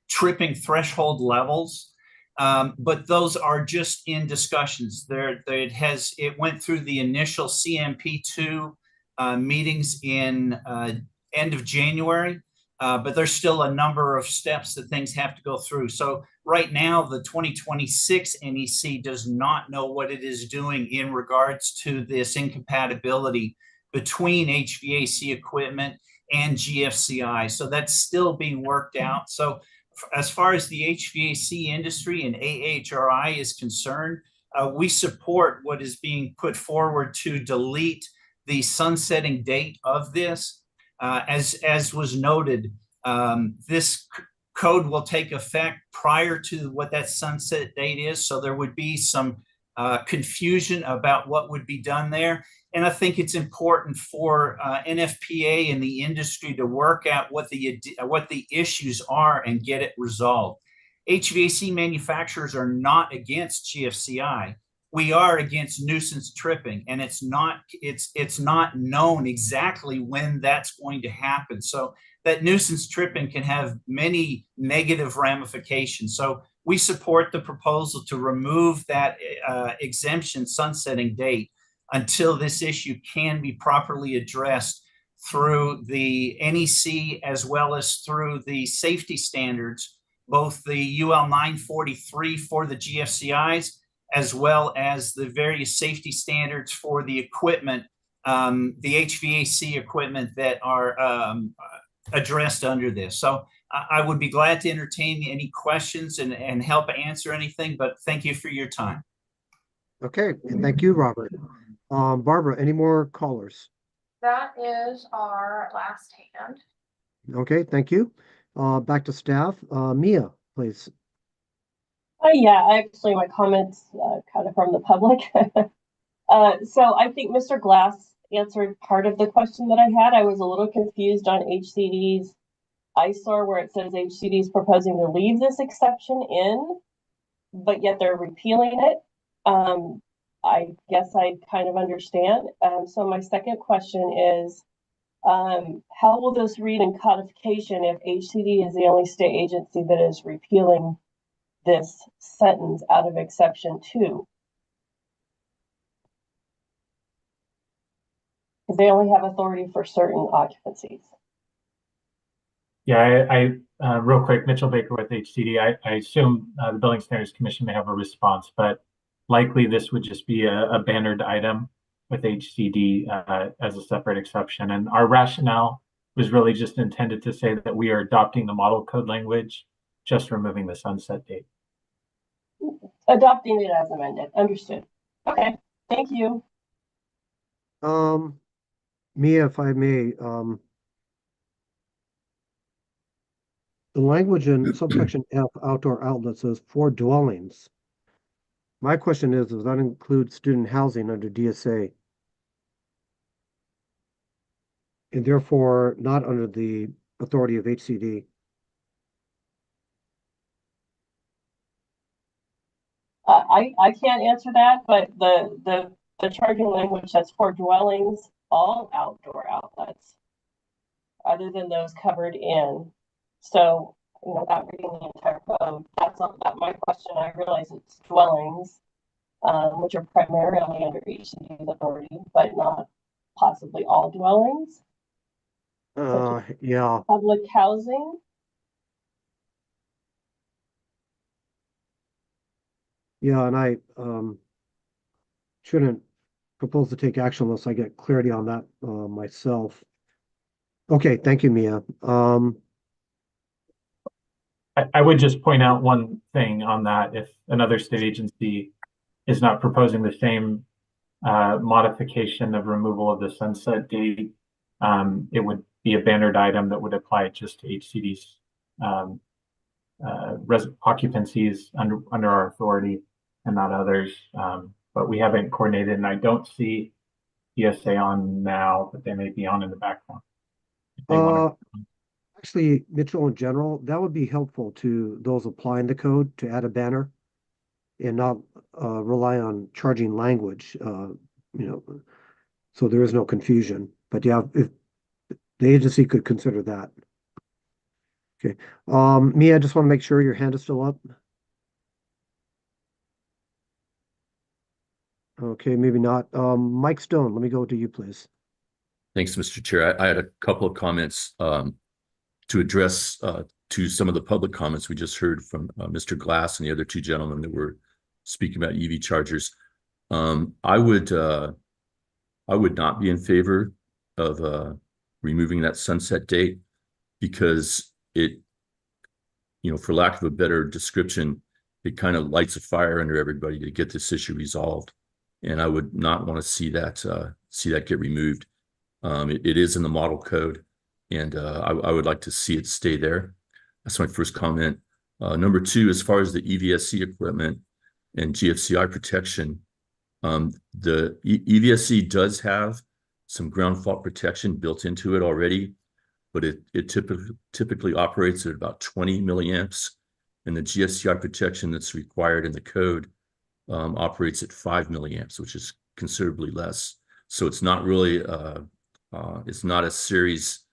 tripping threshold levels. But those are just in discussions. It went through the initial CMP2 meetings in end of January, but there's still a number of steps that things have to go through. So right now, the 2026 NEC does not know what it is doing in regards to this incompatibility between HVAC equipment and GFCI. So that's still being worked out. So as far as the HVAC industry and AHRI is concerned, we support what is being put forward to delete the sunsetting date of this. As was noted, this code will take effect prior to what that sunset date is. So there would be some confusion about what would be done there. And I think it's important for NFPA and the industry to work out what the issues are and get it resolved. HVAC manufacturers are not against GFCI. We are against nuisance tripping, and it's not known exactly when that's going to happen. So that nuisance tripping can have many negative ramifications. So we support the proposal to remove that exemption sunsetting date until this issue can be properly addressed through the NEC as well as through the safety standards, both the UL 943 for the GFCIs, as well as the various safety standards for the equipment, the HVAC equipment that are addressed under this. So I would be glad to entertain any questions and help answer anything, but thank you for your time. Okay, and thank you, Robert. Barbara, any more callers? That is our last hand. Okay, thank you. Back to staff. Mia, please. Yeah, actually, my comments kind of from the public. So I think Mr. Glass answered part of the question that I had. I was a little confused on HCD's ISOR where it says HCD is proposing to leave this exception in, but yet they're repealing it. I guess I kind of understand. So my second question is, how will this read in codification if HCD is the only state agency that is repealing this sentence out of exception 2? Because they only have authority for certain occupancies. Yeah, I real quick, Mitchell Baker with HCD. I assume the Building Standards Commission may have a response, but likely this would just be a bannered item with HCD as a separate exception. And our rationale was really just intended to say that we are adopting the model code language, just removing the sunset date. Adopting it as amended. Understood. Okay, thank you. Mia, if I may, the language in subsection F, outdoor outlet, says for dwellings. My question is, does that include student housing under DSA? and therefore not under the authority of HCD. I can't answer that, but the charging language that's for dwellings, all outdoor outlets, other than those covered in. So, without reading the entire code, that's not my question. I realize it's dwellings, which are primarily under HCD's authority, but not possibly all dwellings. Yeah. Public housing. Yeah, and I shouldn't propose to take action unless I get clarity on that myself. Okay, thank you, Mia. I would just point out one thing on that. If another state agency is not proposing the same modification of removal of the sunset date, it would be a bannered item that would apply just to HCD's occupancies under our authority and not others. But we haven't coordinated, and I don't see DSA on now, but they may be on in the background. Actually, Mitchell, in general, that would be helpful to those applying the code to add a banner and not rely on charging language, so there is no confusion. But yeah, if the agency could consider that. Okay. Mia, I just want to make sure your hand is still up. Okay, maybe not. Mike Stone, let me go to you, please. Thanks, Mr. Chair. I had a couple of comments to address to some of the public comments we just heard from Mr. Glass and the other two gentlemen that were speaking about EV chargers. I would not be in favor of removing that sunset date because it, for lack of a better description, it kind of lights a fire under everybody to get this issue resolved. And I would not want to see that get removed. It is in the model code, and I would like to see it stay there. That's my first comment. Number two, as far as the EVSE equipment and GFCI protection, the EVSE does have some ground fault protection built into it already, but it typically operates at about 20 milliamps, and the GFCI protection that's required in the code operates at 5 milliamps, which is considerably less. So it's not really it's not a series.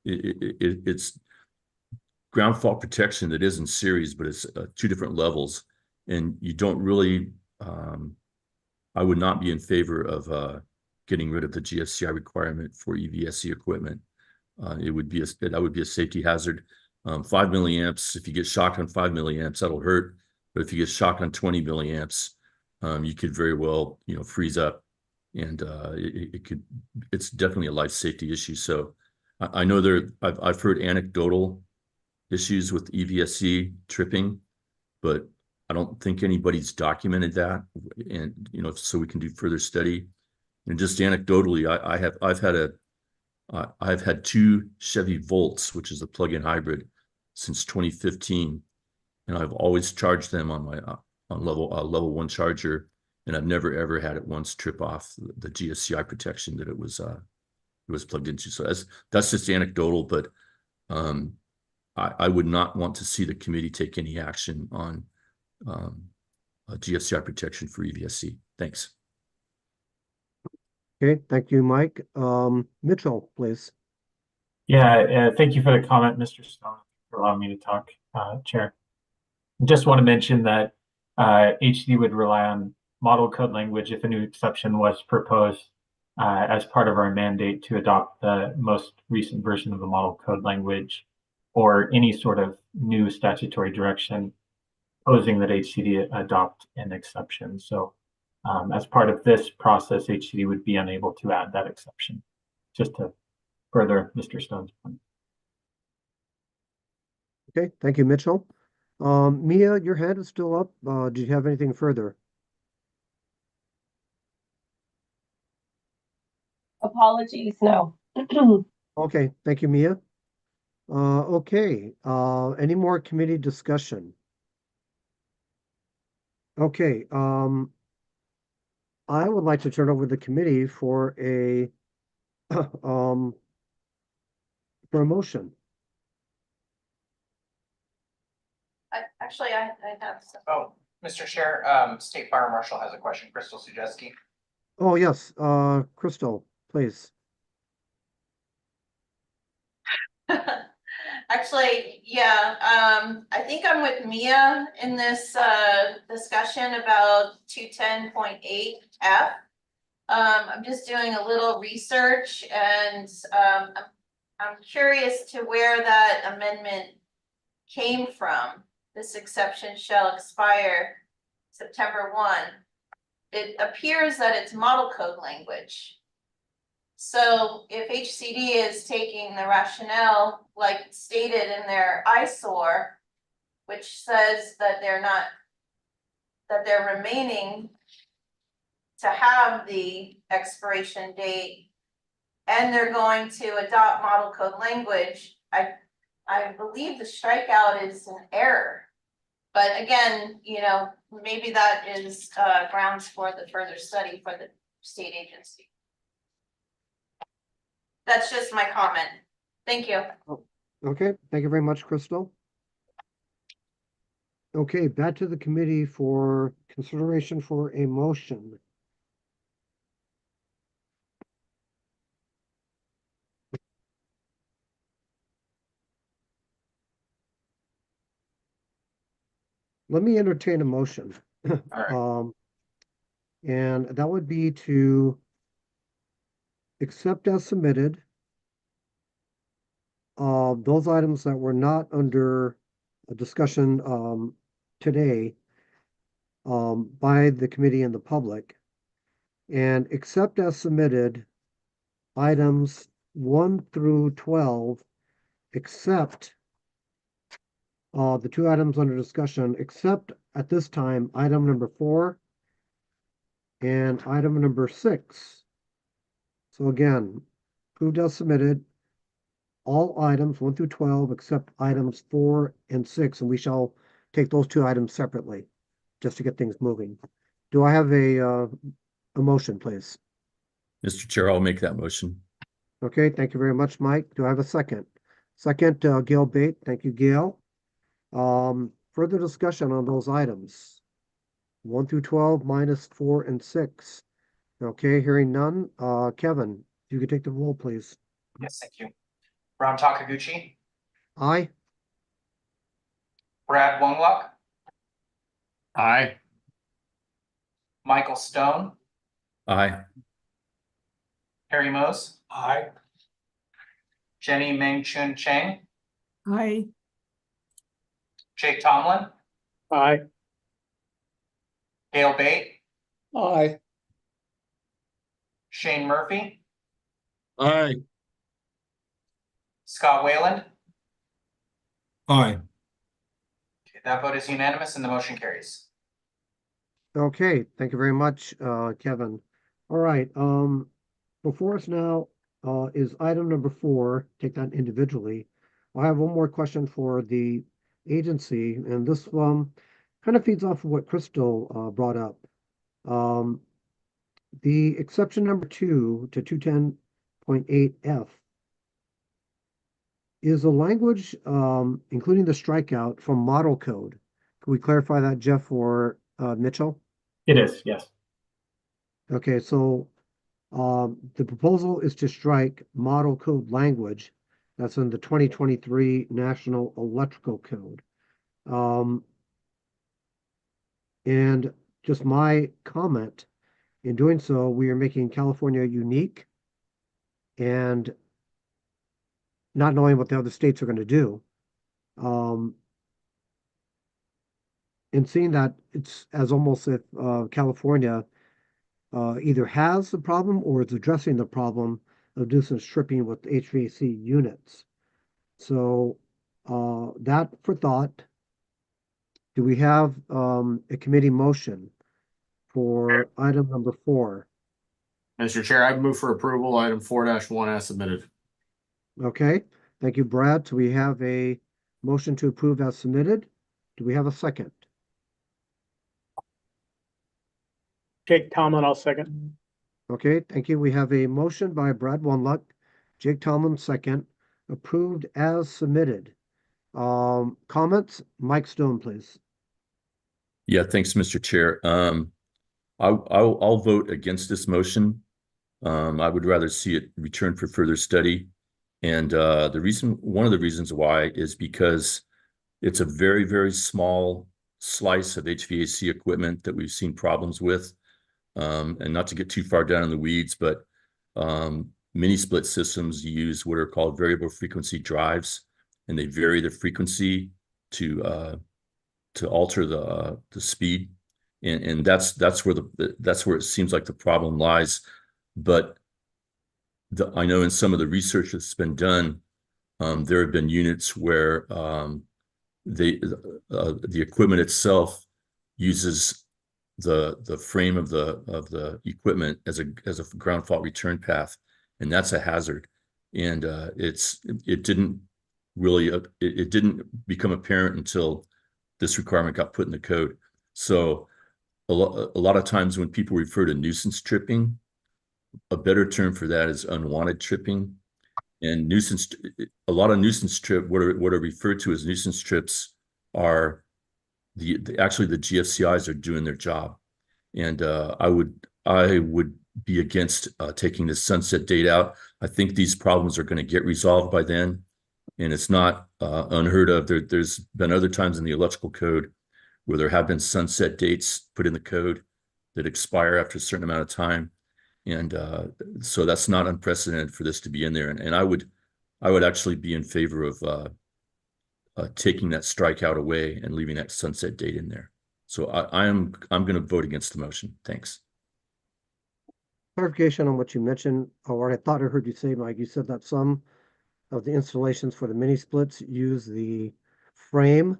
It's ground fault protection that is in series, but it's two different levels, and you don't really. I would not be in favor of getting rid of the GFCI requirement for EVSE equipment. That would be a safety hazard. 5 milliamps. If you get shocked on 5 milliamps, that'll hurt. But if you get shocked on 20 milliamps, you could very well, freeze up, and it's definitely a life safety issue. So I know I've heard anecdotal issues with EVSE tripping, but I don't think anybody's documented that, and so we can do further study. And just anecdotally, I've had two Chevy Volts, which is a plug-in hybrid, since 2015, and I've always charged them on my on level 1 charger, and I've never ever had it once trip off the GFCI protection that it was plugged into. So that's just anecdotal, but I would not want to see the committee take any action on GFCI protection for EVSE. Thanks. Okay, thank you, Mike. Mitchell, please. Yeah, thank you for the comment, Mr. Stone, for allowing me to talk, Chair. Just want to mention that HCD would rely on model code language if a new exception was proposed as part of our mandate to adopt the most recent version of the model code language, or any sort of new statutory direction proposing that HCD adopt an exception. So as part of this process, HCD would be unable to add that exception, just to further Mr. Stone's point. Okay, thank you, Mitchell. Mia, your hand is still up. Do you have anything further? Apologies, no. Okay, thank you, Mia. Okay, any more committee discussion? Okay, I would like to turn over the committee for a for a motion? I have some. Oh, Mr. Chair, State Fire Marshal has a question. Crystal Sujeski. Oh, yes, Crystal, please. Actually, yeah, I think I'm with Mia in this discussion about 210.8F. I'm just doing a little research and I'm curious to where that amendment came from. This exception shall expire September 1. It appears that it's model code language. So if HCD is taking the rationale like stated in their eyesore, which says that they're remaining to have the expiration date, and they're going to adopt model code language, I believe the strikeout is an error. But again, you know, maybe that is grounds for the further study for the state agency. That's just my comment. Thank you. Okay, thank you very much, Crystal. Okay, back to the committee for consideration for a motion. Let me entertain a motion. And that would be to accept as submitted those items that were not under a discussion today by the committee and the public, and accept as submitted items 1 through 12, except the two items under discussion, except at this time, item number 4 and item number 6. So again, approved as submitted, all items 1 through 12, except items 4 and 6, and we shall take those two items separately, just to get things moving. Do I have a motion, please? Mr. Chair, I'll make that motion. Okay, thank you very much, Mike. Do I have a second? Second, Gail Bate. Thank you, Gail. Further discussion on those items. 1 through 12 minus 4 and 6. Okay, hearing none. Kevin, if you could take the roll, please. Yes, thank you. Ron Takaguchi, Aye. Brad Wongluck, Aye. Michael Stone, Aye. Harry Mose. Aye. Jenny Meng Chun Cheng, Aye. Jake Tomlin, Aye. Gail Bate, Aye. Shane Murphy, Aye. Scott Wayland. Aye. Okay, that vote is unanimous and the motion carries. Okay, thank you very much, Kevin. All right, before us now is item number 4. Take that individually. I have one more question for the agency, and this kind of feeds off of what Crystal brought up. The exception number 2 to 210.8F is the language, including the strikeout, from model code. Can we clarify that, Jeff or Mitchell? It is, yes. Okay, so the proposal is to strike model code language that's in the 2023 National Electrical Code. And just my comment, in doing so, we are making California unique and not knowing what the other states are going to do. And seeing that it's as almost if California either has the problem or is addressing the problem of doing some stripping with HVAC units. So that for thought. Do we have a committee motion for item number 4? Mr. Chair, I move for approval, item 4-1 as submitted. Okay, thank you, Brad. So we have a motion to approve as submitted. Do we have a second? Jake Tomlin, I'll second. Okay, thank you. We have a motion by Brad Wongluck, Jake Tomlin second, approved as submitted. Comments? Mike Stone, please. Yeah, thanks, Mr. Chair. I'll vote against this motion. I would rather see it returned for further study. And one of the reasons why is because it's a very, very small slice of HVAC equipment that we've seen problems with. And not to get too far down in the weeds, but mini split systems use what are called variable frequency drives, and they vary the frequency to alter the speed. And that's where it seems like the problem lies. But I know in some of the research that's been done, there have been units where the equipment itself uses the frame of the equipment as a ground fault return path, and that's a hazard. And it didn't become apparent until this requirement got put in the code. So a lot of times when people refer to nuisance tripping, a better term for that is unwanted tripping. And a lot of nuisance what are referred to as nuisance trips are actually the GFCIs are doing their job. And I would be against taking the sunset date out. I think these problems are going to get resolved by then. And it's not unheard of. There's been other times in the electrical code where there have been sunset dates put in the code that expire after a certain amount of time. And so that's not unprecedented for this to be in there. And I would actually be in favor of taking that strikeout away and leaving that sunset date in there. So I'm going to vote against the motion. Thanks. Clarification on what you mentioned, or what I thought I heard you say, Mike. You said that some of the installations for the mini splits use the frame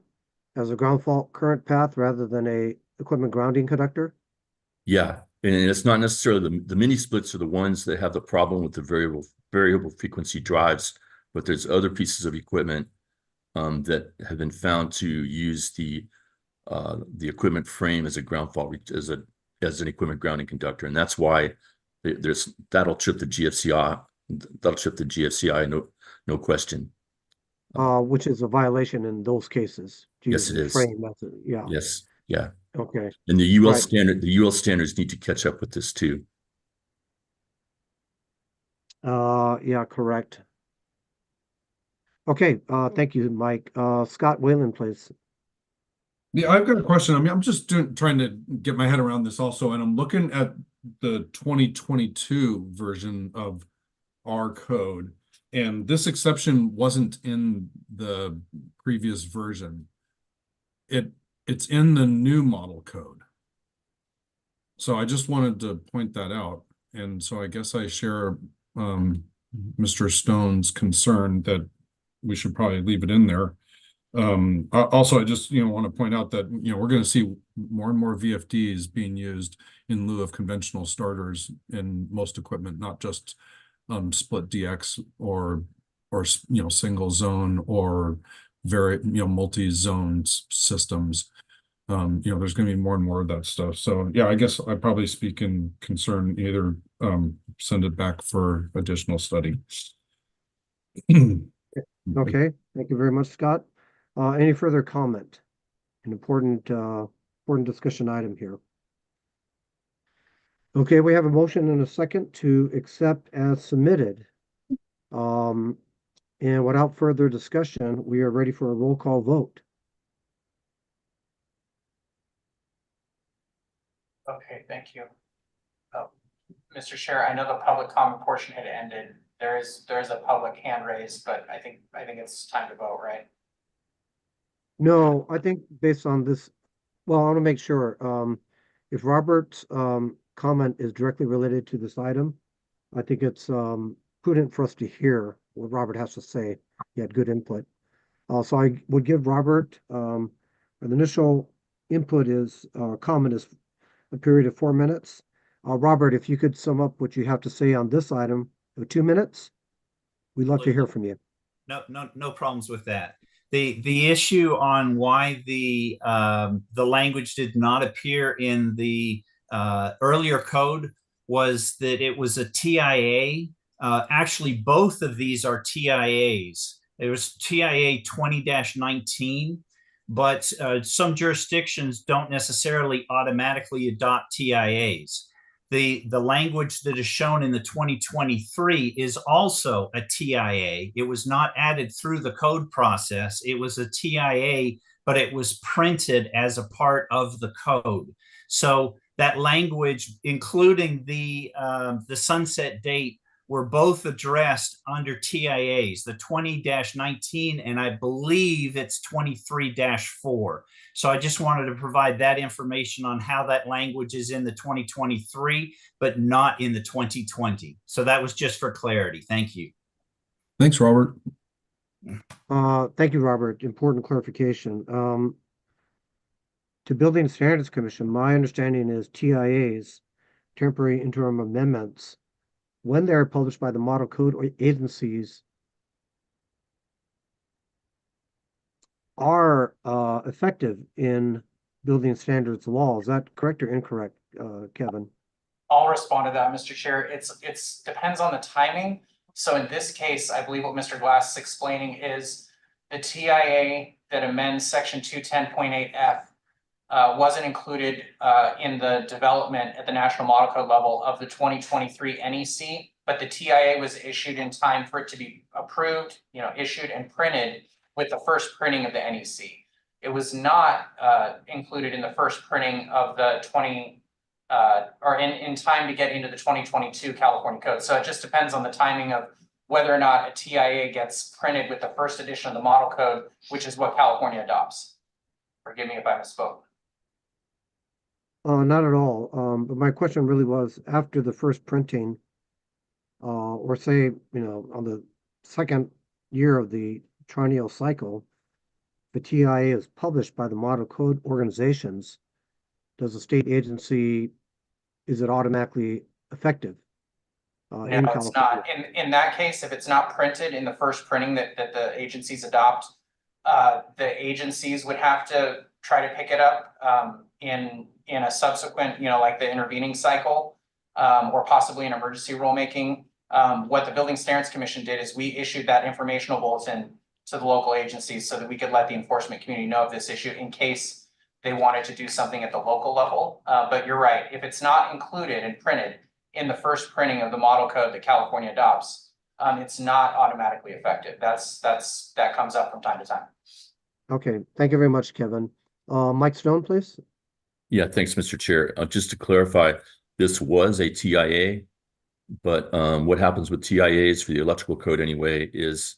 as a ground fault current path rather than a equipment grounding conductor. Yeah, and it's not necessarily the mini splits are the ones that have the problem with the variable frequency drives, but there's other pieces of equipment that have been found to use the equipment frame as a ground fault as an equipment grounding conductor, and that's why that'll trip the GFCI. That'll trip the GFCI, no question. Which is a violation in those cases. Yes, it is. Frame method. Yeah. Yes. Yeah. Okay. And the UL standards need to catch up with this too. Yeah, correct. Okay. Thank you, Mike. Scott Whalen, please. Yeah, I've got a question. I mean, I'm just trying to get my head around this also, and I'm looking at the 2022 version of our code, and this exception wasn't in the previous version. It's in the new model code. So I just wanted to point that out. And so I guess I share Mr. Stone's concern that we should probably leave it in there. Also, I just want to point out that we're going to see more and more VFDs being used in lieu of conventional starters in most equipment, not just split DX or single zone or very multi-zone systems. There's going to be more and more of that stuff. So yeah, I guess I probably speak in concern, either send it back for additional study. Okay, thank you very much, Scott. Any further comment? An important discussion item here. Okay, we have a motion and a second to accept as submitted. And without further discussion, we are ready for a roll call vote. Okay, thank you. Mr. Chair, I know the public comment portion had ended. There is a public hand raised, but I think it's time to vote, right? No, I think based on this, well, I want to make sure, if Robert's comment is directly related to this item, I think it's prudent for us to hear what Robert has to say. He had good input. So I would give Robert, an initial input is, comment is a period of 4 minutes. Robert, if you could sum up what you have to say on this item in 2 minutes, we'd love to hear from you. No problems with that. The issue on why the language did not appear in the earlier code was that it was a TIA Actually, both of these are TIAs. There was TIA 20-19, but some jurisdictions don't necessarily automatically adopt TIAs. The language that is shown in the 2023 is also a TIA. It was not added through the code process. It was a TIA, but it was printed as a part of the code. So that language, including the sunset date, were both addressed under TIAs, the 20-19, and I believe it's 23-4. So I just wanted to provide that information on how that language is in the 2023, but not in the 2020. So that was just for clarity. Thank you. Thanks, Robert. Thank you, Robert. Important clarification. To Building Standards Commission, my understanding is TIAs, temporary interim amendments, when they're published by the model code or agencies, are effective in building standards law. Is that correct or incorrect, Kevin? I'll respond to that, Mr. Chair. It's depends on the timing. So in this case, I believe what Mr. Glass is explaining is the TIA that amends section 210.8F wasn't included in the development at the National Model Code level of the 2023 NEC, but the TIA was issued in time for it to be approved, issued and printed with the first printing of the NEC. It was not included in the first printing of the or in time to get into the 2022 California Code. So it just depends on the timing of whether or not a TIA gets printed with the first edition of the Model Code, which is what California adopts. Forgive me if I misspoke. Not at all. But my question really was after the first printing, or say, on the second year of the triennial cycle, the TIA is published by the Model Code organizations. Does the state agency, is it automatically effective? No, it's not. In that case, if it's not printed in the first printing that the agencies adopt, the agencies would have to try to pick it up in a subsequent, like the intervening cycle, or possibly an emergency rulemaking. What the Building Standards Commission did is we issued that informational bulletin to the local agencies so that we could let the enforcement community know of this issue in case they wanted to do something at the local level. But you're right, if it's not included and printed in the first printing of the model code that California adopts, it's not automatically effective. That comes up from time to time. Okay, thank you very much, Kevin. Mike Stone, please. Yeah, thanks, Mr. Chair. Just to clarify, this was a TIA, but what happens with TIAs for the electrical code anyway is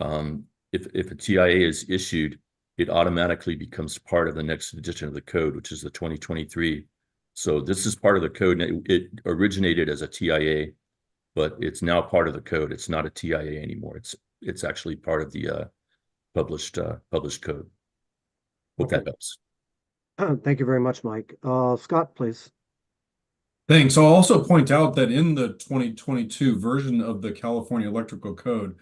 if a TIA is issued, it automatically becomes part of the next edition of the code, which is the 2023. So this is part of the code. It originated as a TIA, but it's now part of the code. It's not a TIA anymore. It's actually part of the published code. Hope that helps. Thank you very much, Mike. Scott, please. Thanks. I'll also point out that in the 2022 version of the California Electrical Code,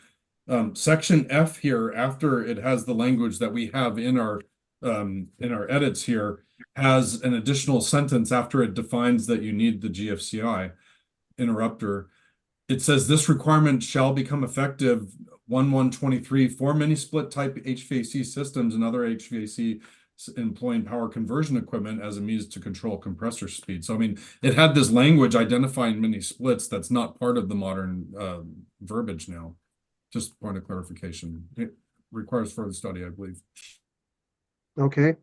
section F here, after it has the language that we have in our edits here, has an additional sentence after it defines that you need the GFCI interrupter. It says this requirement shall become effective 1/1/23 for mini split type HVAC systems and other HVAC employing power conversion equipment as a means to control compressor speed. So, I mean, it had this language identifying mini splits that's not part of the modern verbiage now. Just point of clarification. It requires further study, I believe. Okay,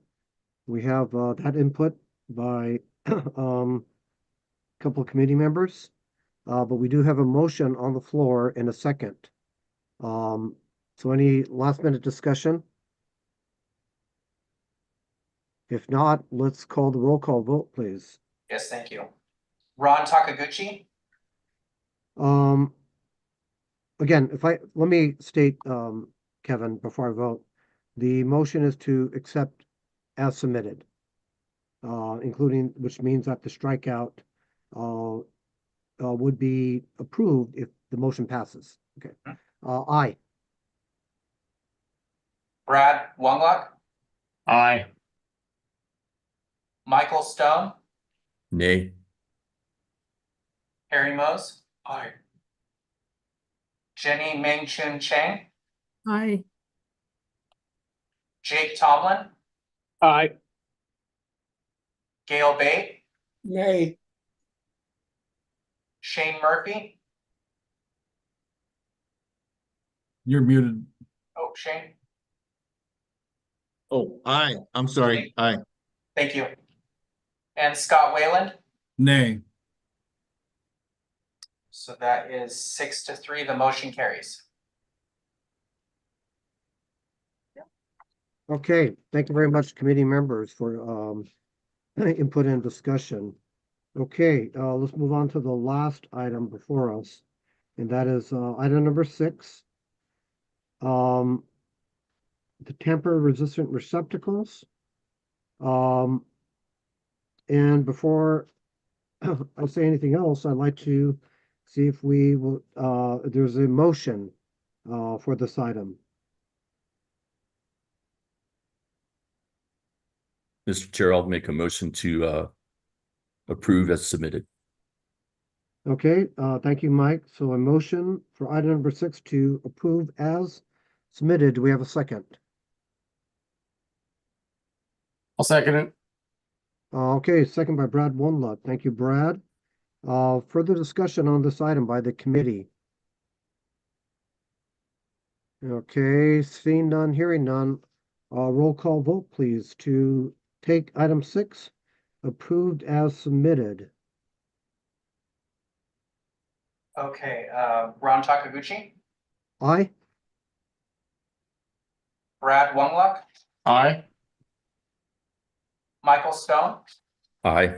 we have that input by a couple of committee members, but we do have a motion on the floor in a second. So any last minute discussion? If not, let's call the roll call vote, please. Yes, thank you. Ron Takaguchi. Again, let me state, Kevin, before I vote, the motion is to accept as submitted, including, which means that the strikeout would be approved if the motion passes. Okay. Aye. Brad Wonglock. Aye. Michael Stone. Nay. Harry Mose. Aye. Jenny Ming Chun Chang, Aye. Jake Tomlin, Aye. Gail Bate, Nay. Shane Murphy. You're muted. Oh, Shane, Oh, aye. I'm sorry. Aye. thank you. And Scott Wayland. Nay. So that is 6-3, the motion carries. Okay, thank you very much, committee members, for input and discussion. Okay, let's move on to the last item before us, and that is item number 6. The tamper-resistant receptacles. And before I say anything else, I'd like to see if we will, there's a motion for this item. Mr. Chair, I'll make a motion to approve as submitted. Okay, thank you, Mike. So a motion for item number 6 to approve as submitted. Do we have a second? I'll second it. Okay, second by Brad Wonluck. Thank you, Brad. Further discussion on this item by the committee. Okay, seeing none, hearing none. Roll call vote, please, to take item 6 approved as submitted. Okay, Ron Takaguchi, Aye. Brad Wungluck, Aye. Michael Stone, Aye.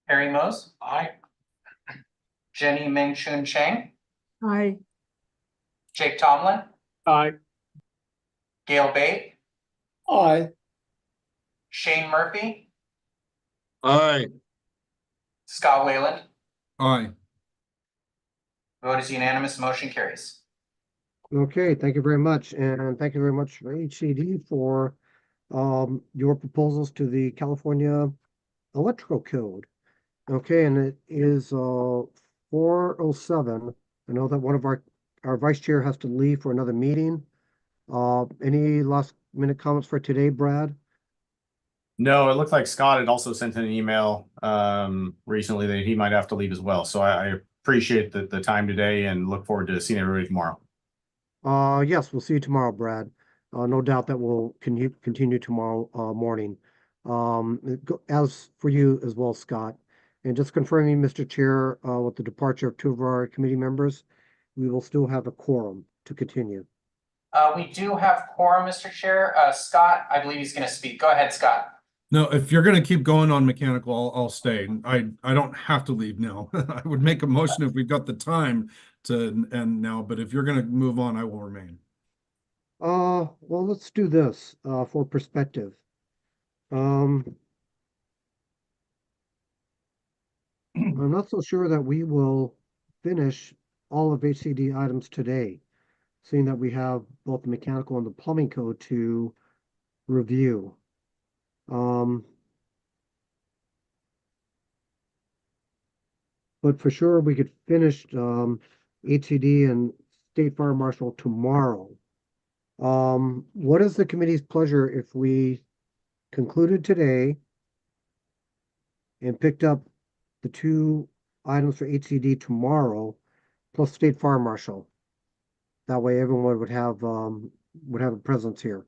Harry Mose. Aye. Jenny Ming Chun Chang, Aye. Jake Tomlin, Aye. Gail Bate, Aye. Shane Murphy, Aye. Scott Wayland. Aye. Vote is unanimous, motion carries. Okay, thank you very much. And thank you very much for HCD for your proposals to the California Electrical Code. Okay, and it is 4:07. I know that one of our vice chair has to leave for another meeting. Any last minute comments for today, Brad? No, it looked like Scott had also sent an email recently that he might have to leave as well. So I appreciate the time today and look forward to seeing everybody tomorrow. Yes, we'll see you tomorrow, Brad. No doubt that we'll continue tomorrow morning. As for you as well, Scott. And just confirming, Mr. Chair, with the departure of 2 of our committee members, we will still have a quorum to continue. We do have quorum, Mr. Chair. Scott, I believe he's going to speak. Go ahead, Scott. No, if you're gonna keep going on mechanical, I'll stay. I don't have to leave now. I would make a motion if we've got the time to end now, but if you're gonna move on, I will remain. Well, let's do this for perspective. I'm not so sure that we will finish all of HCD items today, seeing that we have both the mechanical and the plumbing code to review. But for sure, we could finish HCD and State Fire Marshal tomorrow. What is the committee's pleasure if we concluded today and picked up the 2 items for HCD tomorrow, plus State Fire Marshal? That way everyone would have a presence here.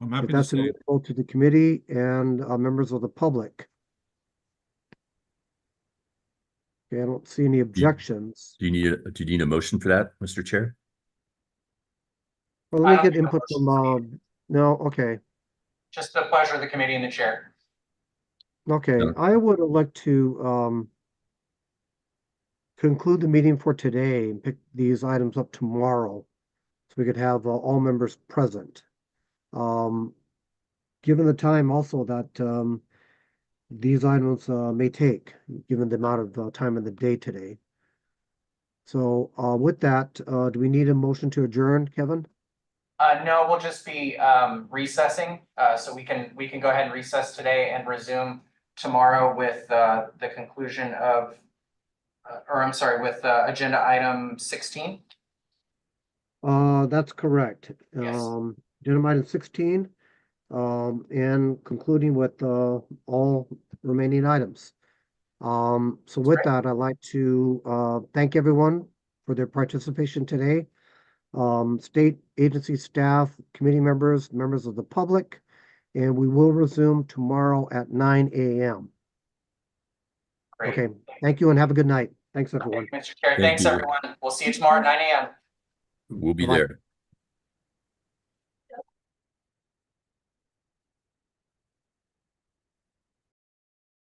I'm If happy to that's stay. agreeable to the committee and members of the public. Okay, I don't see any objections. Do you need a motion for that, Mr. Chair? Well, I let me don't get need a input from, no, okay. Just the pleasure of the committee and the chair. Okay, No. I would like to conclude the meeting for today and pick these items up tomorrow, so we could have all members present. Given the time also that these items may take, given the amount of time in the day today. So with that, do we need a motion to adjourn, Kevin? No, we'll just be recessing, so we can go ahead and recess today and resume tomorrow with the conclusion of or I'm sorry, with agenda item 16. That's correct. Yes. Agenda item 16, and concluding with all remaining items. So with that, I'd like to thank everyone for their participation today. State agency staff, committee members, members of the public, and we will resume tomorrow at 9 a.m. Great. Okay, thank you and have a good night. Thanks, everyone. Mr. Chair, Thank thanks you. everyone. We'll see you tomorrow at 9 a.m. We'll be Bye-bye. there.